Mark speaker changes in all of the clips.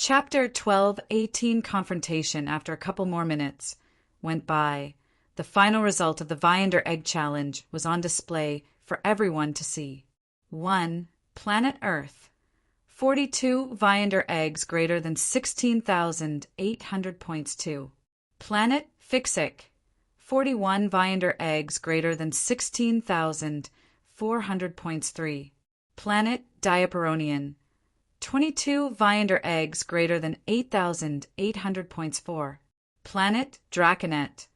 Speaker 1: Chapter 12:18 Confrontation. After a couple more minutes went by, the final result of the Viander Egg Challenge was on display for everyone to see. 1. Planet Earth. 42 Viander eggs greater than 16,800 points. 2. Planet Fixic. 41 Viander eggs greater than 16,400 points. 3. Planet Diaperonian. 22 Viander eggs greater than 8,800 points. 4. Planet Draconet.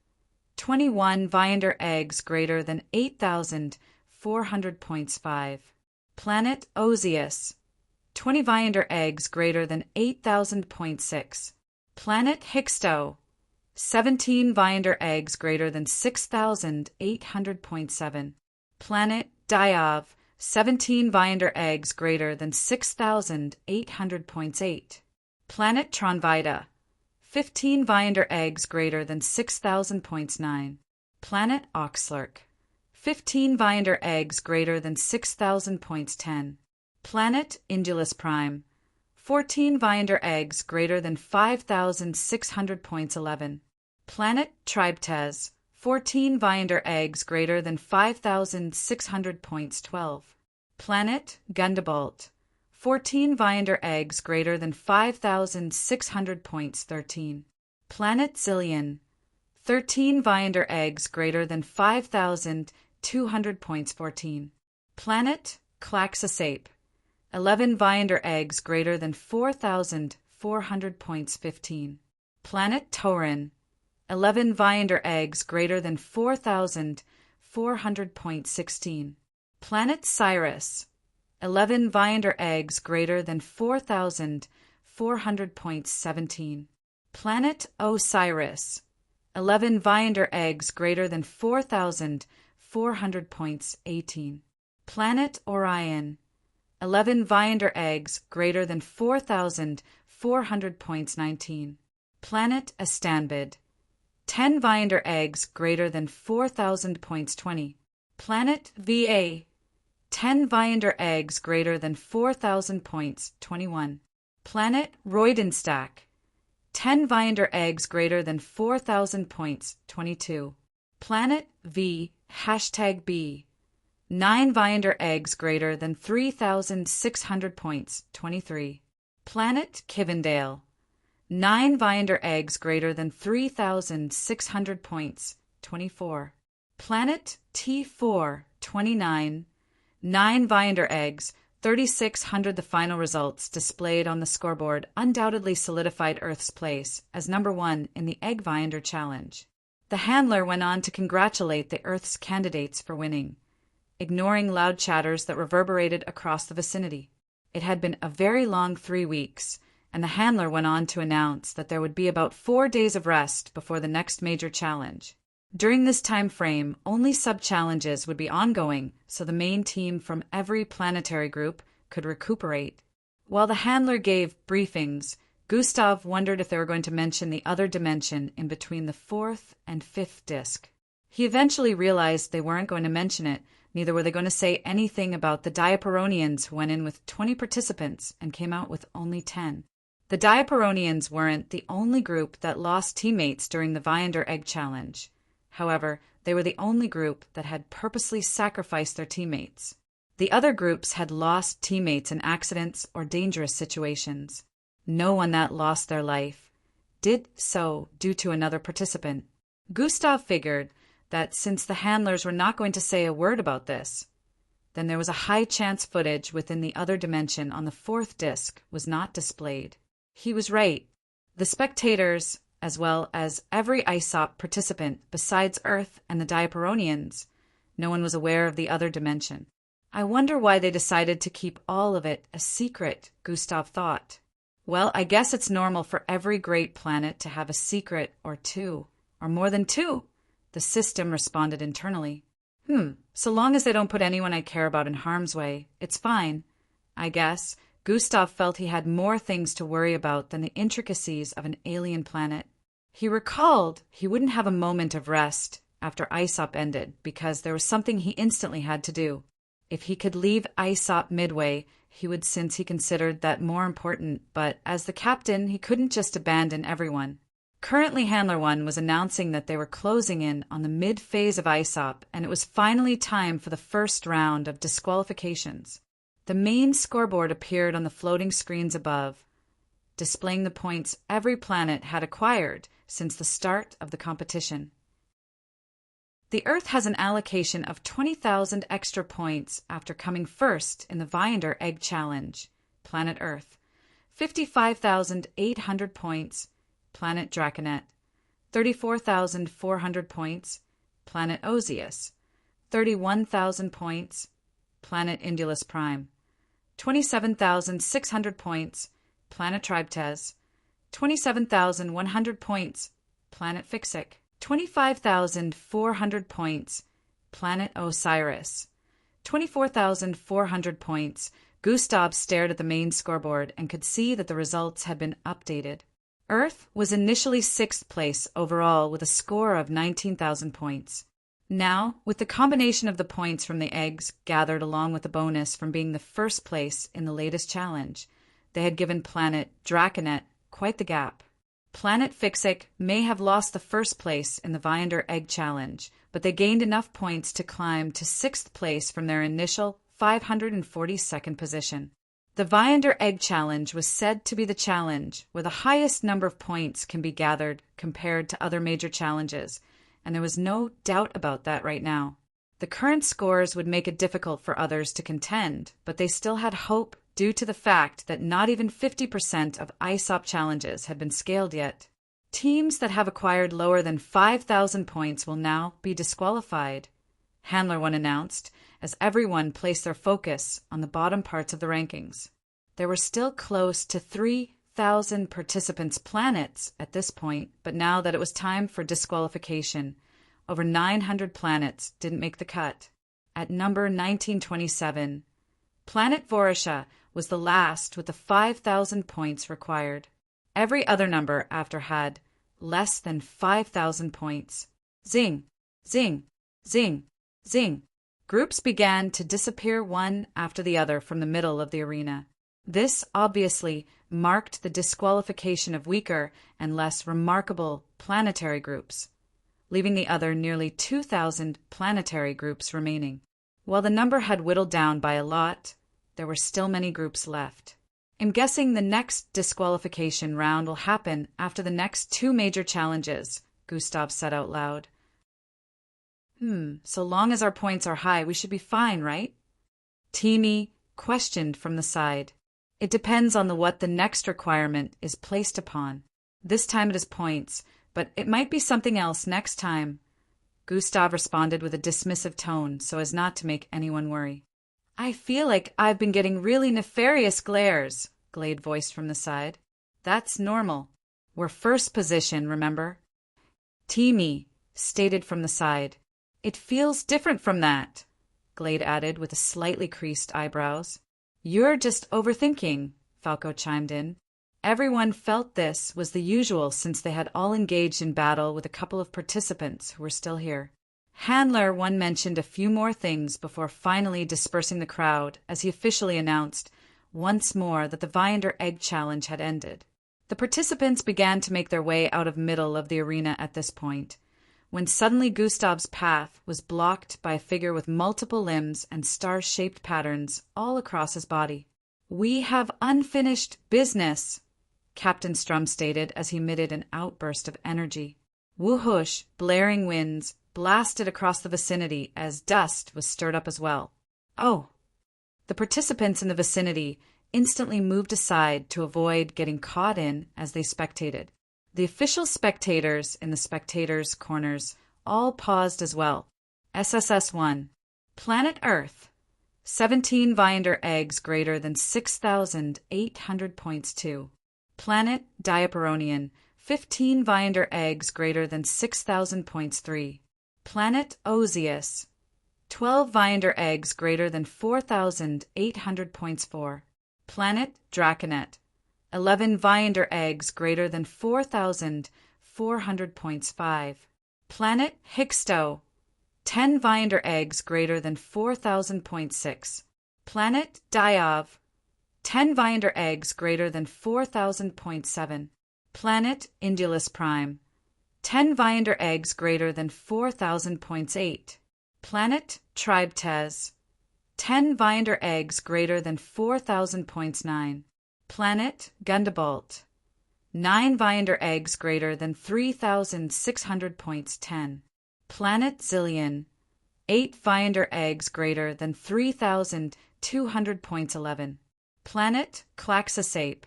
Speaker 1: 21 Viander eggs greater than 8,400 points. 5. Planet Ozius. 20 Viander eggs greater than 8,000 points. 6. Planet Hixto. 17 Viander eggs greater than 6,800 points. 7. Planet Diav. 17 Viander eggs greater than 6,800 points. 8. Planet Tronvita. 15 Viander eggs greater than 6,000 points. 9. Planet Oxlurk. 15 Viander eggs greater than 6,000 points. 10. Planet Indulus Prime. 14 Viander eggs greater than 5,600 points. 11. Planet Tribetez. 14 Viander eggs greater than 5,600 points. 12. Planet Gundabalt. 14 Viander eggs greater than 5,600 points. 13. Planet Zillion. 13 Viander eggs greater than 5,200 points. 14. Planet Claxosape. 11 Viander eggs greater than 4,400 points. 15. Planet Taurin. 11 Viander eggs greater than 4,400 points. 16. Planet Cyrus. 11 Viander eggs greater than 4,400 points. 17. Planet Osiris. 11 Viander eggs greater than 4,400 points. 18. Planet Orion. 11 Viander eggs greater than 4,400 points. 19. Planet Astanbid. 10 Viander eggs greater than 4,000 points. 20. Planet VA. 10 Viander eggs greater than 4,000 points. 21. Planet Roidenstack. 10 Viander eggs greater than 4,000 points. 22. Planet V #B. 9 Viander eggs greater than 3,600 points. 23. Planet Kivendale. 9 Viander eggs greater than 3,600 points. 24. Planet T4. 29. 9 Viander eggs, 3,600. The final results displayed on the scoreboard undoubtedly solidified Earth's place as number 1 in the Egg Viander Challenge. The handler went on to congratulate the Earth's candidates for winning, ignoring loud chatters that reverberated across the vicinity. It had been a very long 3 weeks, and the handler went on to announce that there would be about 4 days of rest before the next major challenge. During this time frame, only sub-challenges would be ongoing, so the main team from every planetary group could recuperate. While the handler gave briefings, Gustav wondered if they were going to mention the other dimension in between the 4th and 5th disc. He eventually realized they weren't going to mention it, neither were they going to say anything about the Diaperonians who went in with 20 participants and came out with only 10. The Diaperonians weren't the only group that lost teammates during the Viander Egg Challenge. However, they were the only group that had purposely sacrificed their teammates. The other groups had lost teammates in accidents or dangerous situations. No one that lost their life did so due to another participant. Gustav figured that since the handlers were not going to say a word about this, then there was a high chance footage within the other dimension on the 4th disc was not displayed. He was right. The spectators, as well as every ISOP participant besides Earth and the Diaperonians, no one was aware of the other dimension. I wonder why they decided to keep all of it a secret, Gustav thought. Well, I guess it's normal for every great planet to have a secret or two, or more than 2, the system responded internally. So long as they don't put anyone I care about in harm's way, it's fine. I guess Gustav felt he had more things to worry about than the intricacies of an alien planet. He recalled he wouldn't have a moment of rest after ISOP ended because there was something he instantly had to do. If he could leave ISOP midway, since he considered that more important, but as the captain, he couldn't just abandon everyone. Currently, Handler 1 was announcing that they were closing in on the mid-phase of ISOP, and it was finally time for the first round of disqualifications. The main scoreboard appeared on the floating screens above, displaying the points every planet had acquired since the start of the competition. The Earth has an allocation of 20,000 extra points after coming first in the Viander Egg Challenge. Planet Earth. 55,800 points. Planet Draconet. 34,400 points. Planet Osius. 31,000 points. Planet Indulus Prime. 27,600 points. Planet Tribetez. 27,100 points. Planet Fixic. 25,400 points. Planet Osiris. 24,400 points. Gustav stared at the main scoreboard and could see that the results had been updated. Earth was initially 6th place overall with a score of 19,000 points. Now, with the combination of the points from the eggs gathered along with the bonus from being the first place in the latest challenge, they had given Planet Draconet quite the gap. Planet Fixic may have lost the first place in the Viander Egg Challenge, but they gained enough points to climb to 6th place from their initial 542nd position. The Viander Egg Challenge was said to be the challenge where the highest number of points can be gathered compared to other major challenges, and there was no doubt about that right now. The current scores would make it difficult for others to contend, but they still had hope due to the fact that not even 50% of ISOP challenges had been scaled yet. Teams that have acquired lower than 5,000 points will now be disqualified, Handler 1 announced, as everyone placed their focus on the bottom parts of the rankings. There were still close to 3,000 participants' planets at this point, but now that it was time for disqualification, over 900 planets didn't make the cut. At number 1927, Planet Vorisha was the last with the 5,000 points required. Every other number after had less than 5,000 points. Zing, zing, zing, zing. Groups began to disappear one after the other from the middle of the arena. This obviously marked the disqualification of weaker and less remarkable planetary groups, leaving the other nearly 2,000 planetary groups remaining. While the number had whittled down by a lot, there were still many groups left. I'm guessing the next disqualification round will happen after the next 2 major challenges, Gustav said out loud. So long as our points are high, we should be fine, right? Teamy questioned from the side. It depends on what the next requirement is placed upon. This time it is points, but it might be something else next time. Gustav responded with a dismissive tone so as not to make anyone worry. I feel like I've been getting really nefarious glares, Glade voiced from the side. That's normal. We're first position, remember? Teamy stated from the side. It feels different from that, Glade added with a slightly creased eyebrows. You're just overthinking, Falco chimed in. Everyone felt this was the usual since they had all engaged in battle with a couple of participants who were still here. Handler 1 mentioned a few more things before finally dispersing the crowd as he officially announced once more that the Viander Egg Challenge had ended. The participants began to make their way out of middle of the arena at this point, when suddenly Gustav's path was blocked by a figure with multiple limbs and star-shaped patterns all across his body. We have unfinished business, Captain Strum stated as he emitted an outburst of energy. Whoosh, blaring winds blasted across the vicinity as dust was stirred up as well. Oh! The participants in the vicinity instantly moved aside to avoid getting caught in as they spectated. The official spectators in the spectators' corners all paused as well. SSS-1. Planet Earth. 17 Viander eggs greater than 6,800 points 2. Planet Diaperonian. 15 Viander eggs greater than 6,000 points 3. Planet Osius. 12 Viander eggs greater than 4,800 points 4. Planet Draconet. 11 Viander eggs greater than 4,400 points 5. Planet Hixto. 10 Viander eggs greater than 4,000 points 6. Planet Diov. 10 Viander eggs greater than 4,000.7. Planet Indulus Prime. 10 Viander eggs greater than 4,000.8. Planet Tribe Tez. 10 Viander eggs greater than 4,000.9. Planet Gundabalt. 9 Viander eggs greater than 3,600.10. Planet Zillion. 8 Viander eggs greater than 3,200.11. Planet Claxosape.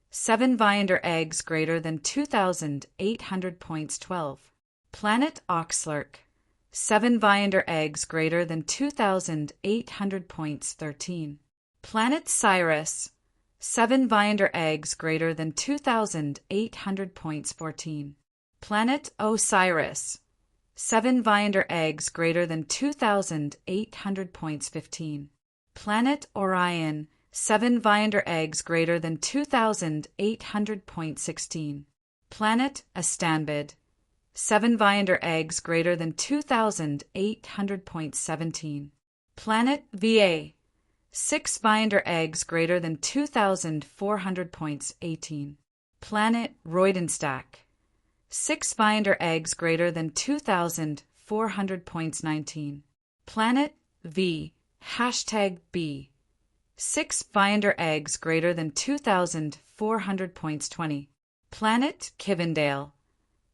Speaker 1: 7 Viander eggs greater than 2,800.12. Planet Oxlurk. 7 Viander eggs greater than 2,800.13. Planet Cyrus. 7 Viander eggs greater than 2,800.14. Planet Osiris. 7 Viander eggs greater than 2,800.15. Planet Orion. 7 Viander eggs greater than 2,800.16. Planet Astanbid. 7 Viander eggs greater than 2,800.17. Planet VA. 6 Viander eggs greater than 2,400.18. Planet Roidenstack. 6 Viander eggs greater than 2,400.19. Planet V. #B. 6 Viander eggs greater than 2,400.20. Planet Kivendale.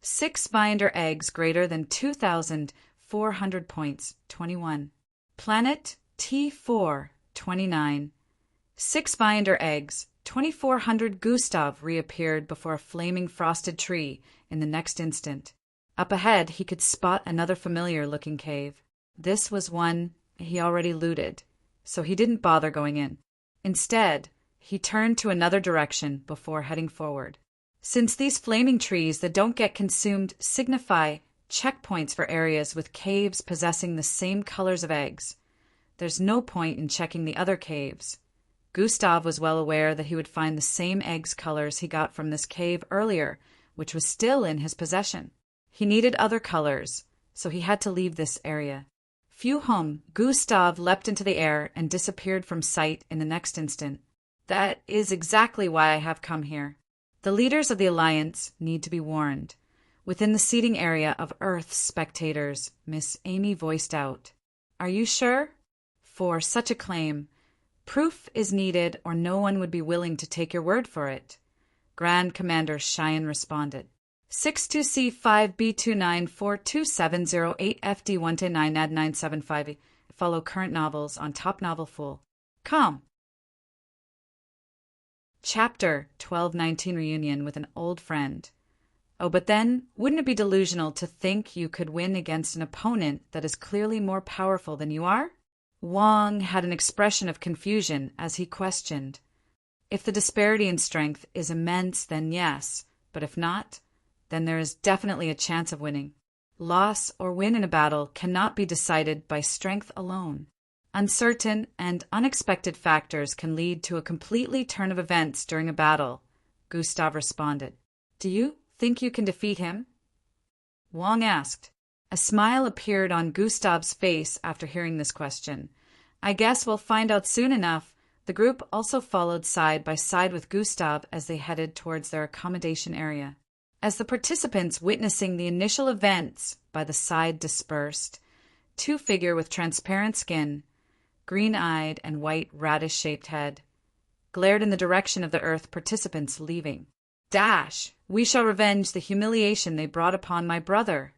Speaker 1: 6 Viander eggs greater than 2,400.21. Planet T4 29. 6 Viander eggs. 2,400 Gustav reappeared before a flaming frosted tree in the next instant. Up ahead, he could spot another familiar-looking cave. This was one he already looted, so he didn't bother going in. Instead, he turned to another direction before heading forward. Since these flaming trees that don't get consumed signify checkpoints for areas with caves possessing the same colors of eggs, there's no point in checking the other caves. Gustav was well aware that he would find the same eggs colors he got from this cave earlier, which was still in his possession. He needed other colors, so he had to leave this area. Phew hum, Gustav leapt into the air and disappeared from sight in the next instant. That is exactly why I have come here. The leaders of the Alliance need to be warned. Within the seating area of Earth's spectators, Miss Amy voiced out. Are you sure? For such a claim, proof is needed or no one would be willing to take your word for it. Grand Commander Cheyenne responded. 62C5B29427008FD129AD975. Follow current novels on Top Novel Fool. Come. Chapter 1219 Reunion with an Old Friend. Oh, but then, wouldn't it be delusional to think you could win against an opponent that is clearly more powerful than you are? Wang had an expression of confusion as he questioned. If the disparity in strength is immense, then yes, but if not, then there is definitely a chance of winning. Loss or win in a battle cannot be decided by strength alone. Uncertain and unexpected factors can lead to a completely turn of events during a battle, Gustav responded. Do you think you can defeat him? Wang asked. A smile appeared on Gustav's face after hearing this question. I guess we'll find out soon enough. The group also followed side by side with Gustav as they headed towards their accommodation area. As the participants witnessing the initial events by the side dispersed, two figures with transparent skin, green-eyed and white radish-shaped head, glared in the direction of the Earth participants leaving. Dash! We shall revenge the humiliation they brought upon my brother.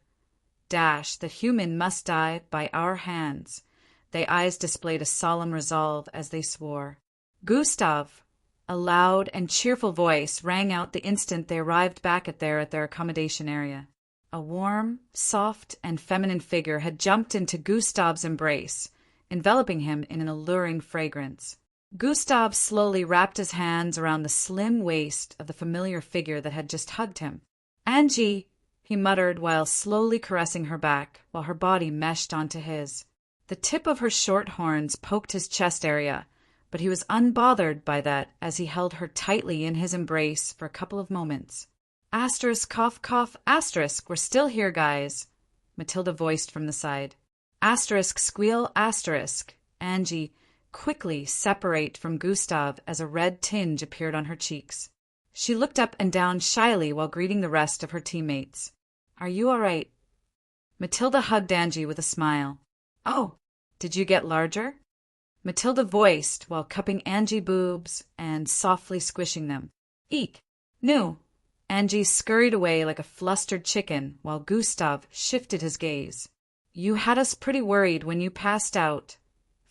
Speaker 1: Dash! The human must die by our hands. Their eyes displayed a solemn resolve as they swore. Gustav! A loud and cheerful voice rang out the instant they arrived back at their accommodation area. A warm, soft, and feminine figure had jumped into Gustav's embrace, enveloping him in an alluring fragrance. Gustav slowly wrapped his hands around the slim waist of the familiar figure that had just hugged him. Angie, he muttered while slowly caressing her back, while her body meshed onto his. The tip of her short horns poked his chest area, but he was unbothered by that as he held her tightly in his embrace for a couple of moments. Asterisk, cough, cough, asterisk, we're still here, guys, Matilda voiced from the side. Asterisk, squeal, asterisk. Angie, quickly separate from Gustav as a red tinge appeared on her cheeks. She looked up and down shyly while greeting the rest of her teammates. "Are you all right?" Matilda hugged Angie with a smile. "Oh, did you get larger?" Matilda voiced while cupping Angie's boobs and softly squishing them. "Eek! No." Angie scurried away like a flustered chicken while Gustav shifted his gaze. "You had us pretty worried when you passed out,"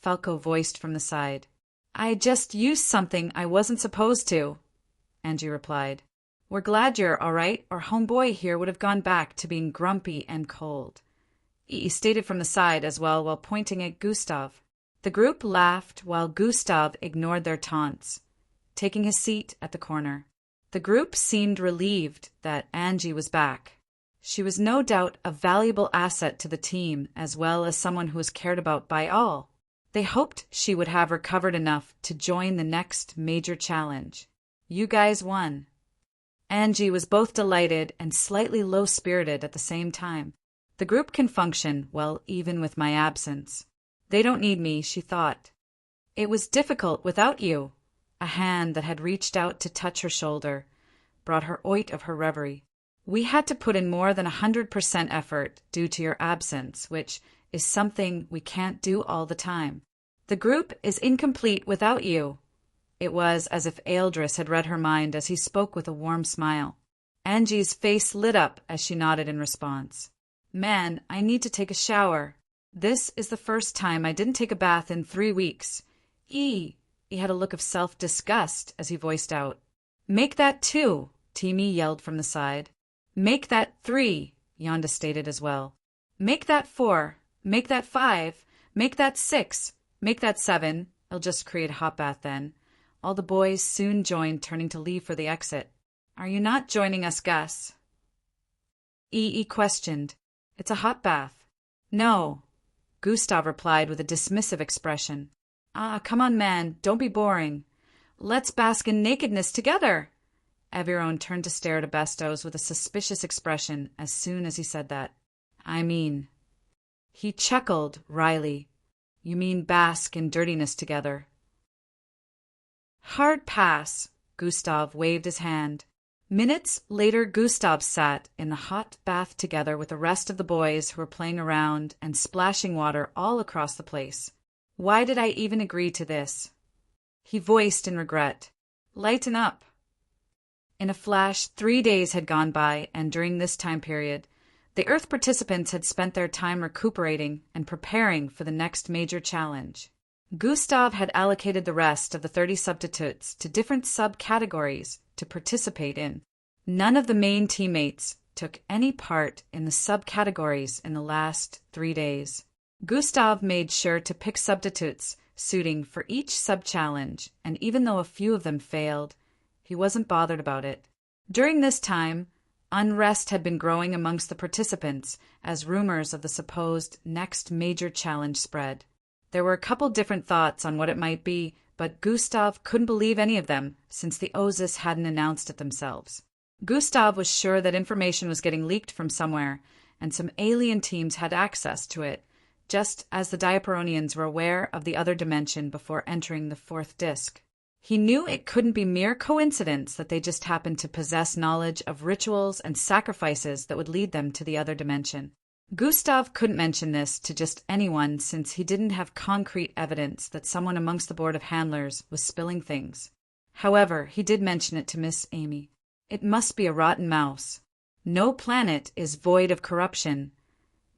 Speaker 1: Falco voiced from the side. "I just used something I wasn't supposed to," Angie replied. "We're glad you're all right, or homeboy here would have gone back to being grumpy and cold," he stated from the side as well while pointing at Gustav. The group laughed while Gustav ignored their taunts, taking his seat at the corner. The group seemed relieved that Angie was back. She was no doubt a valuable asset to the team as well as someone who was cared about by all. They hoped she would have recovered enough to join the next major challenge. "You guys won." Angie was both delighted and slightly low-spirited at the same time. The group can function well even with my absence. They don't need me, she thought. It was difficult without you. A hand that had reached out to touch her shoulder brought her out of her reverie. We had to put in more than 100% effort due to your absence, which is something we can't do all the time. The group is incomplete without you. It was as if Eldris had read her mind as he spoke with a warm smile. Angie's face lit up as she nodded in response. "Man, I need to take a shower. This is the first time I didn't take a bath in 3 weeks. He had a look of self-disgust as he voiced out. "Make that 2, Timmy yelled from the side. "Make that 3, Yonda stated as well. "Make that 4, make that 5, make that 6, make that 7. I'll just create a hot bath then." All the boys soon joined, turning to leave for the exit. "Are you not joining us, Gus?" Questioned. "It's a hot bath." "No," Gustav replied with a dismissive expression. Come on, man, don't be boring. Let's bask in nakedness together." Everyone turned to stare at Abestos with a suspicious expression as soon as he said that. He chuckled wryly. "You mean bask in dirtiness together." "Hard pass," Gustav waved his hand. Minutes later, Gustav sat in the hot bath together with the rest of the boys who were playing around and splashing water all across the place. "Why did I even agree to this?" he voiced in regret. "Lighten up." In a flash, 3 days had gone by, and during this time period, the Earth participants had spent their time recuperating and preparing for the next major challenge. Gustav had allocated the rest of the 30 substitutes to different subcategories to participate in. None of the main teammates took any part in the subcategories in the last 3 days. Gustav made sure to pick substitutes suiting for each sub-challenge, and even though a few of them failed, he wasn't bothered about it. During this time, unrest had been growing amongst the participants as rumors of the supposed next major challenge spread. There were a couple different thoughts on what it might be, but Gustav couldn't believe any of them since the Ozus hadn't announced it themselves. Gustav was sure that information was getting leaked from somewhere, and some alien teams had access to it, just as the Diaperonians were aware of the other dimension before entering the 4th disc. He knew it couldn't be mere coincidence that they just happened to possess knowledge of rituals and sacrifices that would lead them to the other dimension. Gustav couldn't mention this to just anyone since he didn't have concrete evidence that someone amongst the board of handlers was spilling things. However, he did mention it to Miss Amy. "It must be a rotten mouse. No planet is void of corruption,"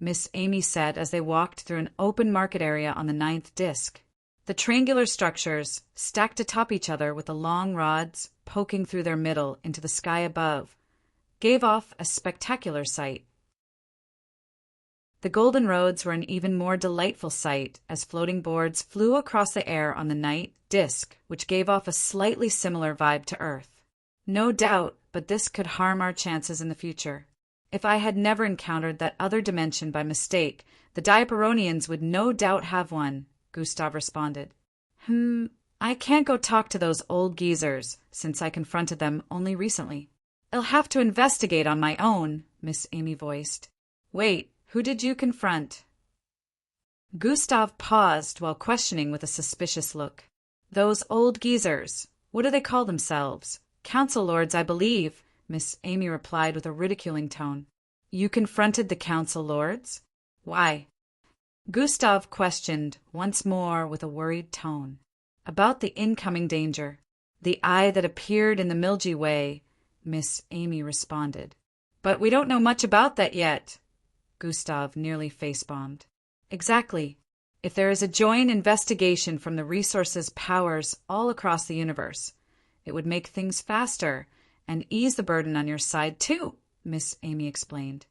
Speaker 1: Miss Amy said as they walked through an open market area on the 9th disc. The triangular structures, stacked atop each other with the long rods poking through their middle into the sky above, gave off a spectacular sight. The golden roads were an even more delightful sight as floating boards flew across the air on the night disk, which gave off a slightly similar vibe to Earth. "No doubt, but this could harm our chances in the future. If I had never encountered that other dimension by mistake, the Diaperonians would no doubt have one," Gustav responded. I can't go talk to those old geezers, since I confronted them only recently." "I'll have to investigate on my own," Miss Amy voiced. "Wait, who did you confront?" Gustav paused while questioning with a suspicious look. Those old geezers, what do they call themselves? Council lords, I believe, Miss Amy replied with a ridiculing tone. You confronted the council lords? Why? Gustav questioned once more with a worried tone. About the incoming danger. The eye that appeared in the Milky Way, Miss Amy responded. But we don't know much about that yet. Gustav nearly face-bombed. Exactly. If there is a joint investigation from the resources powers all across the universe, it would make things faster and ease the burden on your side too, Miss Amy explained.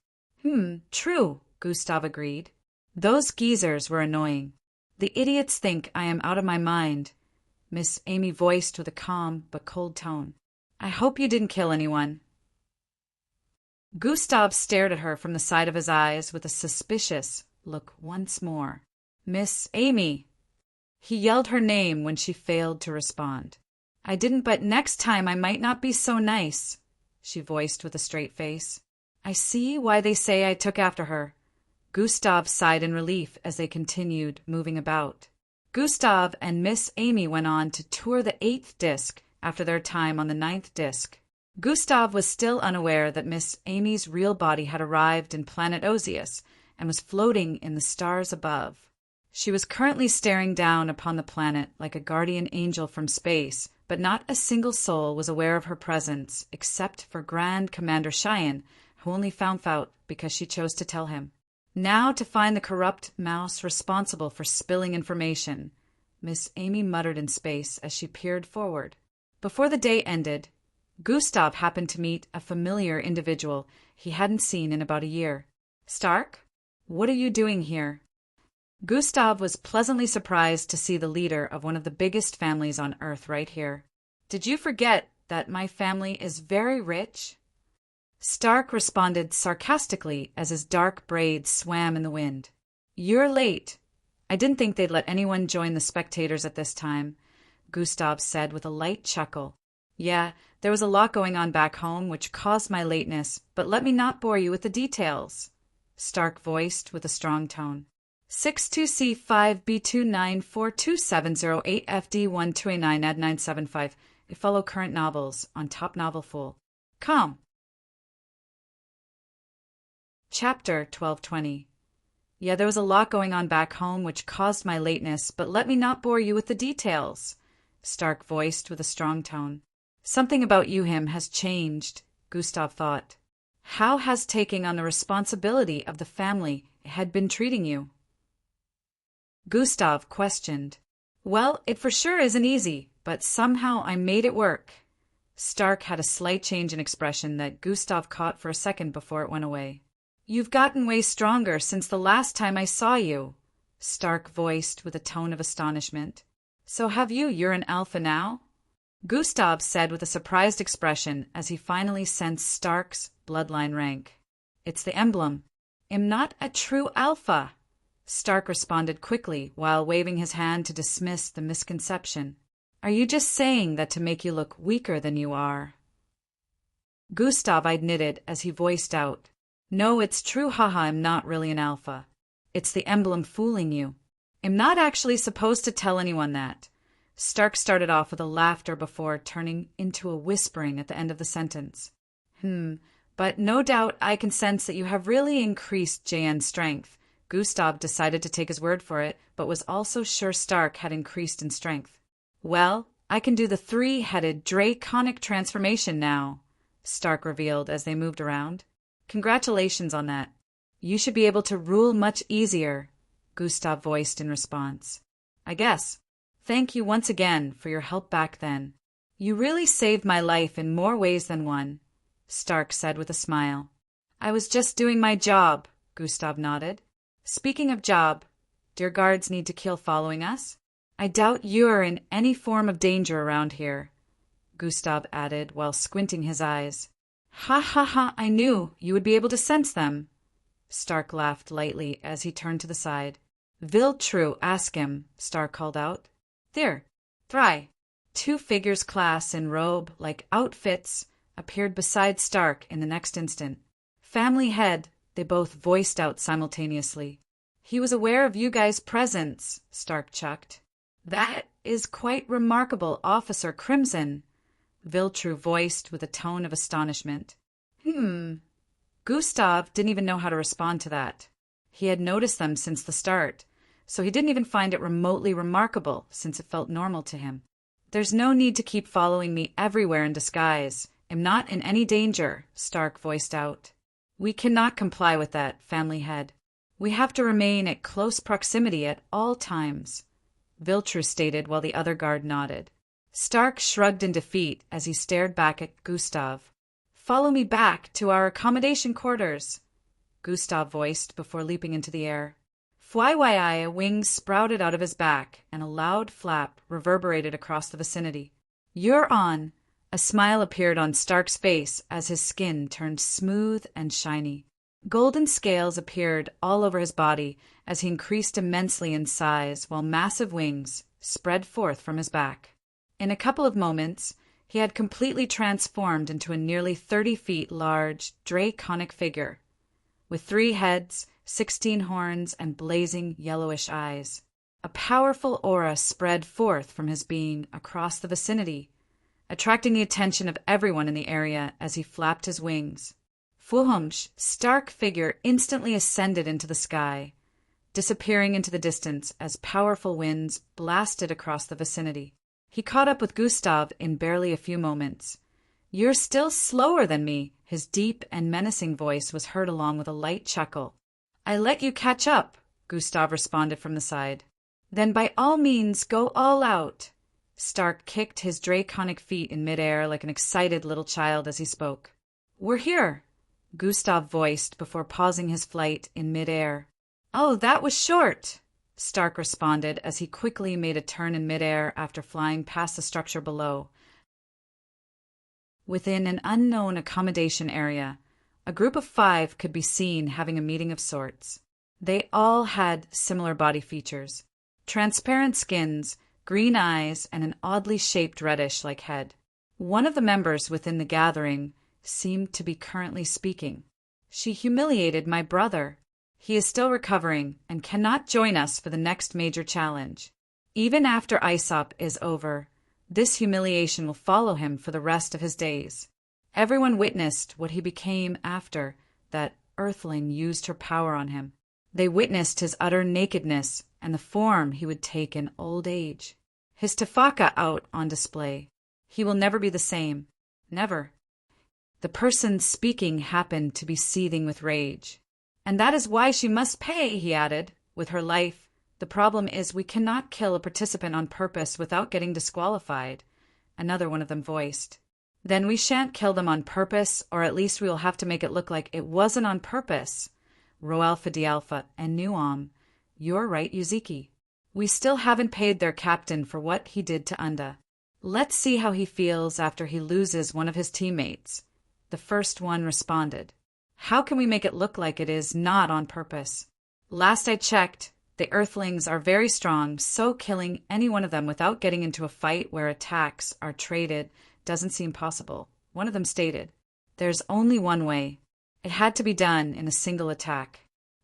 Speaker 1: True, Gustav agreed. Those geezers were annoying. The idiots think I am out of my mind, Miss Amy voiced with a calm but cold tone. I hope you didn't kill anyone. Gustav stared at her from the side of his eyes with a suspicious look once more. Miss Amy! He yelled her name when she failed to respond. I didn't, but next time I might not be so nice, she voiced with a straight face. I see why they say I took after her. Gustav sighed in relief as they continued moving about. Gustav and Miss Amy went on to tour the 8th disc after their time on the 9th disc. Gustav was still unaware that Miss Amy's real body had arrived in planet Osius and was floating in the stars above. She was currently staring down upon the planet like a guardian angel from space, but not a single soul was aware of her presence except for Grand Commander Cheyenne, who only found out because she chose to tell him. Now to find the corrupt mouse responsible for spilling information, Miss Amy muttered in space as she peered forward. Before the day ended, Gustav happened to meet a familiar individual he hadn't seen in about a year. Stark? What are you doing here? Gustav was pleasantly surprised to see the leader of one of the biggest families on Earth right here. Did you forget that my family is very rich? Stark responded sarcastically as his dark braids swam in the wind. You're late. I didn't think they'd let anyone join the spectators at this time, Gustav said with a light chuckle. Yeah, there was a lot going on back home which caused my lateness, but let me not bore you with the details, Stark voiced with a strong tone. 62C5B29427008FD1289 ad 975. They follow current novels on Top Novel Fool. Come. Chapter 1220. Yeah, there was a lot going on back home which caused my lateness, but let me not bore you with the details, Stark voiced with a strong tone. Something about you, him, has changed, Gustav thought. How has taking on the responsibility of the family had been treating you? Gustav questioned. Well, it for sure isn't easy, but somehow I made it work. Stark had a slight change in expression that Gustav caught for a second before it went away. You've gotten way stronger since the last time I saw you, Stark voiced with a tone of astonishment. So have you? You're an alpha now? Gustav said with a surprised expression as he finally sensed Stark's bloodline rank. It's the emblem. I'm not a true alpha, Stark responded quickly while waving his hand to dismiss the misconception. Are you just saying that to make you look weaker than you are? Gustav knitted as he voiced out. No, it's true, haha, I'm not really an alpha. It's the emblem fooling you. I'm not actually supposed to tell anyone that. Stark started off with a laughter before turning into a whispering at the end of the sentence. But no doubt I can sense that you have really increased JN's strength. Gustav decided to take his word for it, but was also sure Stark had increased in strength. Well, I can do the 3-headed draconic transformation now, Stark revealed as they moved around. Congratulations on that. You should be able to rule much easier, Gustav voiced in response. I guess. Thank you once again for your help back then. You really saved my life in more ways than one, Stark said with a smile. I was just doing my job, Gustav nodded. Speaking of job, do your guards need to kill following us? I doubt you're in any form of danger around here, Gustav added while squinting his eyes. Ha ha ha, I knew you would be able to sense them. Stark laughed lightly as he turned to the side. Vil true, ask him, Stark called out. There, Thry. 2 figures class in robe-like outfits appeared beside Stark in the next instant. Family head, they both voiced out simultaneously. He was aware of you guys' presence, Stark chucked. That is quite remarkable, Officer Crimson, Viltru voiced with a tone of astonishment. Gustav didn't even know how to respond to that. He had noticed them since the start, so he didn't even find it remotely remarkable since it felt normal to him. There's no need to keep following me everywhere in disguise. Am not in any danger, Stark voiced out. We cannot comply with that, family head. We have to remain at close proximity at all times, Viltru stated while the other guard nodded. Stark shrugged in defeat as he stared back at Gustav. Follow me back to our accommodation quarters, Gustav voiced before leaping into the air. Fwaiwai'ai, wings sprouted out of his back, and a loud flap reverberated across the vicinity. You're on! A smile appeared on Stark's face as his skin turned smooth and shiny. Golden scales appeared all over his body as he increased immensely in size while massive wings spread forth from his back. In a couple of moments, he had completely transformed into a nearly 30 feet large, draconic figure, with 3 heads, 16 horns, and blazing yellowish eyes. A powerful aura spread forth from his being across the vicinity, attracting the attention of everyone in the area as he flapped his wings. Fuhum's stark figure instantly ascended into the sky, disappearing into the distance as powerful winds blasted across the vicinity. He caught up with Gustav in barely a few moments. You're still slower than me, his deep and menacing voice was heard along with a light chuckle. I let you catch up, Gustav responded from the side. Then by all means go all out. Stark kicked his draconic feet in midair like an excited little child as he spoke. We're here, Gustav voiced before pausing his flight in midair. Oh, that was short, Stark responded as he quickly made a turn in midair after flying past the structure below. Within an unknown accommodation area, a group of 5 could be seen having a meeting of sorts. They all had similar body features: transparent skins, green eyes, and an oddly shaped reddish-like head. One of the members within the gathering seemed to be currently speaking. She humiliated my brother. He is still recovering and cannot join us for the next major challenge. Even after ISOP is over, this humiliation will follow him for the rest of his days. Everyone witnessed what he became after that Earthling used her power on him. They witnessed his utter nakedness and the form he would take in old age. His tafaka out on display. He will never be the same. Never. The person speaking happened to be seething with rage. And that is why she must pay, he added, with her life. The problem is we cannot kill a participant on purpose without getting disqualified, another one of them voiced. Then we shan't kill them on purpose, or at least we will have to make it look like it wasn't on purpose. Roalpha Dialpha and Nuam, you're right, Yuziki. We still haven't paid their captain for what he did to Unda. Let's see how he feels after he loses one of his teammates. The first one responded. How can we make it look like it is not on purpose? Last I checked, the Earthlings are very strong, so killing any one of them without getting into a fight where attacks are traded doesn't seem possible. One of them stated, there's only one way. It had to be done in a single attack.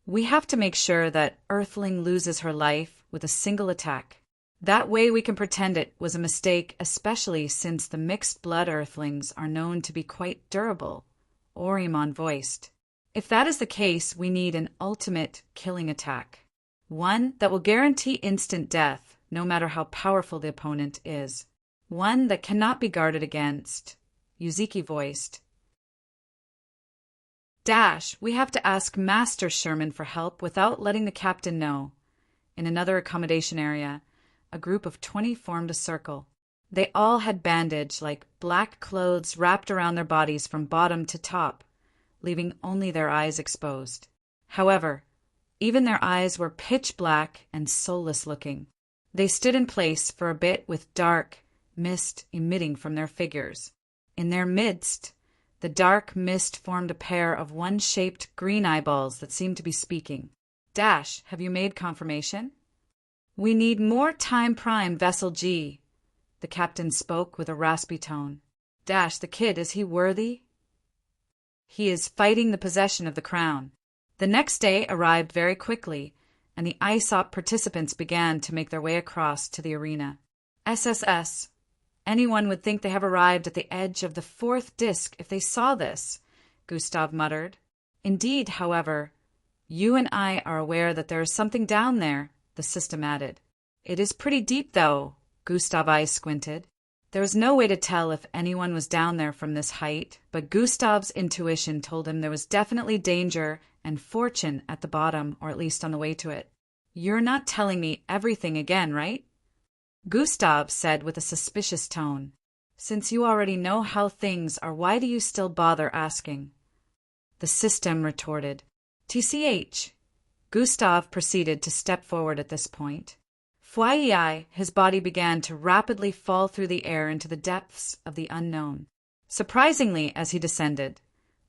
Speaker 1: We have to make sure that Earthling loses her life with a single attack. That way we can pretend it was a mistake, especially since the mixed blood Earthlings are known to be quite durable, Orimon voiced. If that is the case, we need an ultimate killing attack. One that will guarantee instant death, no matter how powerful the opponent is. One that cannot be guarded against, Yuziki voiced. We have to ask Master Sherman for help without letting the captain know. In another accommodation area, a group of 20 formed a circle. They all had bandage-like black clothes wrapped around their bodies from bottom to top, leaving only their eyes exposed. However, even their eyes were pitch black and soulless-looking. They stood in place for a bit with dark mist emitting from their figures. In their midst, the dark mist formed a pair of one-shaped green eyeballs that seemed to be speaking. Have you made confirmation? We need more time prime Vessel G. The captain spoke with a raspy tone. The kid, is he worthy? He is fighting the possession of the crown. The next day arrived very quickly, and the ISOP participants began to make their way across to the arena. SSS. Anyone would think they have arrived at the edge of the fourth disc if they saw this, Gustav muttered. Indeed, however, you and I are aware that there is something down there, the system added. It is pretty deep, though, Gustav's eyes squinted. There was no way to tell if anyone was down there from this height, but Gustav's intuition told him there was definitely danger and fortune at the bottom, or at least on the way to it. You're not telling me everything again, right? Gustav said with a suspicious tone. Since you already know how things are, why do you still bother asking? The system retorted. TCH. Gustav proceeded to step forward at this point. Fwai, his body began to rapidly fall through the air into the depths of the unknown. Surprisingly, as he descended,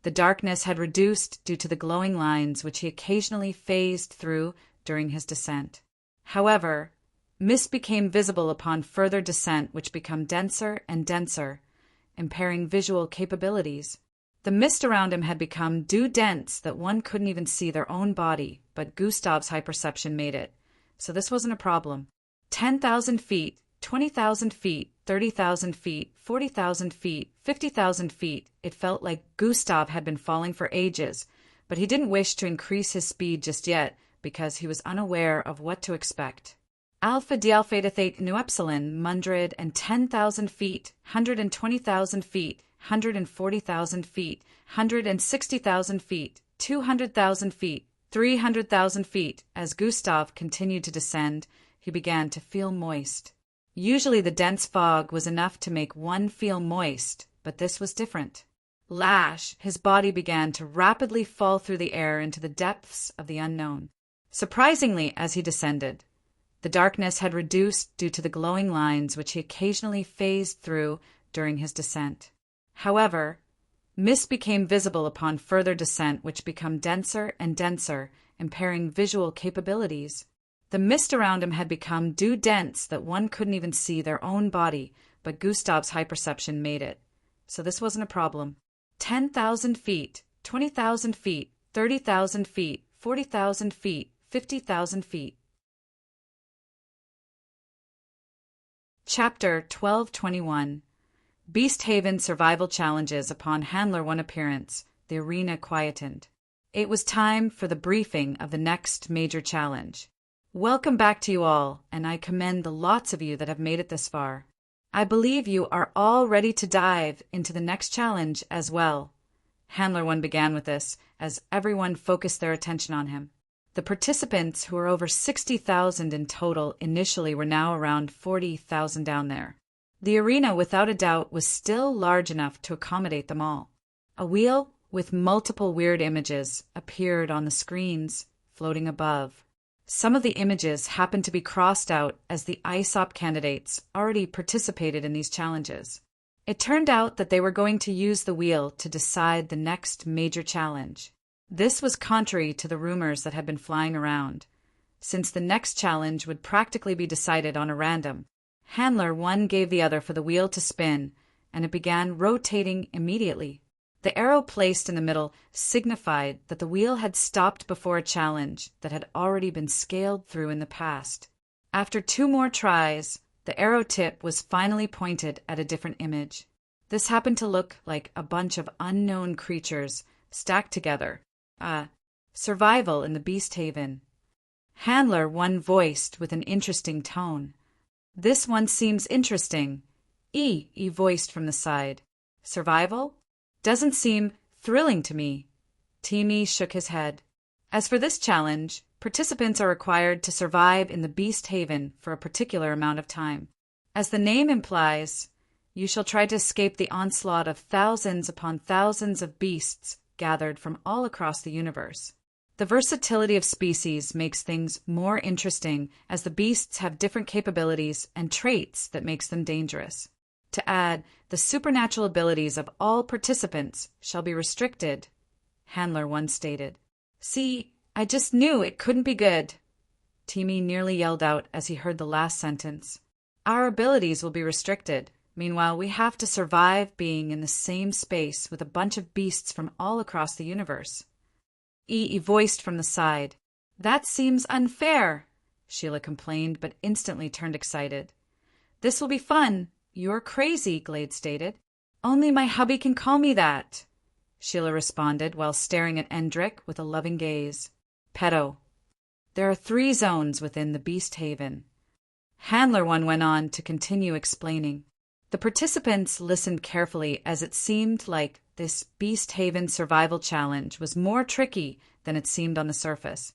Speaker 1: the darkness had reduced due to the glowing lines which he occasionally phased through during his descent. However, mist became visible upon further descent, which became denser and denser, impairing visual capabilities. The mist around him had become too dense that one couldn't even see their own body, but Gustav's high perception made it, so this wasn't a problem. 10,000 feet, 20,000 feet, 30,000 feet, 40,000 feet, 50,000 feet. It felt like Gustav had been falling for ages, but he didn't wish to increase his speed just yet because he was unaware of what to expect. Alpha Delta Theta Nu Epsilon, 110,000 feet, 120,000 feet, 140,000 feet, 160,000 feet, 200,000 feet, 300,000 feet. As Gustav continued to descend, he began to feel moist. Usually the dense fog was enough to make one feel moist, but this was different. Lash, his body began to rapidly fall through the air into the depths of the unknown. Surprisingly, as he descended, the darkness had reduced due to the glowing lines which he occasionally phased through during his descent. However, mist became visible upon further descent, which became denser and denser, impairing visual capabilities. The mist around him had become too dense that one couldn't even see their own body, but Gustav's high perception made it, so this wasn't a problem. 10,000 feet, 20,000 feet, 30,000 feet, 40,000 feet, 50,000 feet. Chapter 1221. Beast Haven Survival Challenges. Upon Handler 1 appearance, the arena quietened. It was time for the briefing of the next major challenge. Welcome back to you all, and I commend the lots of you that have made it this far. I believe you are all ready to dive into the next challenge as well. Handler 1 began with this, as everyone focused their attention on him. The participants, who were over 60,000 in total initially, were now around 40,000 down there. The arena, without a doubt, was still large enough to accommodate them all. A wheel with multiple weird images appeared on the screens floating above. Some of the images happened to be crossed out as the ISOP candidates already participated in these challenges. It turned out that they were going to use the wheel to decide the next major challenge. This was contrary to the rumors that had been flying around, since the next challenge would practically be decided on a random. Handler 1 gave the other for the wheel to spin, and it began rotating immediately. The arrow placed in the middle signified that the wheel had stopped before a challenge that had already been scaled through in the past. After 2 more tries, the arrow tip was finally pointed at a different image. This happened to look like a bunch of unknown creatures stacked together. Survival in the Beast Haven. Handler 1 voiced with an interesting tone. This one seems interesting. He voiced from the side. Survival? Doesn't seem thrilling to me. Timmy shook his head. As for this challenge, participants are required to survive in the Beast Haven for a particular amount of time. As the name implies, you shall try to escape the onslaught of thousands upon thousands of beasts gathered from all across the universe. The versatility of species makes things more interesting, as the beasts have different capabilities and traits that makes them dangerous. To add, the supernatural abilities of all participants shall be restricted, Handler 1 stated. See, I just knew it couldn't be good, Timmy nearly yelled out as he heard the last sentence. Our abilities will be restricted. Meanwhile, we have to survive being in the same space with a bunch of beasts from all across the universe. Voiced from the side. That seems unfair, Sheila complained, but instantly turned excited. This will be fun. You're crazy, Glade stated. Only my hubby can call me that, Sheila responded while staring at Endrick with a loving gaze. Pedo. There are 3 zones within the Beast Haven. Handler 1 went on to continue explaining. The participants listened carefully as it seemed like this Beast Haven survival challenge was more tricky than it seemed on the surface.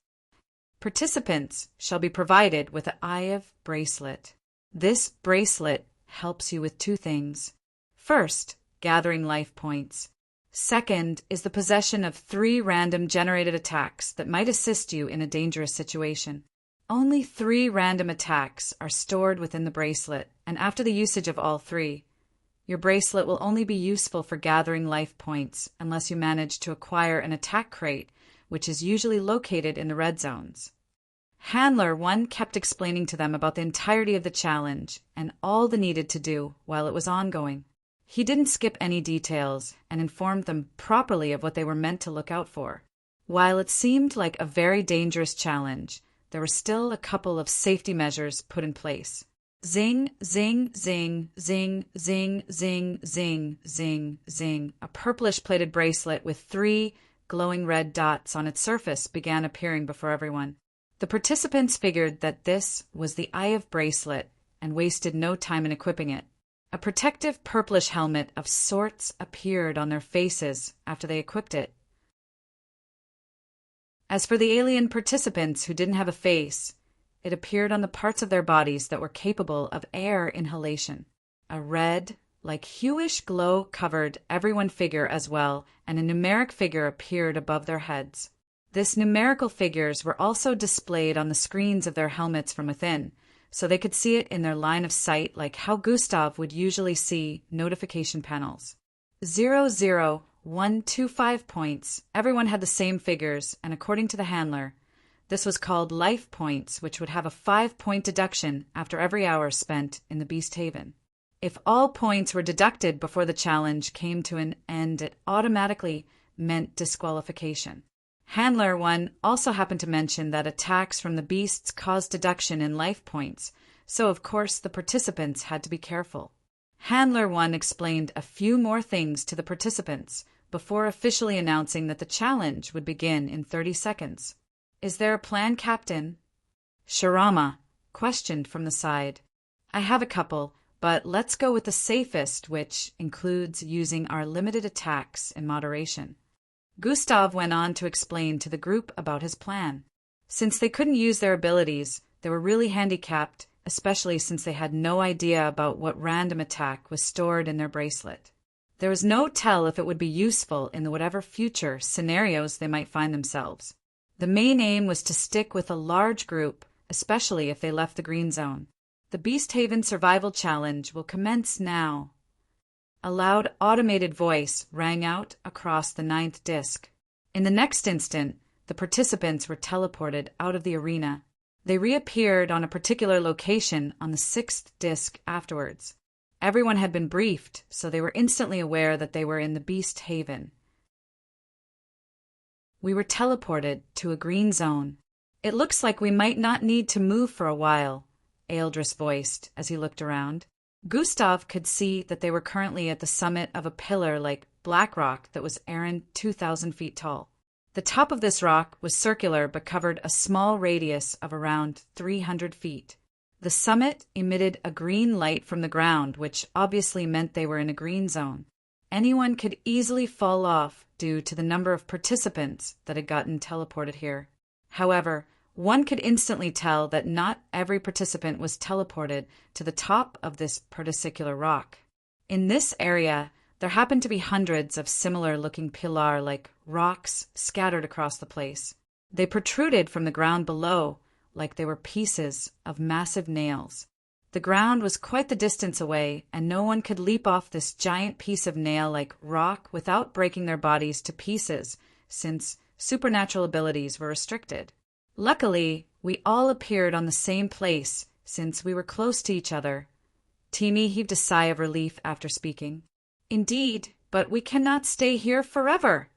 Speaker 1: Participants shall be provided with an Eye of Bracelet. This bracelet helps you with 2 things. First, gathering life points. Second is the possession of 3 random generated attacks that might assist you in a dangerous situation. Only 3 random attacks are stored within the bracelet, and after the usage of all 3, your bracelet will only be useful for gathering life points unless you manage to acquire an attack crate, which is usually located in the red zones. Handler 1 kept explaining to them about the entirety of the challenge and all they needed to do while it was ongoing. He didn't skip any details and informed them properly of what they were meant to look out for. While it seemed like a very dangerous challenge, there were still a couple of safety measures put in place. Zing, zing, zing, zing, zing, zing, zing, zing, zing. A purplish-plated bracelet with 3 glowing red dots on its surface began appearing before everyone. The participants figured that this was the Eye of Bracelet and wasted no time in equipping it. A protective purplish helmet of sorts appeared on their faces after they equipped it. As for the alien participants who didn't have a face, it appeared on the parts of their bodies that were capable of air inhalation. A red, like hueish glow covered everyone's figure as well, and a numeric figure appeared above their heads. This numerical figures were also displayed on the screens of their helmets from within, so they could see it in their line of sight like how Gustav would usually see notification panels. 00125 points. Everyone had the same figures, and according to the handler, this was called life points, which would have a 5-point deduction after every hour spent in the Beast Haven. If all points were deducted before the challenge came to an end, it automatically meant disqualification. Handler 1 also happened to mention that attacks from the beasts caused deduction in life points, so of course the participants had to be careful. Handler 1 explained a few more things to the participants before officially announcing that the challenge would begin in 30 seconds. Is there a plan, Captain? Sharama questioned from the side. I have a couple, but let's go with the safest, which includes using our limited attacks in moderation. Gustav went on to explain to the group about his plan. Since they couldn't use their abilities, they were really handicapped, especially since they had no idea about what random attack was stored in their bracelet. There was no tell if it would be useful in the whatever future scenarios they might find themselves. The main aim was to stick with a large group, especially if they left the green zone. The Beast Haven Survival Challenge will commence now. A loud automated voice rang out across the 9th disc. In the next instant, the participants were teleported out of the arena. They reappeared on a particular location on the 6th disc afterwards. Everyone had been briefed, so they were instantly aware that they were in the Beast Haven. We were teleported to a green zone. It looks like we might not need to move for a while, Ealdris voiced as he looked around. Gustav could see that they were currently at the summit of a pillar like black rock that was 2,000 feet tall. The top of this rock was circular but covered a small radius of around 300 feet. The summit emitted a green light from the ground, which obviously meant they were in a green zone. Anyone could easily fall off due to the number of participants that had gotten teleported here. However, one could instantly tell that not every participant was teleported to the top of this particular rock. In this area, there happened to be hundreds of similar-looking pilar-like rocks scattered across the place. They protruded from the ground below like they were pieces of massive nails. The ground was quite the distance away, and no one could leap off this giant piece of nail-like rock without breaking their bodies to pieces, since supernatural abilities were restricted. Luckily, we all appeared on the same place, since we were close to each other. Timi heaved a sigh of relief after speaking. Indeed, but we cannot stay here forever,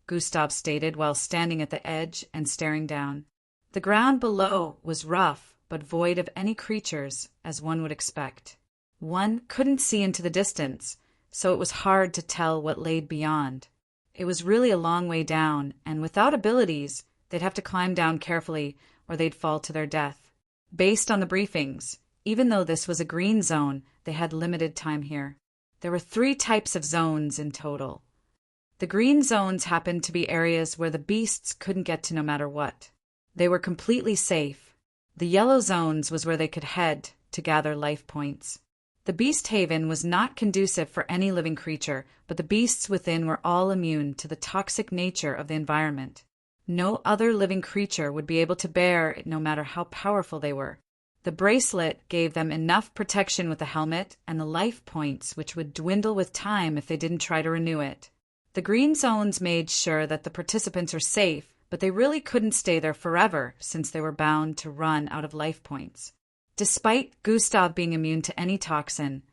Speaker 1: Gustav stated while standing at the edge and staring down. The ground below was rough, but void of any creatures, as one would expect. One couldn't see into the distance, so it was hard to tell what lay beyond. It was really a long way down, and without abilities, they'd have to climb down carefully or they'd fall to their death. Based on the briefings, even though this was a green zone, they had limited time here. There were 3 types of zones in total. The green zones happened to be areas where the beasts couldn't get to no matter what. They were completely safe. The yellow zones was where they could head to gather life points. The Beast Haven was not conducive for any living creature, but the beasts within were all immune to the toxic nature of the environment. No other living creature would be able to bear it no matter how powerful they were. The bracelet gave them enough protection with the helmet and the life points, which would dwindle with time if they didn't try to renew it. The green zones made sure that the participants are safe, but they really couldn't stay there forever since they were bound to run out of life points. Despite Gustav being immune to any toxin,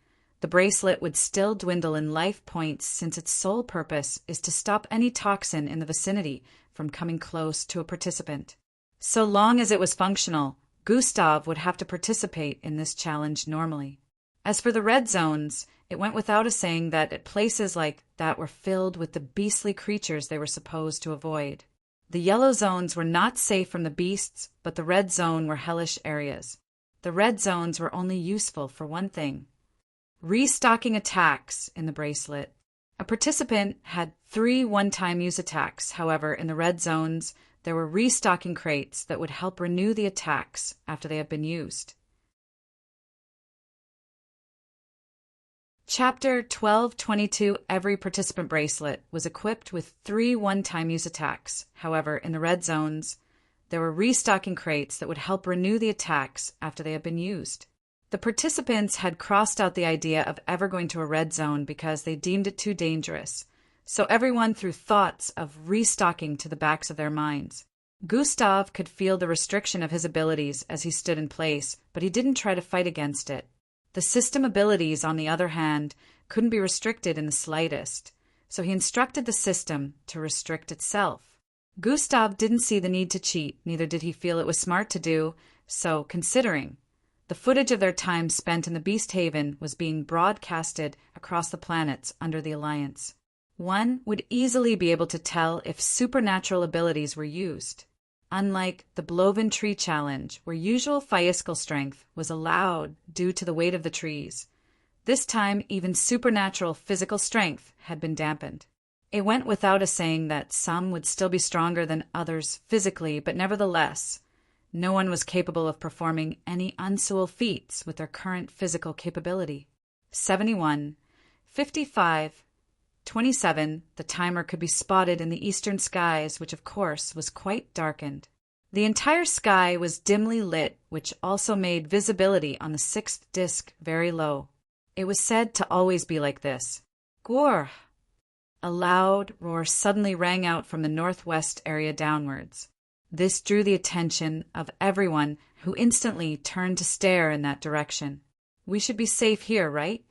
Speaker 1: the bracelet would still dwindle in life points since its sole purpose is to stop any toxin in the vicinity from coming close to a participant. So long as it was functional, Gustav would have to participate in this challenge normally. As for the red zones, it went without a saying that places like that were filled with the beastly creatures they were supposed to avoid. The yellow zones were not safe from the beasts, but the red zone were hellish areas. The red zones were only useful for one thing: restocking attacks in the bracelet. A participant had 3 one-time use attacks. However, in the red zones, there were restocking crates that would help renew the attacks after they have been used. Chapter 1222 Every participant bracelet was equipped with 3 one-time use attacks. However, in the red zones, there were restocking crates that would help renew the attacks after they had been used. The participants had crossed out the idea of ever going to a red zone because they deemed it too dangerous, so everyone threw thoughts of restocking to the backs of their minds. Gustav could feel the restriction of his abilities as he stood in place, but he didn't try to fight against it. The system abilities, on the other hand, couldn't be restricted in the slightest, so he instructed the system to restrict itself. Gustav didn't see the need to cheat, neither did he feel it was smart to do so, considering the footage of their time spent in the Beast Haven was being broadcasted across the planets under the Alliance. One would easily be able to tell if supernatural abilities were used. Unlike the Bloven Tree Challenge, where usual physical strength was allowed due to the weight of the trees, this time even supernatural physical strength had been dampened. It went without a saying that some would still be stronger than others physically, but nevertheless, no one was capable of performing any unsual feats with their current physical capability. 71, 55, 27, the timer could be spotted in the eastern skies, which of course was quite darkened. The entire sky was dimly lit, which also made visibility on the 6th disk very low. It was said to always be like this. Gwar! A loud roar suddenly rang out from the northwest area downwards. This drew the attention of everyone, who instantly turned to stare in that direction. We should be safe here, right?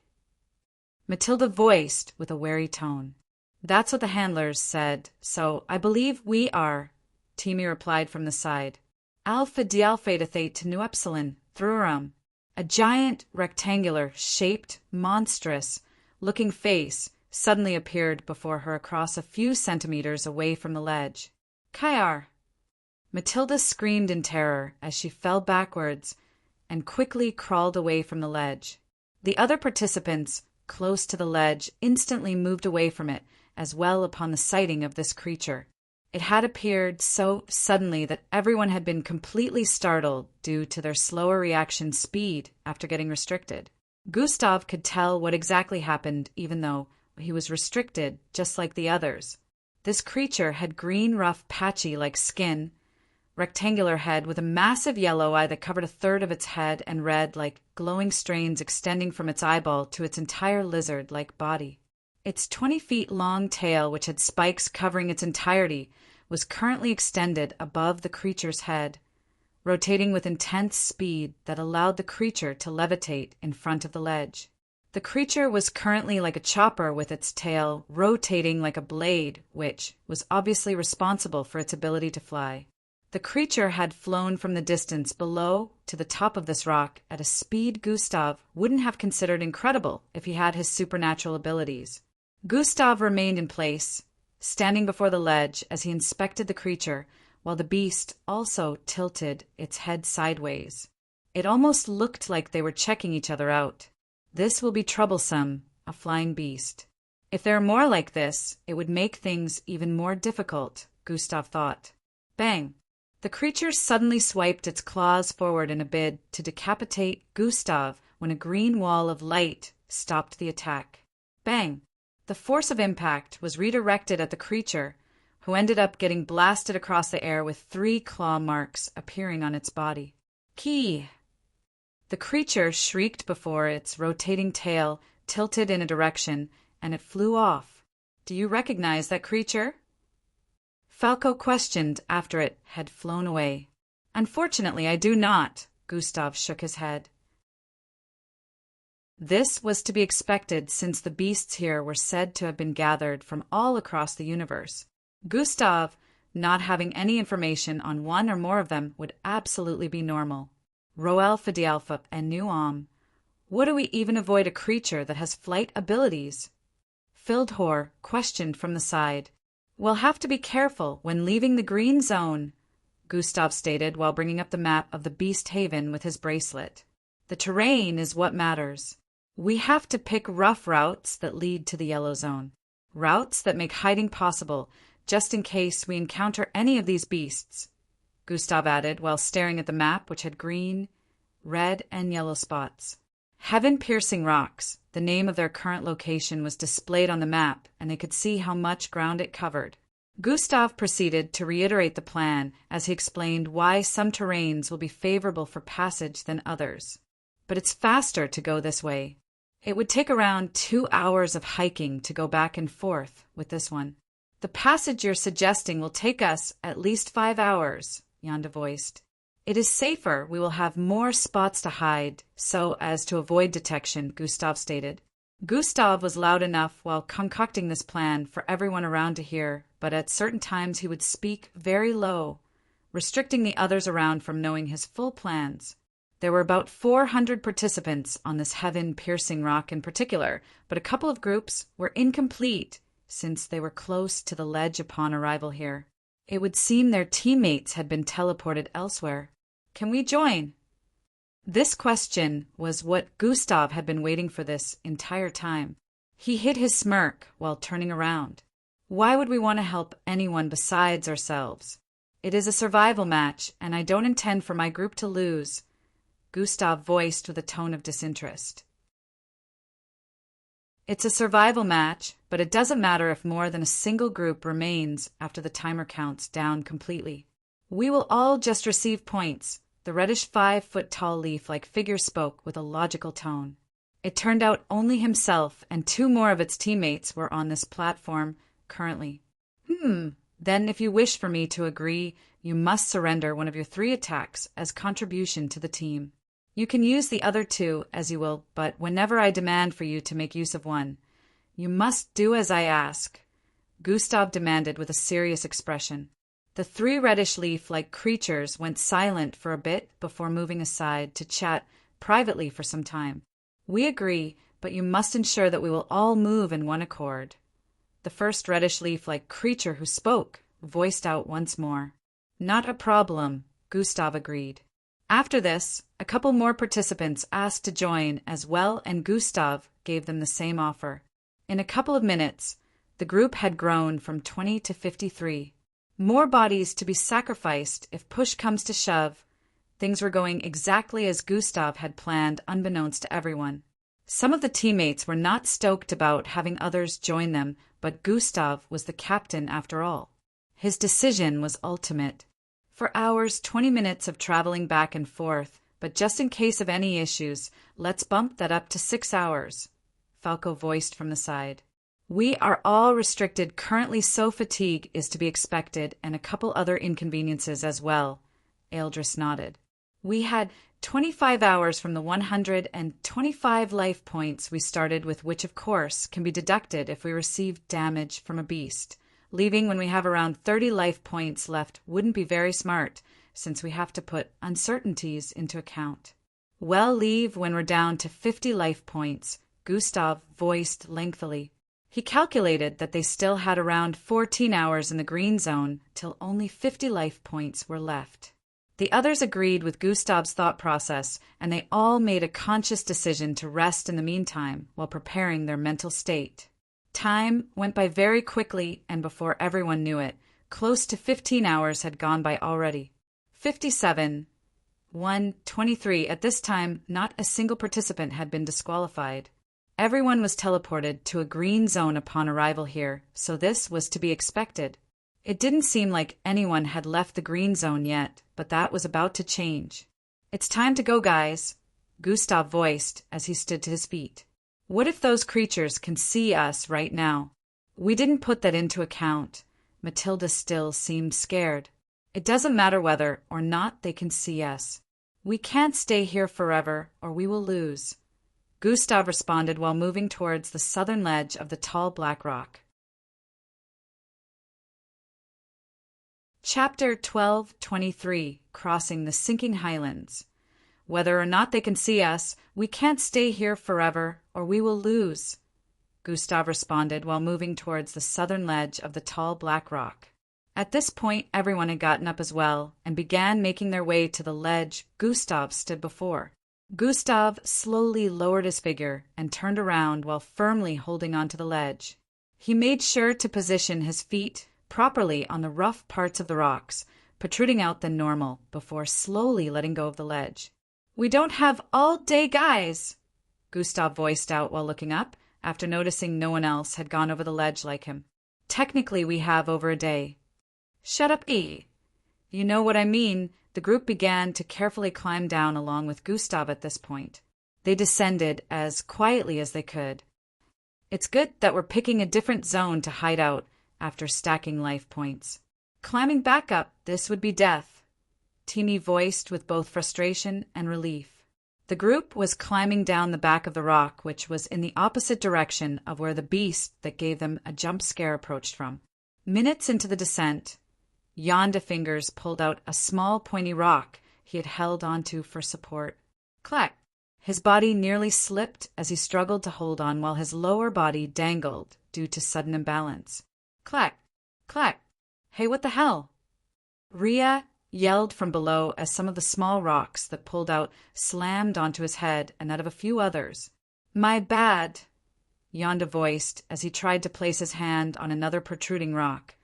Speaker 1: Matilda voiced with a wary tone. That's what the handlers said, so I believe we are, Timi replied from the side. Alpha Dialphaedathate to New Epsilon, Thruram. A giant, rectangular, shaped, monstrous-looking face suddenly appeared before her across a few centimeters away from the ledge. Kaiar! Matilda screamed in terror as she fell backwards and quickly crawled away from the ledge. The other participants, close to the ledge, instantly moved away from it as well upon the sighting of this creature. It had appeared so suddenly that everyone had been completely startled due to their slower reaction speed after getting restricted. Gustav could tell what exactly happened even though he was restricted just like the others. This creature had green, rough, patchy-like skin, rectangular head with a massive yellow eye that covered a third of its head, and red, like glowing strains extending from its eyeball to its entire lizard-like body. Its 20 feet long tail, which had spikes covering its entirety, was currently extended above the creature's head, rotating with intense speed that allowed the creature to levitate in front of the ledge. The creature was currently like a chopper with its tail rotating like a blade, which was obviously responsible for its ability to fly. The creature had flown from the distance below to the top of this rock at a speed Gustav wouldn't have considered incredible if he had his supernatural abilities. Gustav remained in place, standing before the ledge as he inspected the creature, while the beast also tilted its head sideways. It almost looked like they were checking each other out. This will be troublesome, a flying beast. If there are more like this, it would make things even more difficult, Gustav thought. Bang! The creature suddenly swiped its claws forward in a bid to decapitate Gustav when a green wall of light stopped the attack. Bang! The force of impact was redirected at the creature, who ended up getting blasted across the air with 3 claw marks appearing on its body. Key! The creature shrieked before its rotating tail tilted in a direction, and it flew off. Do you recognize that creature? Falco questioned after it had flown away. Unfortunately, I do not, Gustav shook his head. This was to be expected since the beasts here were said to have been gathered from all across the universe. Gustav, not having any information on one or more of them, would absolutely be normal. Roel Fidialfa and Nuam. Would we even avoid a creature that has flight abilities? Fildhor questioned from the side. We'll have to be careful when leaving the green zone, Gustav stated while bringing up the map of the Beast Haven with his bracelet. The terrain is what matters. We have to pick rough routes that lead to the yellow zone. Routes that make hiding possible, just in case we encounter any of these beasts, Gustav added while staring at the map which had green, red, and yellow spots. Heaven-piercing rocks, the name of their current location, was displayed on the map, and they could see how much ground it covered. Gustav proceeded to reiterate the plan as he explained why some terrains will be favorable for passage than others. But it's faster to go this way. It would take around 2 hours of hiking to go back and forth with this one. The passage you're suggesting will take us at least 5 hours, Yonda voiced. It is safer. We will have more spots to hide so as to avoid detection, Gustav stated. Gustav was loud enough while concocting this plan for everyone around to hear, but at certain times he would speak very low, restricting the others around from knowing his full plans. There were about 400 participants on this heaven-piercing rock in particular, but a couple of groups were incomplete since they were close to the ledge upon arrival here. It would seem their teammates had been teleported elsewhere. Can we join? This question was what Gustav had been waiting for this entire time. He hid his smirk while turning around. Why would we want to help anyone besides ourselves? It is a survival match, and I don't intend for my group to lose, Gustav voiced with a tone of disinterest. It's a survival match, but it doesn't matter if more than a single group remains after the timer counts down completely. We will all just receive points, the reddish 5-foot-tall leaf-like figure spoke with a logical tone. It turned out only himself and 2 more of its teammates were on this platform currently. Then if you wish for me to agree, you must surrender one of your 3 attacks as contribution to the team. You can use the other 2 as you will, but whenever I demand for you to make use of one, you must do as I ask, Gustav demanded with a serious expression. The 3 reddish leaf-like creatures went silent for a bit before moving aside to chat privately for some time. We agree, but you must ensure that we will all move in one accord. The first reddish leaf-like creature who spoke voiced out once more. Not a problem, Gustav agreed. After this, a couple more participants asked to join as well, and Gustav gave them the same offer. In a couple of minutes, the group had grown from 20 to 53. More bodies to be sacrificed if push comes to shove. Things were going exactly as Gustav had planned, unbeknownst to everyone. Some of the teammates were not stoked about having others join them, but Gustav was the captain after all. His decision was ultimate. For hours, 20 minutes of traveling back and forth, but just in case of any issues, let's bump that up to 6 hours, Falco voiced from the side. We are all restricted currently, so fatigue is to be expected, and a couple other inconveniences as well, Eldris nodded. We had 25 hours from the 125 life points we started with, which of course can be deducted if we receive damage from a beast, Leaving when we have around 30 life points left wouldn't be very smart, since we have to put uncertainties into account. We'll leave when we're down to 50 life points, Gustav voiced lengthily. He calculated that they still had around 14 hours in the green zone till only 50 life points were left. The others agreed with Gustav's thought process, and they all made a conscious decision to rest in the meantime while preparing their mental state. Time went by very quickly, and before everyone knew it, close to 15 hours had gone by already. 57, 23. At this time, not a single participant had been disqualified. Everyone was teleported to a green zone upon arrival here, so this was to be expected. It didn't seem like anyone had left the green zone yet, but that was about to change. "It's time to go, guys," Gustav voiced as he stood to his feet. "What if those creatures can see us right now?" "We didn't put that into account." Matilda still seemed scared. "It doesn't matter whether or not they can see us. We can't stay here forever, or we will lose," Gustav responded while moving towards the southern ledge of the tall black rock. Chapter 12:23, Crossing the Sinking Highlands. "Whether or not they can see us, we can't stay here forever, or we will lose," Gustav responded while moving towards the southern ledge of the tall black rock. At this point, everyone had gotten up as well and began making their way to the ledge Gustav stood before. Gustav slowly lowered his figure and turned around while firmly holding onto the ledge. He made sure to position his feet properly on the rough parts of the rocks, protruding out than normal, before slowly letting go of the ledge. "We don't have all day, guys," Gustav voiced out while looking up, after noticing no one else had gone over the ledge like him. "Technically, we have over a day." "Shut up, E. You know what I mean." The group began to carefully climb down along with Gustav at this point. They descended as quietly as they could. "It's good that we're picking a different zone to hide out after stacking life points. Climbing back up, this would be death," Timmy voiced with both frustration and relief. The group was climbing down the back of the rock, which was in the opposite direction of where the beast that gave them a jump scare approached from. Minutes into the descent, Yonda Fingers pulled out a small pointy rock he had held onto for support. Clack! His body nearly slipped as he struggled to hold on while his lower body dangled due to sudden imbalance. Clack! Clack! "Hey, what the hell?" Rhea yelled from below as some of the small rocks that pulled out slammed onto his head and that of a few others. "My bad," Yonda voiced as he tried to place his hand on another protruding rock,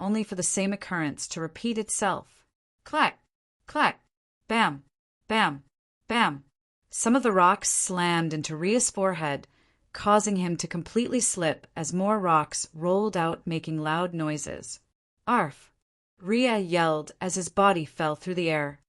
Speaker 1: only for the same occurrence to repeat itself. Clack! Clack! Bam! Bam! Bam! Some of the rocks slammed into Rhea's forehead, causing him to completely slip as more rocks rolled out making loud noises. "Arf!" Rhea yelled as his body fell through the air.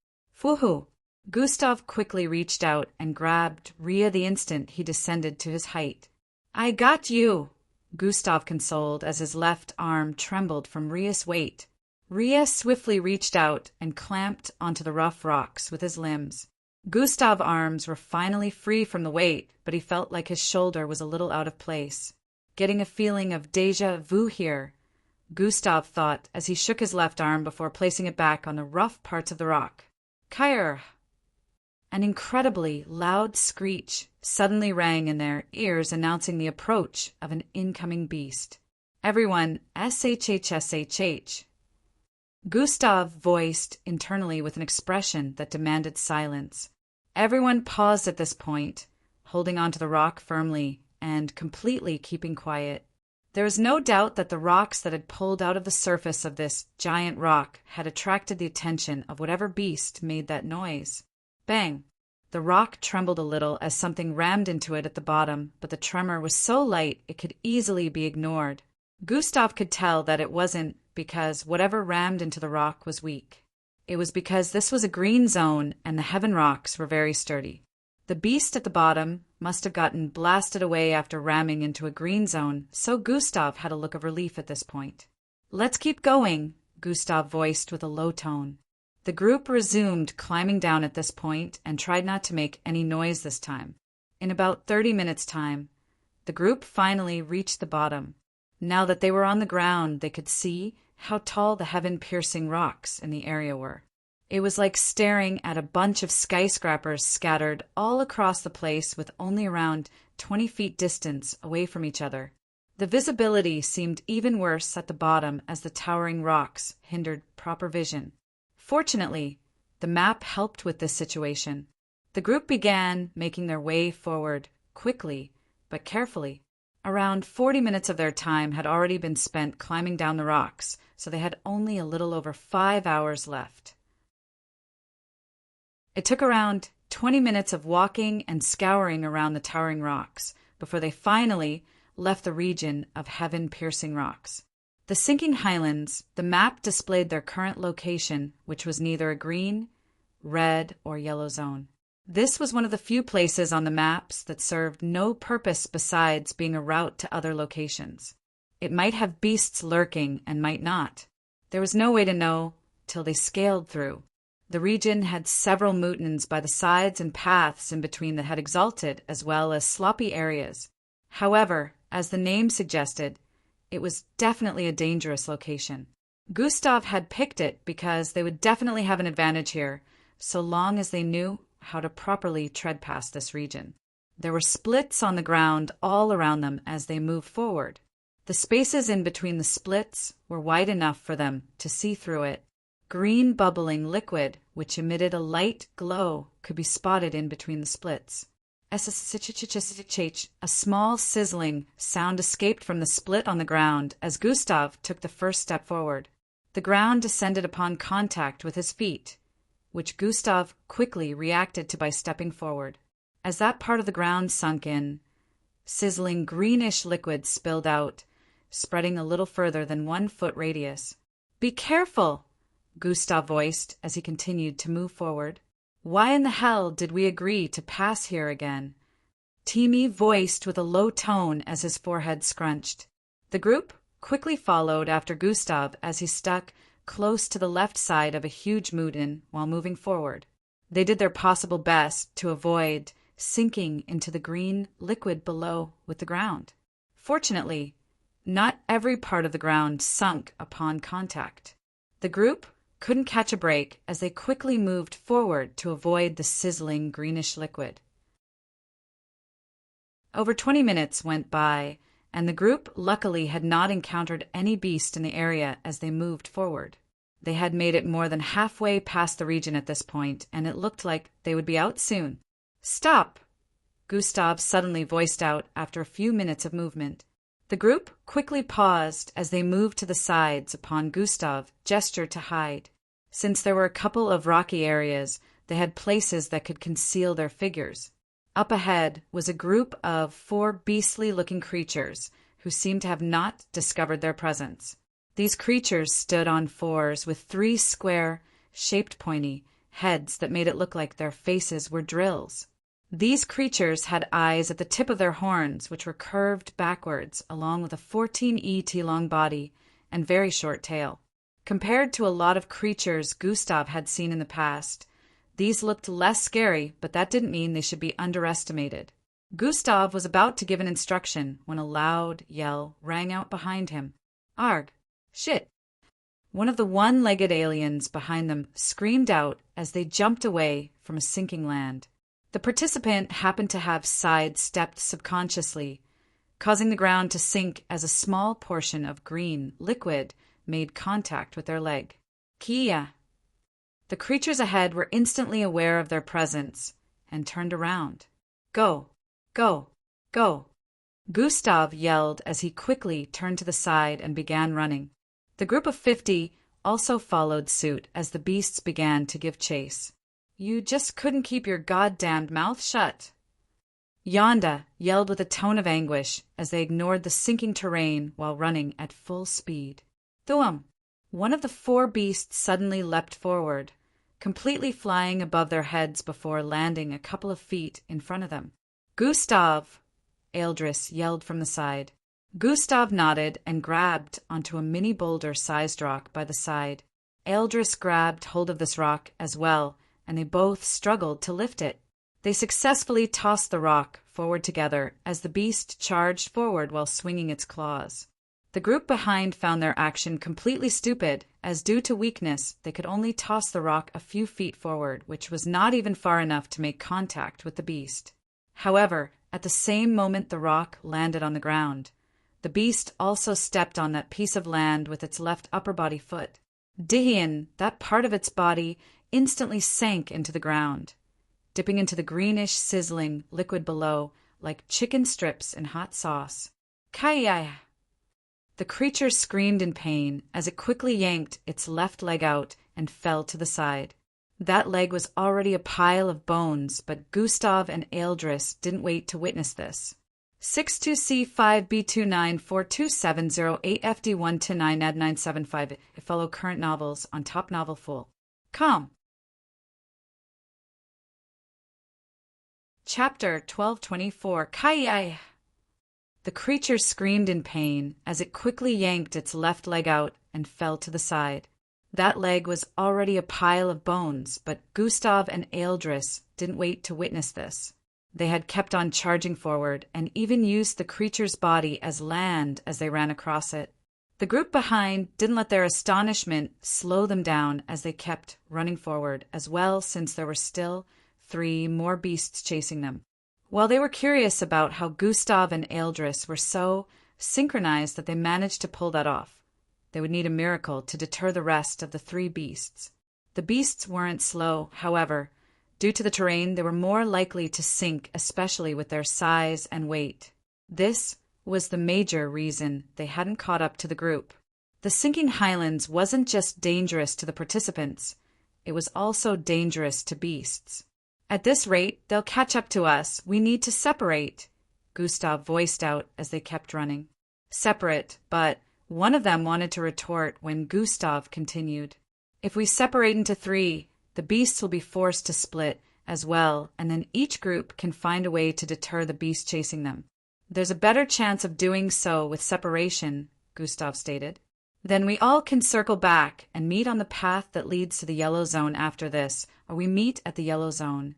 Speaker 1: "Woohoo!" Gustav quickly reached out and grabbed Rhea the instant he descended to his height. "I got you," Gustav consoled as his left arm trembled from Rhea's weight. Rhea swiftly reached out and clamped onto the rough rocks with his limbs. Gustav's arms were finally free from the weight, but he felt like his shoulder was a little out of place. Getting a feeling of déjà vu here, Gustav thought as he shook his left arm before placing it back on the rough parts of the rock. Kyr! An incredibly loud screech suddenly rang in their ears, announcing the approach of an incoming beast. Everyone, SHHSHH. Gustav voiced internally with an expression that demanded silence. Everyone paused at this point, holding onto the rock firmly and completely keeping quiet. There was no doubt that the rocks that had pulled out of the surface of this giant rock had attracted the attention of whatever beast made that noise. Bang! The rock trembled a little as something rammed into it at the bottom, but the tremor was so light it could easily be ignored. Gustav could tell that it wasn't because whatever rammed into the rock was weak. It was because this was a green zone and the heaven rocks were very sturdy. The beast at the bottom must have gotten blasted away after ramming into a green zone, so Gustav had a look of relief at this point. "Let's keep going," Gustav voiced with a low tone. The group resumed climbing down at this point and tried not to make any noise this time. In about 30 minutes' time, the group finally reached the bottom. Now that they were on the ground, they could see how tall the heaven-piercing rocks in the area were. It was like staring at a bunch of skyscrapers scattered all across the place with only around 20 feet distance away from each other. The visibility seemed even worse at the bottom as the towering rocks hindered proper vision. Fortunately, the map helped with this situation. The group began making their way forward quickly but carefully. Around 40 minutes of their time had already been spent climbing down the rocks, so they had only a little over 5 hours left. It took around 20 minutes of walking and scouring around the towering rocks before they finally left the region of heaven-piercing rocks. The sinking highlands, the map displayed their current location, which was neither a green, red, or yellow zone. This was one of the few places on the maps that served no purpose besides being a route to other locations. It might have beasts lurking and might not. There was no way to know till they scaled through. The region had several mountains by the sides and paths in between that had exalted as well as sloppy areas. However, as the name suggested, it was definitely a dangerous location. Gustav had picked it because they would definitely have an advantage here, so long as they knew how to properly tread past this region. There were splits on the ground all around them as they moved forward. The spaces in between the splits were wide enough for them to see through it. Green bubbling liquid, which emitted a light glow, could be spotted in between the splits. A small sizzling sound escaped from the split on the ground as Gustav took the first step forward. The ground descended upon contact with his feet, which Gustav quickly reacted to by stepping forward. As that part of the ground sunk in, sizzling greenish liquid spilled out, spreading a little further than 1 foot radius. "Be careful!" Gustav voiced as he continued to move forward. "Why in the hell did we agree to pass here again?" Timi voiced with a low tone as his forehead scrunched. The group quickly followed after Gustav as he stuck close to the left side of a huge mountain while moving forward. They did their possible best to avoid sinking into the green liquid below with the ground. Fortunately, not every part of the ground sunk upon contact. The group couldn't catch a break as they quickly moved forward to avoid the sizzling greenish liquid. Over 20 minutes went by, and the group luckily had not encountered any beast in the area as they moved forward. They had made it more than halfway past the region at this point, and it looked like they would be out soon. "Stop!" Gustav suddenly voiced out after a few minutes of movement. The group quickly paused as they moved to the sides upon Gustav gestured to hide. Since there were a couple of rocky areas, they had places that could conceal their figures. Up ahead was a group of 4 beastly-looking creatures who seemed to have not discovered their presence. These creatures stood on 4s with 3 square, shaped pointy heads that made it look like their faces were drills. These creatures had eyes at the tip of their horns, which were curved backwards, along with a 14 ET long body and very short tail. Compared to a lot of creatures Gustav had seen in the past, these looked less scary, but that didn't mean they should be underestimated. Gustav was about to give an instruction when a loud yell rang out behind him. "Arg! Shit!" One of the one-legged aliens behind them screamed out as they jumped away from a sinking land. The participant happened to have side-stepped subconsciously, causing the ground to sink as a small portion of green liquid made contact with their leg. "Kia!" The creatures ahead were instantly aware of their presence and turned around. "Go! Go! Go!" Gustav yelled as he quickly turned to the side and began running. The group of 50 also followed suit as the beasts began to give chase. "You just couldn't keep your goddamned mouth shut." Yonda yelled with a tone of anguish as they ignored the sinking terrain while running at full speed. "Thuam!" One of the 4 beasts suddenly leapt forward, completely flying above their heads before landing a couple of feet in front of them. "Gustav!" Eldris yelled from the side. Gustav nodded and grabbed onto a mini boulder-sized rock by the side. Eldris grabbed hold of this rock as well, and they both struggled to lift it. They successfully tossed the rock forward together as the beast charged forward while swinging its claws. The group behind found their action completely stupid, as due to weakness, they could only toss the rock a few feet forward, which was not even far enough to make contact with the beast. However, at the same moment the rock landed on the ground, the beast also stepped on that piece of land with its left upper body foot. Dihian, that part of its body, instantly sank into the ground, dipping into the greenish, sizzling liquid below, like chicken strips in hot sauce. Kaya! The creature screamed in pain as it quickly yanked its left leg out and fell to the side. That leg was already a pile of bones, but Gustav and Eldris didn't wait to witness this. 62C5B29427008FD129AD975 follow current novels on Top Novel Full. Com. Chapter 1224 Kaya! The creature screamed in pain as it quickly yanked its left leg out and fell to the side. That leg was already a pile of bones, but Gustav and Eldris didn't wait to witness this. They had kept on charging forward and even used the creature's body as land as they ran across it. The group behind didn't let their astonishment slow them down as they kept running forward as well, since there were still 3 more beasts chasing them. While they were curious about how Gustav and Eldris were so synchronized that they managed to pull that off, they would need a miracle to deter the rest of the 3 beasts. The beasts weren't slow, however. Due to the terrain, they were more likely to sink, especially with their size and weight. This was the major reason they hadn't caught up to the group. The sinking highlands wasn't just dangerous to the participants, it was also dangerous to beasts. At this rate, they'll catch up to us. We need to separate, Gustav voiced out as they kept running. Separate, but one of them wanted to retort when Gustav continued. If we separate into 3, the beasts will be forced to split as well, and then each group can find a way to deter the beast chasing them. There's a better chance of doing so with separation, Gustav stated. Then we all can circle back and meet on the path that leads to the yellow zone after this, or we meet at the yellow zone,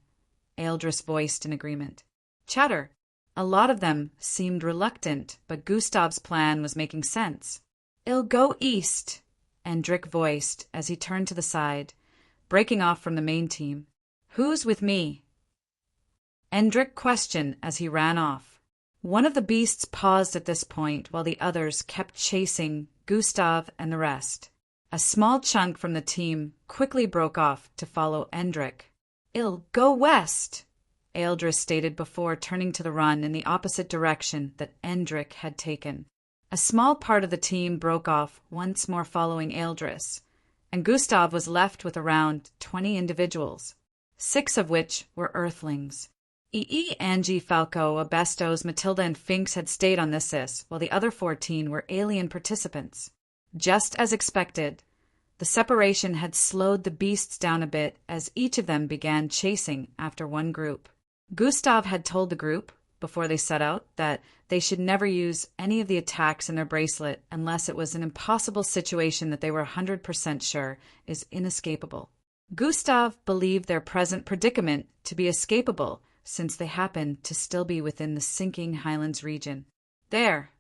Speaker 1: Eldris voiced in agreement. Chatter. A lot of them seemed reluctant, but Gustav's plan was making sense. It'll go east, Endrik voiced as he turned to the side, breaking off from the main team. Who's with me? Endrik questioned as he ran off. One of the beasts paused at this point while the others kept chasing Gustav and the rest. A small chunk from the team quickly broke off to follow Endrik. It'll go west, Eldris stated before turning to the run in the opposite direction that Endrik had taken. A small part of the team broke off, once more following Eldris, and Gustav was left with around 20 individuals, 6 of which were Earthlings. Angie, Falco, Abestos, Matilda, and Finks had stayed on this, while the other 14 were alien participants. Just as expected, the separation had slowed the beasts down a bit as each of them began chasing after one group. Gustav had told the group, before they set out, that they should never use any of the attacks in their bracelet unless it was an impossible situation that they were 100% sure is inescapable. Gustav believed their present predicament to be escapable, since they happened to still be within the sinking Highlands region. There!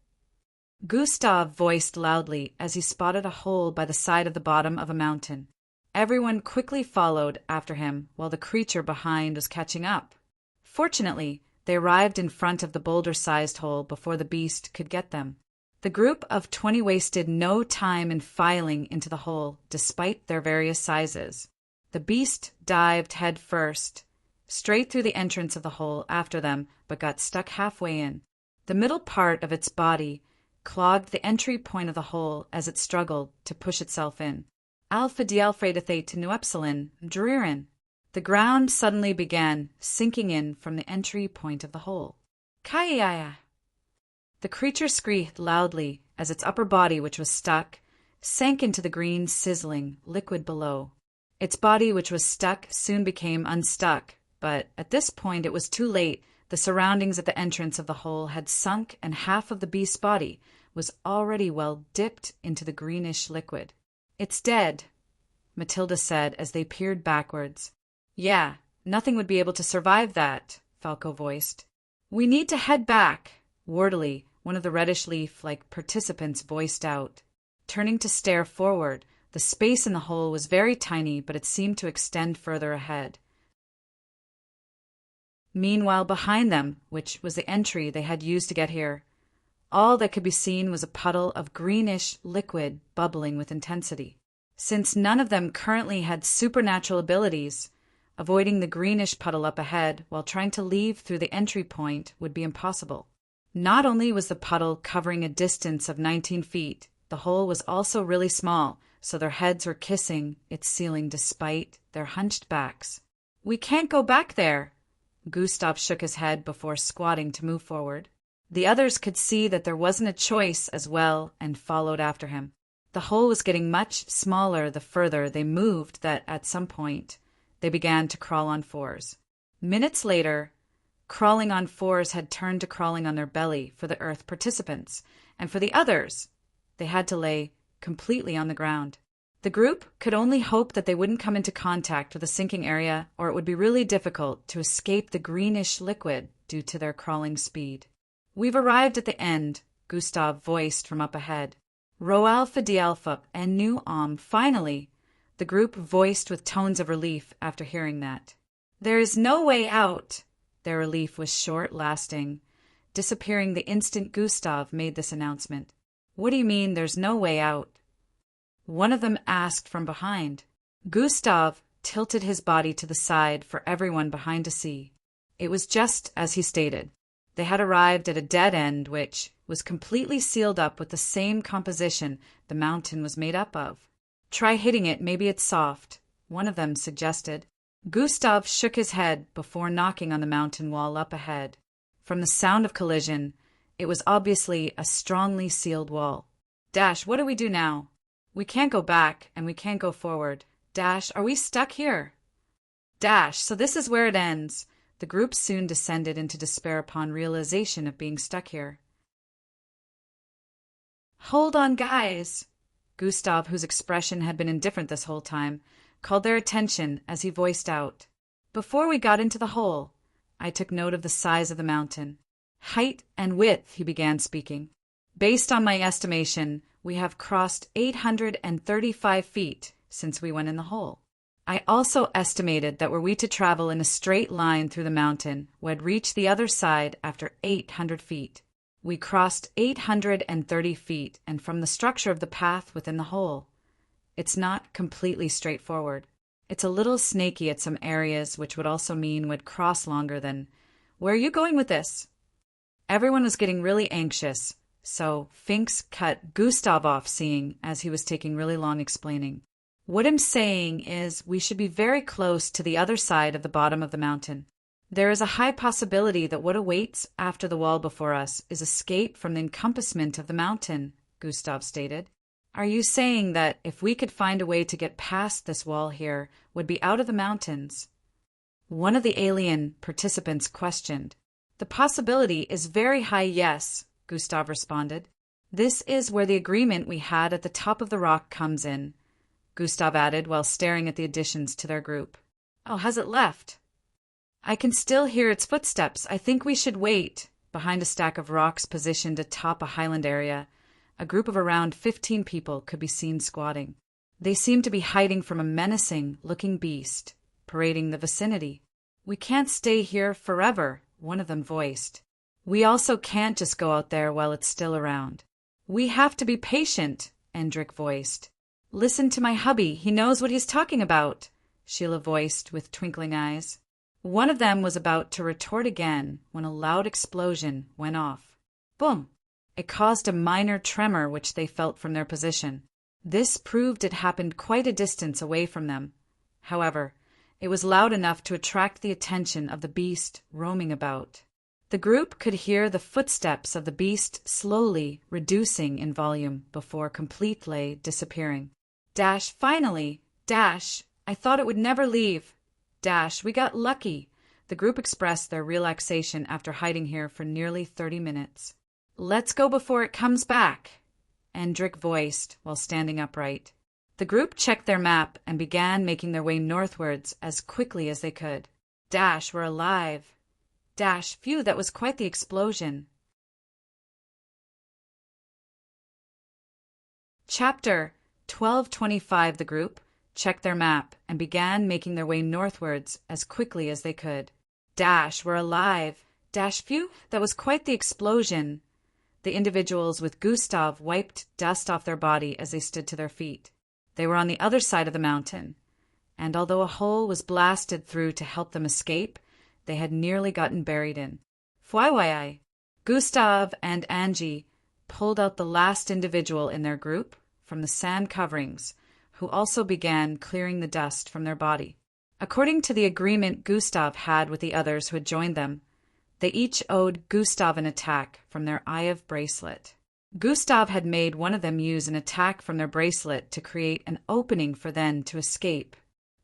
Speaker 1: Gustav voiced loudly as he spotted a hole by the side of the bottom of a mountain. Everyone quickly followed after him while the creature behind was catching up. Fortunately, they arrived in front of the boulder-sized hole before the beast could get them. The group of 20 wasted no time in filing into the hole, despite their various sizes. The beast dived head first, straight through the entrance of the hole after them, but got stuck halfway in. The middle part of its body clogged the entry point of the hole as it struggled to push itself in. Alpha Dialfredithate to New Epsilon, Dririn. The ground suddenly began sinking in from the entry point of the hole. Kaya! The creature screeched loudly as its upper body, which was stuck, sank into the green, sizzling liquid below. Its body, which was stuck, soon became unstuck, but at this point it was too late. The surroundings at the entrance of the hole had sunk, and half of the beast's body was already well dipped into the greenish liquid. It's dead, Matilda said as they peered backwards. Yeah, nothing would be able to survive that, Falco voiced. We need to head back, Wardley one of the reddish leaf-like participants voiced out. Turning to stare forward, the space in the hole was very tiny, but it seemed to extend further ahead. Meanwhile, behind them, which was the entry they had used to get here, all that could be seen was a puddle of greenish liquid bubbling with intensity. Since none of them currently had supernatural abilities, avoiding the greenish puddle up ahead while trying to leave through the entry point would be impossible. Not only was the puddle covering a distance of 19 feet, the hole was also really small, so their heads were kissing its ceiling despite their hunched backs. "We can't go back there." Gustav shook his head before squatting to move forward. The others could see that there wasn't a choice as well and followed after him. The hole was getting much smaller the further they moved that at some point they began to crawl on fours. Minutes later, crawling on fours had turned to crawling on their belly for the Earth participants, and for the others, they had to lay completely on the ground. The group could only hope that they wouldn't come into contact with a sinking area, or it would be really difficult to escape the greenish liquid due to their crawling speed. "We've arrived at the end," Gustav voiced from up ahead. Rho Alpha D Alpha and Nu finally, the group voiced with tones of relief after hearing that. "There is no way out." Their relief was short-lasting, disappearing the instant Gustav made this announcement. "What do you mean there's no way out?" one of them asked from behind. Gustav tilted his body to the side for everyone behind to see. It was just as he stated. They had arrived at a dead end which was completely sealed up with the same composition the mountain was made up of. "Try hitting it, maybe it's soft," one of them suggested. Gustav shook his head before knocking on the mountain wall up ahead. From the sound of collision, it was obviously a strongly sealed wall. "Dash, what do we do now? We can't go back, and we can't go forward. Dash, are we stuck here?" "Dash, so this is where it ends." The group soon descended into despair upon realization of being stuck here. "Hold on, guys!" Gustav, whose expression had been indifferent this whole time, called their attention as he voiced out. "Before we got into the hole, I took note of the size of the mountain. Height and width," he began speaking. "Based on my estimation, we have crossed 835 feet since we went in the hole. I also estimated that were we to travel in a straight line through the mountain, we'd reach the other side after 800 feet. We crossed 830 feet, and from the structure of the path within the hole, it's not completely straightforward. It's a little snaky at some areas, which would also mean we'd cross longer than... Where are you going with this?" Everyone was getting really anxious, so Finks cut Gustav off, seeing as he was taking really long explaining. "What I'm saying is we should be very close to the other side of the bottom of the mountain. There is a high possibility that what awaits after the wall before us is escape from the encompassment of the mountain," Gustav stated. "Are you saying that if we could find a way to get past this wall here, would be out of the mountains?" one of the alien participants questioned. "The possibility is very high, yes," Gustav responded. "This is where the agreement we had at the top of the rock comes in," Gustav added while staring at the additions to their group. "Oh, has it left?" "I can still hear its footsteps. I think we should wait." Behind a stack of rocks positioned atop a highland area, a group of around 15 people could be seen squatting. They seemed to be hiding from a menacing-looking beast parading the vicinity. "We can't stay here forever," one of them voiced. "We also can't just go out there while it's still around." "We have to be patient," Endrick voiced. "Listen to my hubby, he knows what he's talking about," Sheila voiced with twinkling eyes. One of them was about to retort again when a loud explosion went off. Boom! It caused a minor tremor which they felt from their position. This proved it happened quite a distance away from them. However, it was loud enough to attract the attention of the beast roaming about. The group could hear the footsteps of the beast slowly reducing in volume before completely disappearing. "Dash, finally! Dash! I thought it would never leave! Dash, we got lucky!" The group expressed their relaxation after hiding here for nearly 30 minutes. "Let's go before it comes back," Endrick voiced while standing upright. The group checked their map and began making their way northwards as quickly as they could. "Dash, we're alive!" "Dash, phew, that was quite the explosion!" Chapter 1225. The group checked their map and began making their way northwards as quickly as they could. Dash, we're alive. Dash, phew, that was quite the explosion. The individuals with Gustav wiped dust off their body as they stood to their feet. They were on the other side of the mountain, and although a hole was blasted through to help them escape, they had nearly gotten buried in. Fwaiwai. Gustav and Angie pulled out the last individual in their group from the sand coverings, who also began clearing the dust from their body. According to the agreement Gustav had with the others who had joined them, they each owed Gustav an attack from their Eye of Bracelet. Gustav had made one of them use an attack from their bracelet to create an opening for them to escape.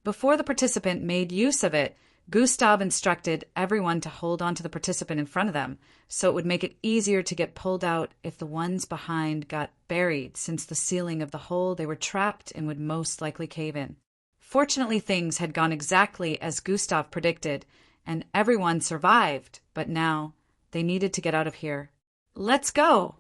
Speaker 1: Before the participant made use of it, Gustav instructed everyone to hold on to the participant in front of them, so it would make it easier to get pulled out if the ones behind got buried, since the ceiling of the hole they were trapped in would most likely cave in. Fortunately, things had gone exactly as Gustav predicted, and everyone survived, but now they needed to get out of here. "Let's go!"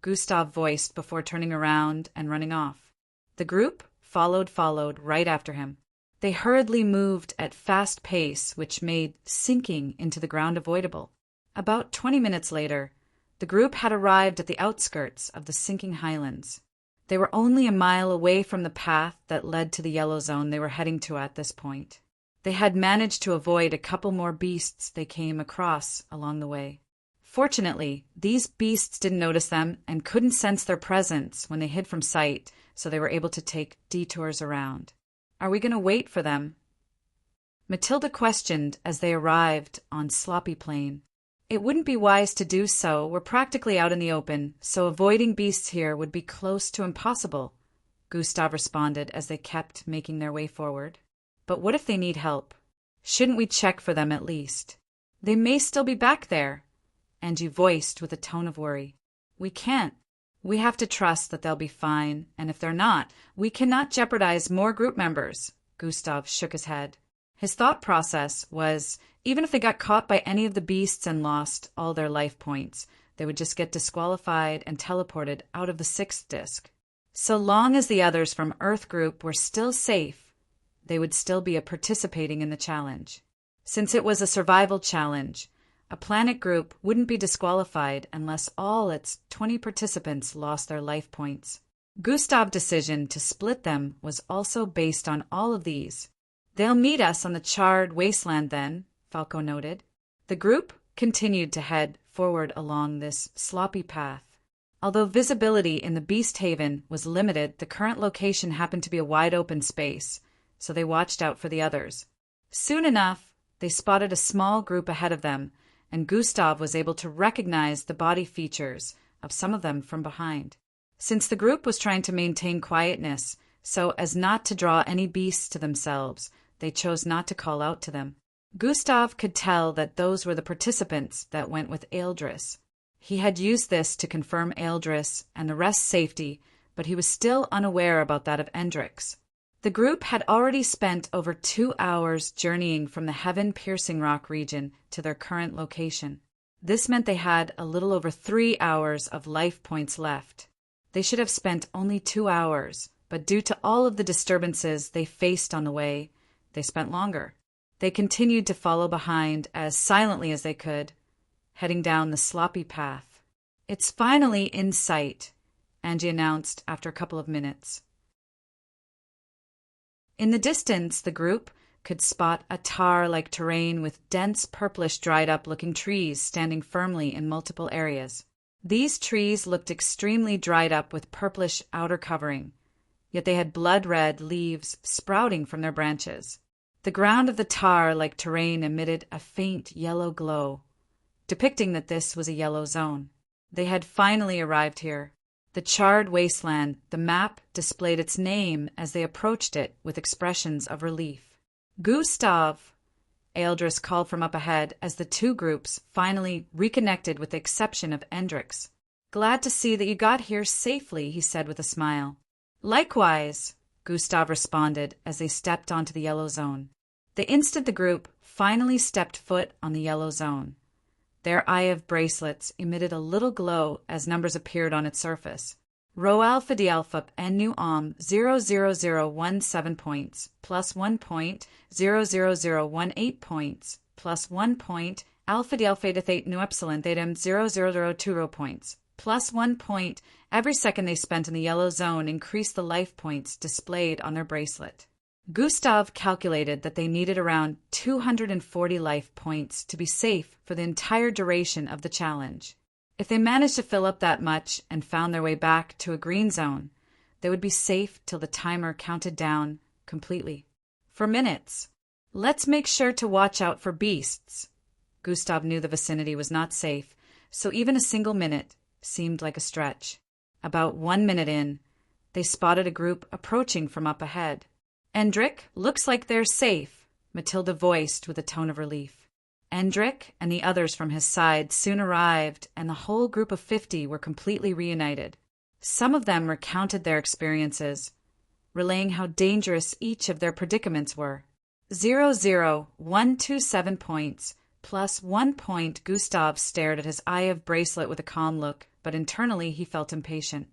Speaker 1: Gustav voiced before turning around and running off. The group followed right after him. They hurriedly moved at fast pace, which made sinking into the ground avoidable. About 20 minutes later, the group had arrived at the outskirts of the sinking highlands. They were only a mile away from the path that led to the yellow zone they were heading to at this point. They had managed to avoid a couple more beasts they came across along the way. Fortunately, these beasts didn't notice them and couldn't sense their presence when they hid from sight, so they were able to take detours around. "Are we going to wait for them?" Matilda questioned as they arrived on Sloppy Plain. "It wouldn't be wise to do so. We're practically out in the open, so avoiding beasts here would be close to impossible," Gustav responded as they kept making their way forward. "But what if they need help? Shouldn't we check for them at least? They may still be back there," Angie voiced with a tone of worry. "We can't. We have to trust that they'll be fine, and if they're not, we cannot jeopardize more group members." Gustav shook his head. His thought process was, even if they got caught by any of the beasts and lost all their life points, they would just get disqualified and teleported out of the 6th disc. So long as the others from Earth Group were still safe, they would still be participating in the challenge. Since it was a survival challenge, a planet group wouldn't be disqualified unless all its 20 participants lost their life points. Gustav's decision to split them was also based on all of these. "They'll meet us on the charred wasteland then," Falco noted. The group continued to head forward along this sloppy path. Although visibility in the Beast Haven was limited, the current location happened to be a wide open space, so they watched out for the others. Soon enough, they spotted a small group ahead of them, and Gustav was able to recognize the body features of some of them from behind. Since the group was trying to maintain quietness so as not to draw any beasts to themselves, they chose not to call out to them. Gustav could tell that those were the participants that went with Eldris. He had used this to confirm Eldris and the rest's safety, but he was still unaware about that of Endrix. The group had already spent over 2 hours journeying from the Heaven-Piercing Rock region to their current location. This meant they had a little over 3 hours of life points left. They should have spent only 2 hours, but due to all of the disturbances they faced on the way, they spent longer. They continued to follow behind as silently as they could, heading down the sloppy path. "It's finally in sight," Angie announced after a couple of minutes. In the distance, the group could spot a tar-like terrain with dense purplish dried-up-looking trees standing firmly in multiple areas. These trees looked extremely dried up with purplish outer covering, yet they had blood-red leaves sprouting from their branches. The ground of the tar-like terrain emitted a faint yellow glow, depicting that this was a yellow zone. They had finally arrived here. The charred wasteland, the map displayed its name as they approached it with expressions of relief. "Gustav!" Eldris called from up ahead as the two groups finally reconnected with the exception of Endrix. "Glad to see that you got here safely," he said with a smile. "Likewise," Gustav responded as they stepped onto the yellow zone. The instant the group finally stepped foot on the yellow zone, their Eye of Bracelets emitted a little glow as numbers appeared on its surface. Rho alpha d alpha n nu 00017 points, plus 1.00018 points, plus 1 point, alpha d alpha theta nu epsilon theta 0002 points, plus 1 point. Every second they spent in the yellow zone increased the life points displayed on their bracelet. Gustav calculated that they needed around 240 life points to be safe for the entire duration of the challenge. If they managed to fill up that much and found their way back to a green zone, they would be safe till the timer counted down completely. For minutes. Let's make sure to watch out for beasts. Gustav knew the vicinity was not safe, so even a single minute seemed like a stretch. About 1 minute in, they spotted a group approaching from up ahead. Endrick, looks like they're safe, Matilda voiced with a tone of relief. Endrick and the others from his side soon arrived, and the whole group of 50 were completely reunited. Some of them recounted their experiences, relaying how dangerous each of their predicaments were. 00127 points, plus 1 point. Gustav stared at his eye of bracelet with a calm look, but internally he felt impatient.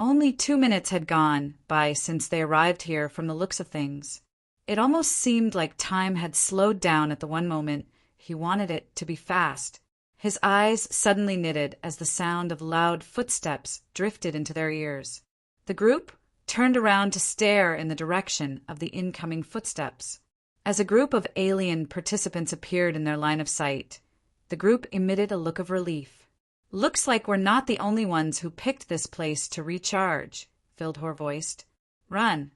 Speaker 1: Only 2 minutes had gone by since they arrived here from the looks of things. It almost seemed like time had slowed down at the one moment he wanted it to be fast. His eyes suddenly knitted as the sound of loud footsteps drifted into their ears. The group turned around to stare in the direction of the incoming footsteps. As a group of alien participants appeared in their line of sight, the group emitted a look of relief. "Looks like we're not the only ones who picked this place to recharge," Vildhor voiced. "Run."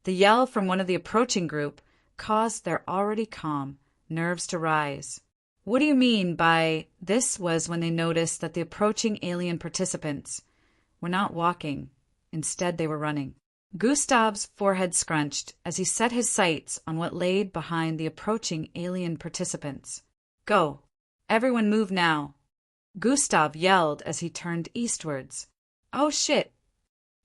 Speaker 1: The yell from one of the approaching group caused their already calm nerves to rise. "What do you mean by—" This was when they noticed that the approaching alien participants were not walking. Instead, they were running. Gustav's forehead scrunched as he set his sights on what lay behind the approaching alien participants. "Go! Everyone move now!" Gustav yelled as he turned eastwards. "Oh shit!"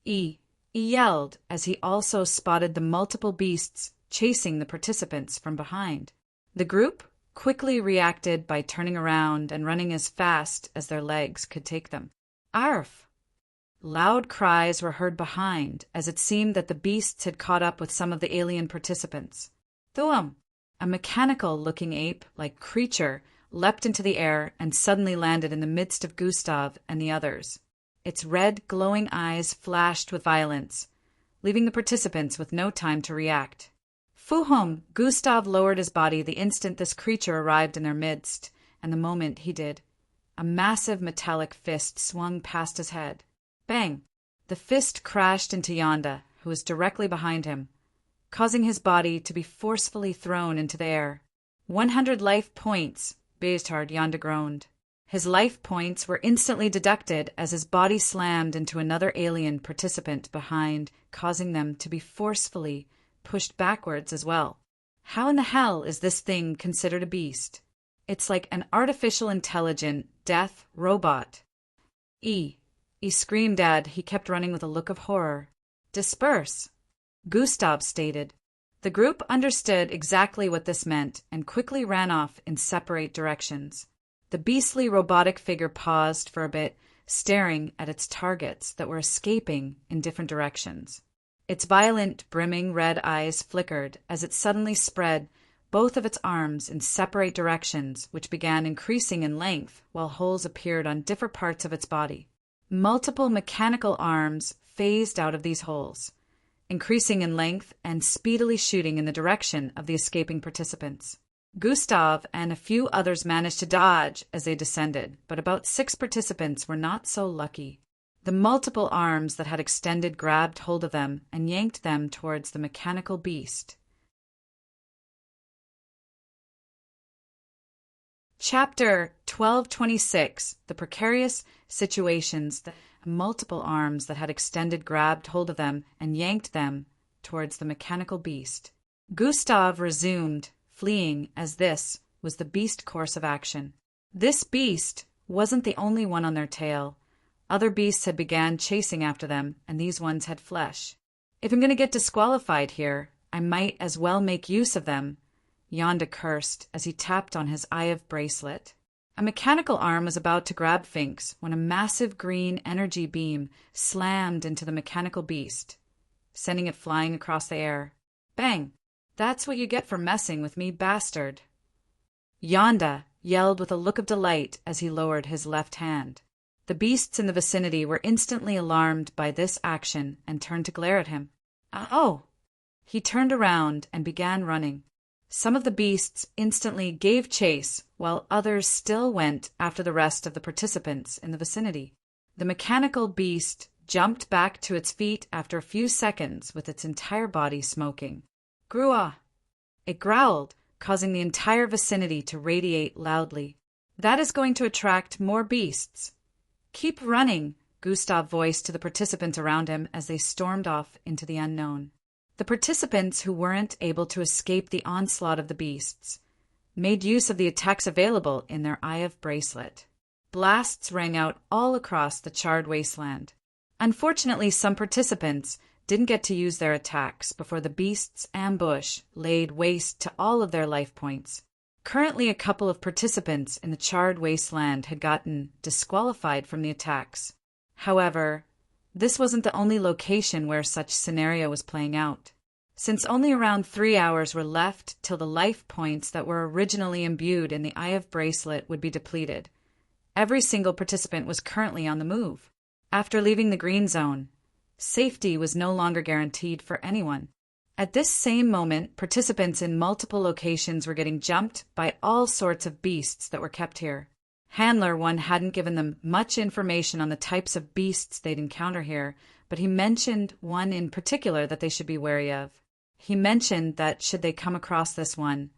Speaker 1: He yelled as he also spotted the multiple beasts chasing the participants from behind. The group quickly reacted by turning around and running as fast as their legs could take them. "Arf!" Loud cries were heard behind as it seemed that the beasts had caught up with some of the alien participants. Thuam! A mechanical-looking ape-like creature leapt into the air and suddenly landed in the midst of Gustav and the others. Its red, glowing eyes flashed with violence, leaving the participants with no time to react. "Fuhum!" Gustav lowered his body the instant this creature arrived in their midst, and the moment he did, a massive metallic fist swung past his head. Bang! The fist crashed into Yonda, who was directly behind him, causing his body to be forcefully thrown into the air. 100 life points, Beastard, Yonda groaned. His life points were instantly deducted as his body slammed into another alien participant behind, causing them to be forcefully pushed backwards as well. How in the hell is this thing considered a beast? It's like an artificial intelligent death robot. He screamed as he kept running with a look of horror. "Disperse," Gustav stated. The group understood exactly what this meant and quickly ran off in separate directions. The beastly robotic figure paused for a bit, staring at its targets that were escaping in different directions. Its violent, brimming red eyes flickered as it suddenly spread both of its arms in separate directions, which began increasing in length while holes appeared on different parts of its body. Multiple mechanical arms phased out of these holes, increasing in length and speedily shooting in the direction of the escaping participants. Gustav and a few others managed to dodge as they descended, but about 6 participants were not so lucky. The multiple arms that had extended grabbed hold of them and yanked them towards the mechanical beast. Chapter 1226. The precarious situations. The multiple arms that had extended grabbed hold of them and yanked them towards the mechanical beast. Gustav resumed, fleeing as this was the beast course of action. This beast wasn't the only one on their tail. Other beasts had began chasing after them, and these ones had flesh. "If I'm going to get disqualified here, I might as well make use of them," Yonda cursed as he tapped on his eye of bracelet. A mechanical arm was about to grab Finks when a massive green energy beam slammed into the mechanical beast, sending it flying across the air. Bang! That's what you get for messing with me, bastard. Yonda yelled with a look of delight as he lowered his left hand. The beasts in the vicinity were instantly alarmed by this action and turned to glare at him. Oh! He turned around and began running. Some of the beasts instantly gave chase, while others still went after the rest of the participants in the vicinity. The mechanical beast jumped back to its feet after a few seconds with its entire body smoking. Grua! It growled, causing the entire vicinity to radiate loudly. That is going to attract more beasts. Keep running, Gustav voiced to the participants around him as they stormed off into the unknown. The participants who weren't able to escape the onslaught of the beasts made use of the attacks available in their Eye of Bracelet. Blasts rang out all across the charred wasteland. Unfortunately, some participants didn't get to use their attacks before the beasts' ambush laid waste to all of their life points. Currently, a couple of participants in the charred wasteland had gotten disqualified from the attacks. However, this wasn't the only location where such scenario was playing out. Since only around 3 hours were left till the life points that were originally imbued in the Eye of Bracelet would be depleted, every single participant was currently on the move. After leaving the green zone, safety was no longer guaranteed for anyone. At this same moment, participants in multiple locations were getting jumped by all sorts of beasts that were kept here. Handler 1 hadn't given them much information on the types of beasts they'd encounter here, but he mentioned one in particular that they should be wary of. He mentioned that should they come across this one,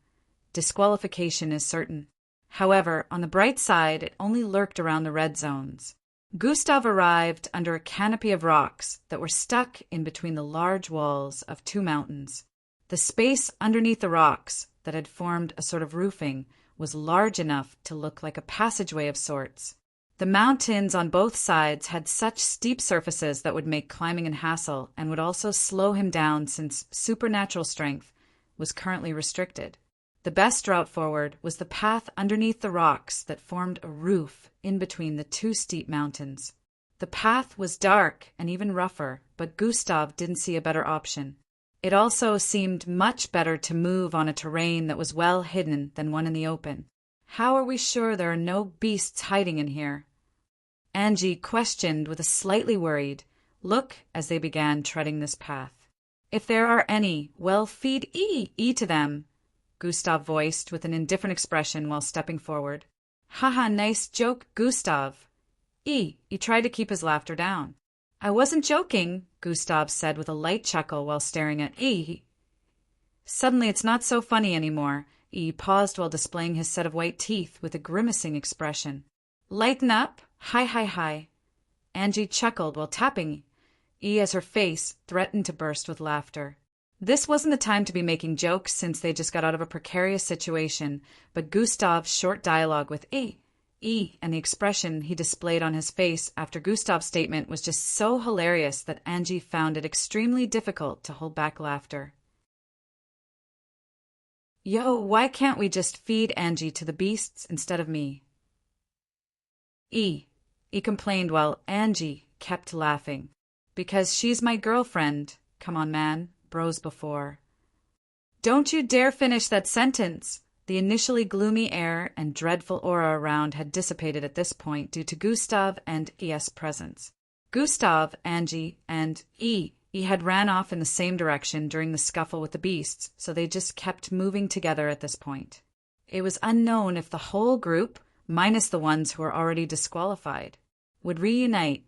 Speaker 1: disqualification is certain. However, on the bright side, it only lurked around the red zones. Gustav arrived under a canopy of rocks that were stuck in between the large walls of 2 mountains. The space underneath the rocks that had formed a sort of roofing was large enough to look like a passageway of sorts. The mountains on both sides had such steep surfaces that would make climbing an hassle and would also slow him down since supernatural strength was currently restricted. The best route forward was the path underneath the rocks that formed a roof in between the 2 steep mountains. The path was dark and even rougher, but Gustav didn't see a better option. It also seemed much better to move on a terrain that was well hidden than one in the open. How are we sure there are no beasts hiding in here? Angie questioned with a slightly worried look as they began treading this path. If there are any, well, feed E to them, Gustav voiced with an indifferent expression while stepping forward. Haha, nice joke, Gustav. He tried to keep his laughter down. I wasn't joking, Gustav said with a light chuckle while staring at E. Suddenly it's not so funny anymore. E paused while displaying his set of white teeth with a grimacing expression. Lighten up. Hi. Angie chuckled while tapping E as her face threatened to burst with laughter. This wasn't the time to be making jokes since they just got out of a precarious situation, but Gustav's short dialogue with E and the expression he displayed on his face after Gustav's statement was just so hilarious that Angie found it extremely difficult to hold back laughter. Yo, why can't we just feed Angie to the beasts instead of me? E complained while Angie kept laughing. Because she's my girlfriend. Come on, man. Bros before. Don't you dare finish that sentence. The initially gloomy air and dreadful aura around had dissipated at this point due to Gustav and E.'s presence. Gustav, Angie, and E had ran off in the same direction during the scuffle with the beasts, so they just kept moving together at this point. It was unknown if the whole group, minus the ones who were already disqualified, would reunite.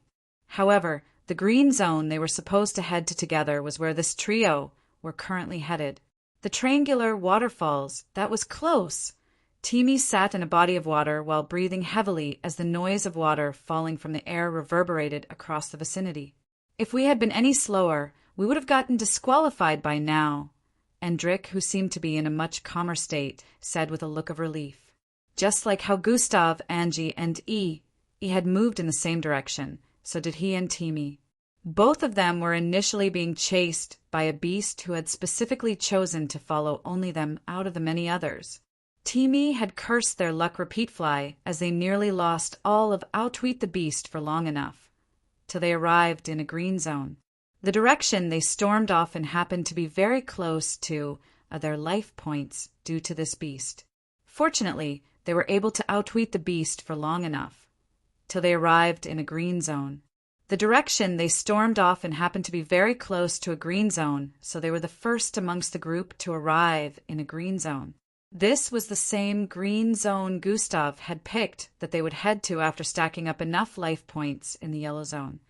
Speaker 1: However, the green zone they were supposed to head to together was where this trio were currently headed. The triangular waterfalls, that was close. Timmy sat in a body of water while breathing heavily as the noise of water falling from the air reverberated across the vicinity. If we had been any slower, we would have gotten disqualified by now, Endrick, who seemed to be in a much calmer state, said with a look of relief. Just like how Gustav, Angie, and E had moved in the same direction, so did he and Timmy. Both of them were initially being chased by a beast who had specifically chosen to follow only them out of the many others. Teamy had cursed their luck repeat fly as they nearly lost all of Outweet the Beast for long enough, till they arrived in a green zone. The direction they stormed off and happened to be very close to their life points due to this beast. Fortunately, they were able to outweet the beast for long enough, till they arrived in a green zone. The direction they stormed off and happened to be very close to a green zone, so they were the first amongst the group to arrive in a green zone. This was the same green zone Gustav had picked that they would head to after stacking up enough life points in the yellow zone.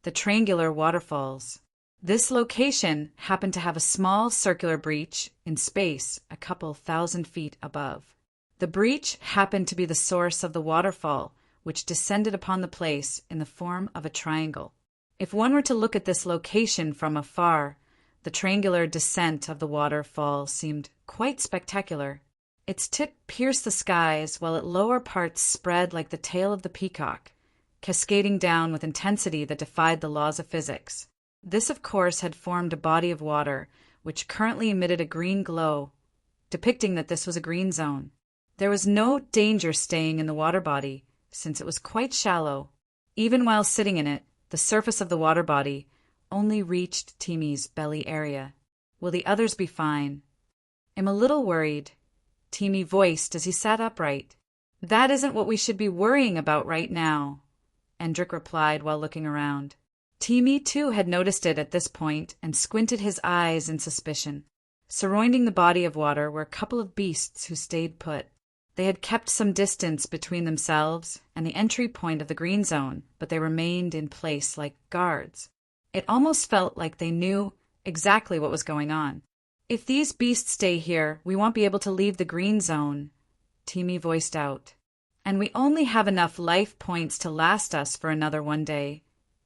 Speaker 1: The Triangular Waterfalls. This location happened to have a small circular breach in space a couple 1,000 feet above. The breach happened to be the source of the waterfall, which descended upon the place in the form of a triangle. If one were to look at this location from afar, the triangular descent of the waterfall seemed quite spectacular. Its tip pierced the skies while its lower parts spread like the tail of the peacock, cascading down with intensity that defied the laws of physics. This, of course, had formed a body of water, which currently emitted a green glow, depicting that this was a green zone. There was no danger staying in the water body, since it was quite shallow. Even while sitting in it, the surface of the water body only reached Teamy's belly area. Will the others be fine? I'm a little worried, Teamy voiced as he sat upright. That isn't what we should be worrying about right now, Endrick replied while looking around. Teamy, too, had noticed it at this point and squinted his eyes in suspicion. Surrounding the body of water were a couple of beasts who stayed put. They had kept some distance between themselves and the entry point of the green zone, but they remained in place like guards. It almost felt like they knew exactly what was going on. If these beasts stay here, we won't be able to leave the green zone, Teamy voiced out. And we only have enough life points to last us for another one day,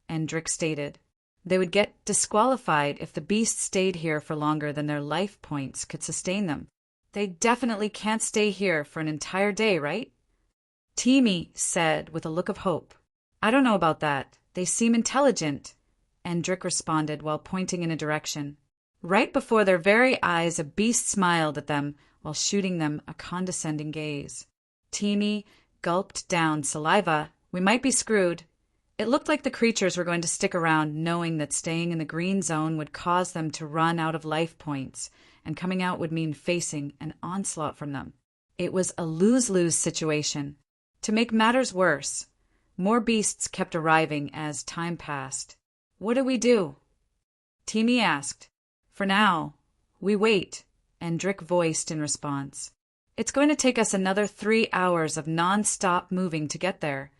Speaker 1: Endrick stated. They would get disqualified if the beasts stayed here for longer than their life points could sustain them. They definitely can't stay here for an entire day, right? Teamy said with a look of hope. I don't know about that. They seem intelligent, Endrick responded while pointing in a direction. Right before their very eyes, a beast smiled at them while shooting them a condescending gaze. Teamy gulped down saliva. We might be screwed. It looked like the creatures were going to stick around, knowing that staying in the green zone would cause them to run out of life points, and coming out would mean facing an onslaught from them. It was a lose-lose situation. To make matters worse, more beasts kept arriving as time passed. What do we do? Teamy asked. For now, we wait, Endrick voiced in response. It's going to take us another 3 hours of non-stop moving to get there,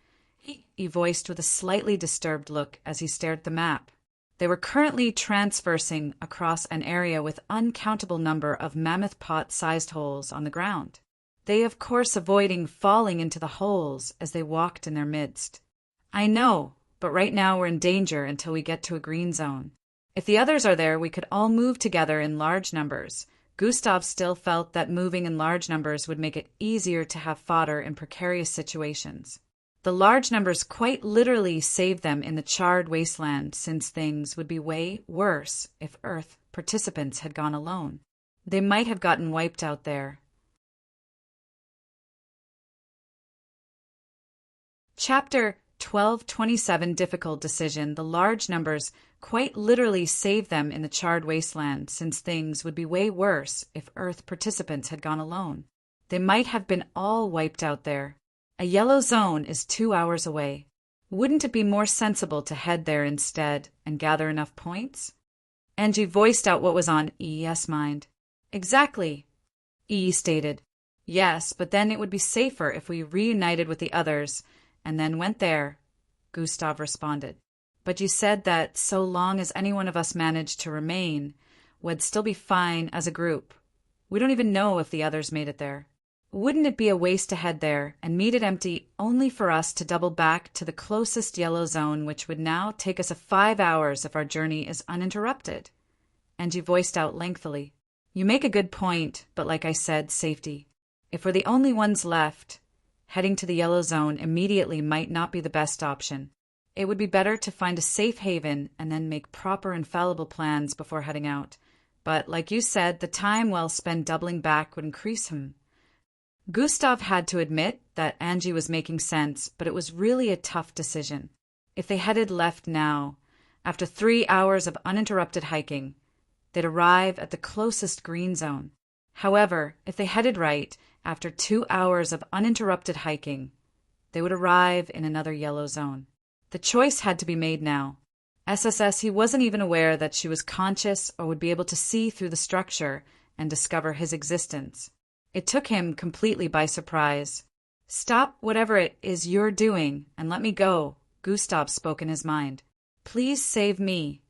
Speaker 1: he voiced with a slightly disturbed look as he stared at the map. They were currently transversing across an area with uncountable number of mammoth pot-sized holes on the ground. They, of course, avoiding falling into the holes as they walked in their midst. I know, but right now we're in danger until we get to a green zone. If the others are there, we could all move together in large numbers. Gustav still felt that moving in large numbers would make it easier to have fodder in precarious situations. The large numbers quite literally saved them in the charred wasteland, since things would be way worse if Earth participants had gone alone. They might have gotten wiped out there. Chapter 1227 Difficult Decision. The large numbers quite literally saved them in the charred wasteland, since things would be way worse if Earth participants had gone alone. They might have been all wiped out there. A yellow zone is 2 hours away. Wouldn't it be more sensible to head there instead and gather enough points? Angie voiced out what was on EE's mind. Exactly, EE stated. Yes, but then it would be safer if we reunited with the others and then went there, Gustav responded. But you said that so long as any one of us managed to remain, we'd still be fine as a group. We don't even know if the others made it there. Wouldn't it be a waste to head there and meet it empty only for us to double back to the closest yellow zone, which would now take us 5 hours if our journey is uninterrupted? Angie voiced out lengthily. You make a good point, but like I said, safety. If we're the only ones left, heading to the yellow zone immediately might not be the best option. It would be better to find a safe haven and then make proper infallible plans before heading out. But, like you said, the time well spent doubling back would increase him. Gustav had to admit that Angie was making sense, but it was really a tough decision. If they headed left now, after 3 hours of uninterrupted hiking, they'd arrive at the closest green zone. However, if they headed right, after 2 hours of uninterrupted hiking, they would arrive in another yellow zone. The choice had to be made now. SSS, he wasn't even aware that she was conscious or would be able to see through the structure and discover his existence. It took him completely by surprise. "Stop whatever it is you're doing and let me go," Gustav spoke in his mind. "Please save me."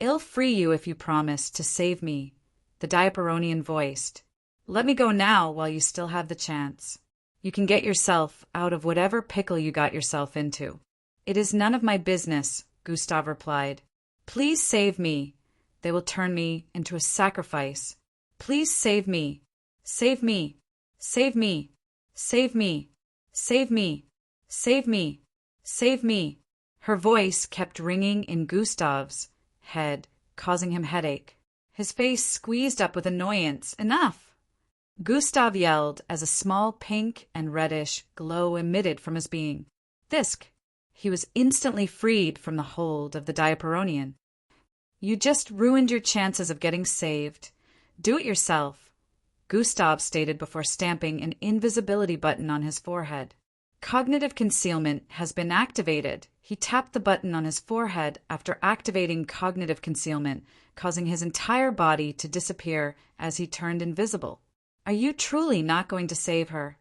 Speaker 1: "I'll free you if you promise to save me," the Diaperonian voiced. "Let me go now while you still have the chance. You can get yourself out of whatever pickle you got yourself into." "It is none of my business," Gustav replied. "Please save me. They will turn me into a sacrifice. Please save me. Save me. Save me. Save me. Save me. Save me. Save me." Her voice kept ringing in Gustav's head, causing him headache. His face squeezed up with annoyance. "Enough!" Gustav yelled as a small pink and reddish glow emitted from his being. Thisk! He was instantly freed from the hold of the Diaperonian. "You just ruined your chances of getting saved. Do it yourself," Gustav stated before stamping an invisibility button on his forehead. "Cognitive concealment has been activated." He tapped the button on his forehead after activating cognitive concealment, causing his entire body to disappear as he turned invisible. "Are you truly not going to save her?"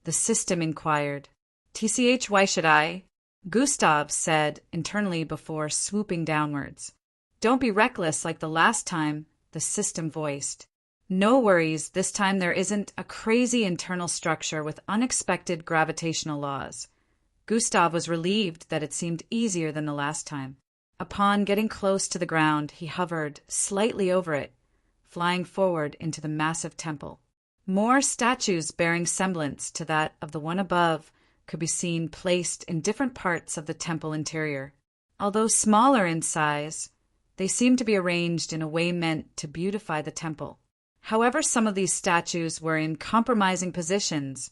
Speaker 1: the system inquired. "TCH, why should I?" Gustav said internally before swooping downwards. "Don't be reckless like the last time," the system voiced. "No worries, this time there isn't a crazy internal structure with unexpected gravitational laws." Gustav was relieved that it seemed easier than the last time. Upon getting close to the ground, he hovered slightly over it, flying forward into the massive temple. More statues bearing semblance to that of the one above could be seen placed in different parts of the temple interior. Although smaller in size, they seemed to be arranged in a way meant to beautify the temple. However, some of these statues were in compromising positions,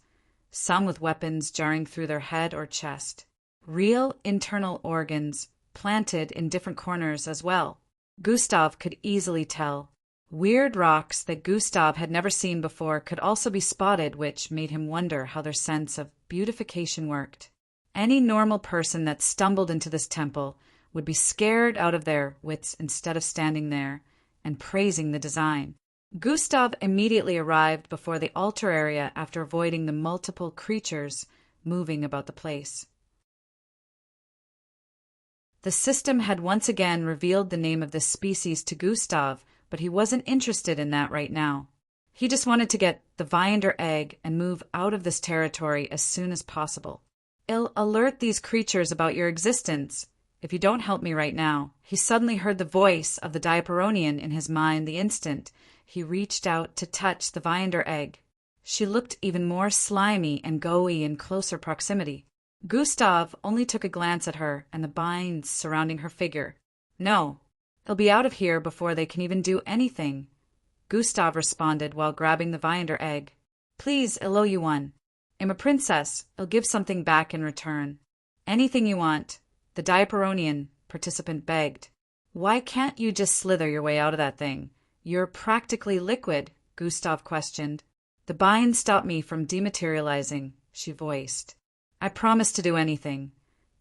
Speaker 1: some with weapons jarring through their head or chest. Real internal organs planted in different corners as well. Gustav could easily tell. Weird rocks that Gustav had never seen before could also be spotted, which made him wonder how their sense of beautification worked. Any normal person that stumbled into this temple would be scared out of their wits instead of standing there and praising the design. Gustav immediately arrived before the altar area after avoiding the multiple creatures moving about the place. The system had once again revealed the name of this species to Gustav, but he wasn't interested in that right now. He just wanted to get the Viander egg and move out of this territory as soon as possible. "I'll alert these creatures about your existence if you don't help me right now." He suddenly heard the voice of the Diaperonian in his mind the instant he reached out to touch the Viander egg. She looked even more slimy and gooey in closer proximity. Gustav only took a glance at her and the binds surrounding her figure. "No, they'll be out of here before they can even do anything," Gustav responded while grabbing the Viander egg. "Please, I'll owe you one. I'm a princess. I'll give something back in return." "Anything you want," the Diaperonian participant begged. "Why can't you just slither your way out of that thing? You're practically liquid," Gustav questioned. "The bind stopped me from dematerializing," she voiced. "I promise to do anything.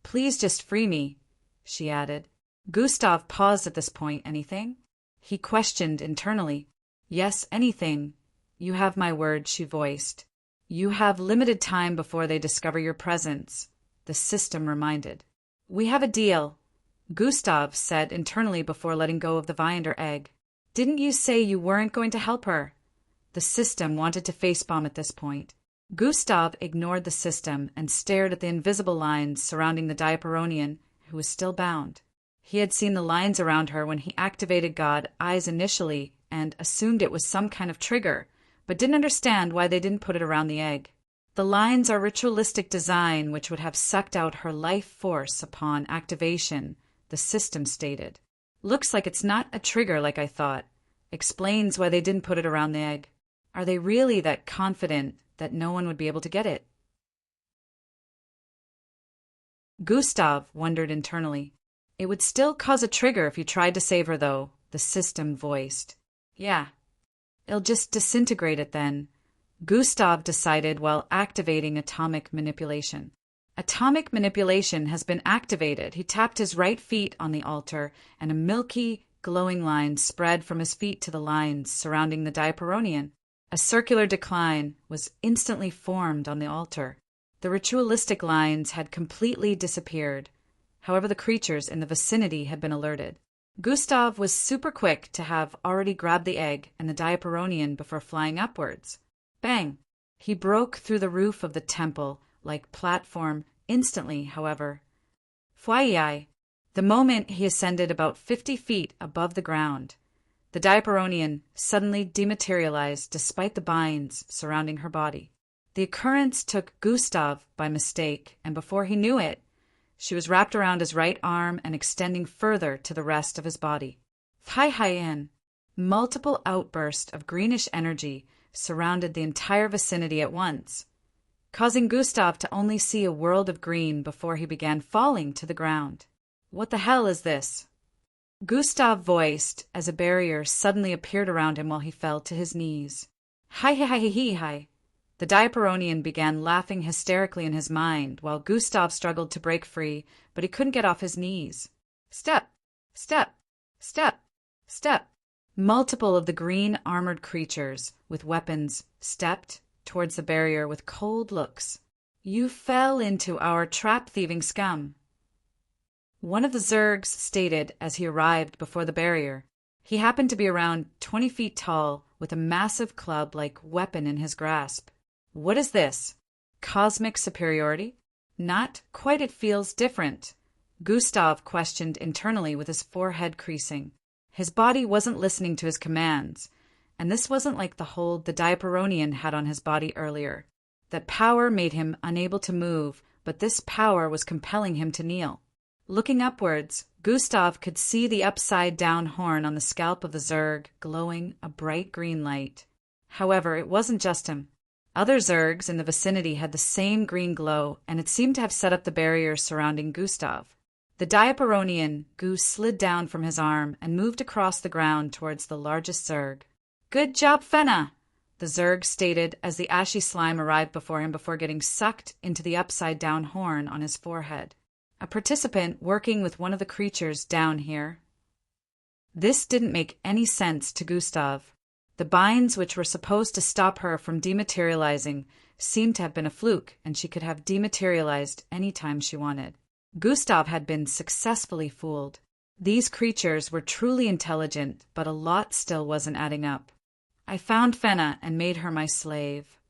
Speaker 1: Please just free me," she added. Gustav paused at this point. "Anything?" he questioned internally. "Yes, anything. You have my word," she voiced. "You have limited time before they discover your presence," the system reminded. "We have a deal," Gustav said internally before letting go of the Viander egg. "Didn't you say you weren't going to help her?" The system wanted to facepalm at this point. Gustav ignored the system and stared at the invisible lines surrounding the Diaperonian, who was still bound. He had seen the lines around her when he activated God Eyes initially and assumed it was some kind of trigger, but didn't understand why they didn't put it around the egg. The lines are ritualistic design which would have sucked out her life force upon activation, the system stated. "Looks like it's not a trigger like I thought," Explains why they didn't put it around the egg. Are they really that confident that no one would be able to get it? Gustav wondered internally. It would still cause a trigger if you tried to save her, though, the system voiced. Yeah, it'll just disintegrate it then, Gustav decided while activating atomic manipulation. Atomic manipulation has been activated. He tapped his right feet on the altar, and a milky, glowing line spread from his feet to the lines surrounding the Diaperonian. A circular decline was instantly formed on the altar. The ritualistic lines had completely disappeared. However, the creatures in the vicinity had been alerted. Gustav was super quick to have already grabbed the egg and the Diaperonian before flying upwards. Bang! He broke through the roof of the temple-like platform instantly, however. Fwaiai! The moment he ascended about 50 feet above the ground, the Diaperonian suddenly dematerialized despite the binds surrounding her body. The occurrence took Gustav by mistake, and before he knew it, she was wrapped around his right arm and extending further to the rest of his body. Thai-Hien! Multiple outbursts of greenish energy surrounded the entire vicinity at once, causing Gustav to only see a world of green before he began falling to the ground. What the hell is this? Gustav voiced as a barrier suddenly appeared around him while he fell to his knees. Hi. The Diaperonian began laughing hysterically in his mind while Gustav struggled to break free, but he couldn't get off his knees. Step, step, step, step. Multiple of the green armored creatures with weapons stepped towards the barrier with cold looks. You fell into our trap-thieving scum, one of the Zergs stated as he arrived before the barrier. He happened to be around 20 feet tall with a massive club-like weapon in his grasp. What is this? Cosmic superiority? Not quite. It feels different, Gustav questioned internally with his forehead creasing. His body wasn't listening to his commands, and this wasn't like the hold the Diaperonian had on his body earlier. That power made him unable to move, but this power was compelling him to kneel. Looking upwards, Gustav could see the upside-down horn on the scalp of the Zerg glowing a bright green light. However, it wasn't just him. Other Zergs in the vicinity had the same green glow, and it seemed to have set up the barrier surrounding Gustav. The Diaperonian goose slid down from his arm and moved across the ground towards the largest Zerg. Good job, Fenna, the Zerg stated as the ashy slime arrived before him before getting sucked into the upside-down horn on his forehead. A participant working with one of the creatures down here. This didn't make any sense to Gustav. The binds which were supposed to stop her from dematerializing seemed to have been a fluke, and she could have dematerialized any time she wanted. Gustav had been successfully fooled. These creatures were truly intelligent, but a lot still wasn't adding up. I found Fenna and made her my slave.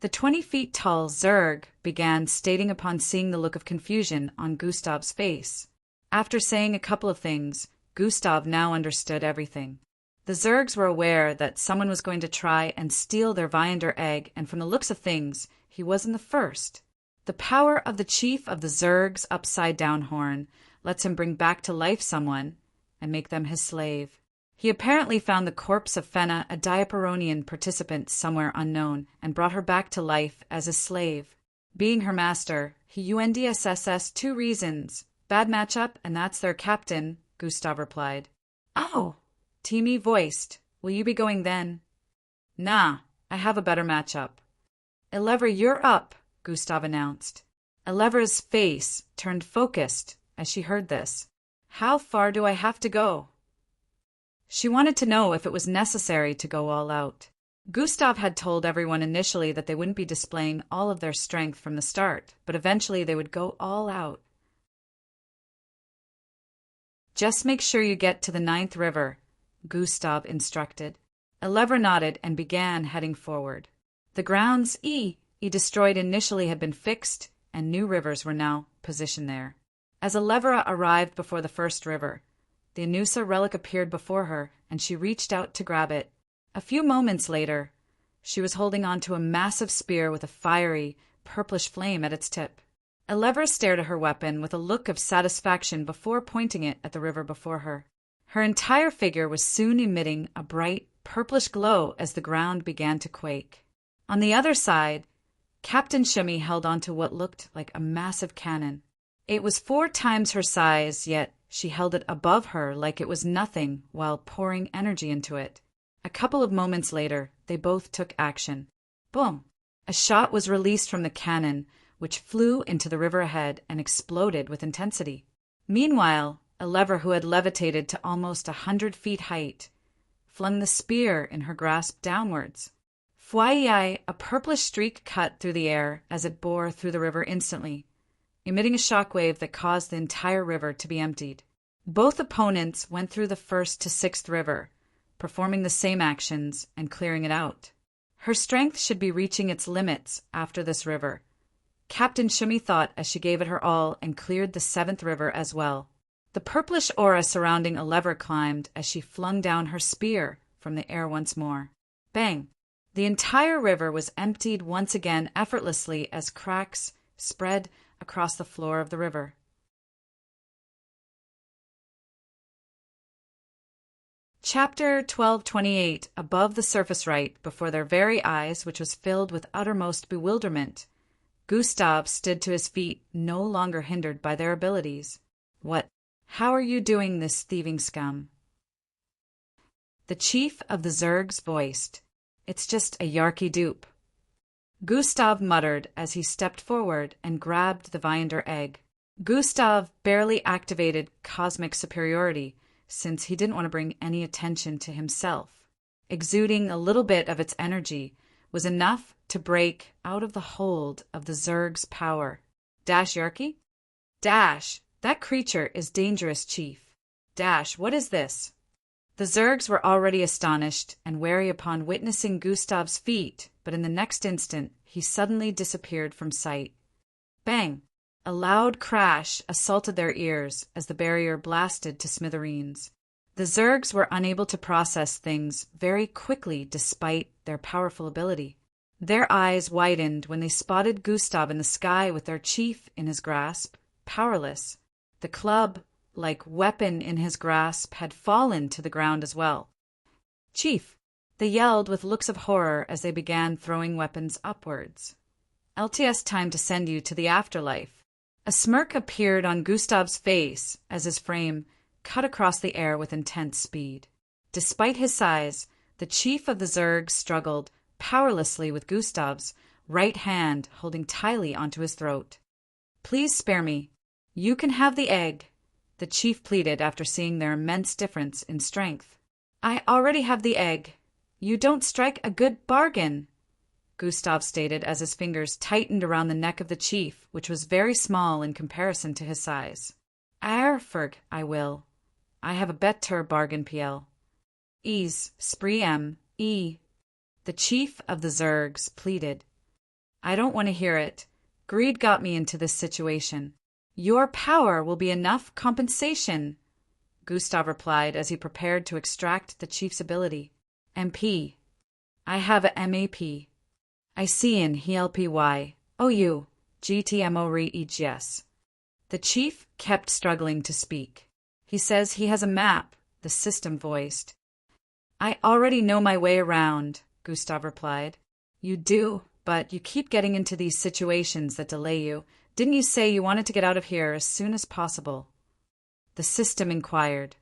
Speaker 1: The 20 feet tall Zerg began stating upon seeing the look of confusion on Gustav's face. After saying a couple of things, Gustav now understood everything. The Zergs were aware that someone was going to try and steal their Viander egg, and from the looks of things, he wasn't the first. The power of the chief of the Zerg's upside-down horn lets him bring back to life someone and make them his slave. He apparently found the corpse of Fenna, a Diaperonian participant somewhere unknown, and brought her back to life as a slave. Being her master, he UNDSSS 2 reasons. Bad matchup, and that's their captain, Gustav replied. Oh, Teamy voiced. Will you be going then? Nah, I have a better matchup. Elevra, you're up, Gustav announced. Elevra's face turned focused as she heard this. How far do I have to go? She wanted to know if it was necessary to go all out. Gustav had told everyone initially that they wouldn't be displaying all of their strength from the start, but eventually they would go all out. Just make sure you get to the 9th river, Gustav instructed. Elevra nodded and began heading forward. The grounds he destroyed initially had been fixed, and new rivers were now positioned there. As Elevra arrived before the first river, the Anusa relic appeared before her, and she reached out to grab it. A few moments later, she was holding onto a massive spear with a fiery, purplish flame at its tip. Elevra stared at her weapon with a look of satisfaction before pointing it at the river before her. Her entire figure was soon emitting a bright, purplish glow as the ground began to quake. On the other side, Captain Shimmy held onto what looked like a massive cannon. It was 4 times her size, yet she held it above her like it was nothing while pouring energy into it. A couple of moments later, they both took action. Boom! A shot was released from the cannon, which flew into the river ahead and exploded with intensity. Meanwhile, a lever who had levitated to almost 100 feet height flung the spear in her grasp downwards. Fwai, a purplish streak cut through the air as it bore through the river instantly, emitting a shockwave that caused the entire river to be emptied. Both opponents went through the 1st to 6th river, performing the same actions and clearing it out. Her strength should be reaching its limits after this river. Captain Shimmy thought as she gave it her all and cleared the 7th river as well. The purplish aura surrounding a lever climbed as she flung down her spear from the air once more. Bang! The entire river was emptied once again effortlessly as cracks spread across the floor of the river. Chapter 1228. Above the surface, right before their very eyes, which was filled with uttermost bewilderment, Gustav stood to his feet, no longer hindered by their abilities. What? How are you doing this, thieving scum? The chief of the Zergs voiced. It's just a Yarky dupe. Gustav muttered as he stepped forward and grabbed the Viander egg. Gustav barely activated cosmic superiority, since he didn't want to bring any attention to himself. Exuding a little bit of its energy was enough to break out of the hold of the Zerg's power. Dash, Yarky? Dash! That creature is dangerous, Chief. Dash, what is this? The Zergs were already astonished and wary upon witnessing Gustav's feat, but in the next instant he suddenly disappeared from sight. Bang! A loud crash assaulted their ears as the barrier blasted to smithereens. The Zergs were unable to process things very quickly despite their powerful ability. Their eyes widened when they spotted Gustav in the sky with their chief in his grasp, powerless. The club-like weapon in his grasp had fallen to the ground as well. Chief! They yelled with looks of horror as they began throwing weapons upwards. LTS time to send you to the afterlife. A smirk appeared on Gustav's face as his frame cut across the air with intense speed. Despite his size, the chief of the Zergs struggled powerlessly with Gustav's right hand holding tightly onto his throat. Please spare me. You can have the egg, the chief pleaded after seeing their immense difference in strength. I already have the egg. You don't strike a good bargain, Gustav stated as his fingers tightened around the neck of the chief, which was very small in comparison to his size. Arrferg, I will. I have a better bargain, PL. Ease, spree e. The chief of the Zergs pleaded. I don't want to hear it. Greed got me into this situation. Your power will be enough compensation, Gustav replied as he prepared to extract the chief's ability. MP. I have a MAP. I see in HLPY. OU. GTMO re EGS. The chief kept struggling to speak. He says he has a map, the system voiced. I already know my way around, Gustav replied. You do, but you keep getting into these situations that delay you. Didn't you say you wanted to get out of here as soon as possible? The system inquired.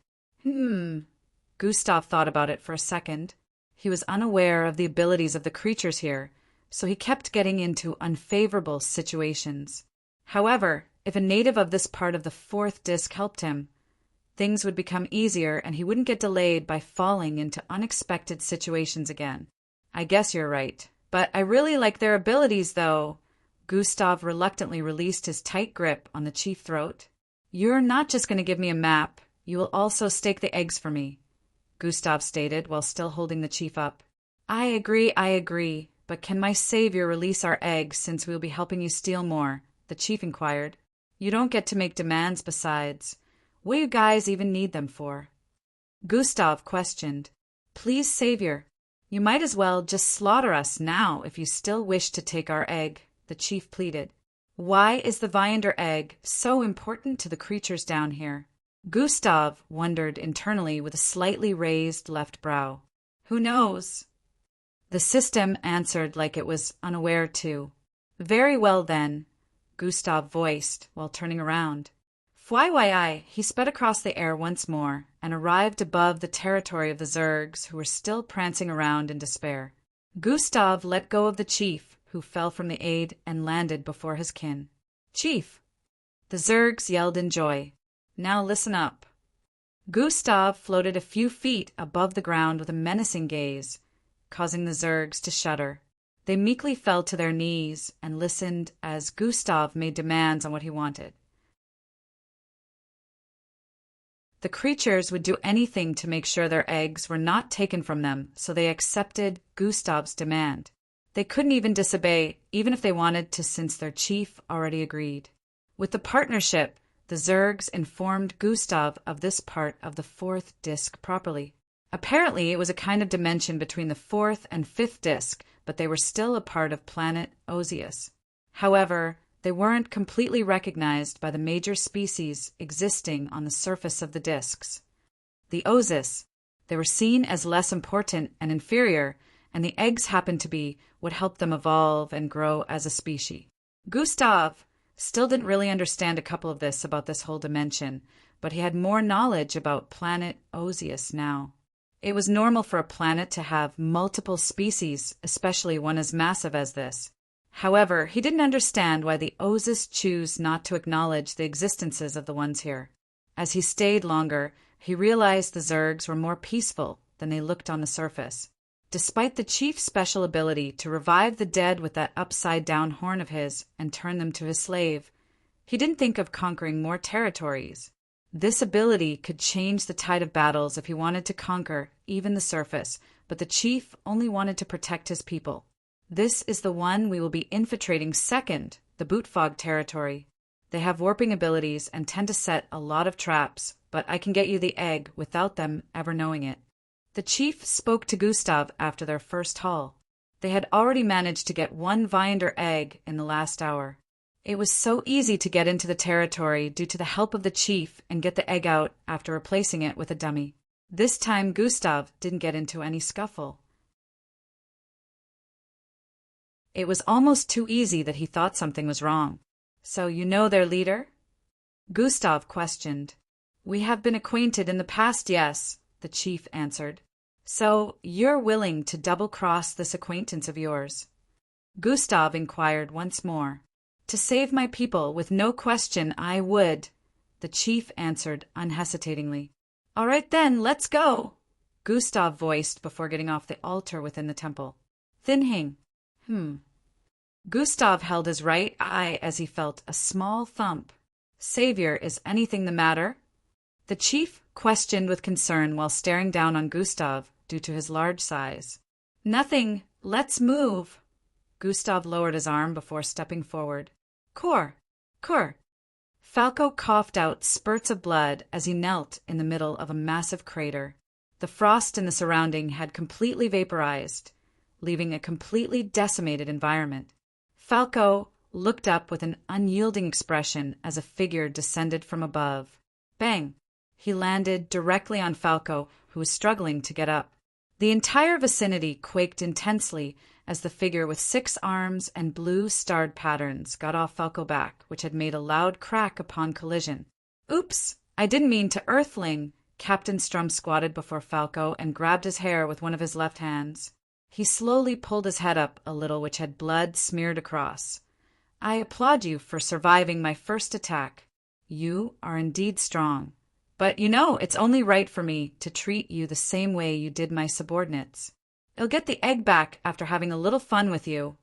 Speaker 1: Gustav thought about it for a second. He was unaware of the abilities of the creatures here, so he kept getting into unfavorable situations. However, if a native of this part of the 4th disc helped him, things would become easier and he wouldn't get delayed by falling into unexpected situations again. I guess you're right. But I really like their abilities, though. Gustav reluctantly released his tight grip on the chief's throat. You're not just going to give me a map. You will also stake the eggs for me, Gustav stated while still holding the chief up. I agree. But can my savior release our eggs since we will be helping you steal more? The chief inquired. You don't get to make demands besides. What do you guys even need them for? Gustav questioned. Please, savior. You might as well just slaughter us now if you still wish to take our egg, the chief pleaded. Why is the Viander egg so important to the creatures down here? Gustav wondered internally with a slightly raised left brow. Who knows? The system answered like it was unaware too. Very well then, Gustav voiced while turning around. FYI, he sped across the air once more and arrived above the territory of the Zergs, who were still prancing around in despair. Gustav let go of the chief, who fell from the aid and landed before his kin. Chief! The Zergs yelled in joy. Now listen up. Gustav floated a few feet above the ground with a menacing gaze, causing the Zergs to shudder. They meekly fell to their knees and listened as Gustav made demands on what he wanted. The creatures would do anything to make sure their eggs were not taken from them, so they accepted Gustav's demand. They couldn't even disobey, even if they wanted to, since their chief already agreed. With the partnership, the Zergs informed Gustav of this part of the fourth disc properly. Apparently, it was a kind of dimension between the fourth and fifth disc, but they were still a part of planet Osius. However, they weren't completely recognized by the major species existing on the surface of the discs. The Osis, they were seen as less important and inferior, and the eggs happened to be what helped them evolve and grow as a species. Gustav still didn't really understand a couple of this about this whole dimension, but he had more knowledge about planet Osius now. It was normal for a planet to have multiple species, especially one as massive as this. However, he didn't understand why the Osis choose not to acknowledge the existences of the ones here. As he stayed longer, he realized the Zergs were more peaceful than they looked on the surface. Despite the chief's special ability to revive the dead with that upside-down horn of his and turn them to his slave, he didn't think of conquering more territories. This ability could change the tide of battles if he wanted to conquer even the surface, but the chief only wanted to protect his people. This is the one we will be infiltrating second, the Bootfog territory. They have warping abilities and tend to set a lot of traps, but I can get you the egg without them ever knowing it. The chief spoke to Gustav after their first haul. They had already managed to get one Viander egg in the last hour. It was so easy to get into the territory due to the help of the chief and get the egg out after replacing it with a dummy. This time Gustav didn't get into any scuffle. It was almost too easy that he thought something was wrong. So you know their leader? Gustav questioned. We have been acquainted in the past, yes, the chief answered. So you're willing to double-cross this acquaintance of yours? Gustav inquired once more. To save my people, with no question, I would, the chief answered unhesitatingly. All right then, let's go, Gustav voiced before getting off the altar within the temple. Thinhing. Gustav held his right eye as he felt a small thump. Savior, is anything the matter? The chief questioned with concern while staring down on Gustav due to his large size. Nothing, let's move. Gustav lowered his arm before stepping forward. Kur. Falco coughed out spurts of blood as he knelt in the middle of a massive crater. The frost in the surrounding had completely vaporized, leaving a completely decimated environment. Falco looked up with an unyielding expression as a figure descended from above. Bang! He landed directly on Falco, who was struggling to get up. The entire vicinity quaked intensely as the figure with 6 arms and blue starred patterns got off Falco back, which had made a loud crack upon collision. Oops! I didn't mean to earthling! Captain Strum squatted before Falco and grabbed his hair with one of his left hands. He slowly pulled his head up a little, which had blood smeared across. I applaud you for surviving my first attack. You are indeed strong. But you know, it's only right for me to treat you the same way you did my subordinates. I'll get the egg back after having a little fun with you.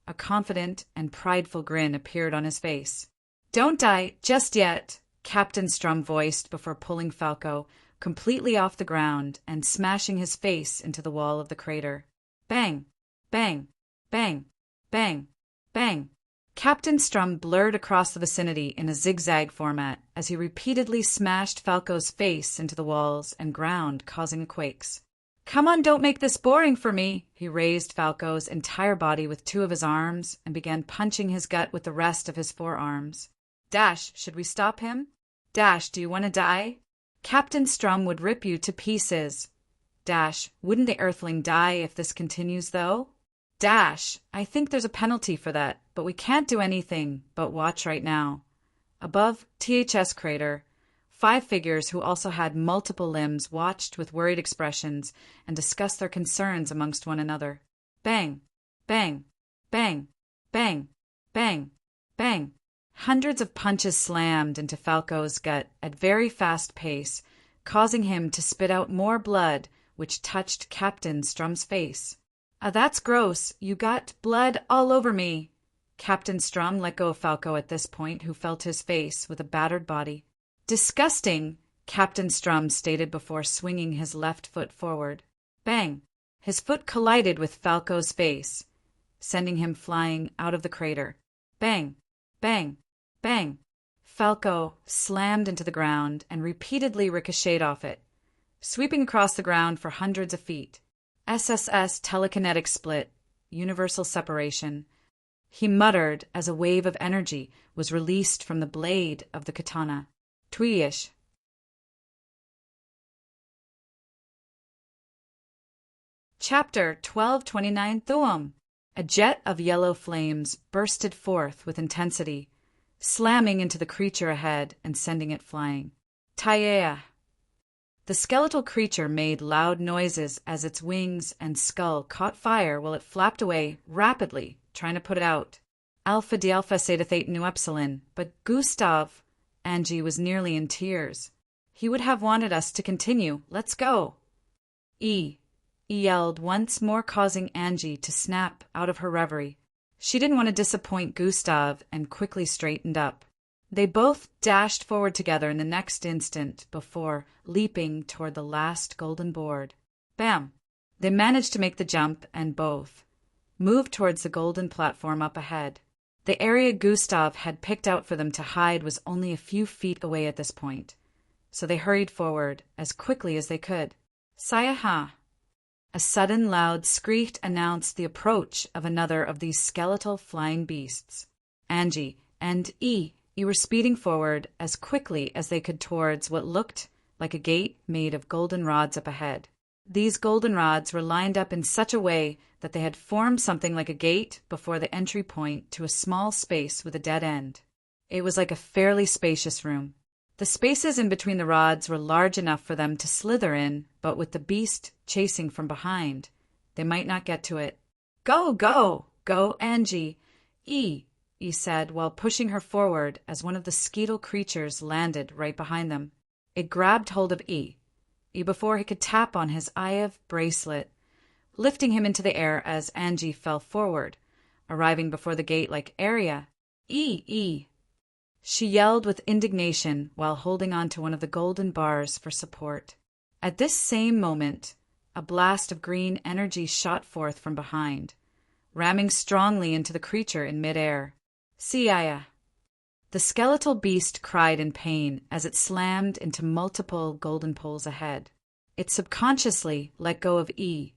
Speaker 1: A confident and prideful grin appeared on his face. Don't die just yet, Captain Strum voiced before pulling Falco completely off the ground and smashing his face into the wall of the crater. Bang! Bang! Bang! Bang! Bang! Captain Strum blurred across the vicinity in a zigzag format as he repeatedly smashed Falco's face into the walls and ground, causing quakes. Come on, don't make this boring for me! He raised Falco's entire body with 2 of his arms and began punching his gut with the rest of his 4 arms. Dash, should we stop him? Dash, do you want to die? Captain Strum would rip you to pieces. Dash, wouldn't the Earthling die if this continues, though? Dash, I think there's a penalty for that, but we can't do anything but watch right now. Above THS crater, 5 figures who also had multiple limbs watched with worried expressions and discussed their concerns amongst one another. Bang, bang, bang, bang, bang, bang. Hundreds of punches slammed into Falco's gut at very fast pace, causing him to spit out more blood, which touched Captain Strum's face. That's gross. You got blood all over me. Captain Strum let go of Falco at this point, who felt his face with a battered body. Disgusting, Captain Strum stated before swinging his left foot forward. Bang! His foot collided with Falco's face, sending him flying out of the crater. Bang! Bang! Bang! Falco slammed into the ground and repeatedly ricocheted off it, sweeping across the ground for hundreds of feet. SSS telekinetic split, universal separation. He muttered as a wave of energy was released from the blade of the katana. Tweeish. Chapter 1229 Thuum. A jet of yellow flames bursted forth with intensity, slamming into the creature ahead and sending it flying. Taea. The skeletal creature made loud noises as its wings and skull caught fire while it flapped away rapidly, trying to put it out. Alpha Delta Zeta Theta Nu Epsilon, but Gustav, Angie was nearly in tears. He would have wanted us to continue. Let's go. He yelled, once more causing Angie to snap out of her reverie. She didn't want to disappoint Gustav and quickly straightened up. They both dashed forward together in the next instant before leaping toward the last golden board. Bam! They managed to make the jump and both moved towards the golden platform up ahead. The area Gustav had picked out for them to hide was only a few feet away at this point, so they hurried forward as quickly as they could. Sayaha! A sudden loud screech announced the approach of another of these skeletal flying beasts. Angie and E were speeding forward as quickly as they could towards what looked like a gate made of golden rods up ahead. These golden rods were lined up in such a way that they had formed something like a gate before the entry point to a small space with a dead end. It was like a fairly spacious room. The spaces in between the rods were large enough for them to slither in, but with the beast chasing from behind, they might not get to it. Go, go, go, Angie, he said while pushing her forward as one of the skeetal creatures landed right behind them. It grabbed hold of E before he could tap on his Eye bracelet, lifting him into the air as Angie fell forward, arriving before the gate-like area. E! She yelled with indignation while holding on to one of the golden bars for support. At this same moment, a blast of green energy shot forth from behind, ramming strongly into the creature in midair. Siaya! The skeletal beast cried in pain as it slammed into multiple golden poles ahead. It subconsciously let go of E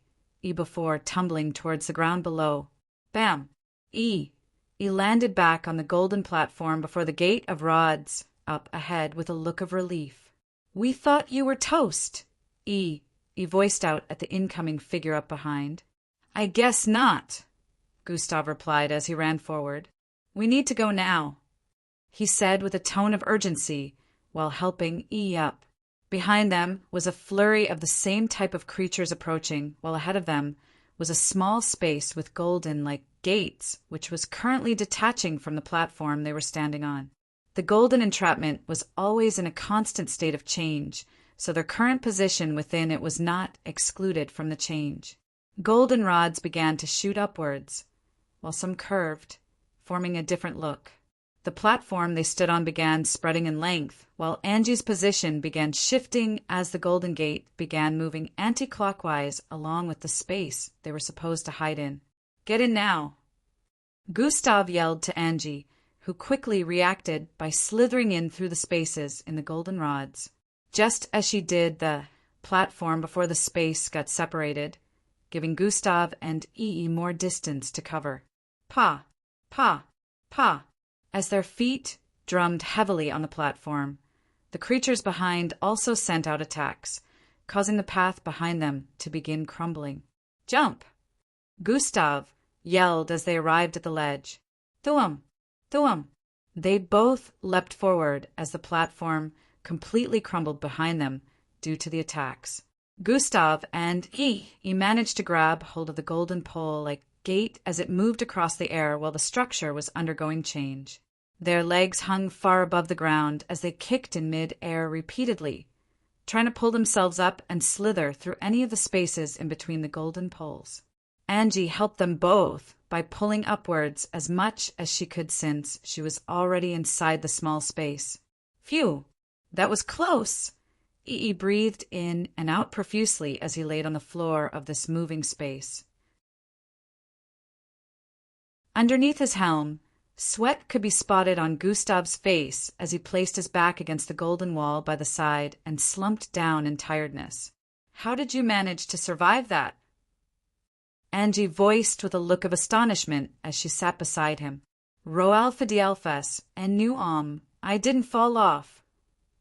Speaker 1: before tumbling towards the ground below. Bam! E landed back on the golden platform before the gate of rods up ahead with a look of relief. We thought you were toast, E voiced out at the incoming figure up behind. I guess not, Gustav replied as he ran forward. We need to go now, he said with a tone of urgency while helping E up. Behind them was a flurry of the same type of creatures approaching, while ahead of them was a small space with golden-like gates, which was currently detaching from the platform they were standing on. The golden entrapment was always in a constant state of change, so their current position within it was not excluded from the change. Golden rods began to shoot upwards, while some curved, forming a different look. The platform they stood on began spreading in length, while Angie's position began shifting as the Golden Gate began moving anti-clockwise along with the space they were supposed to hide in. Get in now, Gustav yelled to Angie, who quickly reacted by slithering in through the spaces in the golden rods. Just as she did, the platform before the space got separated, giving Gustav and Ee more distance to cover. Pa, pa, pa. As their feet drummed heavily on the platform, The creatures behind also sent out attacks, causing the path behind them to begin crumbling. "Jump!" Gustav yelled as they arrived at the ledge. "Thuum! Thuum!" They both leapt forward as the platform completely crumbled behind them due to the attacks. Gustav and he managed to grab hold of the golden pole-like gate as it moved across the air while the structure was undergoing change. Their legs hung far above the ground as they kicked in mid-air repeatedly, trying to pull themselves up and slither through any of the spaces in between the golden poles. Angie helped them both by pulling upwards as much as she could since she was already inside the small space. "Phew, that was close!" Ee breathed in and out profusely as he laid on the floor of this moving space. Underneath his helm, sweat could be spotted on Gustav's face as he placed his back against the golden wall by the side and slumped down in tiredness. "How did you manage to survive that?" Angie voiced with a look of astonishment as she sat beside him. "Roal Fidelfas and Nu I didn't fall off,"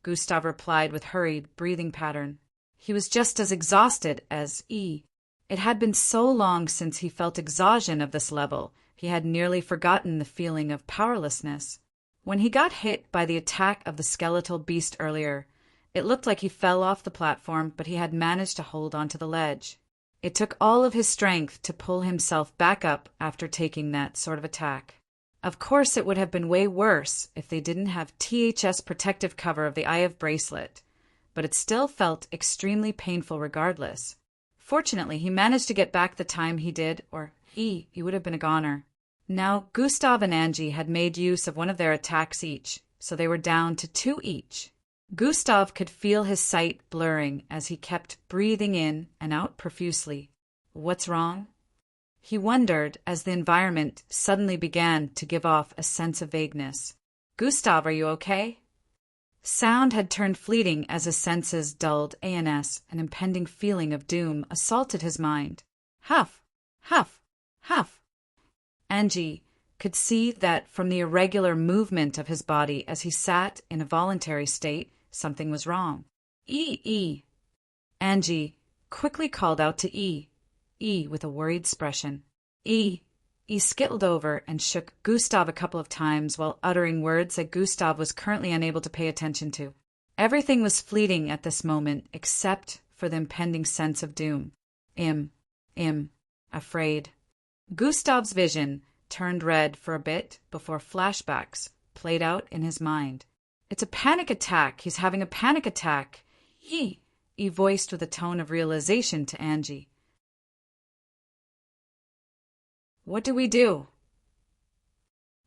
Speaker 1: Gustav replied with hurried breathing pattern. He was just as exhausted as E. It had been so long since he felt exhaustion of this level, he had nearly forgotten the feeling of powerlessness. When he got hit by the attack of the skeletal beast earlier, it looked like he fell off the platform, but he had managed to hold onto the ledge. It took all of his strength to pull himself back up after taking that sort of attack. Of course, it would have been way worse if they didn't have THS protective cover of the Eye of Bracelet, but it still felt extremely painful regardless. Fortunately, he managed to get back the time he did, or he would have been a goner. Now, Gustav and Angie had made use of one of their attacks each, so they were down to 2 each. Gustav could feel his sight blurring as he kept breathing in and out profusely. What's wrong? He wondered as the environment suddenly began to give off a sense of vagueness. "Gustav, are you okay?" Sound had turned fleeting as his senses dulled. An impending feeling of doom assaulted his mind. Huff, huff, huff. Angie could see that from the irregular movement of his body as he sat in a voluntary state, something was wrong. E. Angie quickly called out to E with a worried expression. E skittled over and shook Gustav a couple of times while uttering words that Gustav was currently unable to pay attention to. Everything was fleeting at this moment except for the impending sense of doom. Afraid. Gustav's vision turned red for a bit before flashbacks played out in his mind. "It's a panic attack. He's having a panic attack." He voiced with a tone of realization to Angie. "What do we do?"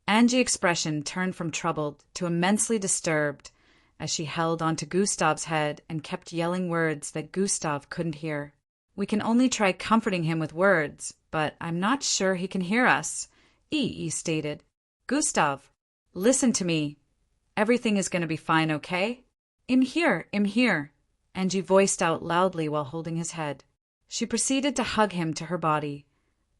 Speaker 1: Angie's expression turned from troubled to immensely disturbed as she held onto Gustav's head and kept yelling words that Gustav couldn't hear. "We can only try comforting him with words, but I'm not sure he can hear us," E stated. "Gustav, listen to me. Everything is going to be fine, okay?" I'm here," Angie voiced out loudly while holding his head. She proceeded to hug him to her body,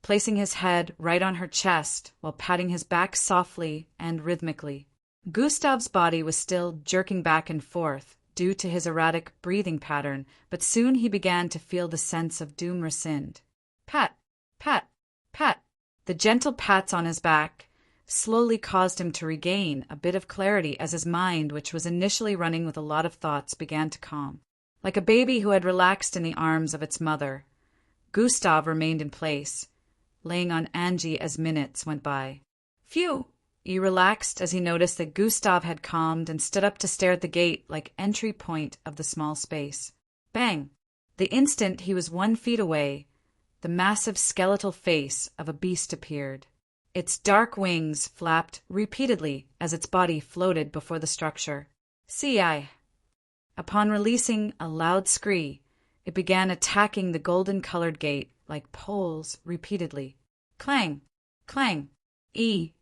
Speaker 1: placing his head right on her chest while patting his back softly and rhythmically. Gustav's body was still jerking back and forth due to his erratic breathing pattern, but soon he began to feel the sense of doom rescind. Pat, pat, pat. The gentle pats on his back slowly caused him to regain a bit of clarity as his mind, which was initially running with a lot of thoughts, began to calm. Like a baby who had relaxed in the arms of its mother, Gustav remained in place, laying on Angie as minutes went by. "Phew!" He relaxed as he noticed that Gustav had calmed and stood up to stare at the gate like entry point of the small space. Bang! The instant he was 1 feet away, the massive skeletal face of a beast appeared. Its dark wings flapped repeatedly as its body floated before the structure. "CI." Upon releasing a loud scree, it began attacking the golden-colored gate like poles repeatedly. Clang! Clang! E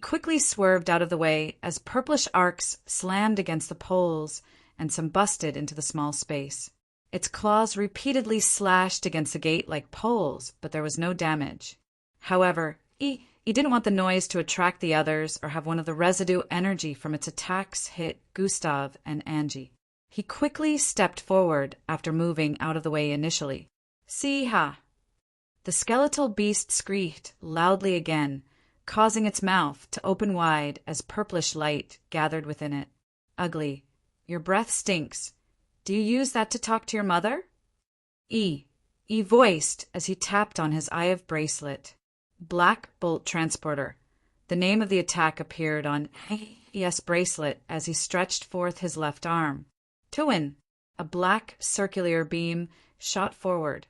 Speaker 1: quickly swerved out of the way as purplish arcs slammed against the poles and some busted into the small space. Its claws repeatedly slashed against the gate like poles, but there was no damage. However, He didn't want the noise to attract the others or have one of the residue energy from its attacks hit Gustav and Angie. He quickly stepped forward after moving out of the way initially. See-ha! The skeletal beast screeched loudly again, causing its mouth to open wide as purplish light gathered within it. Ugly. Your breath stinks. Do you use that to talk to your mother? He voiced as he tapped on his Eye of bracelet. Black Bolt Transporter. The name of the attack appeared on ES bracelet as he stretched forth his left arm. Tuin. A black circular beam shot forward,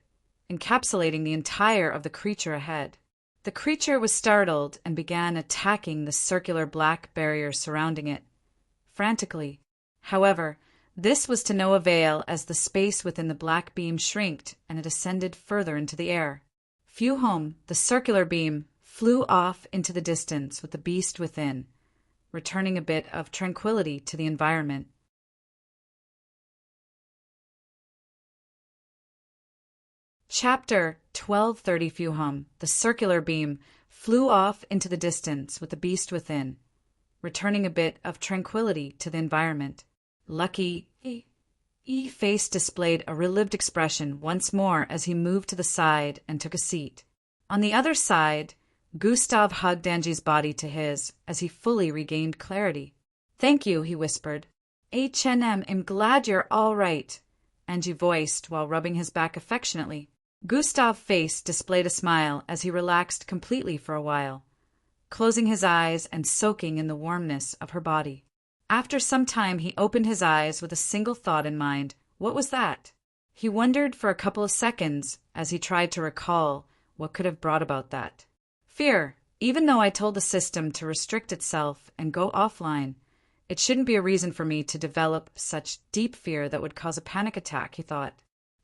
Speaker 1: encapsulating the entire of the creature ahead. The creature was startled and began attacking the circular black barrier surrounding it, frantically. However, this was to no avail as the space within the black beam shrinked and it ascended further into the air. Few home, the circular beam flew off into the distance with the beast within, returning a bit of tranquility to the environment. Chapter 1230 Fuhum. The circular beam flew off into the distance with the beast within, returning a bit of tranquility to the environment. Lucky face displayed a relived expression once more as he moved to the side and took a seat. On the other side, Gustav hugged Angie's body to his as he fully regained clarity. Thank you, he whispered. I'm glad you're all right, Angie voiced while rubbing his back affectionately. Gustav's face displayed a smile as he relaxed completely for a while, closing his eyes and soaking in the warmness of her body. After some time, he opened his eyes with a single thought in mind. What was that? He wondered for a couple of seconds as he tried to recall what could have brought about that. Fear. Even though I told the system to restrict itself and go offline, it shouldn't be a reason for me to develop such deep fear that would cause a panic attack, he thought.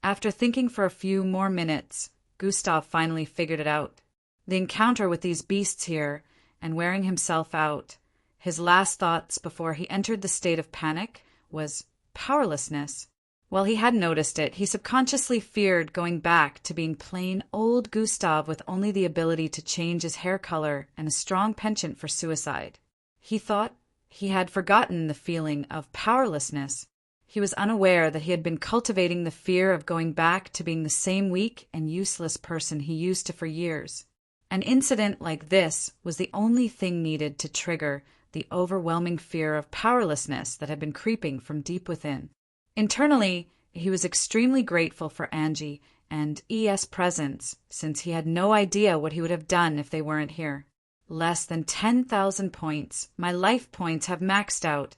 Speaker 1: After thinking for a few more minutes, Gustav finally figured it out. The encounter with these beasts here and wearing himself out, his last thoughts before he entered the state of panic was powerlessness. While he hadn't noticed it, he subconsciously feared going back to being plain old Gustav with only the ability to change his hair color and a strong penchant for suicide. He thought he had forgotten the feeling of powerlessness. He was unaware that he had been cultivating the fear of going back to being the same weak and useless person he used to for years. An incident like this was the only thing needed to trigger the overwhelming fear of powerlessness that had been creeping from deep within. Internally, he was extremely grateful for Angie and ES' presence, since he had no idea what he would have done if they weren't here. Less than 10,000 points. My life points have maxed out,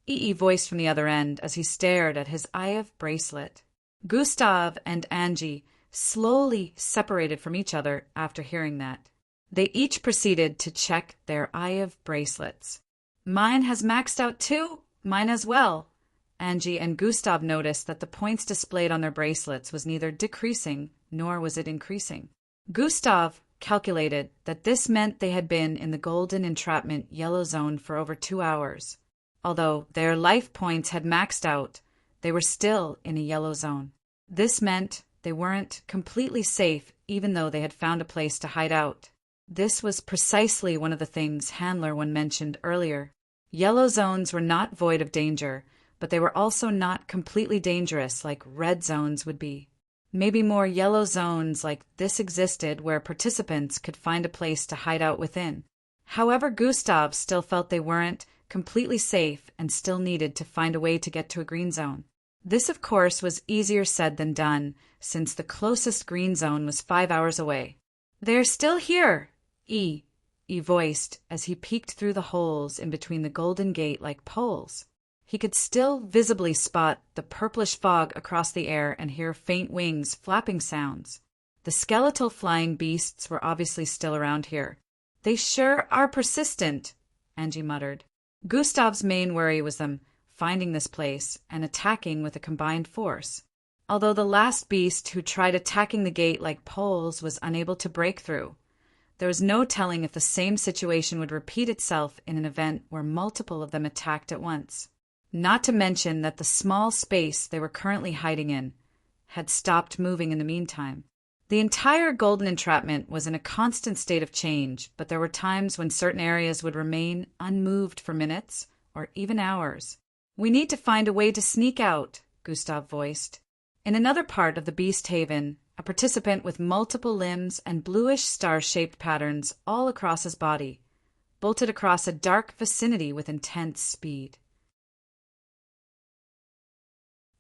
Speaker 1: EE voiced from the other end as he stared at his Eye of bracelet. Gustav and Angie slowly separated from each other after hearing that. They each proceeded to check their Eye of bracelets. Mine has maxed out too? Mine as well. Angie and Gustav noticed that the points displayed on their bracelets was neither decreasing nor was it increasing. Gustav calculated that this meant they had been in the golden entrapment yellow zone for over 2 hours. Although their life points had maxed out, they were still in a yellow zone. This meant they weren't completely safe even though they had found a place to hide out. This was precisely one of the things Handler one mentioned earlier. Yellow zones were not void of danger, but they were also not completely dangerous like red zones would be. Maybe more yellow zones like this existed where participants could find a place to hide out within. However, Gustav still felt they weren't completely safe and still needed to find a way to get to a green zone. This, of course, was easier said than done, since the closest green zone was 5 hours away. They're still here, he voiced as he peeked through the holes in between the golden gate like poles. He could still visibly spot the purplish fog across the air and hear faint wings flapping sounds. The skeletal flying beasts were obviously still around here. They sure are persistent, Angie muttered. Gustav's main worry was them finding this place and attacking with a combined force. Although the last beast who tried attacking the gate like poles was unable to break through, there was no telling if the same situation would repeat itself in an event where multiple of them attacked at once. Not to mention that the small space they were currently hiding in had stopped moving in the meantime. The entire golden entrapment was in a constant state of change, but there were times when certain areas would remain unmoved for minutes or even hours. "We need to find a way to sneak out," Gustav voiced. In another part of the Beast Haven, a participant with multiple limbs and bluish star-shaped patterns all across his body bolted across a dark vicinity with intense speed.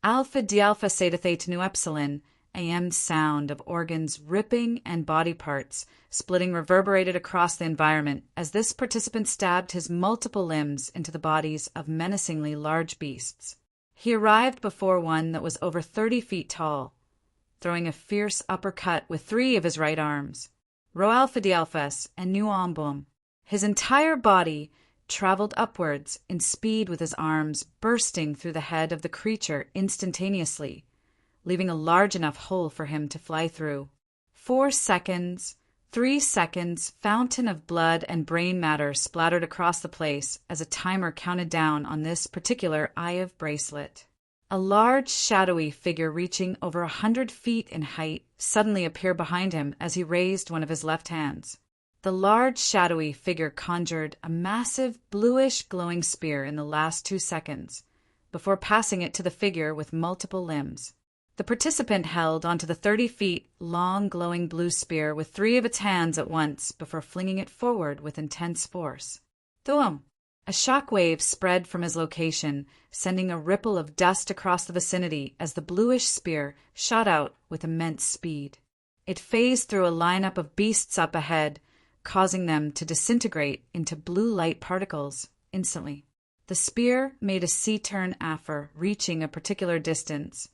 Speaker 1: Alpha Dialpha Cetathe Nu Epsilon, AM sound of organs ripping and body parts splitting reverberated across the environment as this participant stabbed his multiple limbs into the bodies of menacingly large beasts. He arrived before one that was over 30 feet tall, throwing a fierce uppercut with 3 of his right arms. Ro Alpha Dialphas and Nu Ombum. His entire body traveled upwards in speed with his arms bursting through the head of the creature instantaneously, leaving a large enough hole for him to fly through. 4 seconds, 3 seconds, fountain of blood and brain matter splattered across the place as a timer counted down on this particular Eye of Bracelet. A large, shadowy figure reaching over 100 feet in height suddenly appeared behind him as he raised one of his left hands. The large, shadowy figure conjured a massive, bluish, glowing spear in the last 2 seconds, before passing it to the figure with multiple limbs. The participant held onto the 30 feet long, glowing blue spear with 3 of its hands at once before flinging it forward with intense force. Thum! A shock wave spread from his location, sending a ripple of dust across the vicinity as the bluish spear shot out with immense speed. It phased through a lineup of beasts up ahead, causing them to disintegrate into blue light particles instantly. The spear made a C-turn after reaching a particular distance,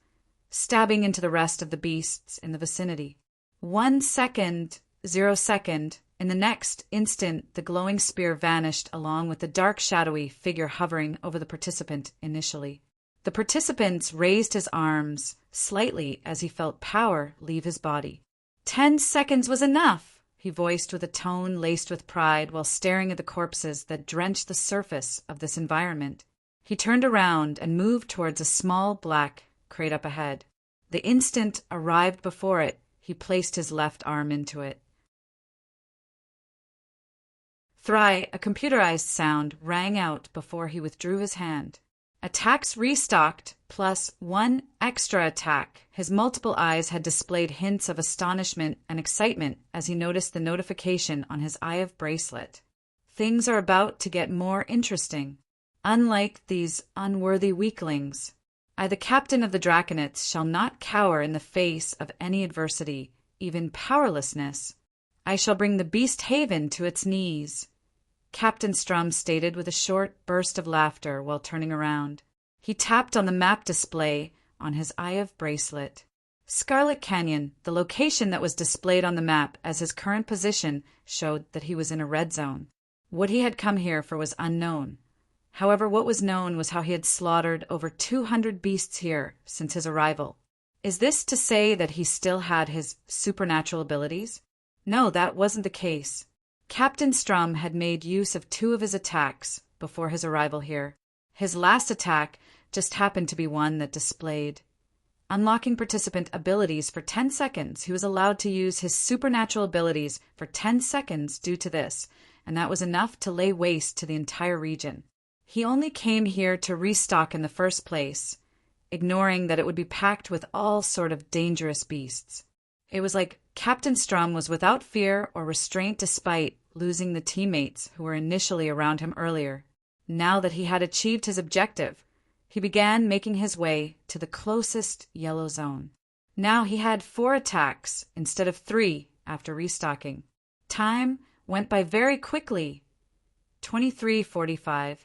Speaker 1: stabbing into the rest of the beasts in the vicinity. 1 second, 0 second. In the next instant, the glowing spear vanished along with the dark, shadowy figure hovering over the participant initially. The participant raised his arms slightly as he felt power leave his body. 10 seconds was enough, he voiced with a tone laced with pride while staring at the corpses that drenched the surface of this environment. He turned around and moved towards a small black crate up ahead. The instant arrived before it, he placed his left arm into it. Thry, a computerized sound, rang out before he withdrew his hand. Attacks restocked, plus 1 extra attack. His multiple eyes had displayed hints of astonishment and excitement as he noticed the notification on his Eye of Bracelet. Things are about to get more interesting. Unlike these unworthy weaklings, I, the captain of the Draconites, shall not cower in the face of any adversity, even powerlessness. I shall bring the Beast Haven to its knees, Captain Strum stated with a short burst of laughter while turning around. He tapped on the map display on his Eye of Bracelet. Scarlet Canyon, the location that was displayed on the map as his current position, showed that he was in a red zone. What he had come here for was unknown. However, what was known was how he had slaughtered over 200 beasts here since his arrival. Is this to say that he still had his supernatural abilities? No, that wasn't the case. Captain Strum had made use of 2 of his attacks before his arrival here. His last attack just happened to be one that displayed unlocking participant abilities for 10 seconds. He was allowed to use his supernatural abilities for 10 seconds due to this, and that was enough to lay waste to the entire region. He only came here to restock in the first place, ignoring that it would be packed with all sort of dangerous beasts. It was like Captain Strum was without fear or restraint despite losing the teammates who were initially around him earlier. Now that he had achieved his objective, he began making his way to the closest yellow zone. Now he had 4 attacks instead of 3 after restocking. Time went by very quickly. 23:45.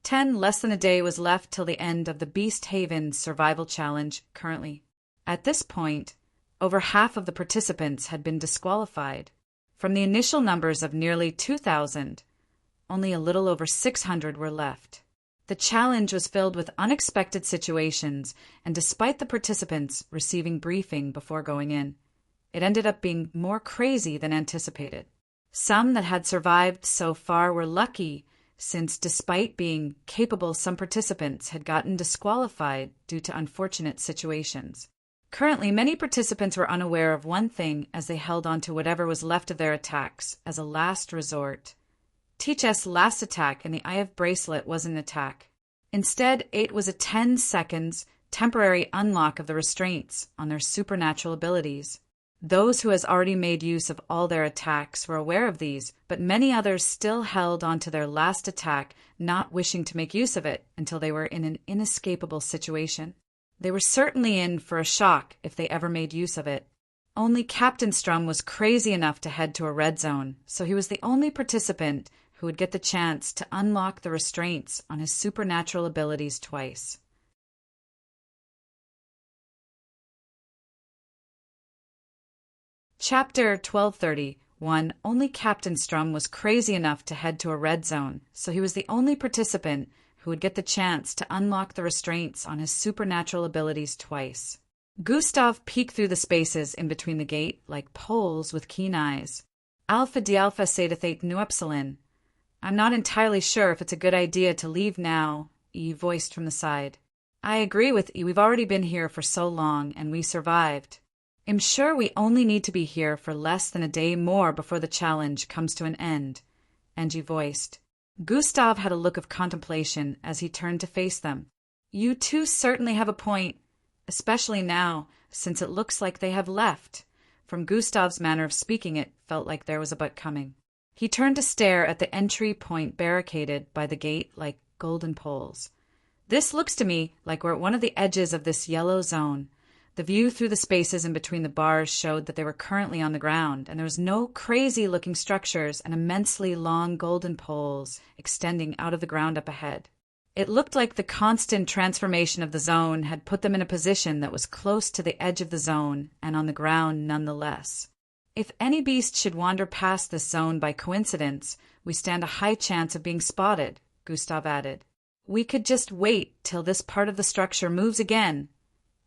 Speaker 1: 10 less than a day was left till the end of the Beast Haven Survival Challenge currently. At this point, over half of the participants had been disqualified. From the initial numbers of nearly 2,000, only a little over 600 were left. The challenge was filled with unexpected situations, and despite the participants receiving briefing before going in, it ended up being more crazy than anticipated. Some that had survived so far were lucky, since despite being capable, some participants had gotten disqualified due to unfortunate situations. Currently, many participants were unaware of one thing as they held on to whatever was left of their attacks as a last resort. Teach's last attack in the Eye of Bracelet was an attack. Instead, it was a 10 seconds temporary unlock of the restraints on their supernatural abilities. Those who has already made use of all their attacks were aware of these, but many others still held on to their last attack, not wishing to make use of it until they were in an inescapable situation. They were certainly in for a shock if they ever made use of it. Only Captain Strum was crazy enough to head to a red zone, so he was the only participant who would get the chance to unlock the restraints on his supernatural abilities twice. Chapter 1231. Only Captain Strum was crazy enough to head to a red zone, so he was the only participant who would get the chance to unlock the restraints on his supernatural abilities twice. Gustav peeked through the spaces in between the gate like poles with keen eyes. Alpha Dialpha Sedathate Nu Epsilon. I'm not entirely sure if it's a good idea to leave now, E voiced from the side. I agree with E. We've already been here for so long, and we survived. I'm sure we only need to be here for less than a day more before the challenge comes to an end, Angie voiced. Gustav had a look of contemplation as he turned to face them. You two certainly have a point, especially now, since it looks like they have left. From Gustav's manner of speaking, it felt like there was a but coming. He turned to stare at the entry point barricaded by the gate like golden poles. This looks to me like we're at one of the edges of this yellow zone. The view through the spaces in between the bars showed that they were currently on the ground, and there was no crazy-looking structures and immensely long golden poles extending out of the ground up ahead. It looked like the constant transformation of the zone had put them in a position that was close to the edge of the zone and on the ground nonetheless. If any beast should wander past this zone by coincidence, we stand a high chance of being spotted, Gustav added. We could just wait till this part of the structure moves again,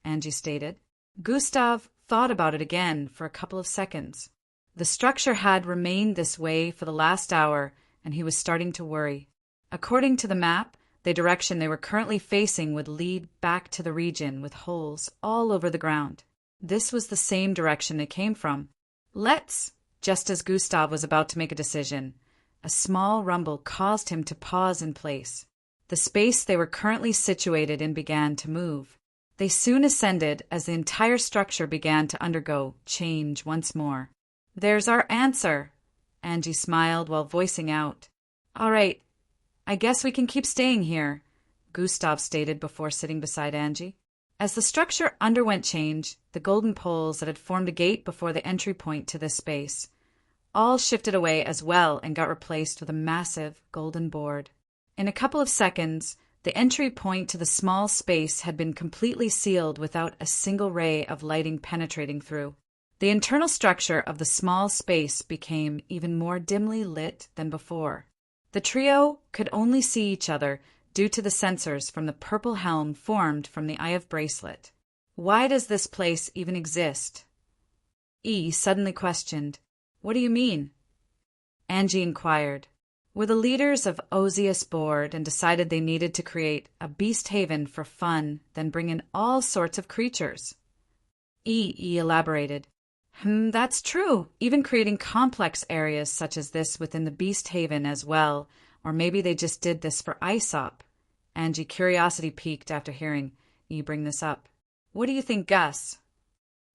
Speaker 1: Angie stated. Gustav thought about it again for a couple of seconds. The structure had remained this way for the last hour, and he was starting to worry. According to the map, the direction they were currently facing would lead back to the region with holes all over the ground. This was the same direction they came from. Just as Gustav was about to make a decision, a small rumble caused him to pause in place. The space they were currently situated in began to move. They soon ascended as the entire structure began to undergo change once more. There's our answer, Angie smiled while voicing out. All right, I guess we can keep staying here, Gustav stated before sitting beside Angie. As the structure underwent change, the golden poles that had formed a gate before the entry point to this space all shifted away as well and got replaced with a massive golden board. In a couple of seconds, the entry point to the small space had been completely sealed without a single ray of lighting penetrating through. The internal structure of the small space became even more dimly lit than before. The trio could only see each other due to the sensors from the purple helm formed from the Eye of Bracelet. Why does this place even exist? E suddenly questioned. What do you mean? Angie inquired. Were the leaders of Ozius bored and decided they needed to create a beast haven for fun, then bring in all sorts of creatures? E elaborated. That's true. Even creating complex areas such as this within the beast haven as well, or maybe they just did this for Aesop. Angie curiosity piqued after hearing E bring this up. What do you think, Gus?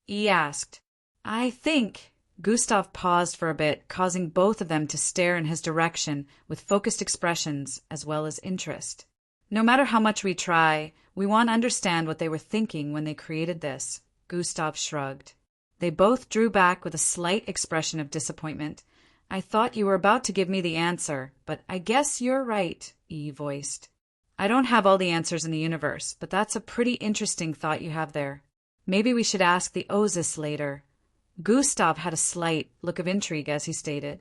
Speaker 1: E asked. I think... Gustav paused for a bit, causing both of them to stare in his direction with focused expressions as well as interest. No matter how much we try, we want to understand what they were thinking when they created this, Gustav shrugged. They both drew back with a slight expression of disappointment. I thought you were about to give me the answer, but I guess you're right, E voiced. I don't have all the answers in the universe, but that's a pretty interesting thought you have there. Maybe we should ask the Ozus later. Gustav had a slight look of intrigue as he stated.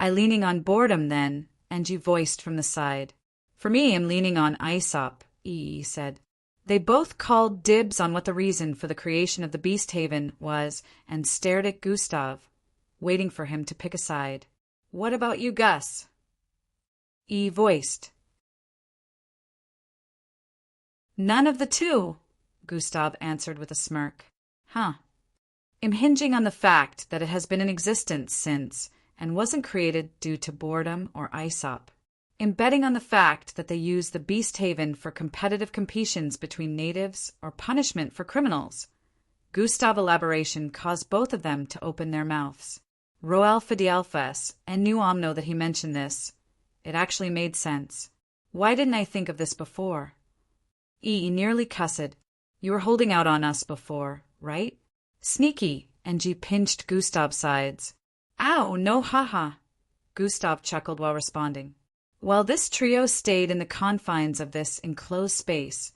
Speaker 1: I leaning on boredom then, Angie voiced from the side. For me, I'm leaning on Aesop, E said. They both called dibs on what the reason for the creation of the Beast Haven was and stared at Gustav, waiting for him to pick a side. What about you, Gus? E voiced. None of the two, Gustav answered with a smirk. Huh. Impinging on the fact that it has been in existence since and wasn't created due to boredom or ISOP. Embedding on the fact that they use the Beast Haven for competitive competitions between natives or punishment for criminals. Gustav elaboration caused both of them to open their mouths. Roel Fidelfes and knew Omno that he mentioned this. It actually made sense. Why didn't I think of this before? Nearly cussed. You were holding out on us before, right? Sneaky, and G pinched Gustav's sides. Ow, no haha. Gustav chuckled while responding. While this trio stayed in the confines of this enclosed space,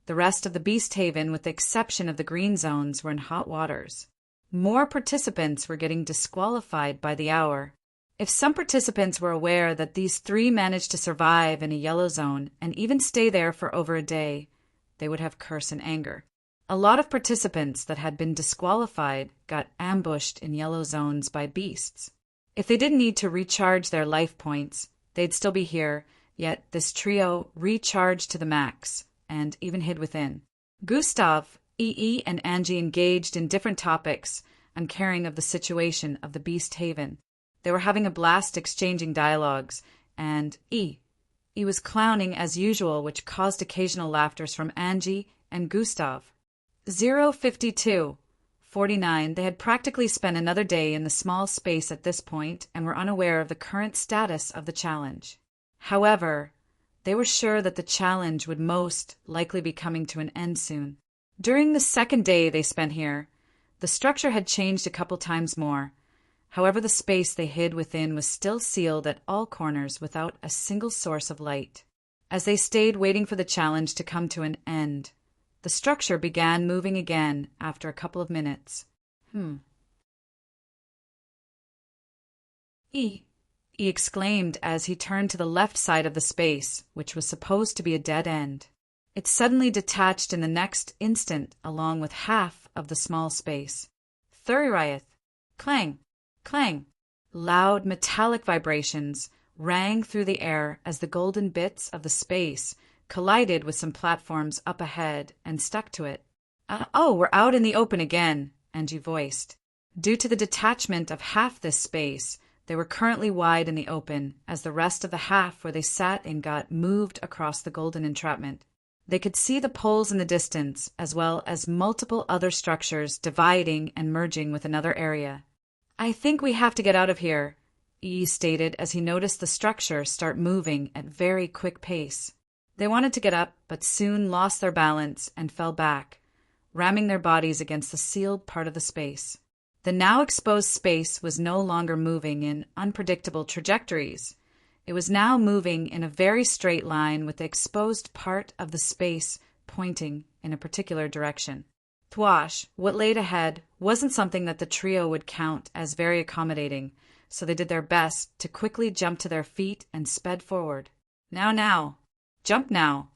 Speaker 1: the rest of the Beast Haven, with the exception of the green zones, were in hot waters. More participants were getting disqualified by the hour. If some participants were aware that these three managed to survive in a yellow zone and even stay there for over a day, they would have curse and anger. A lot of participants that had been disqualified got ambushed in yellow zones by beasts. If they didn't need to recharge their life points, they'd still be here, yet this trio recharged to the max and even hid within. Gustav, and Angie engaged in different topics and caring of the situation of the Beast Haven. They were having a blast exchanging dialogues, and E was clowning as usual, which caused occasional laughters from Angie and Gustav. 052-49, they had practically spent another day in the small space at this point and were unaware of the current status of the challenge. However, they were sure that the challenge would most likely be coming to an end soon. During the second day they spent here, the structure had changed a couple times more. However, the space they hid within was still sealed at all corners without a single source of light. As they stayed waiting for the challenge to come to an end, the structure began moving again after a couple of minutes. He exclaimed as he turned to the left side of the space, which was supposed to be a dead end. It suddenly detached in the next instant along with half of the small space. Thuriryth. Clang. Clang! Loud metallic vibrations rang through the air as the golden bits of the space collided with some platforms up ahead and stuck to it. We're out in the open again, Angie voiced. Due to the detachment of half this space, they were currently wide in the open, as the rest of the half where they sat and got moved across the golden entrapment. They could see the poles in the distance, as well as multiple other structures dividing and merging with another area. I think we have to get out of here, stated as he noticed the structure start moving at very quick pace. They wanted to get up, but soon lost their balance and fell back, ramming their bodies against the sealed part of the space. The now exposed space was no longer moving in unpredictable trajectories. It was now moving in a very straight line with the exposed part of the space pointing in a particular direction. Thwash, what laid ahead, wasn't something that the trio would count as very accommodating, so they did their best to quickly jump to their feet and sped forward. Now! Jump now!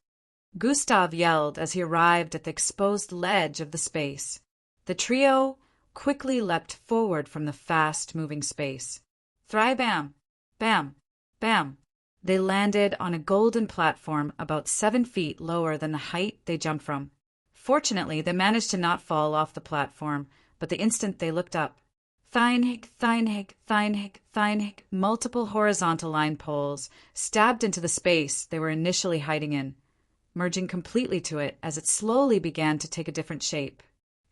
Speaker 1: Gustav yelled as he arrived at the exposed ledge of the space. The trio quickly leapt forward from the fast-moving space. Thry-bam! Bam! Bam! They landed on a golden platform about 7 feet lower than the height they jumped from. Fortunately, they managed to not fall off the platform, but the instant they looked up, Thynhig, multiple horizontal line poles stabbed into the space they were initially hiding in, merging completely to it as it slowly began to take a different shape.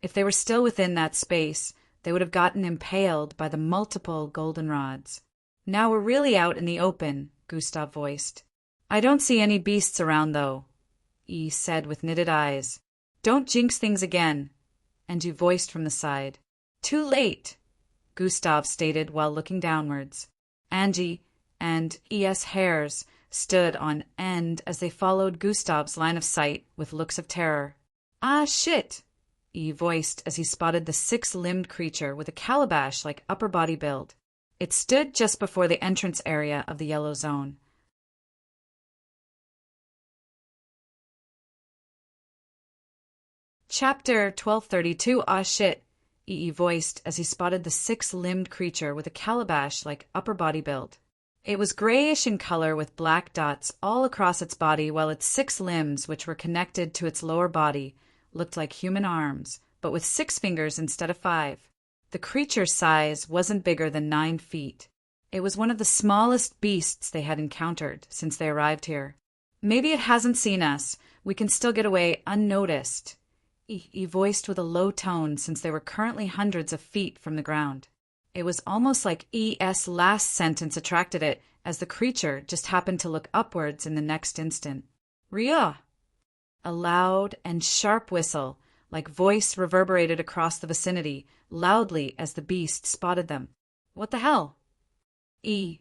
Speaker 1: If they were still within that space, they would have gotten impaled by the multiple golden rods. Now we're really out in the open, Gustav voiced. I don't see any beasts around, though, E said with knitted eyes. Don't jinx things again, Angie voiced from the side. Too late, Gustav stated while looking downwards. Angie and E.S. hairs stood on end as they followed Gustav's line of sight with looks of terror. Ah, shit, E voiced as he spotted the 6-limbed creature with a calabash-like upper body build. It stood just before the entrance area of the yellow zone. Chapter 1232. Ah shit, E voiced as he spotted the 6-limbed creature with a calabash-like upper body build. It was grayish in color with black dots all across its body, while its 6 limbs, which were connected to its lower body, looked like human arms, but with 6 fingers instead of 5. The creature's size wasn't bigger than 9 feet. It was one of the smallest beasts they had encountered since they arrived here. "Maybe it hasn't seen us. We can still get away unnoticed," he voiced with a low tone since they were currently hundreds of feet from the ground. It was almost like E.'s last sentence attracted it, as the creature just happened to look upwards in the next instant. "Rhea!" A loud and sharp whistle, like voice, reverberated across the vicinity, loudly as the beast spotted them. "What the hell?" E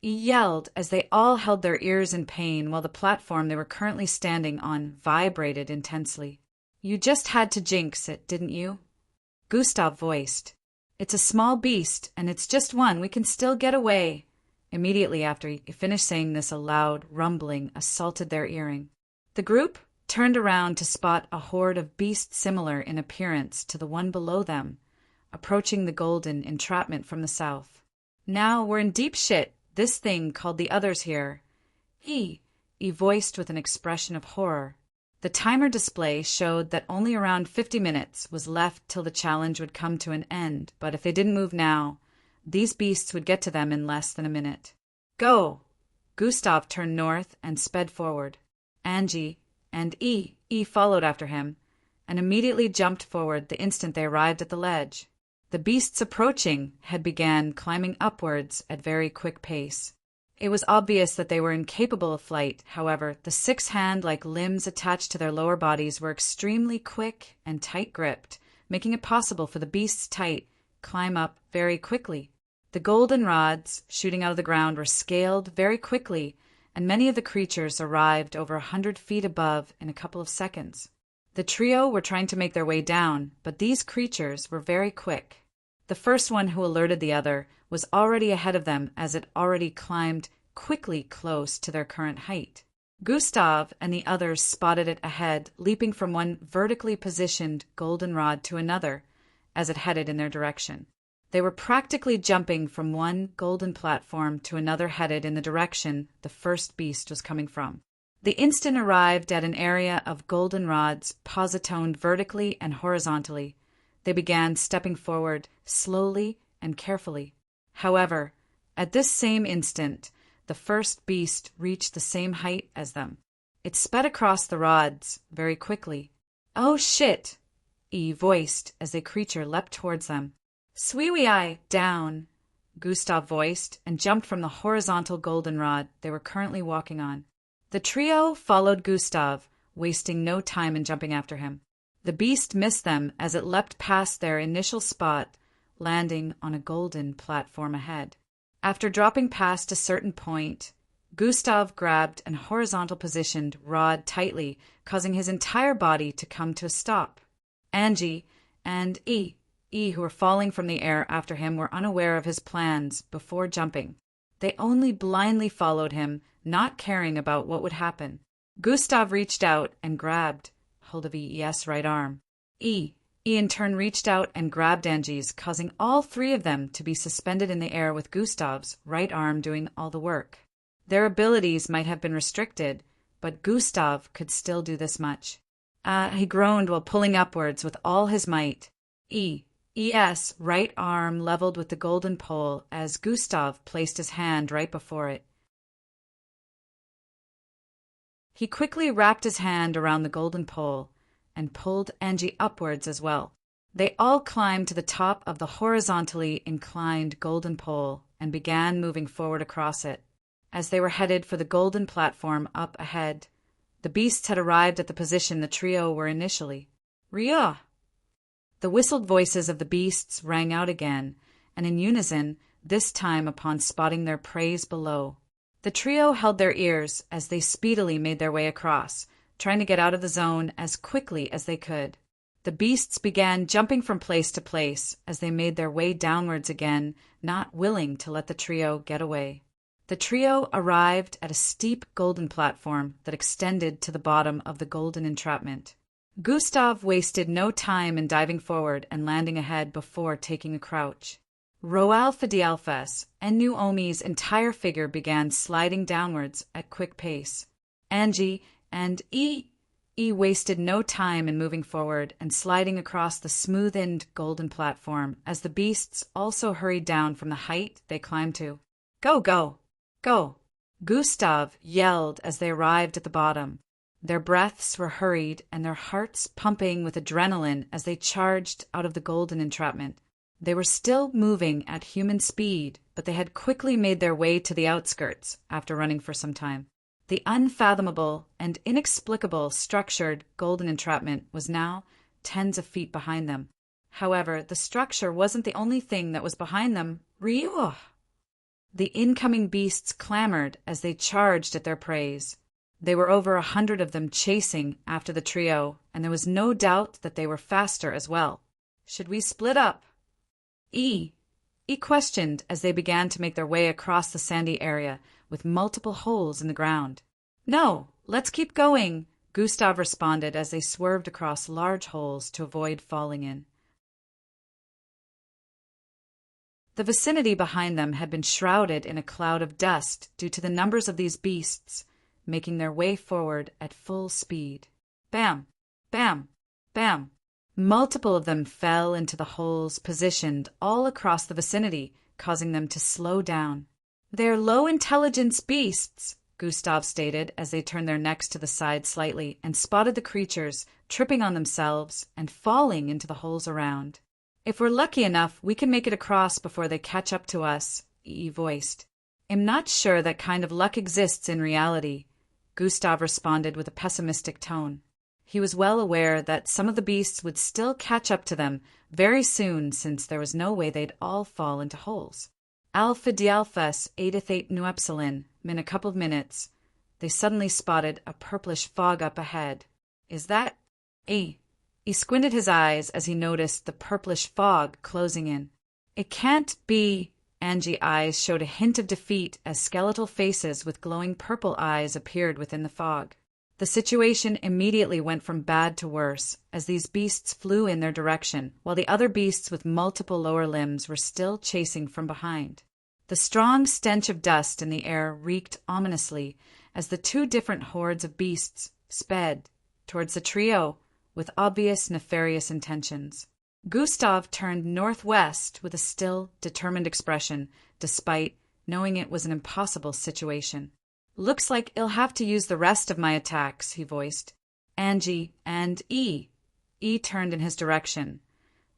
Speaker 1: yelled as they all held their ears in pain while the platform they were currently standing on vibrated intensely. "You just had to jinx it, didn't you?" Gustav voiced. "It's a small beast, and it's just one. We can still get away." Immediately after he finished saying this, a loud rumbling assaulted their hearing. The group turned around to spot a horde of beasts similar in appearance to the one below them, approaching the golden entrapment from the south. "Now we're in deep shit. This thing called the others here," he voiced with an expression of horror. The timer display showed that only around 50 minutes was left till the challenge would come to an end, but if they didn't move now, these beasts would get to them in less than a minute. "Go!" Gustav turned north and sped forward. Angie and E followed after him, and immediately jumped forward the instant they arrived at the ledge. The beasts approaching had began climbing upwards at very quick pace. It was obvious that they were incapable of flight. However, the 6 hand-like limbs attached to their lower bodies were extremely quick and tight-gripped, making it possible for the beasts tight climb up very quickly. The golden rods shooting out of the ground were scaled very quickly, and many of the creatures arrived over 100 feet above in a couple of seconds. The trio were trying to make their way down, but these creatures were very quick. The first one who alerted the other was already ahead of them, as it already climbed quickly close to their current height. Gustav and the others spotted it ahead, leaping from one vertically positioned goldenrod to another as it headed in their direction. They were practically jumping from one golden platform to another headed in the direction the first beast was coming from. The instant arrived at an area of goldenrods positoned vertically and horizontally. They began stepping forward slowly and carefully. However, at this same instant, the first beast reached the same height as them. It sped across the rods very quickly. "Oh shit!" E voiced as the creature leapt towards them. "Sweewee-eye, down!" Gustav voiced and jumped from the horizontal goldenrod they were currently walking on. The trio followed Gustav, wasting no time in jumping after him. The beast missed them as it leapt past their initial spot, landing on a golden platform ahead. After dropping past a certain point, Gustav grabbed an horizontal positioned rod tightly, causing his entire body to come to a stop. Angie and E, who were falling from the air after him, were unaware of his plans before jumping. They only blindly followed him, not caring about what would happen. Gustav reached out and grabbed hold of E's right arm. E in turn reached out and grabbed Angie's, causing all 3 of them to be suspended in the air with Gustav's right arm doing all the work. Their abilities might have been restricted, but Gustav could still do this much. He groaned while pulling upwards with all his might. E's right arm leveled with the golden pole as Gustav placed his hand right before it. He quickly wrapped his hand around the golden pole and pulled Angie upwards as well. They all climbed to the top of the horizontally inclined golden pole and began moving forward across it. As they were headed for the golden platform up ahead, the beasts had arrived at the position the trio were initially. "Rhea!" The whistled voices of the beasts rang out again, and in unison, this time upon spotting their preys below. The trio held their ears as they speedily made their way across, trying to get out of the zone as quickly as they could. The beasts began jumping from place to place as they made their way downwards again, not willing to let the trio get away. The trio arrived at a steep golden platform that extended to the bottom of the golden entrapment. Gustav wasted no time in diving forward and landing ahead before taking a crouch. Roal Fidelfas and Naomi's entire figure began sliding downwards at quick pace. Angie and E E wasted no time in moving forward and sliding across the smoothened golden platform as the beasts also hurried down from the height they climbed to. Go, go, go! Gustav yelled as they arrived at the bottom. Their breaths were hurried and their hearts pumping with adrenaline as they charged out of the golden entrapment. They were still moving at human speed, but they had quickly made their way to the outskirts after running for some time. The unfathomable and inexplicable structured golden entrapment was now tens of feet behind them. However, the structure wasn't the only thing that was behind them. Ryu! The incoming beasts clamored as they charged at their preys. There were over 100 of them chasing after the trio, and there was no doubt that they were faster as well. Should we split up? E questioned as they began to make their way across the sandy area with multiple holes in the ground. No, let's keep going, Gustav responded as they swerved across large holes to avoid falling in. The vicinity behind them had been shrouded in a cloud of dust due to the numbers of these beasts making their way forward at full speed. Bam! Bam! Bam! Multiple of them fell into the holes positioned all across the vicinity, causing them to slow down. They're low-intelligence beasts, Gustav stated as they turned their necks to the side slightly and spotted the creatures tripping on themselves and falling into the holes around. If we're lucky enough, we can make it across before they catch up to us, E voiced. I'm not sure that kind of luck exists in reality, Gustav responded with a pessimistic tone. He was well aware that some of the beasts would still catch up to them very soon since there was no way they'd all fall into holes. Alpha Dialphas Eidithate Nu Epsilon, in a couple of minutes, they suddenly spotted a purplish fog up ahead. Is that? He squinted his eyes as he noticed the purplish fog closing in. It can't be. Angie's eyes showed a hint of defeat as skeletal faces with glowing purple eyes appeared within the fog. The situation immediately went from bad to worse as these beasts flew in their direction, while the other beasts with multiple lower limbs were still chasing from behind. The strong stench of dust in the air reeked ominously as the two different hordes of beasts sped towards the trio with obvious nefarious intentions. Gustav turned northwest with a still, determined expression, despite knowing it was an impossible situation. Looks like I'll have to use the rest of my attacks, he voiced. Angie and E turned in his direction,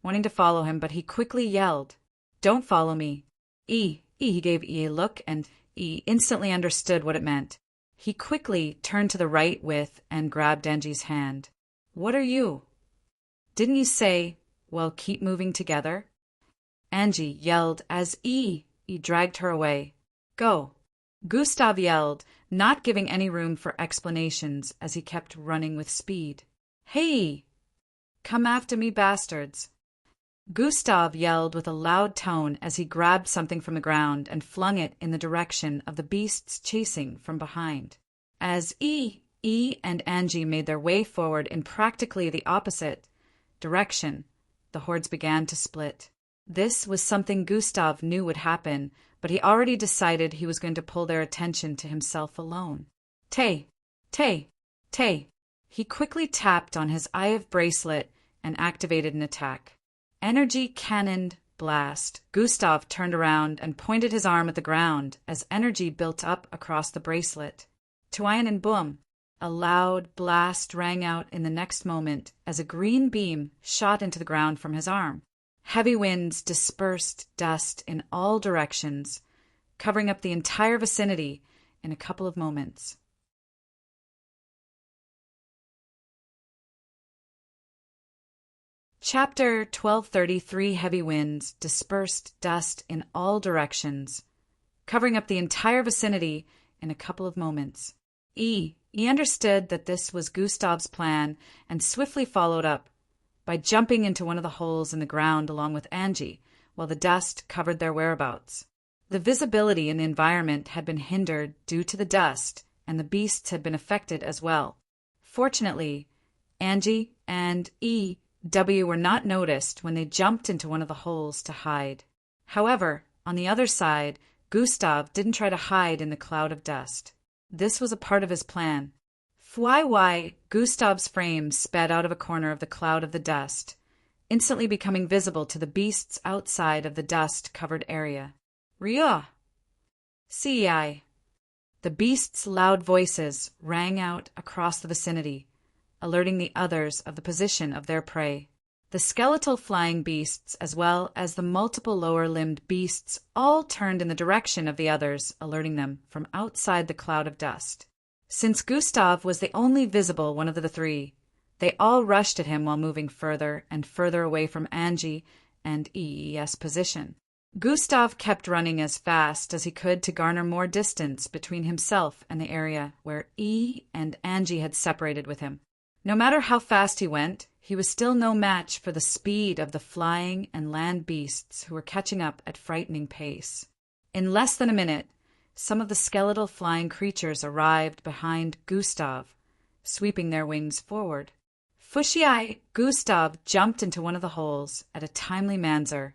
Speaker 1: wanting to follow him, but he quickly yelled, "Don't follow me." He gave E a look, and E instantly understood what it meant. He quickly turned to the right with and grabbed Angie's hand. "What are you?" "Didn't you say, well, keep moving together?" Angie yelled as E dragged her away. "Go." Gustav yelled, not giving any room for explanations as he kept running with speed. "Hey! Come after me, bastards!" Gustav yelled with a loud tone as he grabbed something from the ground and flung it in the direction of the beasts chasing from behind. As E and Angie made their way forward in practically the opposite direction, the hordes began to split. This was something Gustav knew would happen, but he already decided he was going to pull their attention to himself alone. Tay! He quickly tapped on his Eye of Bracelet and activated an attack. Energy Cannoned Blast. Gustav turned around and pointed his arm at the ground as energy built up across the bracelet. Tuayan and boom! A loud blast rang out in the next moment as a green beam shot into the ground from his arm. Heavy winds dispersed dust in all directions, covering up the entire vicinity in a couple of moments. Chapter 1233 Heavy winds dispersed dust in all directions, covering up the entire vicinity in a couple of moments. He understood that this was Gustav's plan and swiftly followed up by jumping into one of the holes in the ground along with Angie, while the dust covered their whereabouts. The visibility in the environment had been hindered due to the dust, and the beasts had been affected as well. Fortunately, Angie and EW were not noticed when they jumped into one of the holes to hide. However, on the other side, Gustav didn't try to hide in the cloud of dust. This was a part of his plan. Fly, Gustav's frame sped out of a corner of the cloud of the dust, instantly becoming visible to the beasts outside of the dust-covered area. Ria! See. The beasts' loud voices rang out across the vicinity, alerting the others of the position of their prey. The skeletal flying beasts, as well as the multiple lower-limbed beasts, all turned in the direction of the others, alerting them from outside the cloud of dust. Since Gustav was the only visible one of the three, they all rushed at him while moving further and further away from Angie and EES position. Gustav kept running as fast as he could to garner more distance between himself and the area where E and Angie had separated with him. No matter how fast he went, he was still no match for the speed of the flying and land beasts who were catching up at frightening pace. In less than a minute, some of the skeletal flying creatures arrived behind Gustav, sweeping their wings forward. Fushii, Gustav jumped into one of the holes at a timely manzer,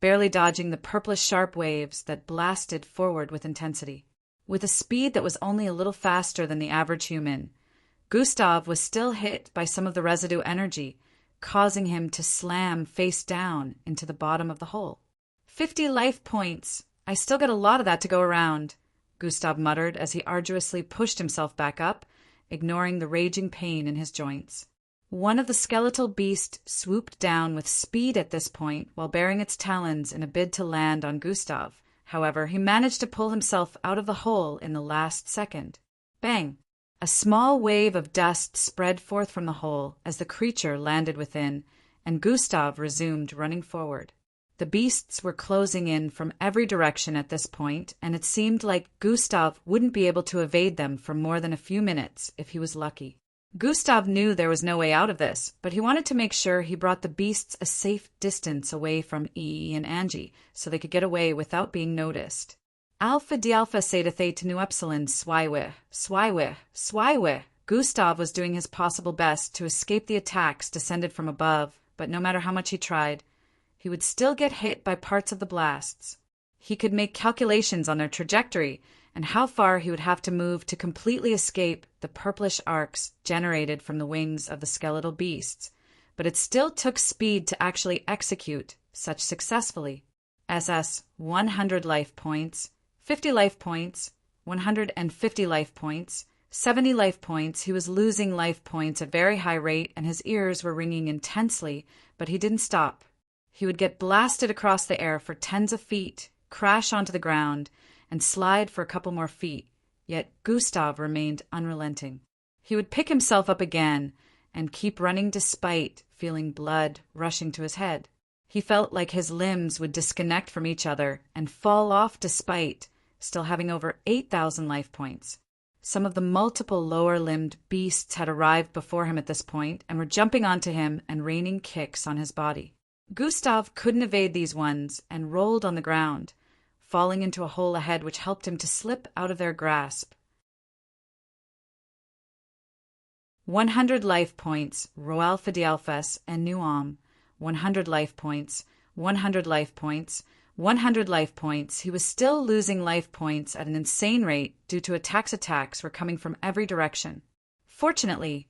Speaker 1: barely dodging the purplish sharp waves that blasted forward with intensity. With a speed that was only a little faster than the average human, Gustav was still hit by some of the residue energy, causing him to slam face down into the bottom of the hole. 50 life points. I still got a lot of that to go around, Gustav muttered as he arduously pushed himself back up, ignoring the raging pain in his joints. One of the skeletal beasts swooped down with speed at this point while baring its talons in a bid to land on Gustav. However, he managed to pull himself out of the hole in the last second. Bang! A small wave of dust spread forth from the hole as the creature landed within, and Gustav resumed running forward. The beasts were closing in from every direction at this point, and it seemed like Gustav wouldn't be able to evade them for more than a few minutes if he was lucky. Gustav knew there was no way out of this, but he wanted to make sure he brought the beasts a safe distance away from E and Angie so they could get away without being noticed. Alpha Dialpha Sedathe to New Epsilon, Swywe. Gustav was doing his possible best to escape the attacks descended from above, but no matter how much he tried, he would still get hit by parts of the blasts. He could make calculations on their trajectory and how far he would have to move to completely escape the purplish arcs generated from the wings of the skeletal beasts, but it still took speed to actually execute such successfully. SS 100 life points, 50 life points, 150 life points, 70 life points. He was losing life points at a very high rate and his ears were ringing intensely, but he didn't stop. He would get blasted across the air for tens of feet, crash onto the ground, and slide for a couple more feet, yet Gustav remained unrelenting. He would pick himself up again and keep running despite feeling blood rushing to his head. He felt like his limbs would disconnect from each other and fall off despite still having over 8,000 life points. Some of the multiple lower-limbed beasts had arrived before him at this point and were jumping onto him and raining kicks on his body. Gustav couldn't evade these ones and rolled on the ground, falling into a hole ahead which helped him to slip out of their grasp. 100 life points, Roalpha Dialphas and Nuam. 100 life points, 100 life points, 100 life points. He was still losing life points at an insane rate due to attacks were coming from every direction. Fortunately,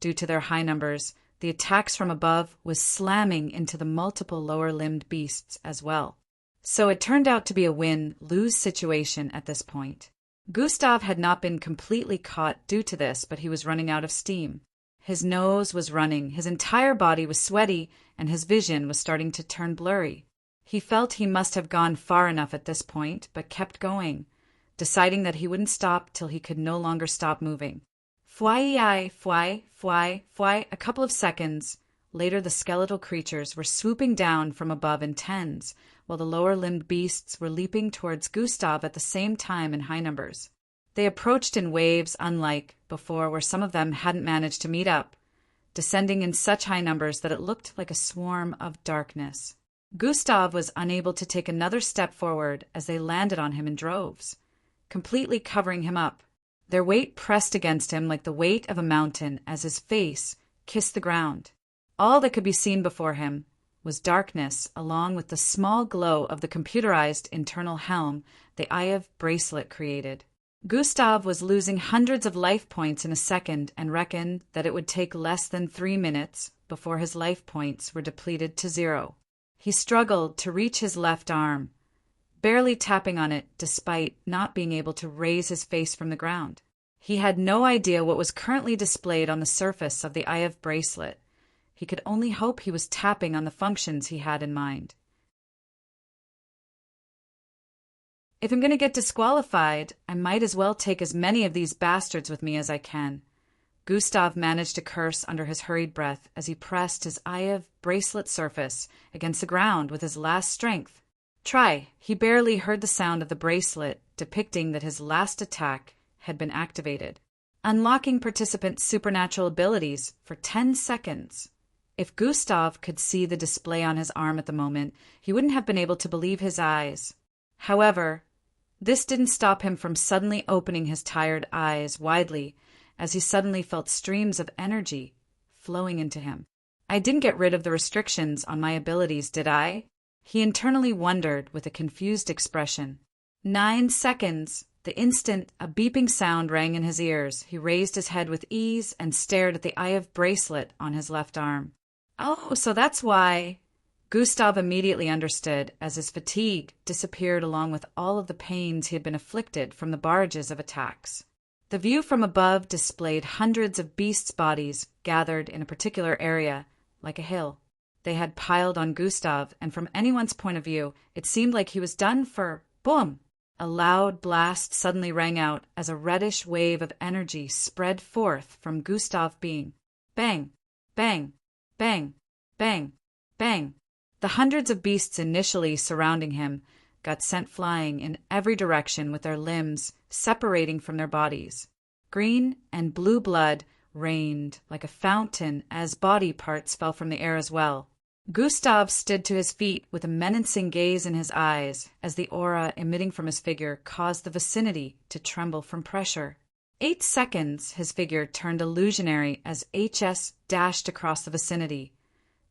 Speaker 1: due to their high numbers, the attacks from above was slamming into the multiple lower-limbed beasts as well. So it turned out to be a win-lose situation at this point. Gustav had not been completely caught due to this, but he was running out of steam. His nose was running, his entire body was sweaty, and his vision was starting to turn blurry. He felt he must have gone far enough at this point, but kept going, deciding that he wouldn't stop till he could no longer stop moving. Fly. A couple of seconds later, the skeletal creatures were swooping down from above in tens, while the lower-limbed beasts were leaping towards Gustav at the same time in high numbers. They approached in waves unlike before, where some of them hadn't managed to meet up, descending in such high numbers that it looked like a swarm of darkness. Gustav was unable to take another step forward as they landed on him in droves, completely covering him up. Their weight pressed against him like the weight of a mountain as his face kissed the ground. All that could be seen before him was darkness, along with the small glow of the computerized internal helm the Eye of bracelet created. Gustav was losing hundreds of life points in a second and reckoned that it would take less than 3 minutes before his life points were depleted to 0. He struggled to reach his left arm, barely tapping on it despite not being able to raise his face from the ground. He had no idea what was currently displayed on the surface of the Eye of bracelet. He could only hope he was tapping on the functions he had in mind. If I'm going to get disqualified, I might as well take as many of these bastards with me as I can. Gustav managed to curse under his hurried breath as he pressed his Eye of bracelet surface against the ground with his last strength. Try. He barely heard the sound of the bracelet, depicting that his last attack had been activated, unlocking participants' supernatural abilities for 10 seconds. If Gustav could see the display on his arm at the moment, he wouldn't have been able to believe his eyes. However, this didn't stop him from suddenly opening his tired eyes widely as he suddenly felt streams of energy flowing into him. I didn't get rid of the restrictions on my abilities, did I? He internally wondered with a confused expression. 9 seconds. The instant a beeping sound rang in his ears, he raised his head with ease and stared at the Eye of bracelet on his left arm. Oh, so that's why. Gustav immediately understood as his fatigue disappeared along with all of the pains he had been afflicted from the barrages of attacks. The view from above displayed hundreds of beasts' bodies gathered in a particular area, like a hill. They had piled on Gustav, and from anyone's point of view, it seemed like he was done for. Boom! A loud blast suddenly rang out as a reddish wave of energy spread forth from Gustav being. Bang! Bang! Bang! Bang! Bang! The hundreds of beasts initially surrounding him got sent flying in every direction with their limbs separating from their bodies. Green and blue blood rained like a fountain as body parts fell from the air as well. Gustav stood to his feet with a menacing gaze in his eyes as the aura emitting from his figure caused the vicinity to tremble from pressure. 8 seconds his figure turned illusionary as HS dashed across the vicinity,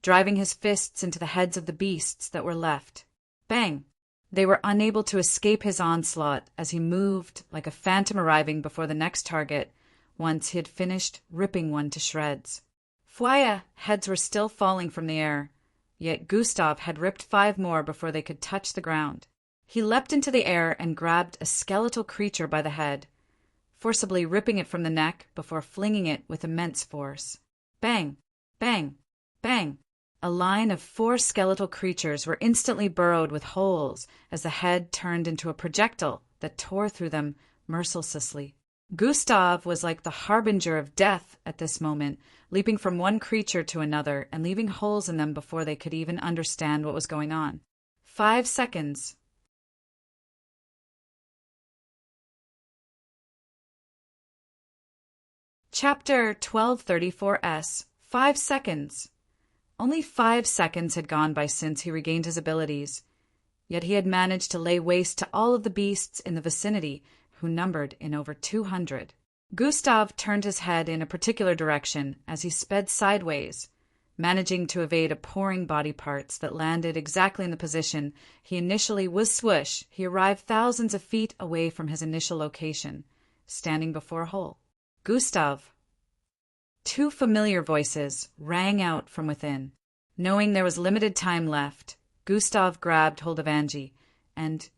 Speaker 1: driving his fists into the heads of the beasts that were left. Bang! They were unable to escape his onslaught as he moved like a phantom arriving before the next target once he had finished ripping one to shreds. Fwaya! Heads were still falling from the air, yet Gustav had ripped 5 more before they could touch the ground. He leapt into the air and grabbed a skeletal creature by the head, forcibly ripping it from the neck before flinging it with immense force. Bang! Bang! Bang! A line of 4 skeletal creatures were instantly burrowed with holes as the head turned into a projectile that tore through them mercilessly. Gustav was like the harbinger of death at this moment, leaping from one creature to another and leaving holes in them before they could even understand what was going on. 5 seconds. Chapter 1234S. 5 seconds. Only 5 seconds had gone by since he regained his abilities, yet he had managed to lay waste to all of the beasts in the vicinity, who numbered in over 200. Gustav turned his head in a particular direction as he sped sideways, managing to evade a pouring body parts that landed exactly in the position he initially was. Swoosh! He arrived thousands of feet away from his initial location, standing before a hole. Gustav. 2 familiar voices rang out from within. Knowing there was limited time left, Gustav grabbed hold of Angie and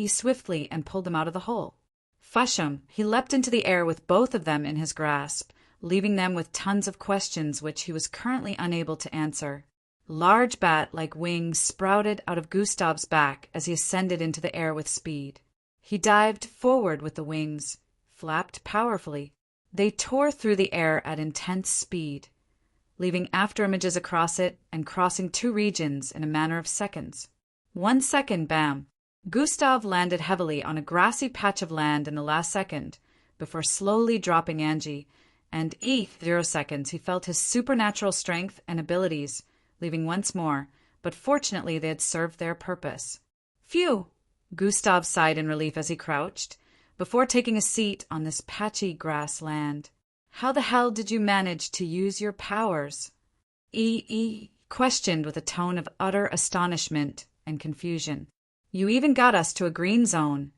Speaker 1: swiftly and pulled him out of the hole. Fush'em! He leapt into the air with both of them in his grasp, leaving them with tons of questions which he was currently unable to answer. Large bat-like wings sprouted out of Gustav's back as he ascended into the air with speed. He dived forward with the wings, flapped powerfully. They tore through the air at intense speed, leaving afterimages across it and crossing 2 regions in a matter of seconds. 1 second, bam! Gustav landed heavily on a grassy patch of land in the last second, before slowly dropping Angie, and 0 seconds he felt his supernatural strength and abilities, leaving once more, but fortunately they had served their purpose. Phew! Gustav sighed in relief as he crouched, before taking a seat on this patchy grassland. How the hell did you manage to use your powers? Questioned with a tone of utter astonishment and confusion. You even got us to a green zone.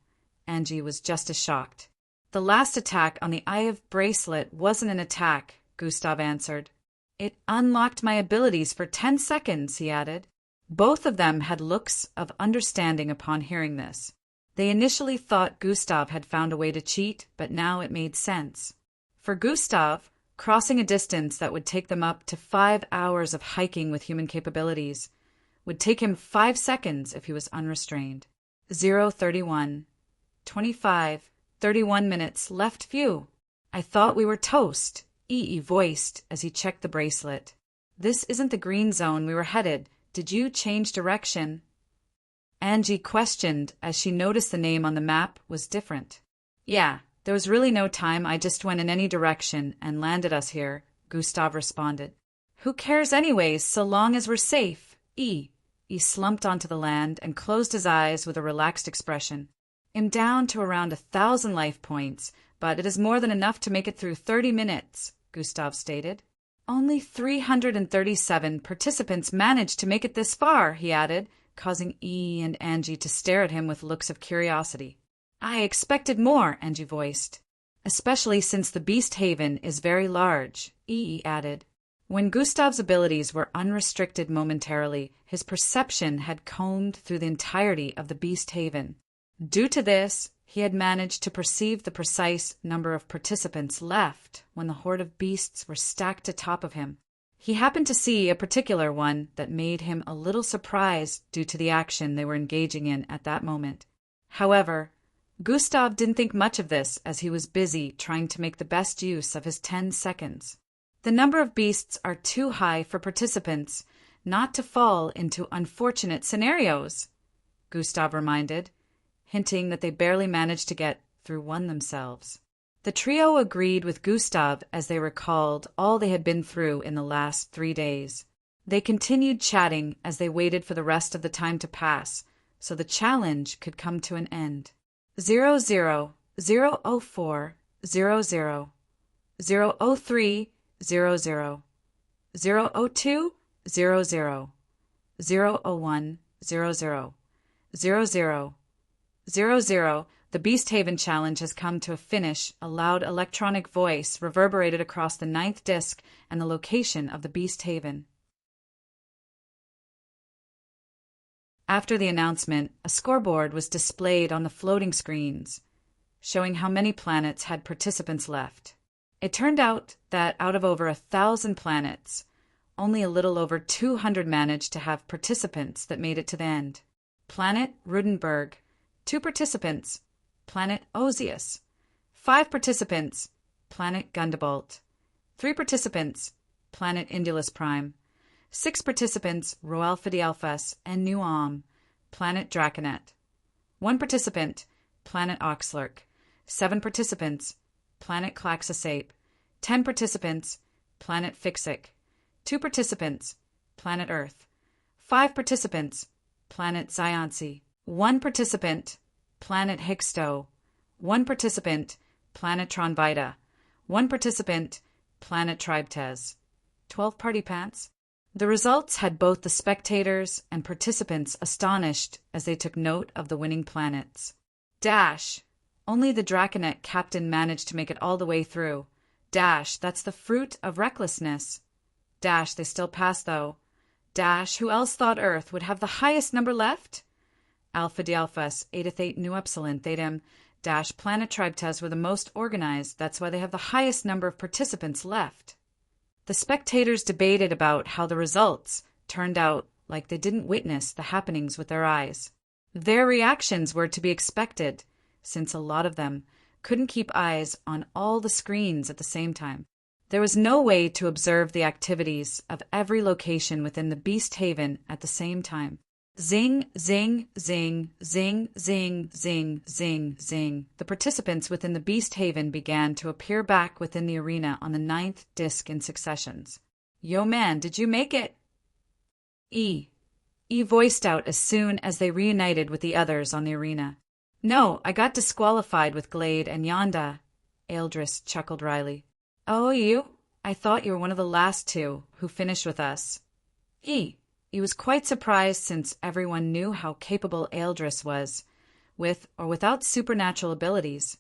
Speaker 1: Angie was just as shocked. The last attack on the Eye of Bracelet wasn't an attack, Gustav answered. It unlocked my abilities for 10 seconds, he added. Both of them had looks of understanding upon hearing this. They initially thought Gustav had found a way to cheat, but now it made sense. For Gustav, crossing a distance that would take them up to 5 hours of hiking with human capabilities would take him 5 seconds if he was unrestrained. 0:31. 25, 31 minutes left few. I thought we were toast, EE voiced as he checked the bracelet. This isn't the green zone we were headed. Did you change direction? Angie questioned as she noticed the name on the map was different. Yeah, there was really no time. I just went in any direction and landed us here, Gustav responded. Who cares anyways, so long as we're safe, E. He slumped onto the land and closed his eyes with a relaxed expression. I'm down to around 1,000 life points, but it is more than enough to make it through 30 minutes, Gustav stated. Only 337 participants managed to make it this far, he added, causing E and Angie to stare at him with looks of curiosity. I expected more, Angie voiced. Especially since the Beast Haven is very large, E added. When Gustav's abilities were unrestricted momentarily, his perception had combed through the entirety of the Beast Haven. Due to this, he had managed to perceive the precise number of participants left when the horde of beasts were stacked atop of him. He happened to see a particular one that made him a little surprised due to the action they were engaging in at that moment. However, Gustav didn't think much of this as he was busy trying to make the best use of his 10 seconds. The number of beasts are too high for participants not to fall into unfortunate scenarios, Gustav reminded, hinting that they barely managed to get through one themselves. The trio agreed with Gustav as they recalled all they had been through in the last 3 days. They continued chatting as they waited for the rest of the time to pass, so the challenge could come to an end. 00, 004, 00, 003, 00, 002, 00, 001, 00, 00, 00, the Beast Haven challenge has come to a finish. A loud electronic voice reverberated across the 9th disc and the location of the Beast Haven. After the announcement, a scoreboard was displayed on the floating screens, showing how many planets had participants left. It turned out that out of over 1,000 planets, only a little over 200 managed to have participants that made it to the end. Planet Rudenberg, 2 participants, Planet Osius. 5 participants, Planet Gundabalt. 3 participants, Planet Indulus Prime. 6 participants, Roalfa Dialphas and Nuam, Planet Draconet. 1 participant, Planet Oxlurk. 7 participants, Planet Claxosape. 10 participants, Planet Fixic. 2 participants, Planet Earth. 5 participants, Planet Zionsi. 1 participant, Planet Higsto. 1 participant, Planet Tronvita. 1 participant, Planet Tribetez. 12 party pants. The results had both the spectators and participants astonished as they took note of the winning planets. Dash. Only the Draconet captain managed to make it all the way through. Dash, that's the fruit of recklessness. Dash, they still passed though. Dash, who else thought Earth would have the highest number left? Alpha Dialphas, Eidathate Nu Epsilon, Thetam, Dash, Planet Tribetez were the most organized. That's why they have the highest number of participants left. The spectators debated about how the results turned out like they didn't witness the happenings with their eyes. Their reactions were to be expected, since a lot of them couldn't keep eyes on all the screens at the same time. There was no way to observe the activities of every location within the Beast Haven at the same time. Zing, zing, zing, zing, zing, zing, zing, zing. The participants within the Beast Haven began to appear back within the arena on the 9th disc in successions. Yo man, did you make it? E voiced out as soon as they reunited with the others on the arena. No, I got disqualified with Glade and Yonda. Eldris chuckled wryly. Oh, you? I thought you were one of the last 2 who finished with us. He was quite surprised since everyone knew how capable Eldris was, with or without supernatural abilities.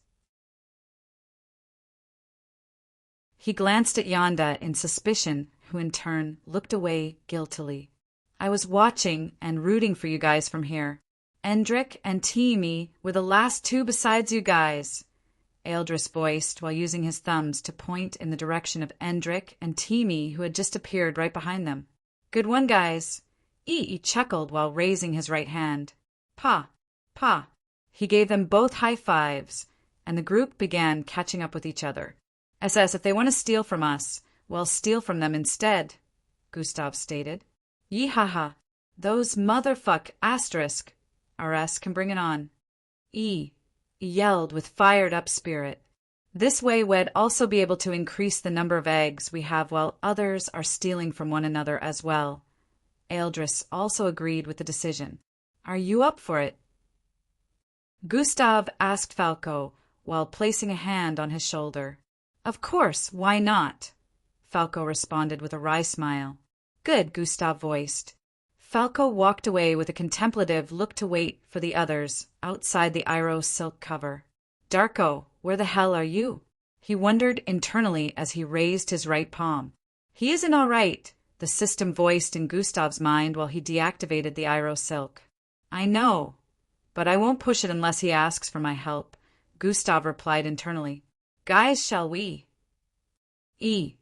Speaker 1: He glanced at Yonda in suspicion, who in turn looked away guiltily. I was watching and rooting for you guys from here. Endrick and Teamy were the last two besides you guys, Ealdris voiced while using his thumbs to point in the direction of Endrick and Teamy, who had just appeared right behind them. Good one, guys. He chuckled while raising his right hand. Pa, pa. He gave them both high fives, and the group began catching up with each other. SS, if they want to steal from us, we'll steal from them instead, Gustav stated. Yeehaha, those motherfuck asterisk. RS can bring it on. He yelled with fired-up spirit. This way we'd also be able to increase the number of eggs we have while others are stealing from one another as well. Ealdris also agreed with the decision. Are you up for it? Gustav asked Falco while placing a hand on his shoulder. Of course, why not? Falco responded with a wry smile. Good, Gustav voiced. Falco walked away with a contemplative look to wait for the others outside the Iroh silk cover. Darko, where the hell are you? He wondered internally as he raised his right palm. He isn't all right, the system voiced in Gustav's mind while he deactivated the Iroh silk. I know, but I won't push it unless he asks for my help, Gustav replied internally. Guys, shall we? He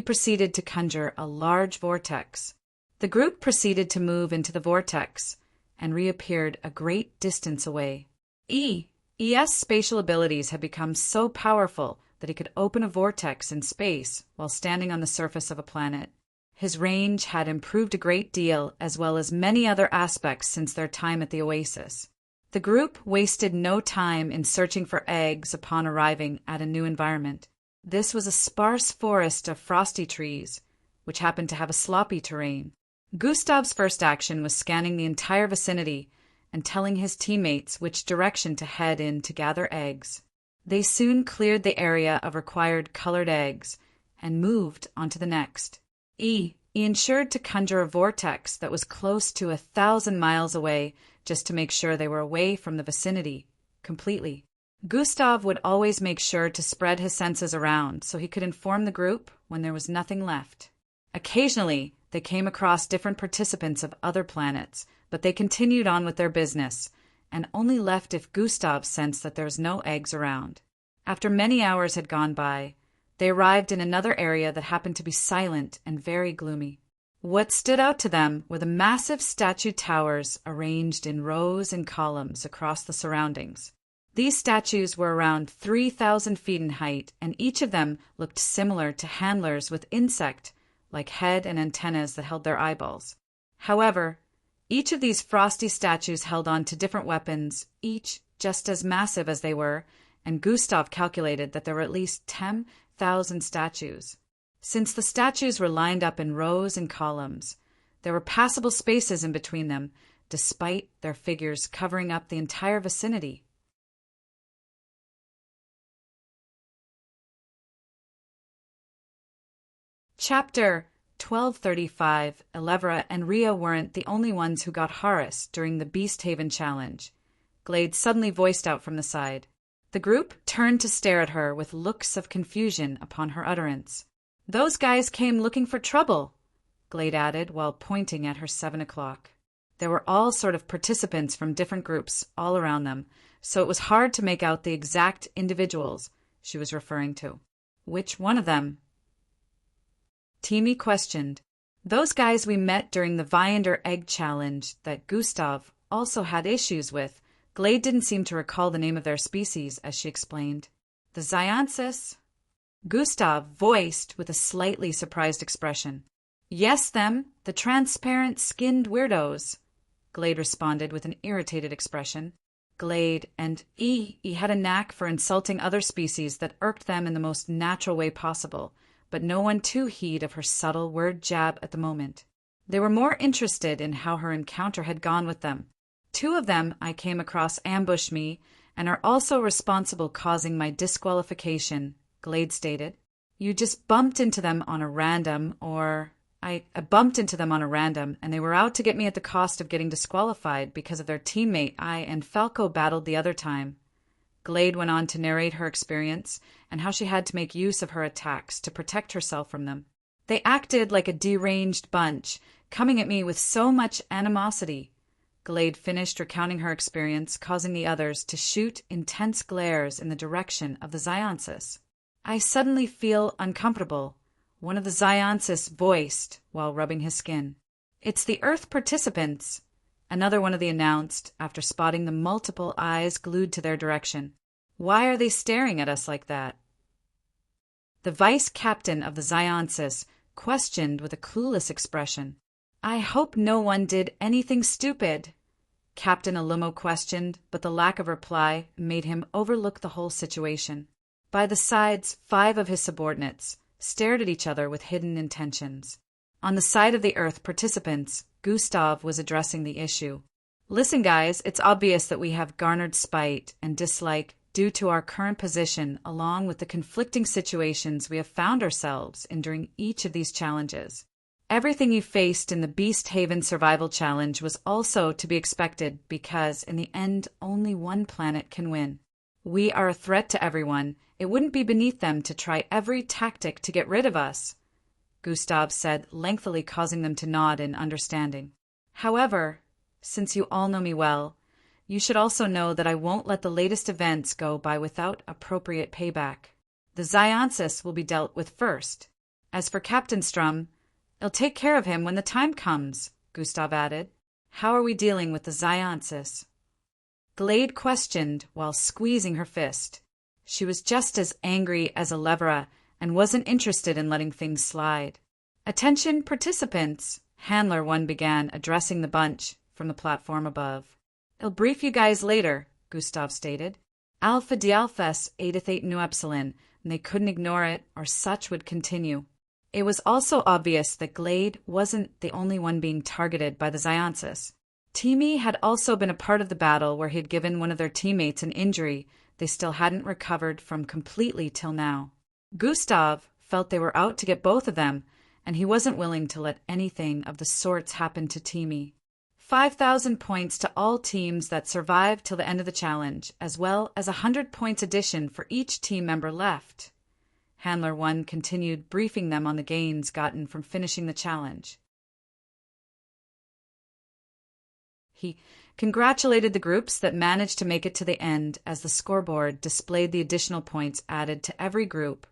Speaker 1: proceeded to conjure a large vortex. The group proceeded to move into the vortex and reappeared a great distance away. ES spatial abilities had become so powerful that he could open a vortex in space while standing on the surface of a planet. His range had improved a great deal, as well as many other aspects since their time at the Oasis. The group wasted no time in searching for eggs upon arriving at a new environment. This was a sparse forest of frosty trees, which happened to have a sloppy terrain. Gustav's first action was scanning the entire vicinity and telling his teammates which direction to head in to gather eggs. They soon cleared the area of required colored eggs and moved on to the next. He ensured to conjure a vortex that was close to 1,000 miles away just to make sure they were away from the vicinity completely. Gustav would always make sure to spread his senses around so he could inform the group when there was nothing left. Occasionally, they came across different participants of other planets, but they continued on with their business, and only left if Gustav sensed that there was no eggs around. After many hours had gone by, they arrived in another area that happened to be silent and very gloomy. What stood out to them were the massive statue towers arranged in rows and columns across the surroundings. These statues were around 3,000 feet in height, and each of them looked similar to handlers with insect-like head and antennas that held their eyeballs. However, each of these frosty statues held on to different weapons, each just as massive as they were, and Gustav calculated that there were at least 10,000 statues. Since the statues were lined up in rows and columns, there were passable spaces in between them, despite their figures covering up the entire vicinity. Chapter 1235. Elevra and Rhea weren't the only ones who got harassed during the Beasthaven challenge. Glade suddenly voiced out from the side. The group turned to stare at her with looks of confusion upon her utterance. Those guys came looking for trouble, Glade added while pointing at her 7 o'clock. There were all sort of participants from different groups all around them, so it was hard to make out the exact individuals she was referring to. Which one of them? Teamy questioned. Those guys we met during the Viander Egg Challenge that Gustav also had issues with. Glade didn't seem to recall the name of their species, as she explained. The Zionsis? Gustav voiced with a slightly surprised expression. Yes, them, the transparent-skinned weirdos, Glade responded with an irritated expression. Glade and he had a knack for insulting other species that irked them in the most natural way possible, but no one took heed of her subtle word jab at the moment. They were more interested in how her encounter had gone with them. 2 of them I came across ambushed me and are also responsible causing my disqualification, Glade stated. You just bumped into them on a random, I bumped into them on a random, and they were out to get me at the cost of getting disqualified because of their teammate I and Falco battled the other time, Glade went on to narrate her experience and how she had to make use of her attacks to protect herself from them. They acted like a deranged bunch, coming at me with so much animosity. Glade finished recounting her experience, causing the others to shoot intense glares in the direction of the Zionsis. "I suddenly feel uncomfortable," one of the Zionsis voiced while rubbing his skin. "It's the Earth participants," another one of the announced after spotting the multiple eyes glued to their direction. "Why are they staring at us like that?" The vice captain of the Zionsis questioned with a clueless expression. "I hope no one did anything stupid," Captain Alumo questioned, but the lack of reply made him overlook the whole situation. By the sides, 5 of his subordinates stared at each other with hidden intentions. On the side of the Earth participants, Gustav was addressing the issue. "Listen, guys, it's obvious that we have garnered spite and dislike due to our current position along with the conflicting situations we have found ourselves in during each of these challenges. Everything you faced in the Beast Haven Survival Challenge was also to be expected because, in the end, only one planet can win. We are a threat to everyone. It wouldn't be beneath them to try every tactic to get rid of us," Gustav said, lengthily causing them to nod in understanding. "However, since you all know me well, you should also know that I won't let the latest events go by without appropriate payback. The Zionsis will be dealt with first. As for Captain Strum, I'll take care of him when the time comes," Gustav added. "How are we dealing with the Zionsis?" Glade questioned while squeezing her fist. She was just as angry as Alevra and wasn't interested in letting things slide. "Attention participants," Handler 1 began, addressing the bunch from the platform above. "I'll brief you guys later," Gustav stated. "Alpha Dialphas Edathate Nu Epsilon," and they couldn't ignore it or such would continue. It was also obvious that Glade wasn't the only one being targeted by the Zionsis. Teamy had also been a part of the battle where he had given one of their teammates an injury they still hadn't recovered from completely till now. Gustav felt they were out to get both of them, and he wasn't willing to let anything of the sorts happen to Teamy. 5,000 points to all teams that survived till the end of the challenge, as well as 100 points addition for each team member left. Handler 1 continued briefing them on the gains gotten from finishing the challenge. He congratulated the groups that managed to make it to the end as the scoreboard displayed the additional points added to every group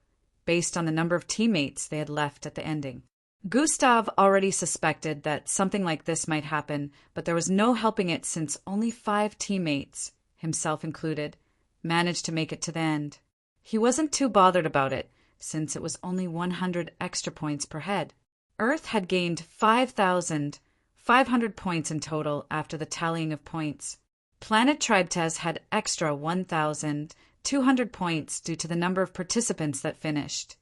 Speaker 1: based on the number of teammates they had left at the ending. Gustav already suspected that something like this might happen, but there was no helping it since only 5 teammates, himself included, managed to make it to the end. He wasn't too bothered about it, since it was only 100 extra points per head. Earth had gained 5,500 points in total after the tallying of points. Planet Tribetez had extra 1,200 points due to the number of participants that finished,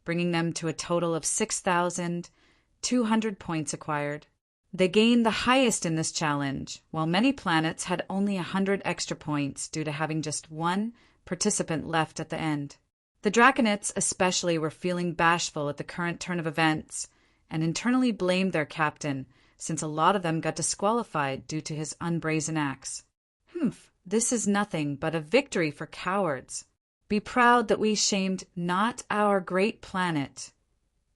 Speaker 1: bringing them to a total of 6,200 points acquired. They gained the highest in this challenge, while many planets had only 100 extra points due to having just one participant left at the end. The Draconites especially were feeling bashful at the current turn of events and internally blamed their captain, since a lot of them got disqualified due to his unbrazen acts. This is nothing but a victory for cowards. Be proud that we shamed not our great planet.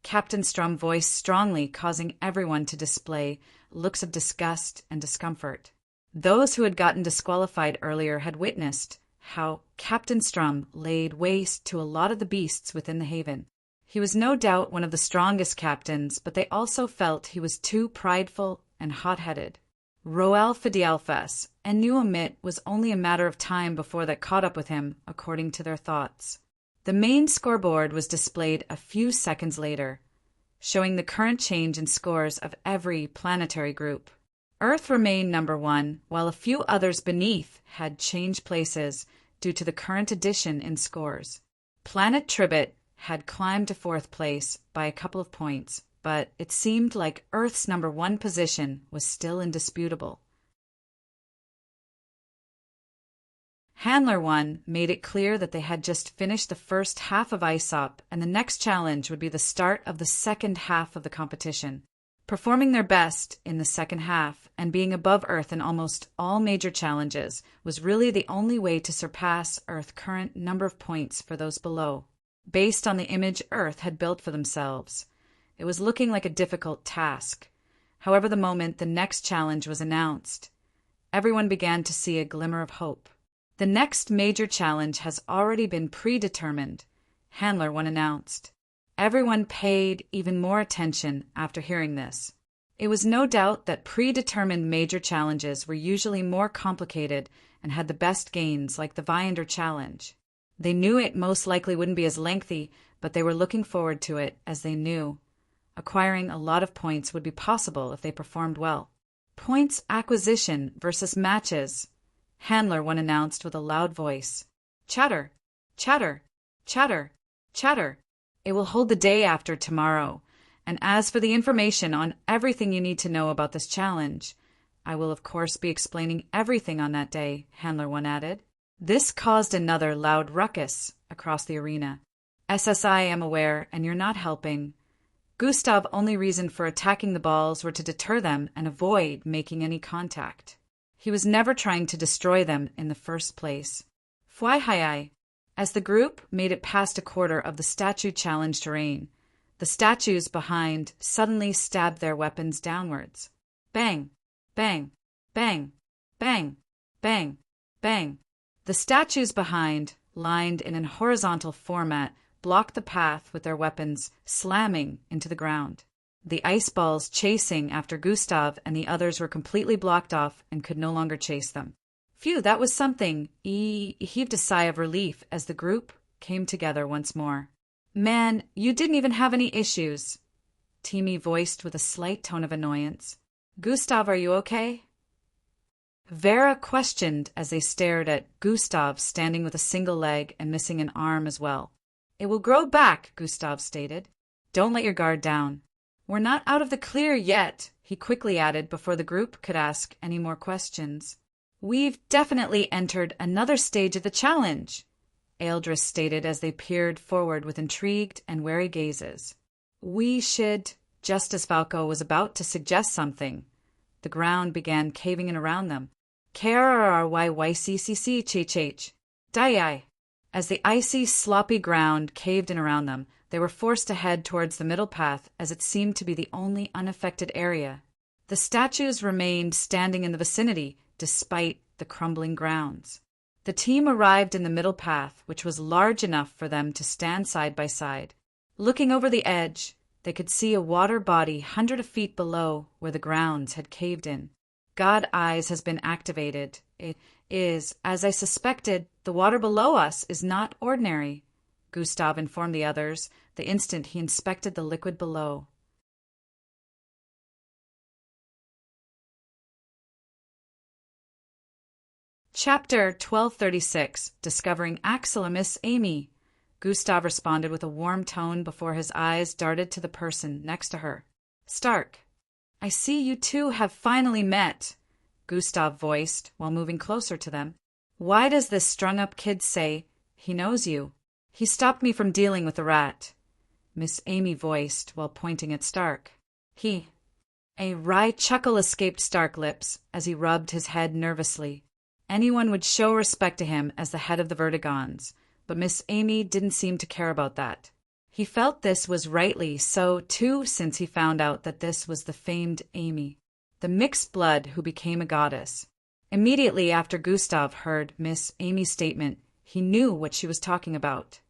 Speaker 1: Captain Strum voiced strongly, causing everyone to display looks of disgust and discomfort. Those who had gotten disqualified earlier had witnessed how Captain Strum laid waste to a lot of the beasts within the haven. He was no doubt one of the strongest captains, but they also felt he was too prideful and hot-headed. Roel Fidialfas and New Omit was only a matter of time before that caught up with him, according to their thoughts. The main scoreboard was displayed a few seconds later, showing the current change in scores of every planetary group. Earth remained number 1, while a few others beneath had changed places due to the current addition in scores. Planet Tribet had climbed to 4th place by a couple of points, but it seemed like Earth's number 1 position was still indisputable. Handler 1 made it clear that they had just finished the first half of ISOP, and the next challenge would be the start of the second half of the competition. Performing their best in the second half and being above Earth in almost all major challenges was really the only way to surpass Earth's current number of points for those below, based on the image Earth had built for themselves. It was looking like a difficult task. However, the moment the next challenge was announced, everyone began to see a glimmer of hope. The next major challenge has already been predetermined, Handler One announced. Everyone paid even more attention after hearing this. It was no doubt that predetermined major challenges were usually more complicated and had the best gains, like the Viander challenge. They knew it most likely wouldn't be as lengthy, but they were looking forward to it, as they knew acquiring a lot of points would be possible if they performed well. Points acquisition versus matches, Handler One announced with a loud voice. Chatter, chatter, chatter, chatter. It will hold the day after tomorrow. And as for the information on everything you need to know about this challenge, I will of course be explaining everything on that day, Handler One added. This caused another loud ruckus across the arena. SSI am aware, and you're not helping. Gustav's only reason for attacking the balls were to deter them and avoid making any contact. He was never trying to destroy them in the first place. Fwihai. As the group made it past a quarter of the statue challenge terrain, the statues behind suddenly stabbed their weapons downwards. Bang, bang, bang, bang, bang, bang. The statues behind, lined in a horizontal format, blocked the path with their weapons slamming into the ground. The ice balls chasing after Gustav and the others were completely blocked off and could no longer chase them. Phew, that was something. He heaved a sigh of relief as the group came together once more. Man, you didn't even have any issues, Timmy voiced with a slight tone of annoyance. Gustav, are you okay? Vera questioned as they stared at Gustav standing with a single leg and missing an arm as well. It will grow back, Gustav stated. Don't let your guard down. We're not out of the clear yet, he quickly added before the group could ask any more questions. We've definitely entered another stage of the challenge, Eldris stated as they peered forward with intrigued and wary gazes. We should, just as Falco was about to suggest something, the ground began caving in around them. KRRYYCCC Dai. As the icy, sloppy ground caved in around them, they were forced to head towards the middle path as it seemed to be the only unaffected area. The statues remained standing in the vicinity despite the crumbling grounds. The team arrived in the middle path, which was large enough for them to stand side by side. Looking over the edge, they could see a water body hundreds of feet below where the grounds had caved in. God Eyes has been activated. It is, as I suspected, the water below us is not ordinary, Gustav informed the others the instant he inspected the liquid below. Chapter 1236, Discovering Axel and Miss Amy. Gustav responded with a warm tone before his eyes darted to the person next to her. Stark. I see you two have finally met, Gustav voiced while moving closer to them. Why does this strung-up kid say he knows you? He stopped me from dealing with the rat, Miss Amy voiced while pointing at Stark. A wry chuckle escaped Stark's lips as he rubbed his head nervously. Anyone would show respect to him as the head of the Vertigons, but Miss Amy didn't seem to care about that. He felt this was rightly so, too, since he found out that this was the famed Amy, the mixed blood who became a goddess. Immediately after Gustav heard Miss Amy's statement, he knew what she was talking about.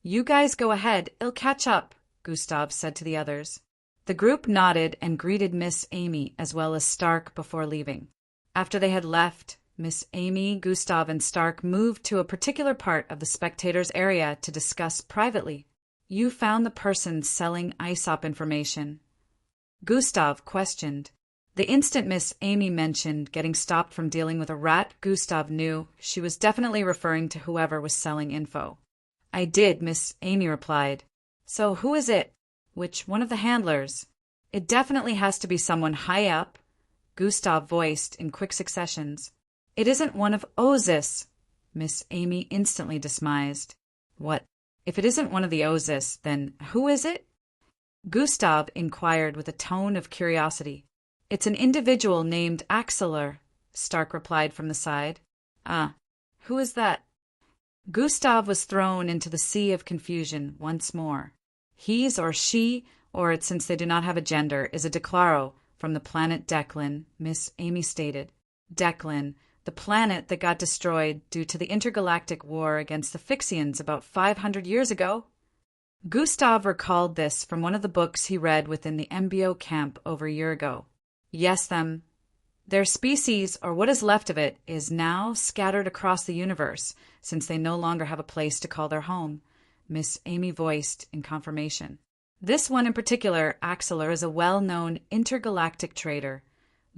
Speaker 1: You guys go ahead, I'll catch up, Gustav said to the others. The group nodded and greeted Miss Amy as well as Stark before leaving. After they had left, Miss Amy, Gustav, and Stark moved to a particular part of the spectators' area to discuss privately. You found the person selling ISOP information, Gustav questioned. The instant Miss Amy mentioned getting stopped from dealing with a rat, Gustav knew she was definitely referring to whoever was selling info. I did, Miss Amy replied. So who is it? Which one of the handlers? It definitely has to be someone high up, Gustav voiced in quick successions. It isn't one of Osis, Miss Amy instantly dismised. What? If it isn't one of the Osis, then who is it? Gustav inquired with a tone of curiosity. It's an individual named Axeler, Stark replied from the side. Ah, who is that? Gustav was thrown into the sea of confusion once more. He's or she, or since they do not have a gender, is a Declaro from the planet Declan, Miss Amy stated. Declan, the planet that got destroyed due to the intergalactic war against the Fixians about 500 years ago. Gustav recalled this from one of the books he read within the MBO camp over a year ago. Yes, their species, or what is left of it, is now scattered across the universe, since they no longer have a place to call their home, Miss Amy voiced in confirmation. This one in particular, Axeler, is a well-known intergalactic trader,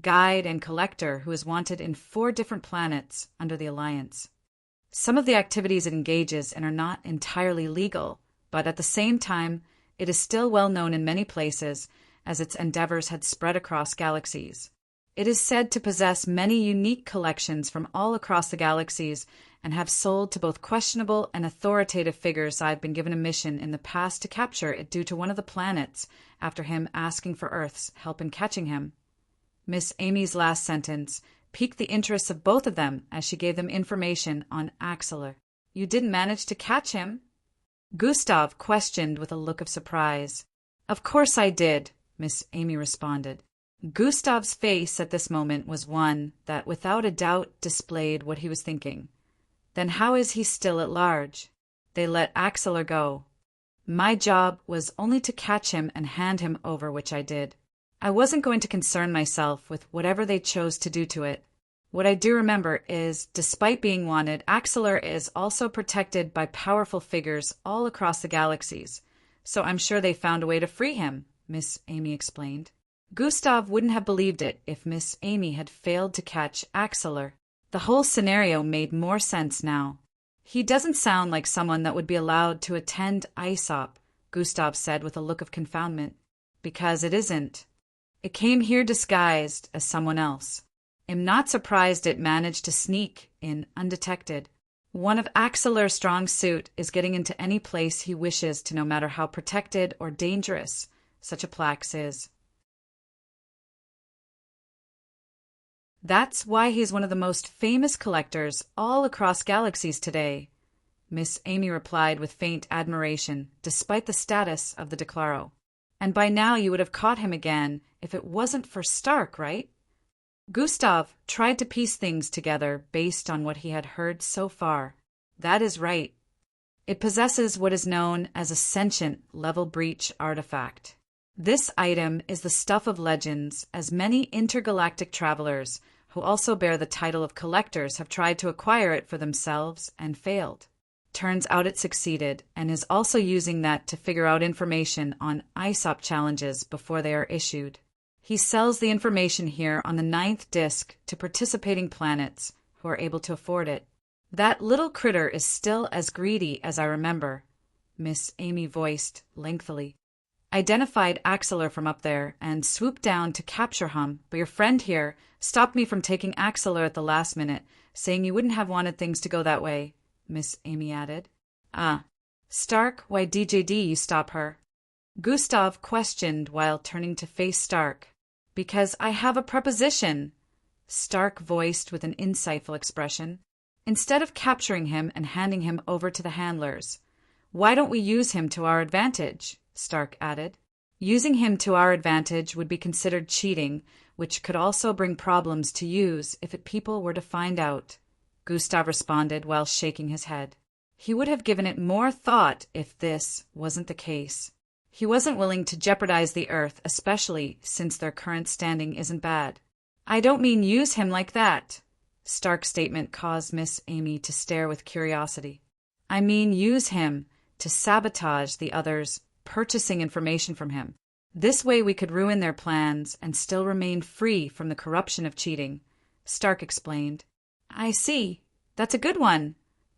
Speaker 1: guide and collector who is wanted in 4 different planets under the Alliance. Some of the activities it engages in are not entirely legal, but at the same time, it is still well known in many places as its endeavors had spread across galaxies. It is said to possess many unique collections from all across the galaxies and have sold to both questionable and authoritative figures. I've been given a mission in the past to capture it due to one of the planets after him asking for Earth's help in catching him. Miss Amy's last sentence piqued the interests of both of them as she gave them information on Axeler. You didn't manage to catch him? Gustav questioned with a look of surprise. Of course I did, Miss Amy responded. Gustav's face at this moment was one that without a doubt displayed what he was thinking. Then how is he still at large? They let Axeler go. My job was only to catch him and hand him over, which I did. I wasn't going to concern myself with whatever they chose to do to it. What I do remember is, despite being wanted, Axeler is also protected by powerful figures all across the galaxies, so I'm sure they found a way to free him, Miss Amy explained. Gustav wouldn't have believed it if Miss Amy had failed to catch Axeler. The whole scenario made more sense now. He doesn't sound like someone that would be allowed to attend ISOP, Gustav said with a look of confoundment. Because it isn't. It came here disguised as someone else. I'm not surprised it managed to sneak in undetected. One of Axeler's strong suit is getting into any place he wishes to, no matter how protected or dangerous such a place is. That's why he's one of the most famous collectors all across galaxies today, Miss Amy replied with faint admiration, despite the status of the Declaro. And by now you would have caught him again if it wasn't for Stark, right? Gustav tried to piece things together based on what he had heard so far. That is right. It possesses what is known as a sentient level breach artifact. This item is the stuff of legends, as many intergalactic travelers who also bear the title of collectors have tried to acquire it for themselves and failed. Turns out it succeeded, and is also using that to figure out information on ISOP challenges before they are issued. He sells the information here on the 9th disc to participating planets who are able to afford it. That little critter is still as greedy as I remember, Miss Amy voiced lengthily. Identified Axeler from up there and swooped down to capture him, but your friend here stopped me from taking Axeler at the last minute, saying you wouldn't have wanted things to go that way, Miss Amy added. Ah, Stark, why DJD you stop her? Gustav questioned while turning to face Stark. Because I have a preposition, Stark voiced with an insightful expression. Instead of capturing him and handing him over to the handlers, why don't we use him to our advantage? Stark added. Using him to our advantage would be considered cheating, which could also bring problems to use if people were to find out, Gustav responded while shaking his head. He would have given it more thought if this wasn't the case. He wasn't willing to jeopardize the Earth, especially since their current standing isn't bad. I don't mean use him like that. Stark's statement caused Miss Amy to stare with curiosity. I mean use him to sabotage the others purchasing information from him. This way we could ruin their plans and still remain free from the corruption of cheating, Stark explained. I see. That's a good one.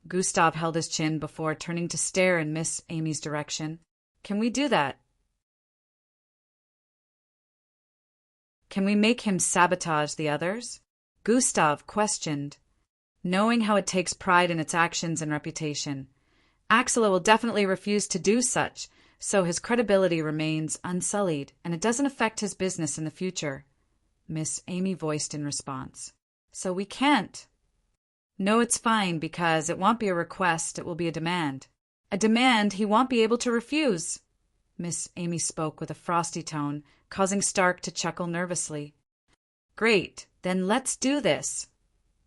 Speaker 1: Gustav held his chin before turning to stare in Miss Amy's direction. Can we do that? Can we make him sabotage the others? Gustav questioned, knowing how it takes pride in its actions and reputation. Axeler will definitely refuse to do such, so his credibility remains unsullied, and it doesn't affect his business in the future, Miss Amy voiced in response. So we can't. No, it's fine, because it won't be a request, it will be a demand. A demand he won't be able to refuse. Miss Amy spoke with a frosty tone, causing Stark to chuckle nervously. Great, then let's do this,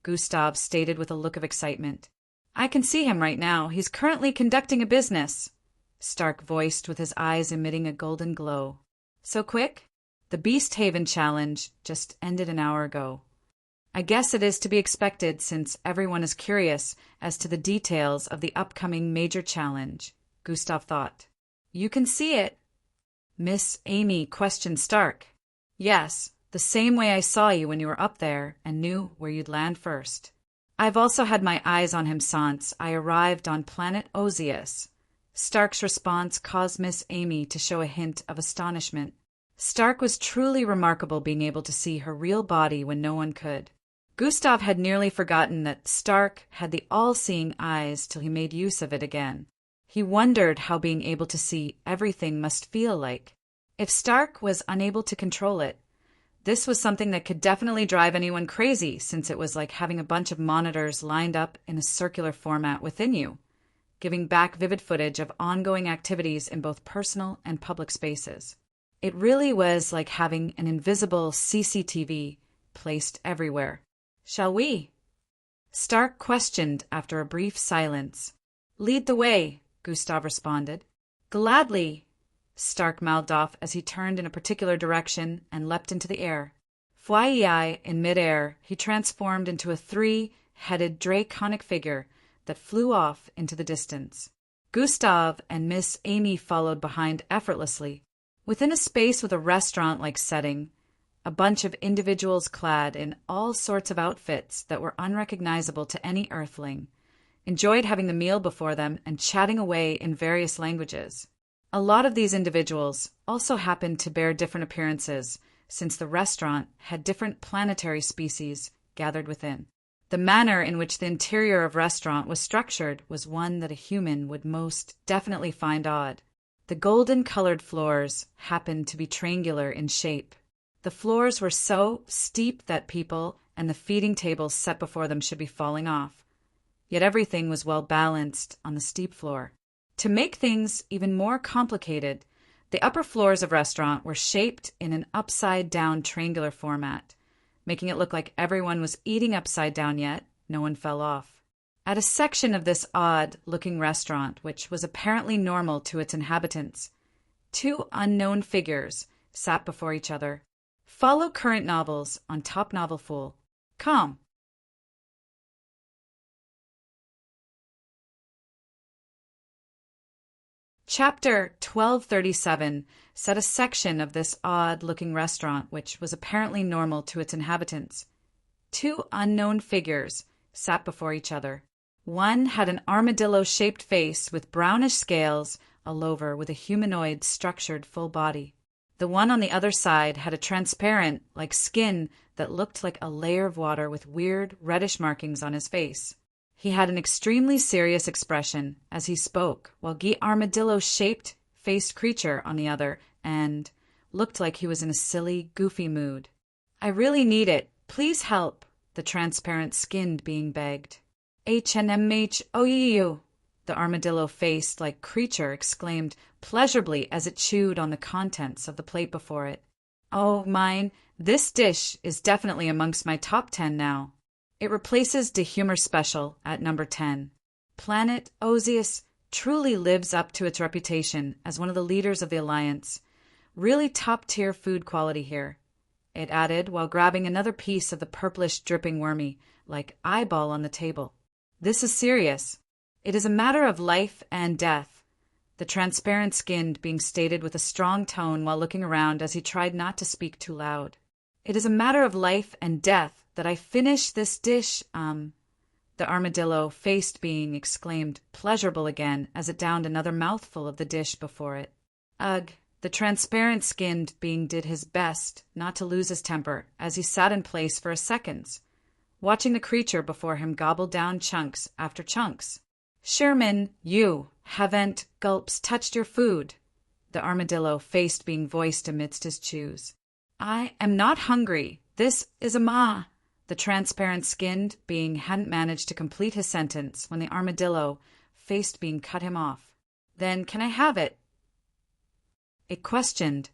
Speaker 1: Gustav stated with a look of excitement. I can see him right now. He's currently conducting a business, Stark voiced with his eyes emitting a golden glow. So quick? The Beast Haven challenge just ended an hour ago. I guess it is to be expected since everyone is curious as to the details of the upcoming major challenge, Gustav thought. You can see it. Miss Amy questioned Stark. Yes, the same way I saw you when you were up there and knew where you'd land first. I've also had my eyes on him since I arrived on planet Ozius. Stark's response caused Miss Amy to show a hint of astonishment. Stark was truly remarkable, being able to see her real body when no one could. Gustav had nearly forgotten that Stark had the all-seeing eyes till he made use of it again. He wondered how being able to see everything must feel like. If Stark was unable to control it, this was something that could definitely drive anyone crazy, since it was like having a bunch of monitors lined up in a circular format within you, giving back vivid footage of ongoing activities in both personal and public spaces. It really was like having an invisible CCTV placed everywhere. Shall we? Stark questioned after a brief silence. Lead the way, Gustav responded. Gladly, Stark mouthed off as he turned in a particular direction and leapt into the air. Flying in midair, he transformed into a three-headed draconic figure that flew off into the distance. Gustav and Miss Amy followed behind effortlessly. Within a space with a restaurant-like setting, a bunch of individuals clad in all sorts of outfits that were unrecognizable to any earthling enjoyed having the meal before them and chatting away in various languages. A lot of these individuals also happened to bear different appearances, since the restaurant had different planetary species gathered within. The manner in which the interior of restaurant was structured was one that a human would most definitely find odd. The golden-colored floors happened to be triangular in shape. The floors were so steep that people and the feeding tables set before them should be falling off. Yet everything was well balanced on the steep floor. To make things even more complicated, the upper floors of restaurant were shaped in an upside-down triangular format, making it look like everyone was eating upside down, yet no one fell off. At a section of this odd-looking restaurant, which was apparently normal to its inhabitants, two unknown figures sat before each other. Follow current novels on topnovelfool.com. Chapter 1237 set a section of this odd-looking restaurant, which was apparently normal to its inhabitants. Two unknown figures sat before each other. One had an armadillo-shaped face with brownish scales, all over with a humanoid structured full body. The one on the other side had a transparent, like skin, that looked like a layer of water with weird, reddish markings on his face. He had an extremely serious expression as he spoke, while Guy Armadillo-shaped faced creature on the other and looked like he was in a silly, goofy mood. I really need it. Please help, the transparent-skinned being begged. HNMHOEU, the armadillo-faced like creature exclaimed pleasurably as it chewed on the contents of the plate before it. Oh, mine, this dish is definitely amongst my top 10 now. It replaces the Humor Special at number 10. Planet Ozius truly lives up to its reputation as one of the leaders of the Alliance. Really top-tier food quality here, it added while grabbing another piece of the purplish dripping wormy, like eyeball on the table. This is serious. It is a matter of life and death, the transparent-skinned being stated with a strong tone while looking around as he tried not to speak too loud. It is a matter of life and death that I finish this dish, the armadillo-faced being exclaimed, pleasurable again, as it downed another mouthful of the dish before it. Ugh, the transparent-skinned being did his best not to lose his temper as he sat in place for a second, watching the creature before him gobble down chunks after chunks. Sherman, you haven't, gulps, touched your food, the armadillo-faced being voiced amidst his chews. I am not hungry. This is a ma. The transparent-skinned being hadn't managed to complete his sentence when the armadillo-faced being cut him off. Then can I have it? It questioned.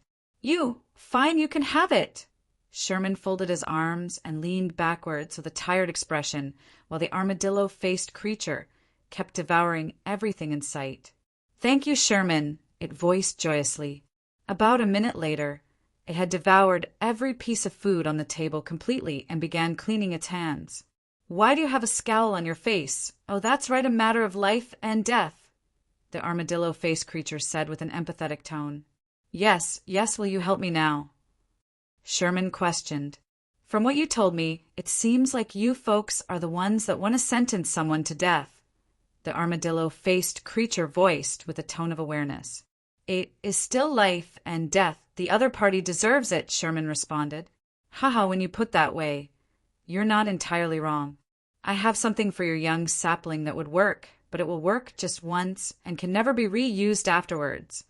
Speaker 1: Fine, you can have it. Sherman folded his arms and leaned backwards with a tired expression while the armadillo-faced creature kept devouring everything in sight. Thank you, Sherman, it voiced joyously. About a minute later, it had devoured every piece of food on the table completely and began cleaning its hands. Why do you have a scowl on your face? Oh, that's right, a matter of life and death, the armadillo-faced creature said with an empathetic tone. Yes, will you help me now? Sherman questioned. From what you told me, it seems like you folks are the ones that want to sentence someone to death, the armadillo-faced creature voiced with a tone of awareness. It is still life and death. The other party deserves it, Sherman responded. Haha, when you put that way, you're not entirely wrong. I have something for your young sapling that would work, but it will work just once and can never be reused afterwards,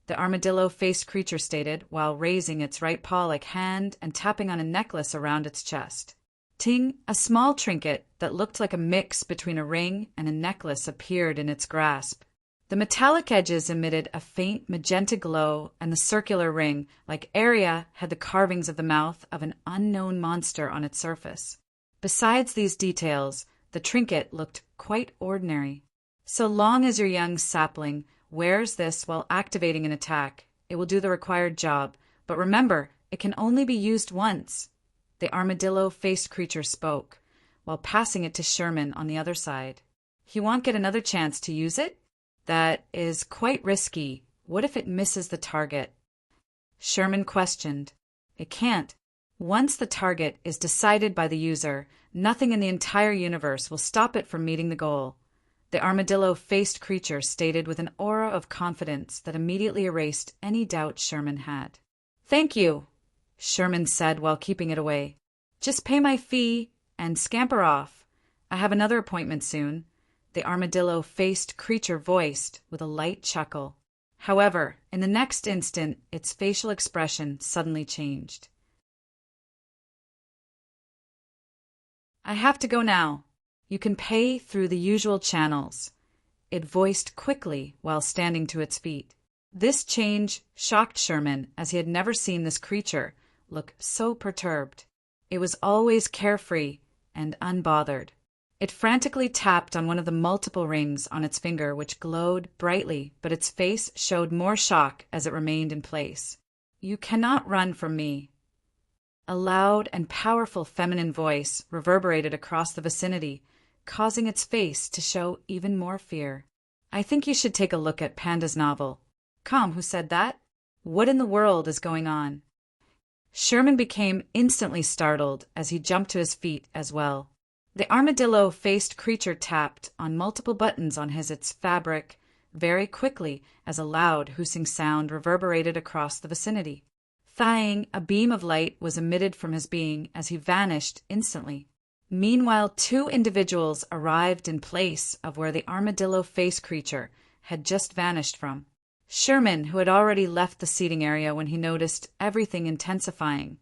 Speaker 1: the armadillo-faced creature stated while raising its right paw-like hand and tapping on a necklace around its chest. Ting, a small trinket that looked like a mix between a ring and a necklace appeared in its grasp. The metallic edges emitted a faint magenta glow, and the circular ring, like area, had the carvings of the mouth of an unknown monster on its surface. Besides these details, the trinket looked quite ordinary. So long as your young sapling wears this while activating an attack, it will do the required job, but remember, it can only be used once, the armadillo-faced creature spoke, while passing it to Sherman on the other side. He won't get another chance to use it? That is quite risky. What if it misses the target? Sherman questioned. It can't. Once the target is decided by the user, nothing in the entire universe will stop it from meeting the goal, the armadillo-faced creature stated with an aura of confidence that immediately erased any doubt Sherman had. Thank you, Sherman said while keeping it away. Just pay my fee and scamper off. I have another appointment soon, the armadillo-faced creature voiced with a light chuckle. However, in the next instant, its facial expression suddenly changed. I have to go now. You can pay through the usual channels, it voiced quickly while standing to its feet. This change shocked Sherman, as he had never seen this creature look so perturbed. It was always carefree and unbothered. It frantically tapped on one of the multiple rings on its finger, which glowed brightly, but its face showed more shock as it remained in place. You cannot run from me. A loud and powerful feminine voice reverberated across the vicinity, causing its face to show even more fear. I think you should take a look at Panda's novel. Come, who said that? What in the world is going on? Sherman became instantly startled as he jumped to his feet as well. The armadillo-faced creature tapped on multiple buttons on its fabric very quickly as a loud hooting sound reverberated across the vicinity. Thang, a beam of light was emitted from his being as he vanished instantly. Meanwhile, two individuals arrived in place of where the armadillo-faced creature had just vanished from. Sherman, who had already left the seating area when he noticed everything intensifying,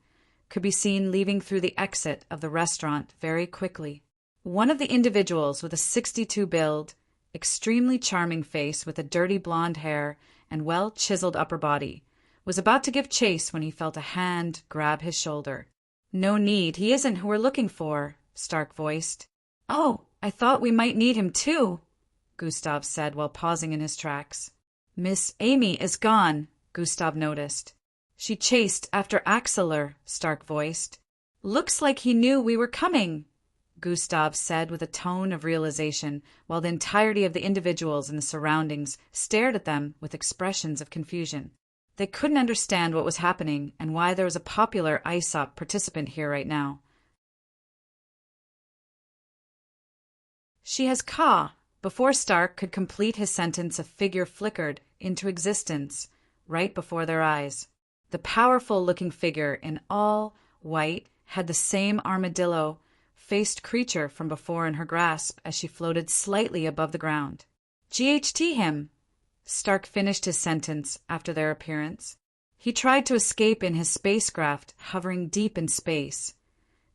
Speaker 1: could be seen leaving through the exit of the restaurant very quickly. One of the individuals with a 6'2" build, extremely charming face with a dirty blonde hair and well-chiseled upper body, was about to give chase when he felt a hand grab his shoulder. No need, he isn't who we're looking for, Stark voiced. Oh, I thought we might need him too, Gustav said while pausing in his tracks. Miss Amy is gone, Gustav noticed. She chased after Axeler, Stark voiced. Looks like he knew we were coming, Gustav said with a tone of realization, while the entirety of the individuals in the surroundings stared at them with expressions of confusion. They couldn't understand what was happening and why there was a popular ISOP participant here right now. She has Ka. Before Stark could complete his sentence, a figure flickered into existence right before their eyes. The powerful-looking figure in all white had the same armadillo-faced creature from before in her grasp as she floated slightly above the ground. GHT him, Stark finished his sentence after their appearance. He tried to escape in his spacecraft, hovering deep in space.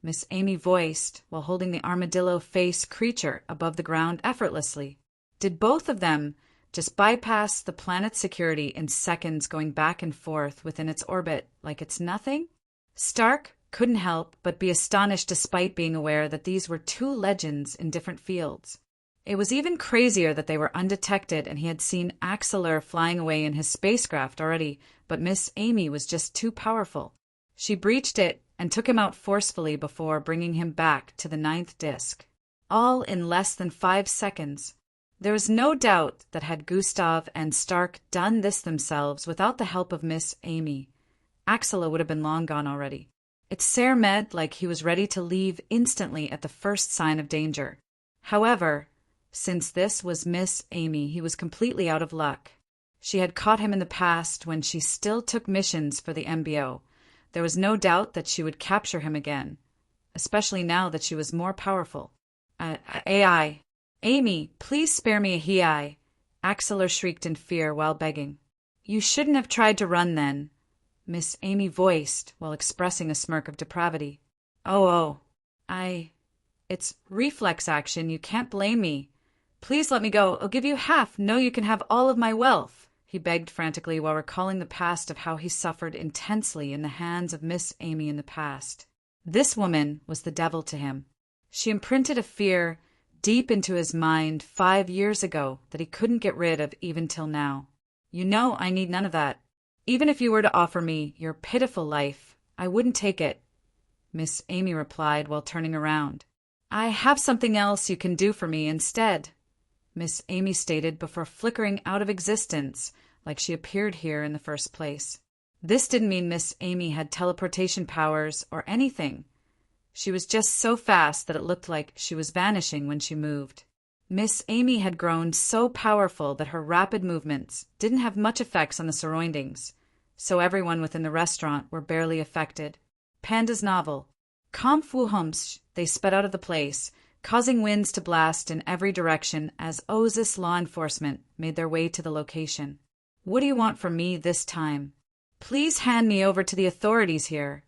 Speaker 1: Miss Amy voiced, while holding the armadillo-face creature above the ground effortlessly. Did both of them just bypass the planet's security in seconds, going back and forth within its orbit like it's nothing? Stark couldn't help but be astonished despite being aware that these were two legends in different fields. It was even crazier that they were undetected and he had seen Axeler flying away in his spacecraft already, but Miss Amy was just too powerful. She breached it and took him out forcefully before bringing him back to the 9th disc. All in less than 5 seconds. There was no doubt that had Gustav and Stark done this themselves without the help of Miss Amy, Axela would have been long gone already. It seemed like he was ready to leave instantly at the first sign of danger. However, since this was Miss Amy, he was completely out of luck. She had caught him in the past when she still took missions for the MBO. There was no doubt that she would capture him again, especially now that she was more powerful. AI. Amy, please spare me a he-I, Axeler shrieked in fear while begging. You shouldn't have tried to run then, Miss Amy voiced while expressing a smirk of depravity. It's reflex action, you can't blame me. Please let me go, I'll give you half, no, you can have all of my wealth, he begged frantically while recalling the past of how he suffered intensely in the hands of Miss Amy in the past. This woman was the devil to him. She imprinted a fear deep into his mind 5 years ago that he couldn't get rid of even till now. You know I need none of that. Even if you were to offer me your pitiful life, I wouldn't take it, Miss Amy replied while turning around. I have something else you can do for me instead, Miss Amy stated before flickering out of existence like she appeared here in the first place. This didn't mean Miss Amy had teleportation powers or anything. She was just so fast that it looked like she was vanishing when she moved. Miss Amy had grown so powerful that her rapid movements didn't have much effects on the surroundings, so everyone within the restaurant were barely affected. Panda's novel. Kampfwuhumsch, they sped out of the place, causing winds to blast in every direction as Osis law enforcement made their way to the location. What do you want from me this time? Please hand me over to the authorities here,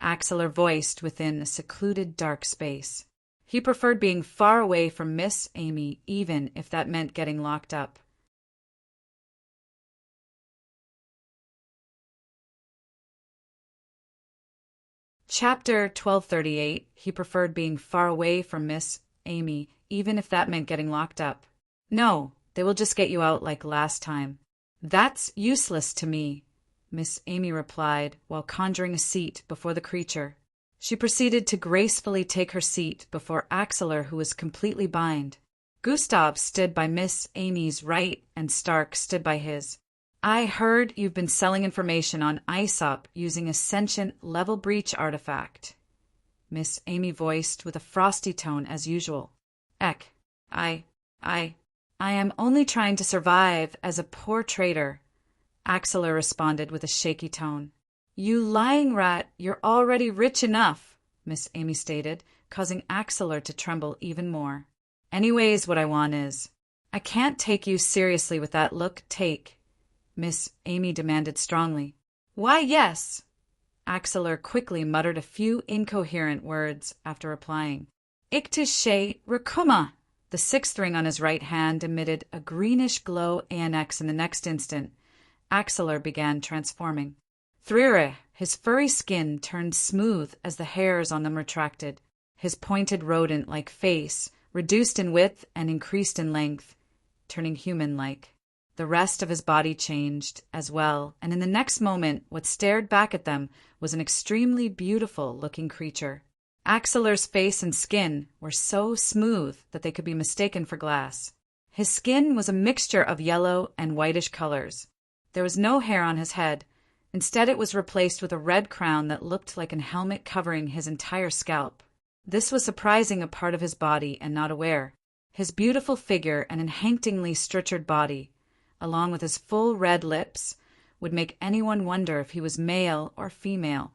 Speaker 1: Axeler voiced within a secluded dark space. He preferred being far away from Miss Amy, even if that meant getting locked up. Chapter 1238. He preferred being far away from Miss Amy, even if that meant getting locked up. No, they will just get you out like last time. That's useless to me, Miss Amy replied while conjuring a seat before the creature. She proceeded to gracefully take her seat before Axeler, who was completely bind. Gustav stood by Miss Amy's right and Stark stood by his. I heard you've been selling information on Aesop using Ascension level breach artifact, Miss Amy voiced with a frosty tone as usual. Eck, I am only trying to survive as a poor trader, Axeler responded with a shaky tone. You lying rat, you're already rich enough, Miss Amy stated, causing Axeler to tremble even more. Anyways, what I want is, I can't take you seriously with that look, Miss Amy demanded strongly. Why, yes. Axeler quickly muttered a few incoherent words after replying. Iktishe Rakuma. The 6th ring on his right hand emitted a greenish glow ANX, and the next instant, Axeler began transforming. Thrire, his furry skin turned smooth as the hairs on them retracted. His pointed rodent-like face reduced in width and increased in length, turning human-like. The rest of his body changed as well, and in the next moment what stared back at them was an extremely beautiful-looking creature. Axeler's face and skin were so smooth that they could be mistaken for glass. His skin was a mixture of yellow and whitish colors. There was no hair on his head. Instead, it was replaced with a red crown that looked like a helmet covering his entire scalp. This was surprising a part of his body and not aware. His beautiful figure and enhancingly structured body, along with his full red lips, would make anyone wonder if he was male or female.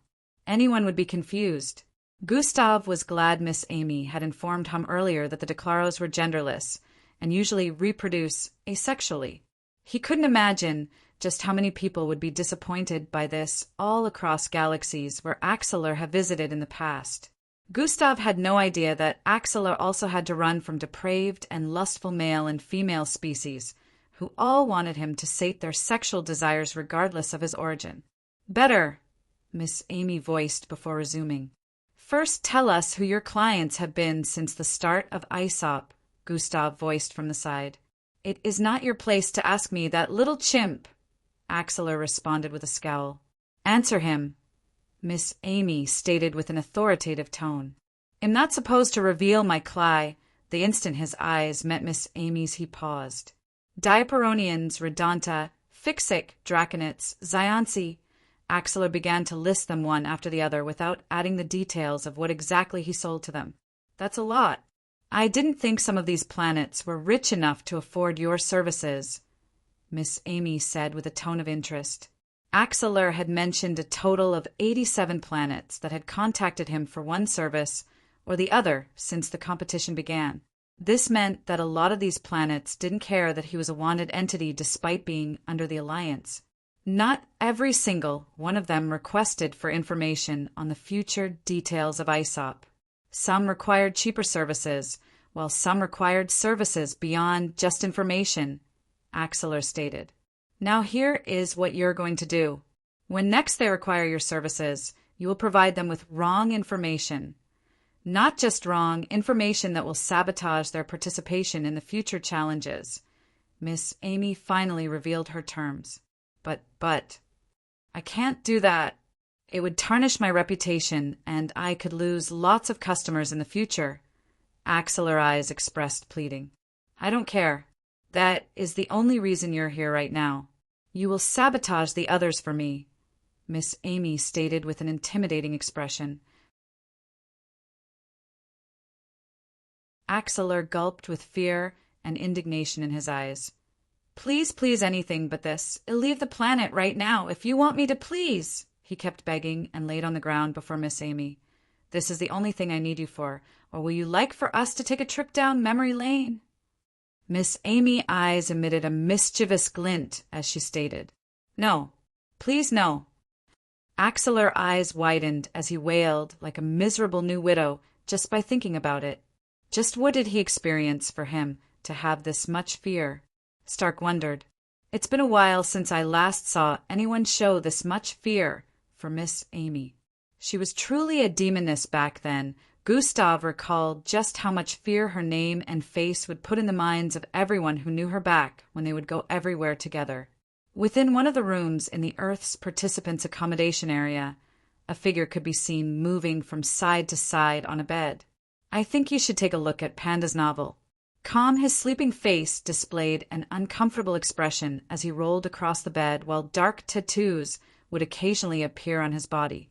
Speaker 1: Anyone would be confused. Gustav was glad Miss Amy had informed him earlier that the Declaros were genderless and usually reproduce asexually. He couldn't imagine just how many people would be disappointed by this all across galaxies where Axelar had visited in the past. Gustav had no idea that Axelar also had to run from depraved and lustful male and female species, who all wanted him to sate their sexual desires regardless of his origin. "Better," Miss Amy voiced before resuming. "First tell us who your clients have been since the start of Aesop," Gustav voiced from the side. "It is not your place to ask me, that little chimp," Axelar responded with a scowl. "Answer him," Miss Amy stated with an authoritative tone. "I'm not supposed to reveal my cly." The instant his eyes met Miss Amy's he paused. "Diaperonians, Redonta, Fixic, Draconets, Zionsi." Axelar began to list them one after the other without adding the details of what exactly he sold to them. "That's a lot. I didn't think some of these planets were rich enough to afford your services," Miss Amy said with a tone of interest. Axelar had mentioned a total of 87 planets that had contacted him for one service or the other since the competition began. This meant that a lot of these planets didn't care that he was a wanted entity despite being under the Alliance. Not every single one of them requested for information on the future details of Aesop. Some required cheaper services, while some required services beyond just information, Axelar stated. "Now here is what you're going to do. When next they require your services, you will provide them with wrong information. Not just wrong information that will sabotage their participation in the future challenges." Miss Amy finally revealed her terms. But, I can't do that. It would tarnish my reputation, and I could lose lots of customers in the future," Axelar's eyes expressed pleading. "I don't care. That is the only reason you're here right now. You will sabotage the others for me," Miss Amy stated with an intimidating expression. Axelar gulped with fear and indignation in his eyes. Please, anything but this. I'll leave the planet right now if you want me to, please," he kept begging and laid on the ground before Miss Amy. "This is the only thing I need you for, or will you like for us to take a trip down memory lane?" Miss Amy's eyes emitted a mischievous glint as she stated, "No, please no." Axelar's eyes widened as he wailed like a miserable new widow just by thinking about it. Just what did he experience for him to have this much fear? Stark wondered. It's been a while since I last saw anyone show this much fear for Miss Amy. She was truly a demoness back then. Gustav recalled just how much fear her name and face would put in the minds of everyone who knew her back when they would go everywhere together. Within one of the rooms in the Earth's participants' accommodation area, a figure could be seen moving from side to side on a bed. "I think you should take a look at Panda's novel." His sleeping face displayed an uncomfortable expression as he rolled across the bed while dark tattoos would occasionally appear on his body.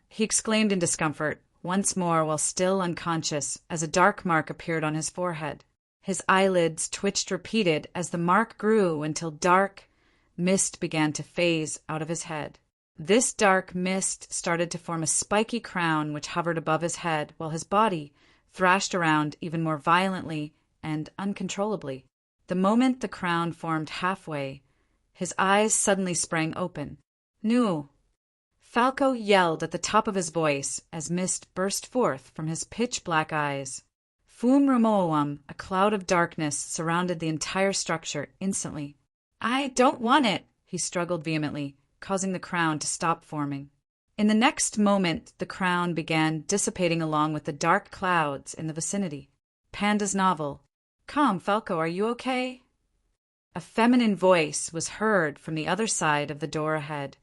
Speaker 1: He exclaimed in discomfort, once more while still unconscious, as a dark mark appeared on his forehead. His eyelids twitched repeated as the mark grew until dark mist began to phase out of his head. This dark mist started to form a spiky crown which hovered above his head while his body thrashed around even more violently and uncontrollably. The moment the crown formed halfway, his eyes suddenly sprang open. "No!" Falco yelled at the top of his voice as mist burst forth from his pitch-black eyes. Fum Remoam, a cloud of darkness, surrounded the entire structure instantly. "I don't want it," he struggled vehemently, causing the crown to stop forming. In the next moment, the crown began dissipating along with the dark clouds in the vicinity. Panda's novel. "Calm, Falco, are you okay?" A feminine voice was heard from the other side of the door ahead.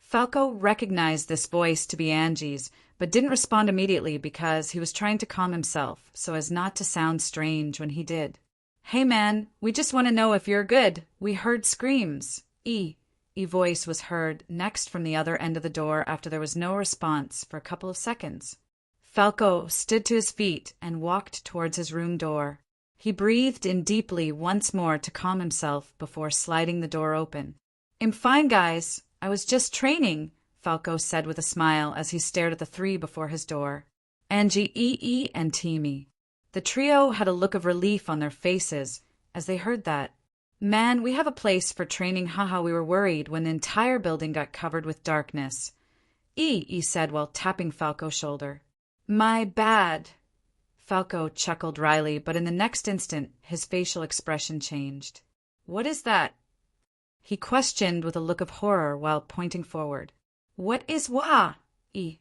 Speaker 1: Falco recognized this voice to be Angie's, but didn't respond immediately because he was trying to calm himself so as not to sound strange when he did. "Hey man, we just want to know if you're good. We heard screams." E voice was heard next from the other end of the door after there was no response for a couple of seconds. Falco stood to his feet and walked towards his room door. He breathed in deeply once more to calm himself before sliding the door open. "I'm fine, guys. I was just training," Falco said with a smile as he stared at the three before his door. Angie, and Timmy. The trio had a look of relief on their faces as they heard that. Man, we have a place for training. Haha, we were worried when the entire building got covered with darkness. He said while tapping Falco's shoulder. My bad. Falco chuckled wryly, but in the next instant his facial expression changed. What is that? He questioned with a look of horror while pointing forward. What is wah? He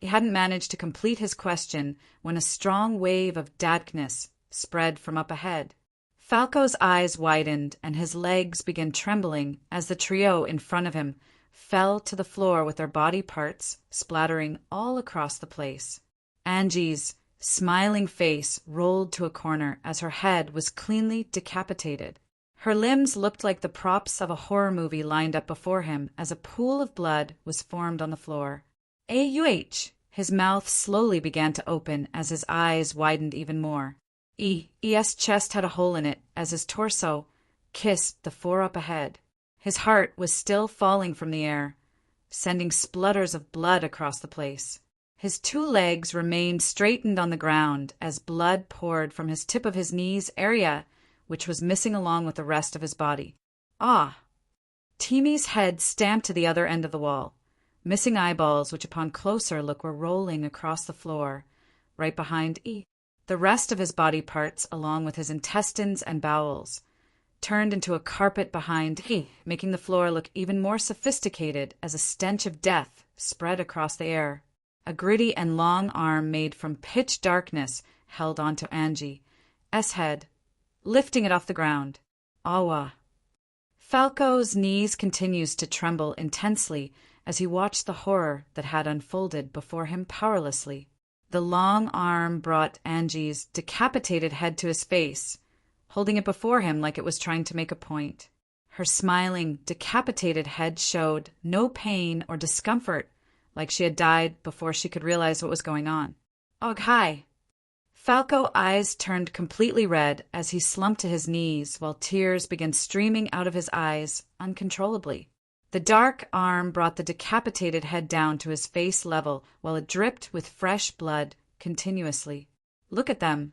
Speaker 1: hadn't managed to complete his question when a strong wave of dankness spread from up ahead. Falco's eyes widened and his legs began trembling as the trio in front of him fell to the floor with their body parts splattering all across the place. Angie's smiling face rolled to a corner as her head was cleanly decapitated. Her limbs looked like the props of a horror movie lined up before him as a pool of blood was formed on the floor. His mouth slowly began to open as his eyes widened even more. ES chest had a hole in it as his torso kissed the floor up ahead. His heart was still falling from the air, sending splutters of blood across the place. His two legs remained straightened on the ground as blood poured from his tip of his knees area, which was missing along with the rest of his body. Timmy's head stamped to the other end of the wall. Missing eyeballs, which upon closer look were rolling across the floor, right behind E. The rest of his body parts, along with his intestines and bowels, turned into a carpet behind E, making the floor look even more sophisticated as a stench of death spread across the air. A gritty and long arm made from pitch darkness held onto Angie's head, lifting it off the ground. Awa. Falco's knees continues to tremble intensely as he watched the horror that had unfolded before him powerlessly. The long arm brought Angie's decapitated head to his face, holding it before him like it was trying to make a point. Her smiling, decapitated head showed no pain or discomfort, like she had died before she could realize what was going on. Hi. Falco's eyes turned completely red as he slumped to his knees while tears began streaming out of his eyes uncontrollably. The dark arm brought the decapitated head down to his face level while it dripped with fresh blood continuously. Look at them.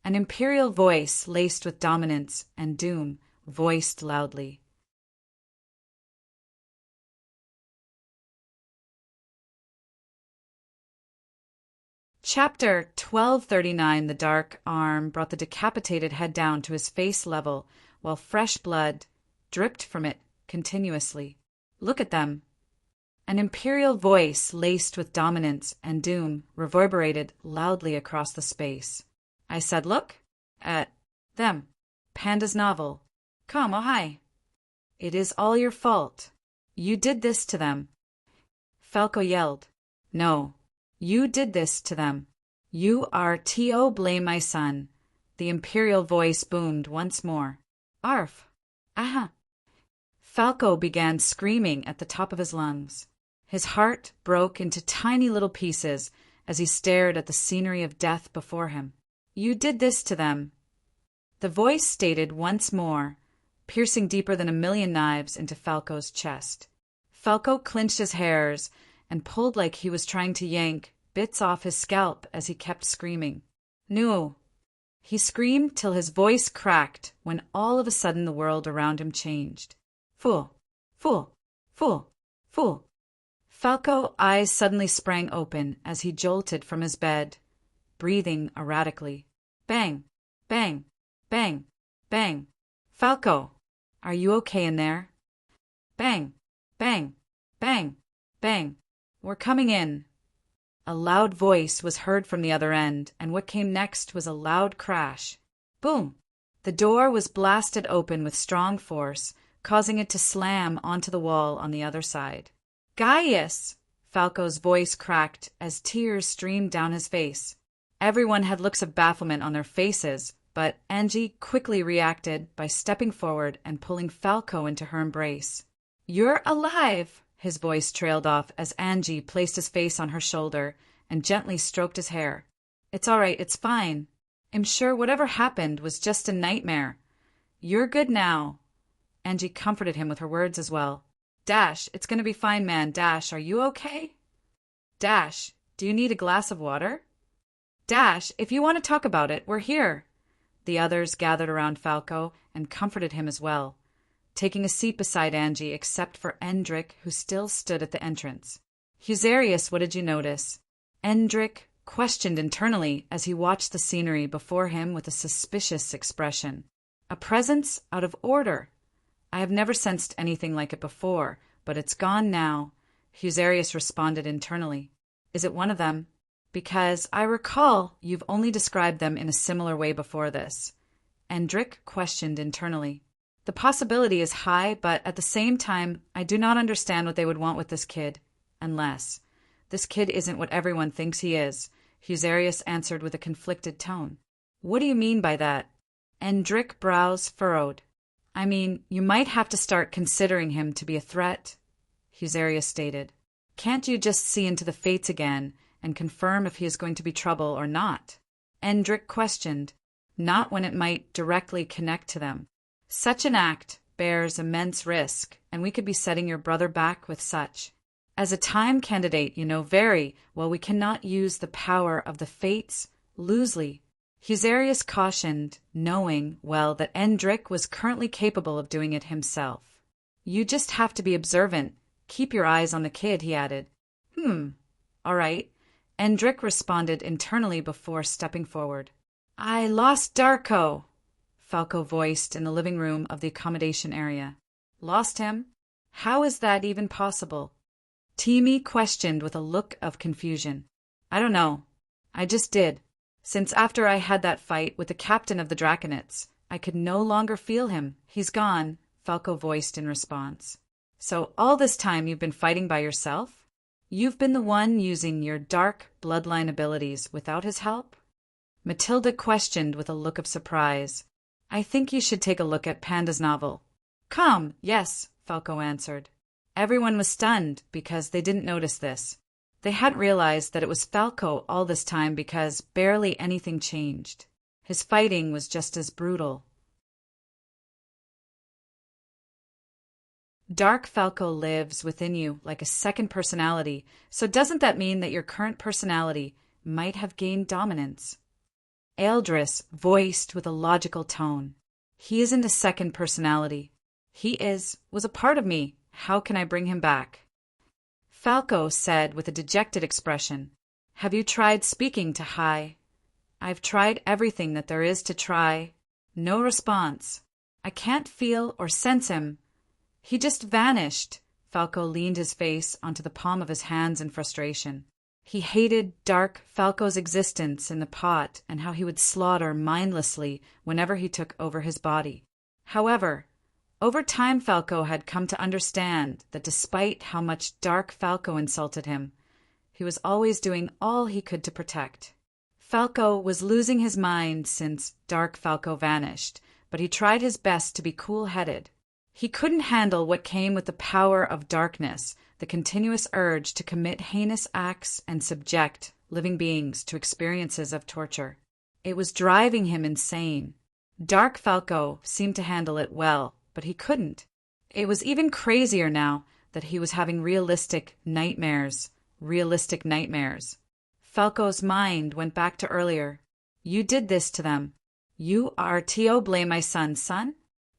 Speaker 1: An imperial voice laced with dominance and doom voiced loudly. Chapter 1239. The dark arm brought the decapitated head down to his face level while fresh blood dripped from it continuously. Look at them. An imperial voice laced with dominance and doom reverberated loudly across the space. I said, look at them. Panda's novel. Come, hi. It is all your fault. You did this to them. Falco yelled. No, you did this to them. You are to blame my son. The imperial voice boomed once more. Arf. Aha. Falco began screaming at the top of his lungs. His heart broke into tiny little pieces as he stared at the scenery of death before him. You did this to them. The voice stated once more, piercing deeper than a million knives into Falco's chest. Falco clenched his hairs and pulled like he was trying to yank bits off his scalp as he kept screaming. No. He screamed till his voice cracked when all of a sudden the world around him changed. Fool, fool, fool, fool. Falco's eyes suddenly sprang open as he jolted from his bed, breathing erratically. Bang, bang, bang, bang. Falco, are you okay in there? Bang, bang, bang, bang. We're coming in. A loud voice was heard from the other end, and what came next was a loud crash. Boom! The door was blasted open with strong force, causing it to slam onto the wall on the other side. Gaius! Falco's voice cracked as tears streamed down his face. Everyone had looks of bafflement on their faces, but Angie quickly reacted by stepping forward and pulling Falco into her embrace. You're alive! His voice trailed off as Angie placed his face on her shoulder and gently stroked his hair. It's all right, it's fine. I'm sure whatever happened was just a nightmare. You're good now. Angie comforted him with her words as well. Dash, it's gonna be fine, man. Dash, are you okay? Dash, do you need a glass of water? Dash, if you want to talk about it, we're here. The others gathered around Falco and comforted him as well, taking a seat beside Angie except for Endrick, who still stood at the entrance. Husarius, what did you notice? Endrick questioned internally as he watched the scenery before him with a suspicious expression. A presence out of order. I have never sensed anything like it before, but it's gone now. Husarius responded internally. Is it one of them? Because I recall you've only described them in a similar way before this. Endrick questioned internally. The possibility is high, but at the same time, I do not understand what they would want with this kid. Unless this kid isn't what everyone thinks he is, Husarius answered with a conflicted tone. What do you mean by that? Endrick brows furrowed. I mean, you might have to start considering him to be a threat, Husarius stated. Can't you just see into the fates again and confirm if he is going to be trouble or not? Endrick questioned. Not when it might directly connect to them. Such an act bears immense risk, and we could be setting your brother back with such. As a time candidate, you know very well we cannot use the power of the fates loosely. Husarius cautioned, knowing well that Endrick was currently capable of doing it himself. You just have to be observant. Keep your eyes on the kid, he added. All right. Endrick responded internally before stepping forward. I lost Darko, Falco voiced in the living room of the accommodation area. Lost him? How is that even possible? Teamy questioned with a look of confusion. I don't know. I just did. Since after I had that fight with the captain of the Draconites, I could no longer feel him. He's gone, Falco voiced in response. So all this time you've been fighting by yourself? You've been the one using your dark bloodline abilities without his help? Matilda questioned with a look of surprise. I think you should take a look at Panda's novel. Come, yes, Falco answered. Everyone was stunned because they didn't notice this. They hadn't realized that it was Falco all this time because barely anything changed. His fighting was just as brutal. Dark Falco lives within you like a second personality, so doesn't that mean that your current personality might have gained dominance? Eldris voiced with a logical tone. He isn't a second personality. He was a part of me. How can I bring him back? Falco said with a dejected expression. Have you tried speaking to Hai? I've tried everything that there is to try. No response. I can't feel or sense him. He just vanished. Falco leaned his face onto the palm of his hands in frustration. He hated Dark Falco's existence in the pot and how he would slaughter mindlessly whenever he took over his body. However, over time Falco had come to understand that despite how much Dark Falco insulted him, he was always doing all he could to protect. Falco was losing his mind since Dark Falco vanished, but he tried his best to be cool-headed. He couldn't handle what came with the power of darkness, the continuous urge to commit heinous acts and subject living beings to experiences of torture. It was driving him insane. Dark Falco seemed to handle it well, but he couldn't. It was even crazier now that he was having realistic nightmares. Falco's mind went back to earlier. You did this to them. You are to blame my son?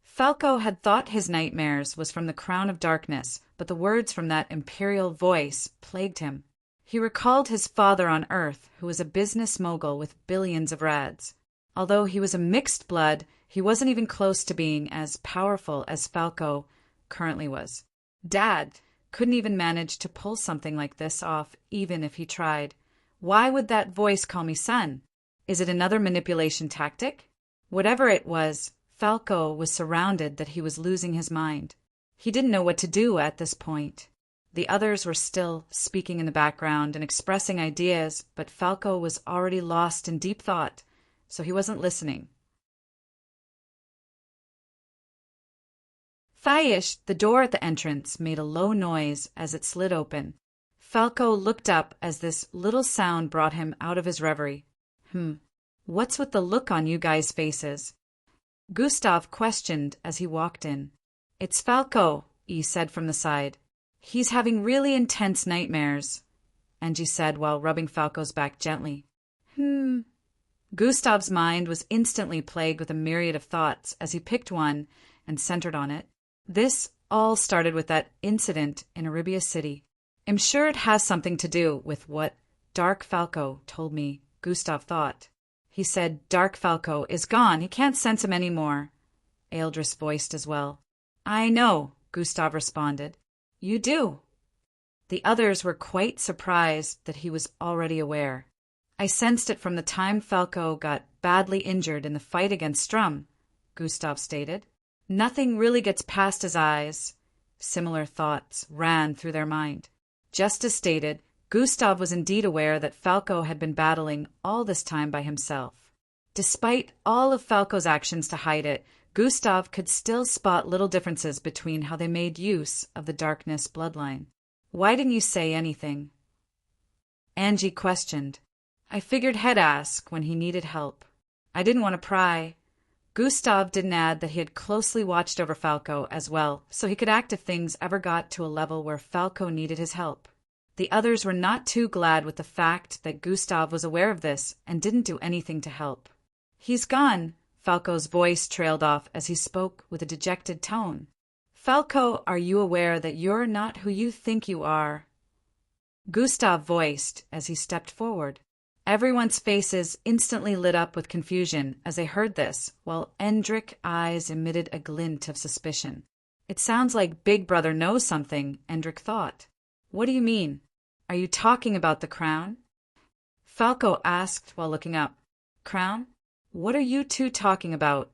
Speaker 1: Falco had thought his nightmares was from the Crown of Darkness, but the words from that imperial voice plagued him. He recalled his father on Earth, who was a business mogul with billions of rads. Although he was a mixed blood, he wasn't even close to being as powerful as Falco currently was. Dad couldn't even manage to pull something like this off, even if he tried. Why would that voice call me son? Is it another manipulation tactic? Whatever it was, Falco was surrounded that he was losing his mind. He didn't know what to do at this point. The others were still speaking in the background and expressing ideas, but Falco was already lost in deep thought, so he wasn't listening. Thaish, the door at the entrance, made a low noise as it slid open. Falco looked up as this little sound brought him out of his reverie. What's with the look on you guys' faces? Gustav questioned as he walked in. It's Falco, E said from the side. He's having really intense nightmares, Angie said while rubbing Falco's back gently. Gustav's mind was instantly plagued with a myriad of thoughts as he picked one and centered on it. This all started with that incident in Arabia City. I'm sure it has something to do with what Dark Falco told me, Gustav thought. He said Dark Falco is gone. He can't sense him anymore. Ealdris voiced as well. I know, Gustav responded. You do. The others were quite surprised that he was already aware. I sensed it from the time Falco got badly injured in the fight against Strum, Gustav stated. Nothing really gets past his eyes. Similar thoughts ran through their mind. Just as stated, Gustav was indeed aware that Falco had been battling all this time by himself. Despite all of Falco's actions to hide it, Gustav could still spot little differences between how they made use of the darkness bloodline. Why didn't you say anything? Angie questioned. I figured he'd ask when he needed help. I didn't want to pry. Gustav didn't add that he had closely watched over Falco as well, so he could act if things ever got to a level where Falco needed his help. The others were not too glad with the fact that Gustav was aware of this and didn't do anything to help. He's gone, Falco's voice trailed off as he spoke with a dejected tone. Falco, are you aware that you're not who you think you are? Gustav voiced as he stepped forward. Everyone's faces instantly lit up with confusion as they heard this, while Endrick's eyes emitted a glint of suspicion. It sounds like Big Brother knows something, Endrick thought. What do you mean? Are you talking about the crown? Falco asked while looking up. Crown? What are you two talking about?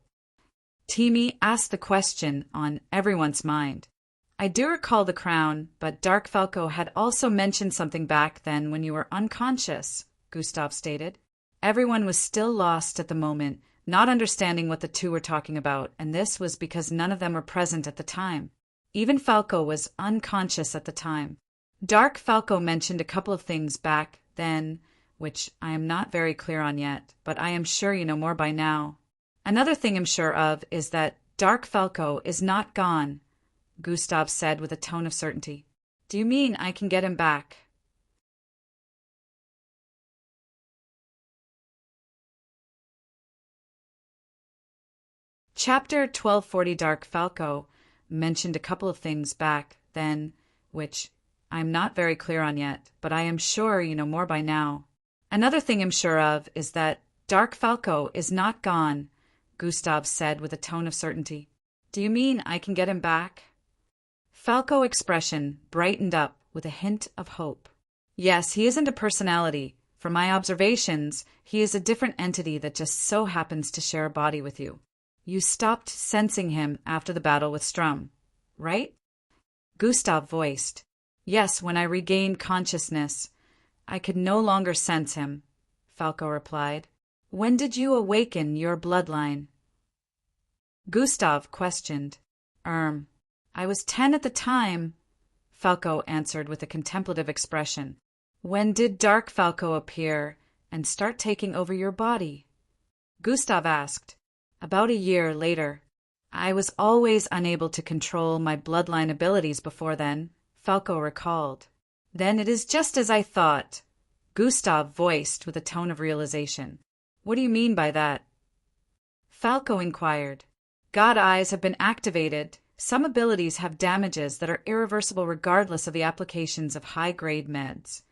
Speaker 1: Timi asked the question on everyone's mind. I do recall the crown, but Dark Falco had also mentioned something back then when you were unconscious, Gustav stated. Everyone was still lost at the moment, not understanding what the two were talking about, and this was because none of them were present at the time. Even Falco was unconscious at the time. Dark Falco mentioned a couple of things back then, which I am not very clear on yet, but I am sure you know more by now. Another thing I'm sure of is that Dark Falco is not gone, Gustav said with a tone of certainty. Do you mean I can get him back? Chapter 1240 Dark Falco mentioned a couple of things back then, which I'm not very clear on yet, but I am sure you know more by now. Another thing I'm sure of is that Dark Falco is not gone, Gustav said with a tone of certainty. Do you mean I can get him back? Falco's expression brightened up with a hint of hope. Yes, he isn't a personality. From my observations, he is a different entity that just so happens to share a body with you. You stopped sensing him after the battle with Strum, right? Gustav voiced. Yes, when I regained consciousness, I could no longer sense him, Falco replied. When did you awaken your bloodline? Gustav questioned. I was 10 at the time, Falco answered with a contemplative expression. When did Dark Falco appear and start taking over your body? Gustav asked. About a year later. I was always unable to control my bloodline abilities before then, Falco recalled. Then it is just as I thought, Gustav voiced with a tone of realization. What do you mean by that? Falco inquired. God eyes have been activated. Some abilities have damages that are irreversible regardless of the applications of high-grade meds.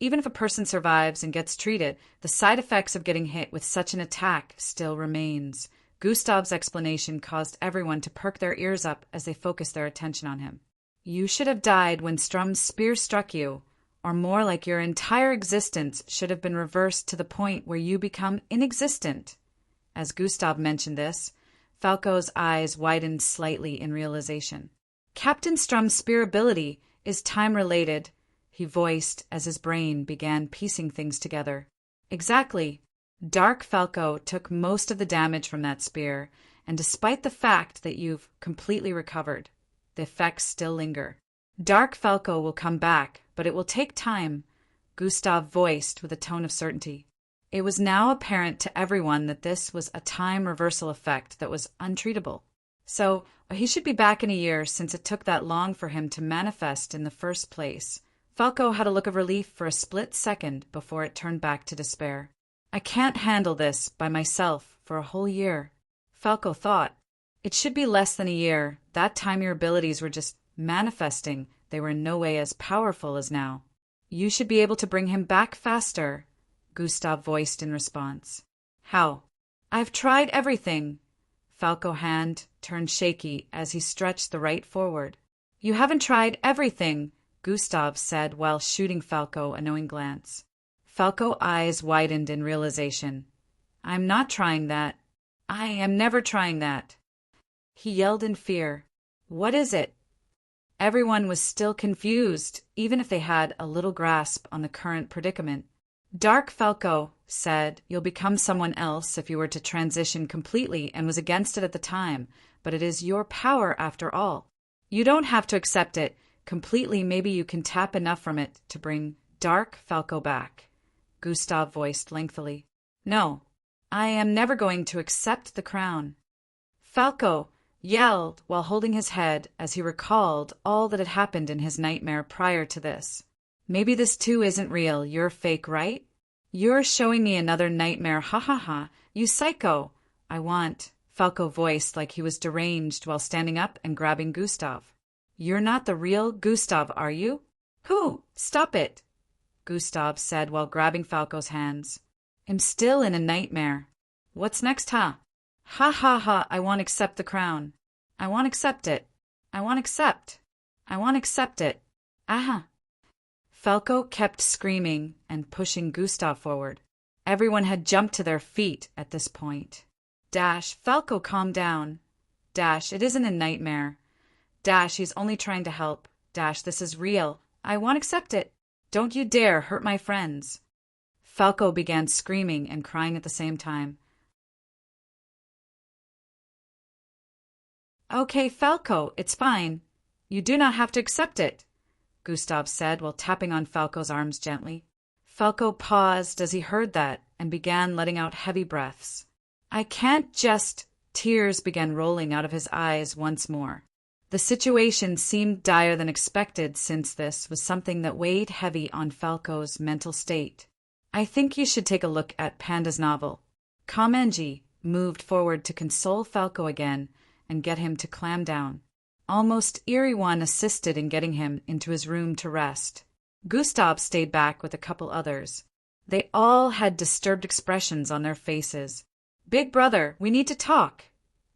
Speaker 1: Even if a person survives and gets treated, the side effects of getting hit with such an attack still remains. Gustav's explanation caused everyone to perk their ears up as they focused their attention on him. You should have died when Strum's spear struck you, or more like your entire existence should have been reversed to the point where you become inexistent. As Gustav mentioned this, Falco's eyes widened slightly in realization. Captain Strum's spear ability is time-related, he voiced as his brain began piecing things together. Exactly. Dark Falco took most of the damage from that spear, and despite the fact that you've completely recovered, the effects still linger. Dark Falco will come back, but it will take time, Gustav voiced with a tone of certainty. It was now apparent to everyone that this was a time reversal effect that was untreatable. So he should be back in a year since it took that long for him to manifest in the first place. Falco had a look of relief for a split second before it turned back to despair. I can't handle this by myself for a whole year. Falco thought. It should be less than a year. That time your abilities were just manifesting. They were in no way as powerful as now. You should be able to bring him back faster, Gustav voiced in response. How? I've tried everything. Falco's hand turned shaky as he stretched the right forward. You haven't tried everything, Gustav said while shooting Falco a knowing glance. Falco's eyes widened in realization. I'm not trying that. I am never trying that. He yelled in fear. What is it? Everyone was still confused, even if they had a little grasp on the current predicament. Dark Falco said you'll become someone else if you were to transition completely and was against it at the time, but it is your power after all. You don't have to accept it completely. Maybe you can tap enough from it to bring Dark Falco back, Gustav voiced lengthily. No, I am never going to accept the crown. Falco yelled while holding his head as he recalled all that had happened in his nightmare prior to this. Maybe this too isn't real. You're fake, right? You're showing me another nightmare. Ha ha ha. You psycho. I want. Falco voiced like he was deranged while standing up and grabbing Gustav. You're not the real Gustav, are you? Who? Stop it, Gustav said while grabbing Falco's hands. I'm still in a nightmare. What's next, huh? Ha ha ha. I won't accept the crown. I won't accept it. I won't accept. I won't accept it. Aha. Falco kept screaming and pushing Gustav forward. Everyone had jumped to their feet at this point. Falco, calm down. It isn't a nightmare. He's only trying to help. This is real. I won't accept it. Don't you dare hurt my friends. Falco began screaming and crying at the same time. Okay, Falco, it's fine. You do not have to accept it, Gustav said while tapping on Falco's arms gently. Falco paused as he heard that and began letting out heavy breaths. I can't just... Tears began rolling out of his eyes once more. The situation seemed dire than expected since this was something that weighed heavy on Falco's mental state. I think you should take a look at Panda's novel. Kamenji moved forward to console Falco again and get him to clam down. Almost Iriwan assisted in getting him into his room to rest. Gustav stayed back with a couple others. They all had disturbed expressions on their faces. Big brother, we need to talk,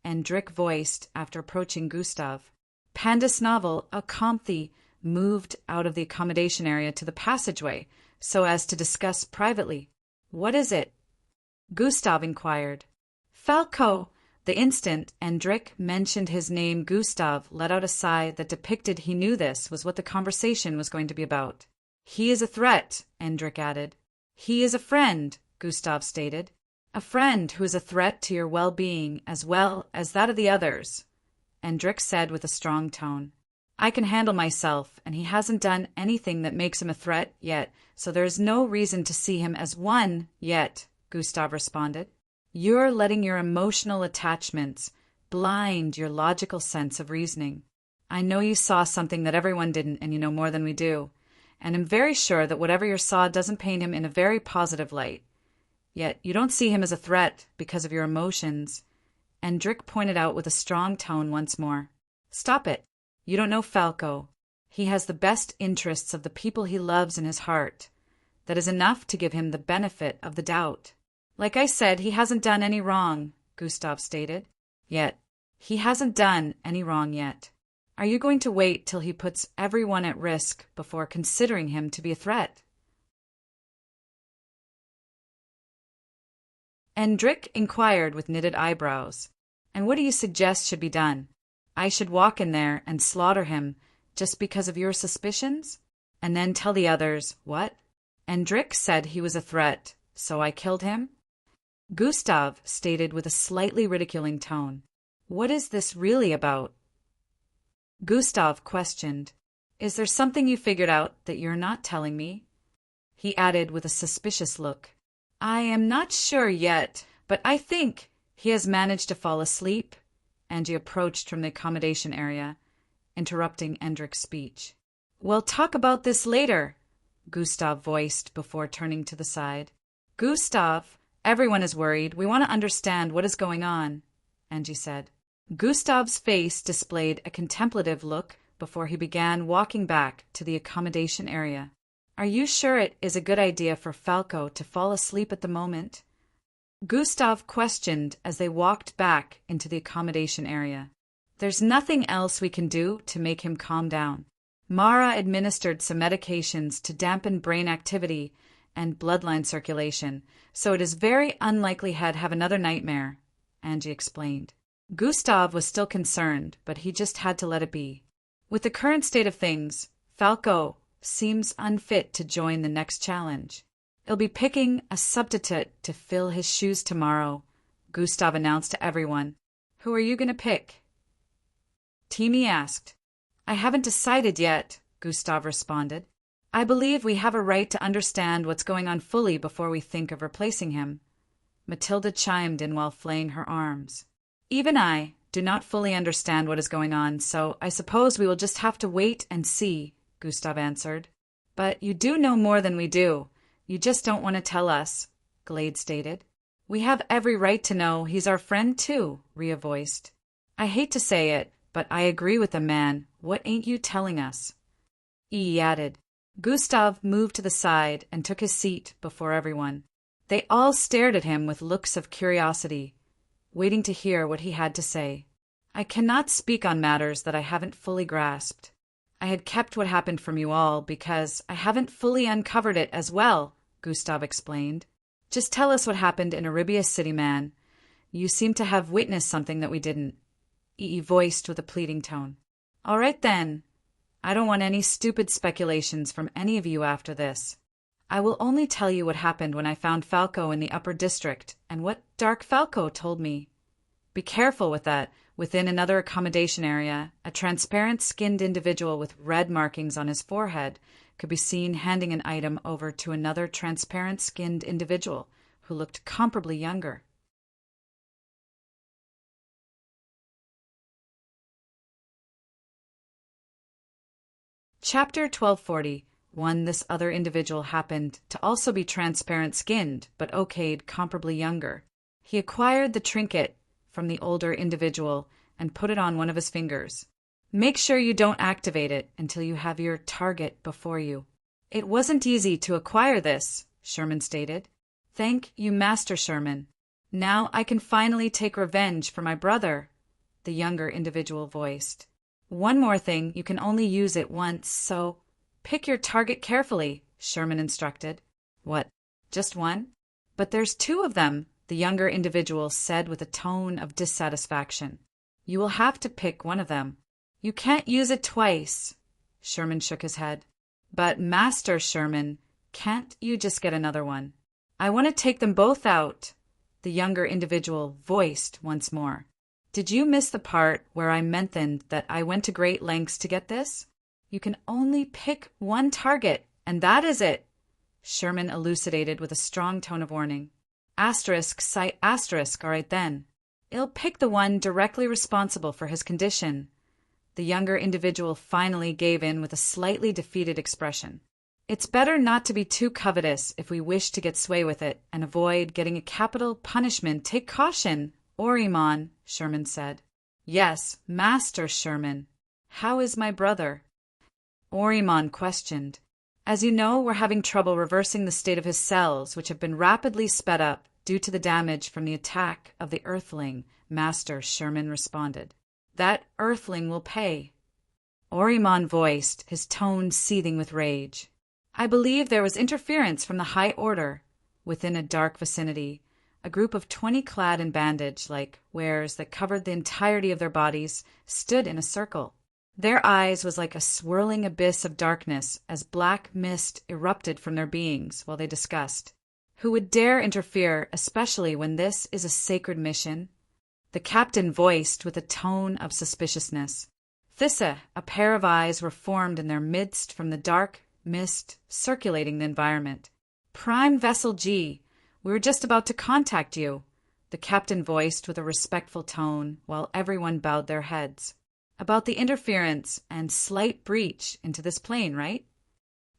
Speaker 1: Endrik voiced after approaching Gustav. Panda's novel, Akamthi, moved out of the accommodation area to the passageway so as to discuss privately. What is it? Gustav inquired. Falco. The instant Endrik mentioned his name, Gustav let out a sigh that depicted he knew this was what the conversation was going to be about. He is a threat, Endrik added. He is a friend, Gustav stated. A friend who is a threat to your well-being as well as that of the others, Endrik said with a strong tone. I can handle myself, and he hasn't done anything that makes him a threat yet, so there is no reason to see him as one yet, Gustav responded. You're letting your emotional attachments blind your logical sense of reasoning. I know you saw something that everyone didn't, and you know more than we do, and I'm very sure that whatever you saw doesn't paint him in a very positive light. Yet you don't see him as a threat because of your emotions, Endrik pointed out with a strong tone once more. Stop it. You don't know Falco. He has the best interests of the people he loves in his heart. That is enough to give him the benefit of the doubt. Like I said, he hasn't done any wrong, Gustav stated. Yet, he hasn't done any wrong yet. Are you going to wait till he puts everyone at risk before considering him to be a threat? Endrik inquired with knitted eyebrows. And what do you suggest should be done? I should walk in there and slaughter him just because of your suspicions? And then tell the others, what? Endrik said he was a threat, so I killed him? Gustav stated with a slightly ridiculing tone. What is this really about? Gustav questioned. Is there something you figured out that you're not telling me? He added with a suspicious look. I am not sure yet, but I think he has managed to fall asleep. Angie approached from the accommodation area, interrupting Endrik's speech. We'll talk about this later, Gustav voiced before turning to the side. Gustav, Everyone is worried. We want to understand what is going on, Angie said. Gustav's face displayed a contemplative look before he began walking back to the accommodation area. Are you sure it is a good idea for Falco to fall asleep at the moment? Gustav questioned as they walked back into the accommodation area. There's nothing else we can do to make him calm down. Mara administered some medications to dampen brain activity and bloodline circulation, so it is very unlikely he'd have another nightmare, Angie explained. Gustav was still concerned, but he just had to let it be. With the current state of things, Falco seems unfit to join the next challenge. He'll be picking a substitute to fill his shoes tomorrow, Gustav announced to everyone. Who are you going to pick? Timmy asked. I haven't decided yet, Gustav responded. I believe we have a right to understand what's going on fully before we think of replacing him. Matilda chimed in while flaying her arms. Even I do not fully understand what is going on, so I suppose we will just have to wait and see, Gustav answered. But you do know more than we do. You just don't want to tell us, Glade stated. We have every right to know. He's our friend too, Rhea voiced. I hate to say it, but I agree with the man. What ain't you telling us? E added. Gustav moved to the side and took his seat before everyone. They all stared at him with looks of curiosity, waiting to hear what he had to say. I cannot speak on matters that I haven't fully grasped. I had kept what happened from you all because I haven't fully uncovered it as well, Gustav explained. Just tell us what happened in Arabia City, man. You seem to have witnessed something that we didn't, E voiced with a pleading tone. All right then. I don't want any stupid speculations from any of you after this. I will only tell you what happened when I found Falco in the upper district and what Dark Falco told me. Be careful with that. Within another accommodation area, a transparent-skinned individual with red markings on his forehead could be seen handing an item over to another transparent-skinned individual who looked comparably younger. Chapter 1240. This other individual happened to also be transparent-skinned, but okayed comparably younger. He acquired the trinket from the older individual and put it on one of his fingers. Make sure you don't activate it until you have your target before you. It wasn't easy to acquire this, Sherman stated. Thank you, Master Sherman. Now I can finally take revenge for my brother, the younger individual voiced. One more thing, you can only use it once, so pick your target carefully, Sherman instructed. What, just one? But there's two of them, the younger individual said with a tone of dissatisfaction. You will have to pick one of them. You can't use it twice, Sherman shook his head. But Master Sherman, can't you just get another one? I want to take them both out, the younger individual voiced once more. Did you miss the part where I mentioned that I went to great lengths to get this? You can only pick one target, and that is it, Sherman elucidated with a strong tone of warning. Asterisk, cite asterisk, all right then. He'll pick the one directly responsible for his condition. The younger individual finally gave in with a slightly defeated expression. It's better not to be too covetous if we wish to get sway with it and avoid getting a capital punishment. Take caution, Orimon, Sherman said. Yes, Master Sherman. How is my brother? Orimon questioned. As you know, we're having trouble reversing the state of his cells, which have been rapidly sped up due to the damage from the attack of the Earthling, Master Sherman responded. That Earthling will pay. Orimon voiced, his tone seething with rage. I believe there was interference from the High Order. Within a dark vicinity, a group of 20 clad in bandage-like wares that covered the entirety of their bodies stood in a circle. Their eyes was like a swirling abyss of darkness as black mist erupted from their beings while they discussed. Who would dare interfere, especially when this is a sacred mission? The captain voiced with a tone of suspiciousness. Thissa, a pair of eyes were formed in their midst from the dark mist circulating the environment. Prime Vessel G, we were just about to contact you, the captain voiced with a respectful tone while everyone bowed their heads. About the interference and slight breach into this plane, right?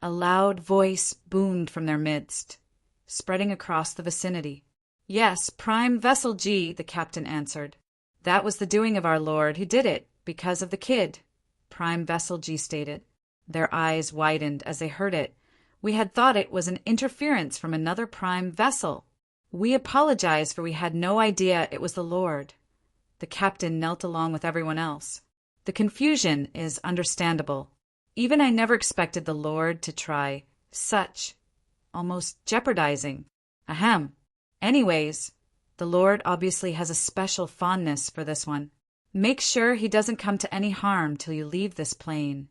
Speaker 1: A loud voice boomed from their midst, spreading across the vicinity. Yes, Prime Vessel G, the captain answered. That was the doing of our Lord. He did it because of the kid, Prime Vessel G stated. Their eyes widened as they heard it. We had thought it was an interference from another prime vessel. We apologize, for we had no idea it was the Lord. The captain knelt along with everyone else. The confusion is understandable. Even I never expected the Lord to try such, almost jeopardizing. Ahem. Anyways, the Lord obviously has a special fondness for this one. Make sure he doesn't come to any harm till you leave this plane,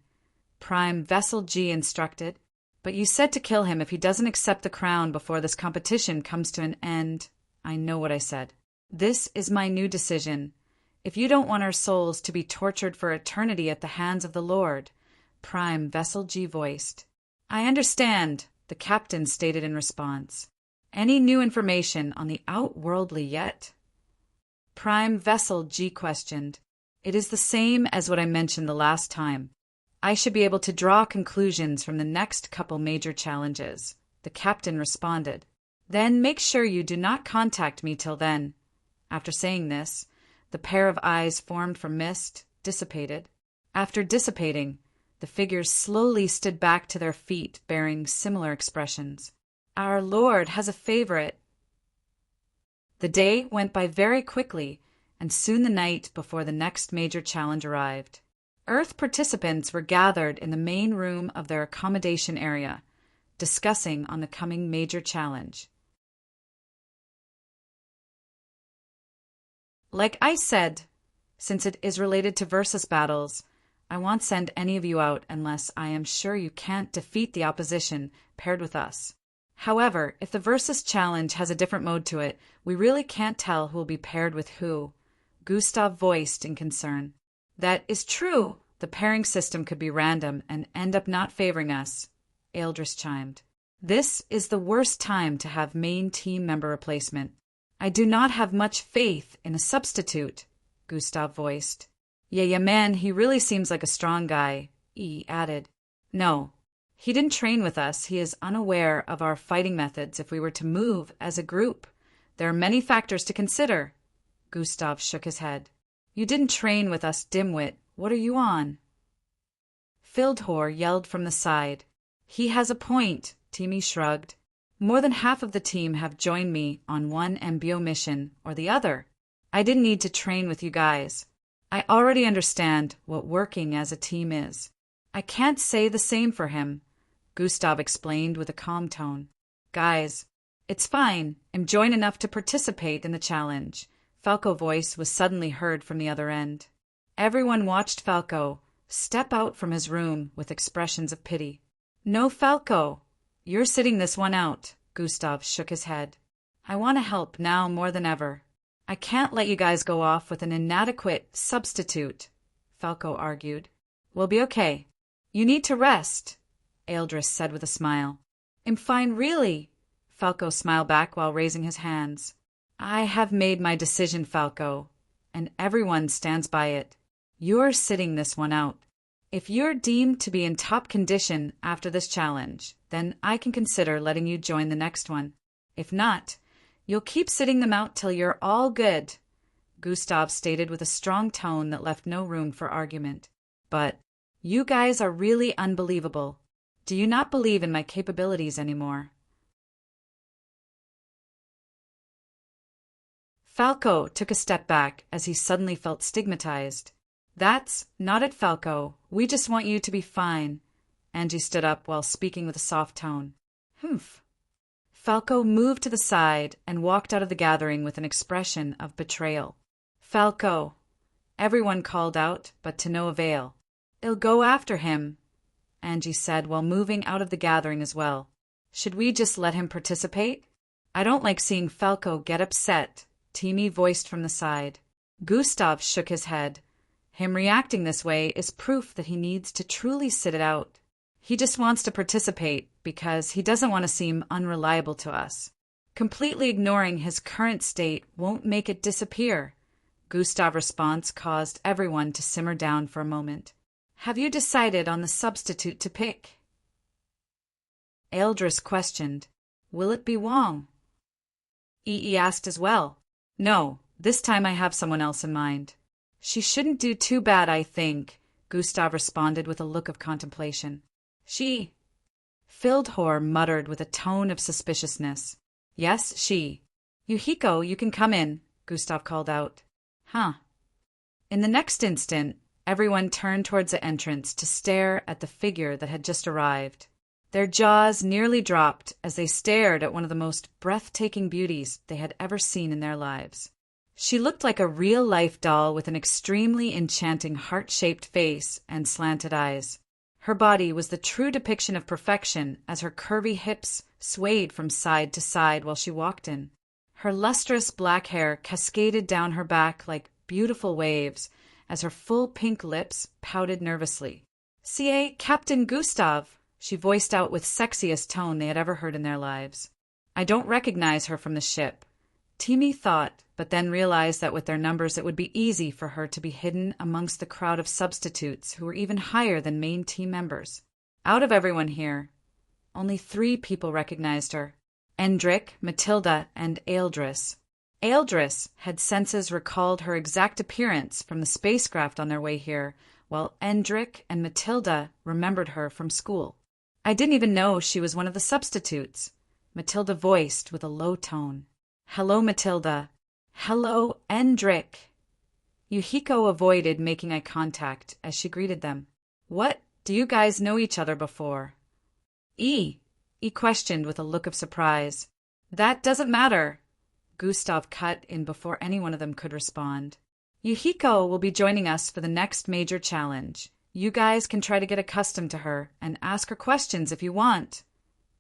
Speaker 1: Prime Vessel G instructed. But you said to kill him if he doesn't accept the crown before this competition comes to an end. I know what I said. This is my new decision. If you don't want our souls to be tortured for eternity at the hands of the Lord, Prime Vessel G voiced. I understand, the captain stated in response. Any new information on the outworldly yet? Prime Vessel G questioned. It is the same as what I mentioned the last time. I should be able to draw conclusions from the next couple major challenges, the captain responded. Then make sure you do not contact me till then. After saying this, the pair of eyes formed from mist dissipated. After dissipating, the figures slowly stood back to their feet, bearing similar expressions. Our Lord has a favorite. The day went by very quickly, and soon the night before the next major challenge arrived. Earth participants were gathered in the main room of their accommodation area, discussing on the coming major challenge. Like I said, since it is related to versus battles, I won't send any of you out unless I am sure you can't defeat the opposition paired with us. However, if the versus challenge has a different mode to it, we really can't tell who will be paired with who, Gustav voiced in concern. That is true. The pairing system could be random and end up not favoring us, Eldris chimed. This is the worst time to have main team member replacement. I do not have much faith in a substitute, Gustav voiced. Yeah, man, he really seems like a strong guy, E added. No, he didn't train with us. He is unaware of our fighting methods if we were to move as a group. There are many factors to consider. Gustav shook his head. You didn't train with us, dimwit. What are you on? Fildhor yelled from the side. He has a point, Timmy shrugged. More than half of the team have joined me on one MBO mission or the other. I didn't need to train with you guys. I already understand what working as a team is. I can't say the same for him, Gustav explained with a calm tone. Guys, it's fine. I'm joined enough to participate in the challenge. Falco's voice was suddenly heard from the other end. Everyone watched Falco step out from his room with expressions of pity. No, Falco, you're sitting this one out, Gustav shook his head. I want to help now more than ever. I can't let you guys go off with an inadequate substitute, Falco argued. We'll be okay. You need to rest, Eldris said with a smile. I'm fine, really, Falco smiled back while raising his hands. I have made my decision, Falco, and everyone stands by it. You're sitting this one out. If you're deemed to be in top condition after this challenge, then I can consider letting you join the next one. If not, you'll keep sitting them out till you're all good, Gustav stated with a strong tone that left no room for argument. But you guys are really unbelievable. Do you not believe in my capabilities anymore? Falco took a step back as he suddenly felt stigmatized. That's not it, Falco. We just want you to be fine. Angie stood up while speaking with a soft tone. Humph. Falco moved to the side and walked out of the gathering with an expression of betrayal. Falco, everyone called out, but to no avail. They'll go after him, Angie said while moving out of the gathering as well. Should we just let him participate? I don't like seeing Falco get upset, Timmy voiced from the side. Gustav shook his head. Him reacting this way is proof that he needs to truly sit it out. He just wants to participate because he doesn't want to seem unreliable to us. Completely ignoring his current state won't make it disappear. Gustav's response caused everyone to simmer down for a moment. Have you decided on the substitute to pick? Eldris questioned. Will it be Wong? Yi asked as well. No, this time I have someone else in mind. She shouldn't do too bad, I think, Gustav responded with a look of contemplation. She. Fildhor muttered with a tone of suspiciousness. Yes, she. Yuhiko, you can come in, Gustav called out. Huh. In the next instant, everyone turned towards the entrance to stare at the figure that had just arrived. Their jaws nearly dropped as they stared at one of the most breathtaking beauties they had ever seen in their lives. She looked like a real-life doll with an extremely enchanting heart-shaped face and slanted eyes. Her body was the true depiction of perfection as her curvy hips swayed from side to side while she walked in. Her lustrous black hair cascaded down her back like beautiful waves as her full pink lips pouted nervously. "C'est Captain Gustav," she voiced out with sexiest tone they had ever heard in their lives. "I don't recognize her from the ship." Timmy thought, but then realized that with their numbers it would be easy for her to be hidden amongst the crowd of substitutes who were even higher than main team members. Out of everyone here, only 3 people recognized her: Endrik, Matilda, and Ealdris. Ealdris had senses recalled her exact appearance from the spacecraft on their way here, while Endrik and Matilda remembered her from school. "I didn't even know she was one of the substitutes," Matilda voiced with a low tone. "Hello, Matilda." "Hello, Endrik." Yuhiko avoided making eye contact as she greeted them. "What? Do you guys know each other before?" He questioned with a look of surprise. "That doesn't matter." Gustav cut in before any one of them could respond. "Yuhiko will be joining us for the next major challenge. You guys can try to get accustomed to her and ask her questions if you want,"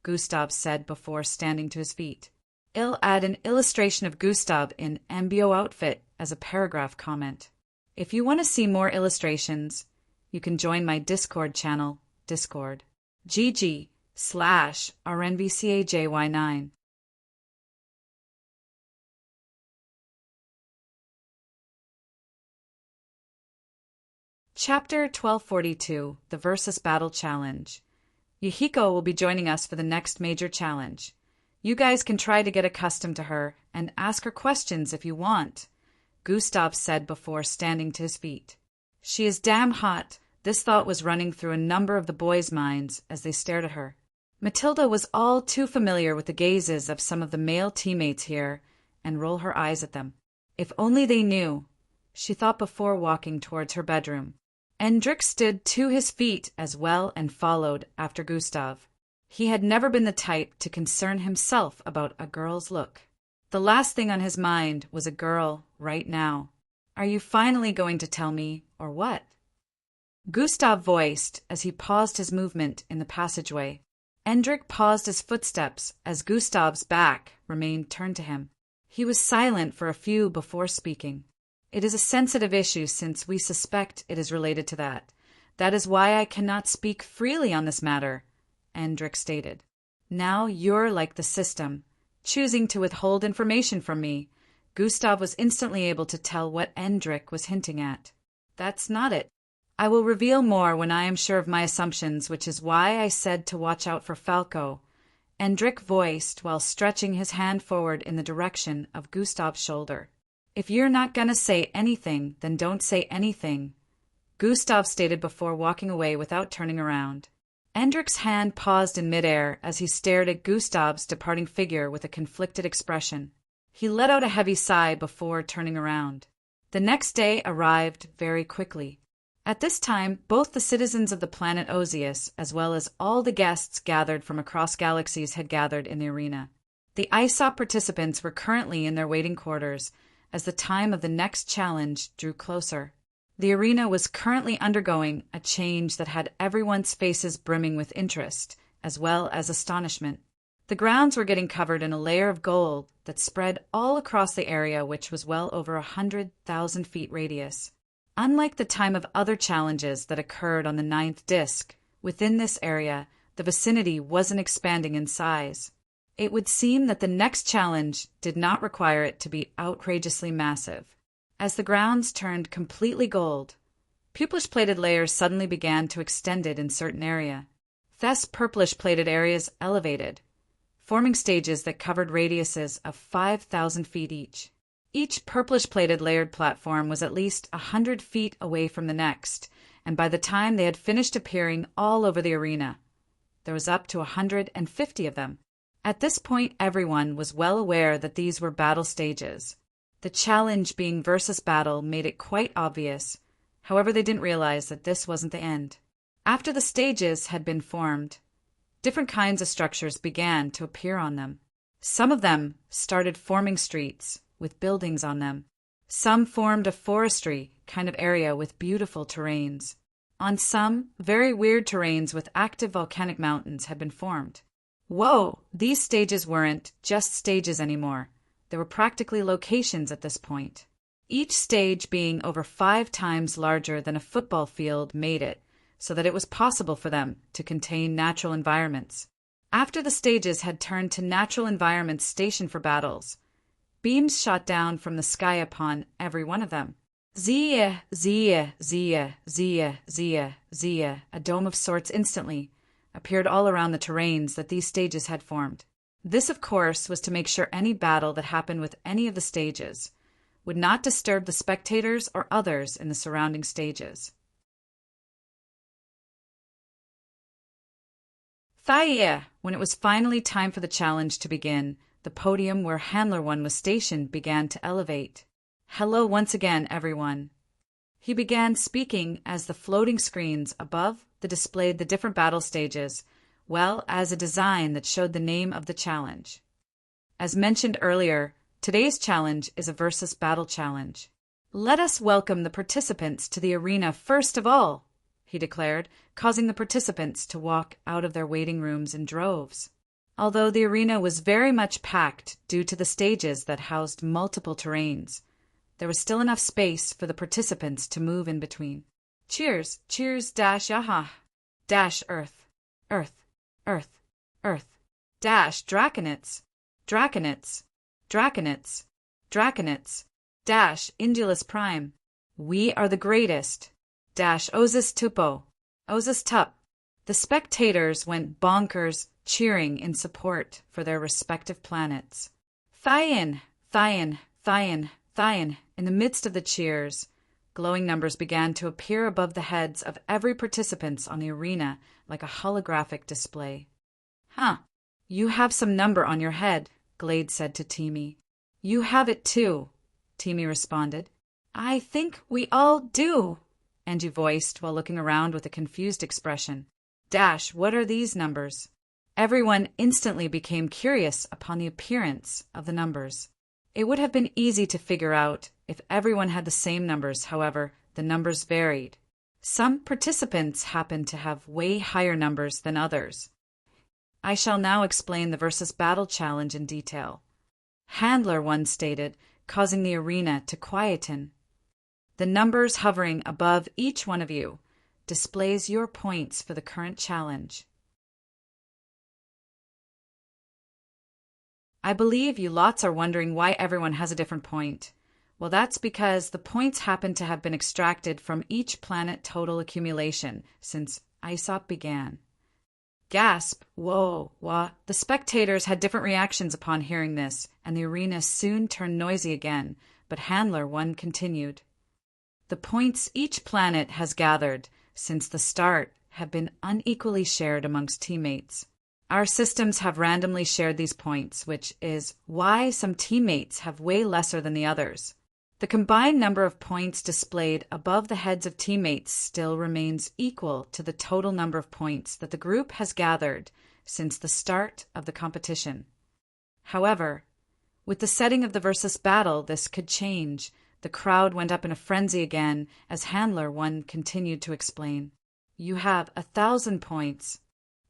Speaker 1: Gustav said before standing to his feet. I'll add an illustration of Gustav in MBO outfit as a paragraph comment. If you want to see more illustrations, you can join my Discord channel, Discord. GG/RNVCAJY9. Chapter 1242, The Versus Battle Challenge. Yuhiko will be joining us for the next major challenge. You guys can try to get accustomed to her and ask her questions if you want, Gustav said before standing to his feet. "She is damn hot." This thought was running through a number of the boys' minds as they stared at her. Matilda was all too familiar with the gazes of some of the male teammates here and roll her eyes at them. If only they knew, she thought before walking towards her bedroom. Endrik stood to his feet as well and followed after Gustav. He had never been the type to concern himself about a girl's look. The last thing on his mind was a girl right now. "Are you finally going to tell me, or what?" Gustav voiced as he paused his movement in the passageway. Endrik paused his footsteps as Gustav's back remained turned to him. He was silent for a few before speaking. "It is a sensitive issue since we suspect it is related to that. That is why I cannot speak freely on this matter," Endrik stated. "Now you're like the system, choosing to withhold information from me." Gustav was instantly able to tell what Endrik was hinting at. "That's not it. I will reveal more when I am sure of my assumptions, which is why I said to watch out for Falco," Endrik voiced while stretching his hand forward in the direction of Gustav's shoulder. "If you're not gonna say anything, then don't say anything," Gustav stated before walking away without turning around. Endrik's hand paused in midair as he stared at Gustav's departing figure with a conflicted expression. He let out a heavy sigh before turning around. The next day arrived very quickly. At this time, both the citizens of the planet Osius, as well as all the guests gathered from across galaxies, had gathered in the arena. The ISOP participants were currently in their waiting quarters as the time of the next challenge drew closer. The arena was currently undergoing a change that had everyone's faces brimming with interest, as well as astonishment. The grounds were getting covered in a layer of gold that spread all across the area, which was well over 100,000 feet radius. Unlike the time of other challenges that occurred on the 9th disk, within this area, the vicinity wasn't expanding in size. It would seem that the next challenge did not require it to be outrageously massive. As the grounds turned completely gold, purplish-plated layers suddenly began to extend it in certain area. Thus purplish-plated areas elevated. forming stages that covered radiuses of 5,000 feet each. Each purplish-plated layered platform was at least 100 feet away from the next, and by the time they had finished appearing all over the arena, there was up to 150 of them. At this point, everyone was well aware that these were battle stages. The challenge being versus battle made it quite obvious. However, they didn't realize that this wasn't the end. After the stages had been formed, different kinds of structures began to appear on them. Some of them started forming streets with buildings on them. Some formed a forestry kind of area with beautiful terrains. On some, very weird terrains with active volcanic mountains had been formed. Whoa! These stages weren't just stages anymore. They were practically locations at this point. Each stage being over 5 times larger than a football field made it so that it was possible for them to contain natural environments. After the stages had turned to natural environments stationed for battles, beams shot down from the sky upon every one of them. Zia, zia, zia, zia, zia, zia, a dome of sorts instantly appeared all around the terrains that these stages had formed. This, of course, was to make sure any battle that happened with any of the stages would not disturb the spectators or others in the surrounding stages. Thaya, when it was finally time for the challenge to begin, the podium where Handler 1 was stationed began to elevate. Hello once again, everyone. He began speaking as the floating screens above displayed the different battle stages, well as a design that showed the name of the challenge. As mentioned earlier, today's challenge is a versus battle challenge. Let us welcome the participants to the arena first of all, he declared, causing the participants to walk out of their waiting rooms in droves. Although the arena was very much packed due to the stages that housed multiple terrains, there was still enough space for the participants to move in between. Cheers, cheers, dash, yaha, dash, earth, earth, earth, earth, dash, draconits, draconits, draconits, draconits, dash, Indulus prime. We are the greatest, dash, osis tupo, osis tup. The spectators went bonkers, cheering in support for their respective planets. Thyan, Thyan, Thyan, Thyan. In the midst of the cheers, glowing numbers began to appear above the heads of every participant on the arena like a holographic display. Huh, you have some number on your head, Glade said to Timmy. You have it too, Timmy responded. I think we all do, Angie voiced while looking around with a confused expression. Dash, what are these numbers? Everyone instantly became curious upon the appearance of the numbers. It would have been easy to figure out if everyone had the same numbers. However, the numbers varied. Some participants happened to have way higher numbers than others. I shall now explain the versus battle challenge in detail. Handler 1 stated, causing the arena to quieten. The numbers hovering above each one of you displays your points for the current challenge. I believe you lots are wondering why everyone has a different point. Well, that's because the points happen to have been extracted from each planet total accumulation since ISOP began. Gasp! Whoa! What? The spectators had different reactions upon hearing this, and the arena soon turned noisy again, but Handler 1 continued. The points each planet has gathered since the start have been unequally shared amongst teammates. Our systems have randomly shared these points, which is why some teammates have way lesser than the others. The combined number of points displayed above the heads of teammates still remains equal to the total number of points that the group has gathered since the start of the competition. However, with the setting of the versus battle, this could change. The crowd went up in a frenzy again as Handler 1 continued to explain. You have 1,000 points.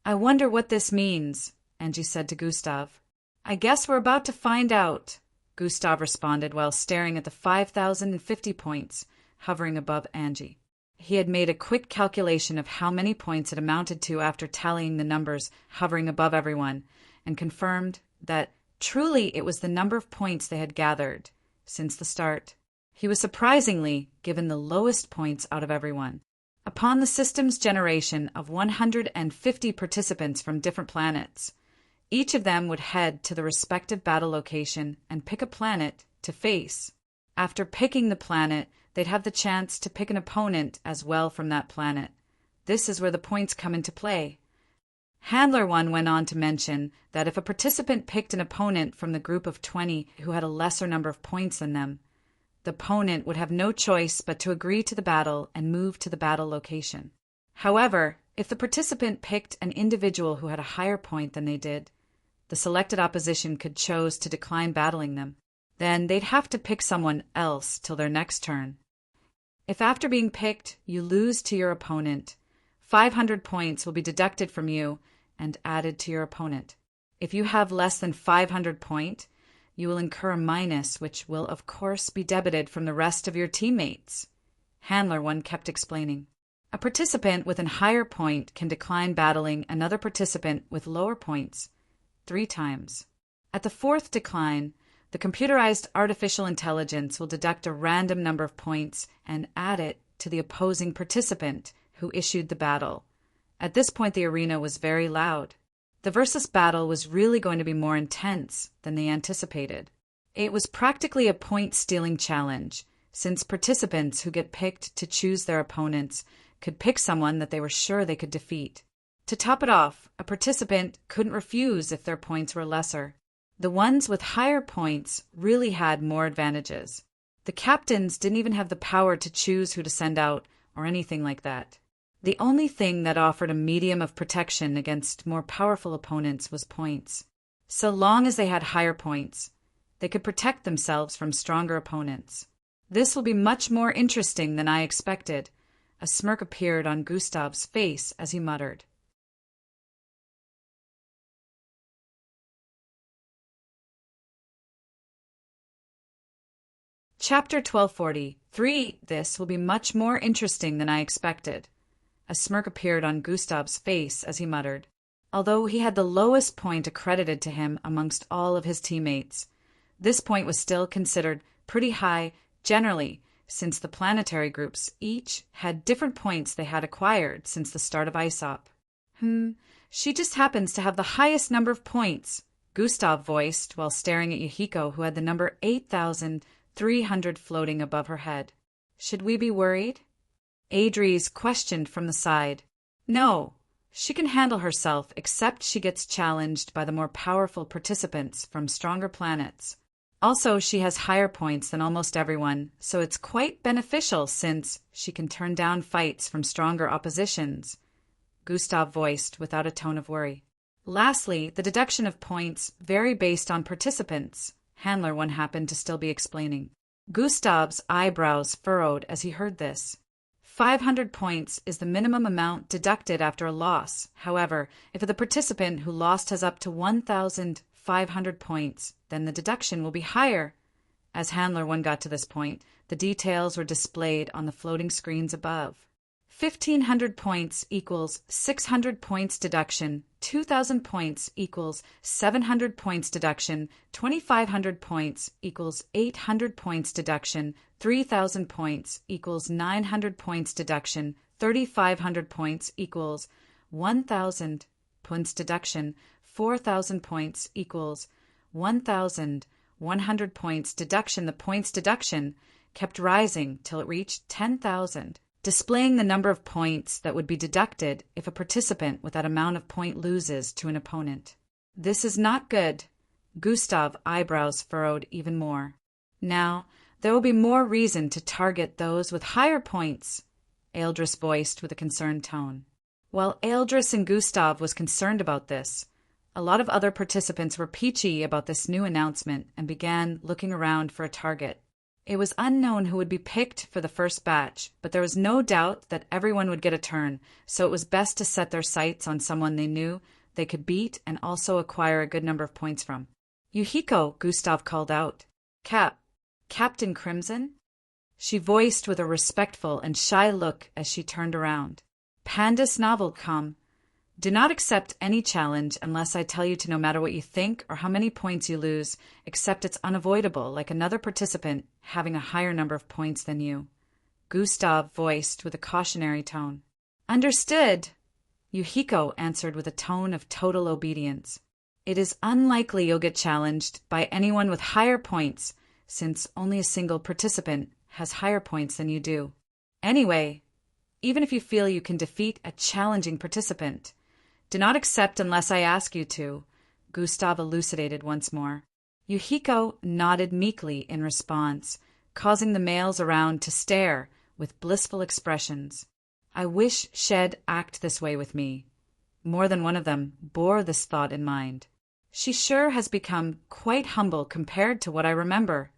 Speaker 1: I wonder what this means, Angie said to Gustav. I guess we're about to find out, Gustav responded while staring at the 5,050 points hovering above Angie. He had made a quick calculation of how many points it amounted to after tallying the numbers hovering above everyone, and confirmed that truly it was the number of points they had gathered since the start. He was surprisingly given the lowest points out of everyone. Upon the system's generation of 150 participants from different planets, Each of them would head to the respective battle location and pick a planet to face. After picking the planet, they'd have the chance to pick an opponent as well from that planet. This is where the points come into play. Handler 1 went on to mention that if a participant picked an opponent from the group of 20 who had a lesser number of points than them, the opponent would have no choice but to agree to the battle and move to the battle location. However, if the participant picked an individual who had a higher point than they did, the selected opposition could choose to decline battling them. Then they'd have to pick someone else till their next turn. If after being picked you lose to your opponent, 500 points will be deducted from you and added to your opponent. If you have less than 500 points, you will incur a minus, which will of course be debited from the rest of your teammates. Handler 1 kept explaining. A participant with a higher point can decline battling another participant with lower points 3 times. At the 4th decline, the computerized artificial intelligence will deduct a random number of points and add it to the opposing participant who issued the battle. At this point, the arena was very loud. The versus battle was really going to be more intense than they anticipated. It was practically a point-stealing challenge, since participants who get picked to choose their opponents could pick someone that they were sure they could defeat. To top it off, a participant couldn't refuse if their points were lesser. The ones with higher points really had more advantages. The captains didn't even have the power to choose who to send out or anything like that. The only thing that offered a medium of protection against more powerful opponents was points. So long as they had higher points, they could protect themselves from stronger opponents. This will be much more interesting than I expected. A smirk appeared on Gustav's face as he muttered. Chapter 1243. This will be much more interesting than I expected. A smirk appeared on Gustav's face as he muttered. Although he had the lowest point accredited to him amongst all of his teammates, this point was still considered pretty high generally, since the planetary groups each had different points they had acquired since the start of ISOP. She just happens to have the highest number of points, Gustav voiced while staring at Yuhiko, who had the number 8,300 floating above her head. Should we be worried? Adries questioned from the side. No, she can handle herself except she gets challenged by the more powerful participants from stronger planets. Also, she has higher points than almost everyone, so it's quite beneficial since she can turn down fights from stronger oppositions, Gustav voiced without a tone of worry. Lastly, the deduction of points vary based on participants, Handler 1 happened to still be explaining. Gustav's eyebrows furrowed as he heard this. 500 points is the minimum amount deducted after a loss. However, if the participant who lost has up to 1,500 points, then the deduction will be higher. As Handler 1 got to this point, the details were displayed on the floating screens above. 1,500 points equals 600 points deduction, 2,000 points equals 700 points deduction, 2,500 points equals 800 points deduction, 3,000 points equals 900 points deduction, 3,500 points equals 1,000 points deduction, 4,000 points equals 1,100 points deduction. The points deduction kept rising till it reached 10,000. Displaying the number of points that would be deducted if a participant with that amount of point loses to an opponent. This is not good. Gustav's eyebrows furrowed even more. Now, there will be more reason to target those with higher points, Eldris voiced with a concerned tone. While Eldris and Gustav was concerned about this, a lot of other participants were peachy about this new announcement and began looking around for a target. It was unknown who would be picked for the first batch, but there was no doubt that everyone would get a turn, so it was best to set their sights on someone they knew they could beat and also acquire a good number of points from. Yuhiko, Gustav called out. Captain Crimson? She voiced with a respectful and shy look as she turned around. Pandus novel come. Do not accept any challenge unless I tell you to, no matter what you think or how many points you lose, except it's unavoidable, like another participant having a higher number of points than you. Gustav voiced with a cautionary tone. Understood, Yuhiko answered with a tone of total obedience. It is unlikely you'll get challenged by anyone with higher points, since only a single participant has higher points than you do. Anyway, even if you feel you can defeat a challenging participant, do not accept unless I ask you to, Gustav elucidated once more. Yuhiko nodded meekly in response, causing the males around to stare with blissful expressions. I wish she'd act this way with me. More than one of them bore this thought in mind. She sure has become quite humble compared to what I remember,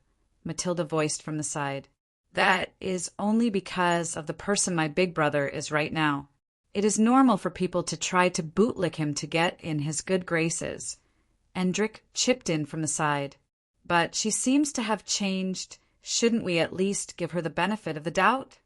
Speaker 1: Matilda voiced from the side. That is only because of the person my big brother is right now. It is normal for people to try to bootlick him to get in his good graces. Endrick chipped in from the side. But she seems to have changed. Shouldn't we at least give her the benefit of the doubt?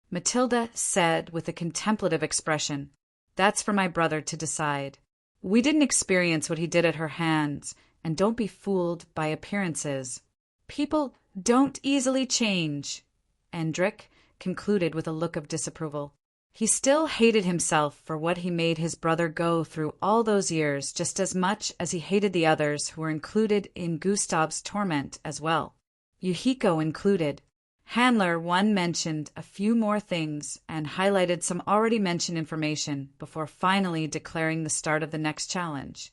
Speaker 1: Matilda said with a contemplative expression, That's for my brother to decide. We didn't experience what he did at her hands, and don't be fooled by appearances. People don't easily change, Endrick concluded with a look of disapproval. He still hated himself for what he made his brother go through all those years, just as much as he hated the others who were included in Gustav's torment as well. Yuhiko included. Handler 1 mentioned a few more things and highlighted some already mentioned information before finally declaring the start of the next challenge.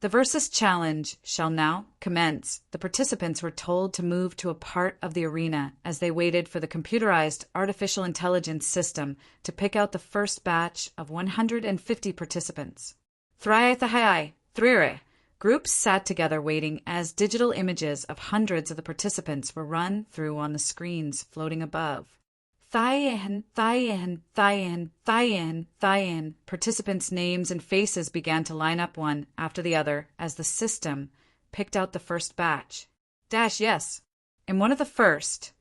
Speaker 1: The Versus Challenge shall now commence. The participants were told to move to a part of the arena as they waited for the computerized artificial intelligence system to pick out the first batch of 150 participants. Groups sat together waiting as digital images of hundreds of the participants were run through on the screens floating above. Participants' names and faces began to line up one after the other as the system picked out the first batch. Yes. In one of the first,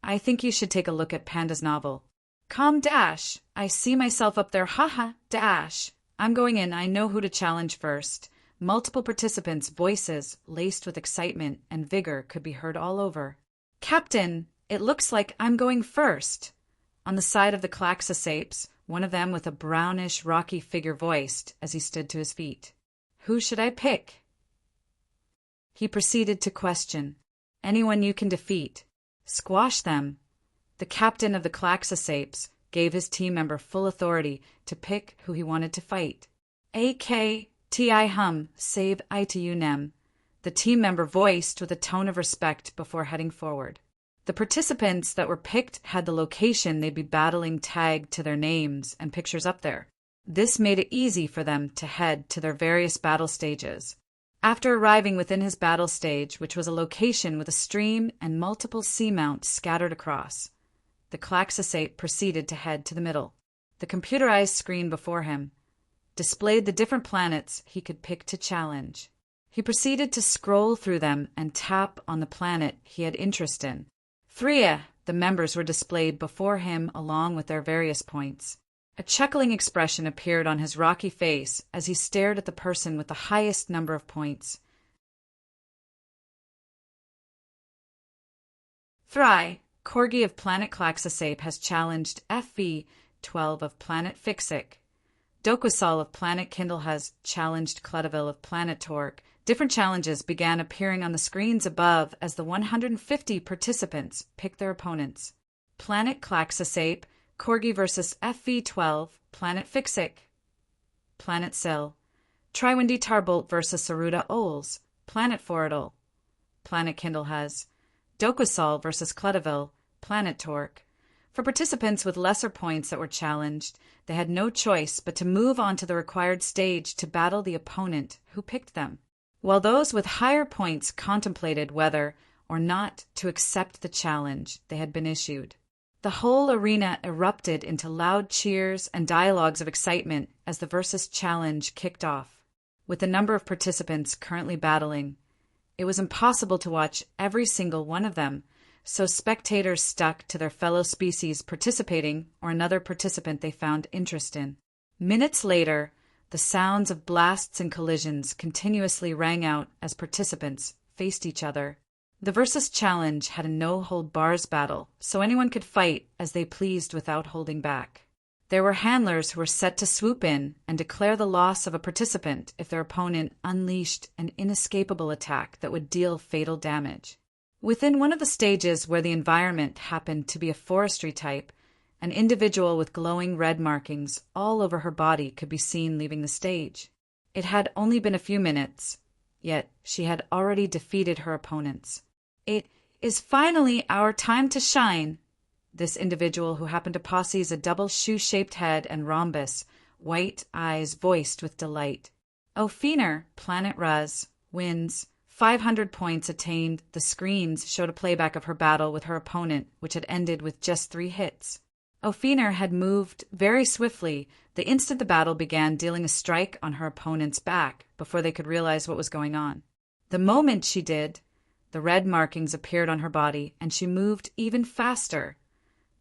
Speaker 1: I think you should take a look at Panda's novel. I see myself up there, haha, I'm going in, I know who to challenge first. Multiple participants' voices, laced with excitement and vigor, could be heard all over. Captain, it looks like I'm going first. On the side of the Klaxosapes, one of them with a brownish, rocky figure voiced as he stood to his feet. Who should I pick? He proceeded to question. Anyone you can defeat. Squash them. The captain of the Klaxosapes gave his team member full authority to pick who he wanted to fight. A.K.T.I. hum, save I to you nem, the team member voiced with a tone of respect before heading forward. The participants that were picked had the location they'd be battling tagged to their names and pictures up there. This made it easy for them to head to their various battle stages. After arriving within his battle stage, which was a location with a stream and multiple seamounts scattered across, the Klaxosape proceeded to head to the middle. The computerized screen before him displayed the different planets he could pick to challenge. He proceeded to scroll through them and tap on the planet he had interest in. The members were displayed before him along with their various points. A chuckling expression appeared on his rocky face as he stared at the person with the highest number of points. Corgi of Planet Klaxosape has challenged FV12 of Planet Fixic. Dokusal of Planet Kindle has challenged Clutterville of Planet Torque. Different challenges began appearing on the screens above as the 150 participants picked their opponents. Planet Klaxosape, Corgi vs. FV12, Planet Fixic. Planet Sill. Triwindy Tarbolt vs. Saruda Oles, Planet Foridal. Planet Kindle has. Dokusal vs. Clutterville, Planet Torque. For participants with lesser points that were challenged, they had no choice but to move on to the required stage to battle the opponent who picked them, while those with higher points contemplated whether or not to accept the challenge they had been issued. The whole arena erupted into loud cheers and dialogues of excitement as the Versus Challenge kicked off. With the number of participants currently battling, it was impossible to watch every single one of them, so spectators stuck to their fellow species participating or another participant they found interest in. Minutes later, the sounds of blasts and collisions continuously rang out as participants faced each other. The Versus Challenge had a no-hold-bars battle, so anyone could fight as they pleased without holding back. There were handlers who were set to swoop in and declare the loss of a participant if their opponent unleashed an inescapable attack that would deal fatal damage. Within one of the stages where the environment happened to be a forestry type, an individual with glowing red markings all over her body could be seen leaving the stage. It had only been a few minutes, yet she had already defeated her opponents. "It is finally our time to shine," this individual, who happened to possess a double shoe-shaped head and rhombus, white eyes voiced with delight. Ofener, Planet Ruz, wins. 500 points attained. The screens showed a playback of her battle with her opponent, which had ended with just 3 hits. Ofener had moved very swiftly the instant the battle began, dealing a strike on her opponent's back before they could realize what was going on. The moment she did, the red markings appeared on her body, and she moved even faster,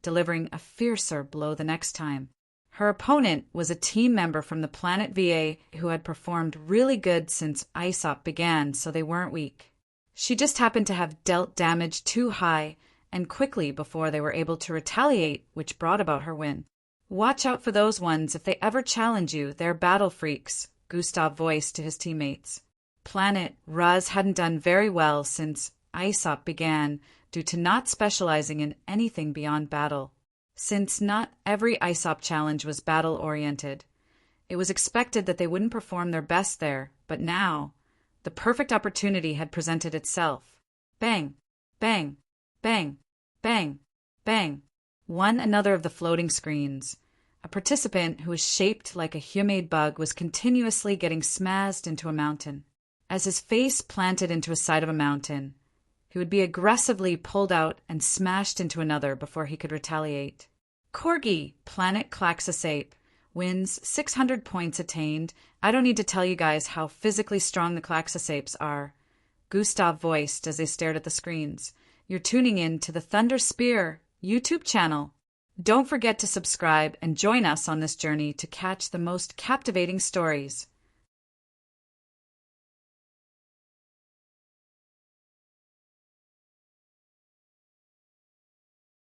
Speaker 1: delivering a fiercer blow the next time. Her opponent was a team member from the Planet VA who had performed really good since ISOP began, so they weren't weak. She just happened to have dealt damage too high and quickly before they were able to retaliate, which brought about her win. "Watch out for those ones if they ever challenge you. They're battle freaks," Gustav voiced to his teammates. Planet Ruz hadn't done very well since ISOP began due to not specializing in anything beyond battle. Since not every ISOP challenge was battle-oriented, it was expected that they wouldn't perform their best there, but now, the perfect opportunity had presented itself. Bang, bang, bang, bang, bang. One another of the floating screens. A participant who was shaped like a humanoid bug was continuously getting smashed into a mountain. As his face planted into a side of a mountain, he would be aggressively pulled out and smashed into another before he could retaliate. Corgi, Planet Klaxosape, wins. 600 points attained. I don't need to tell you guys how physically strong the Klaxosapes are, Gustav voiced as they stared at the screens. You're tuning in to the Thunder Spear YouTube channel. Don't forget to subscribe and join us on this journey to catch the most captivating stories.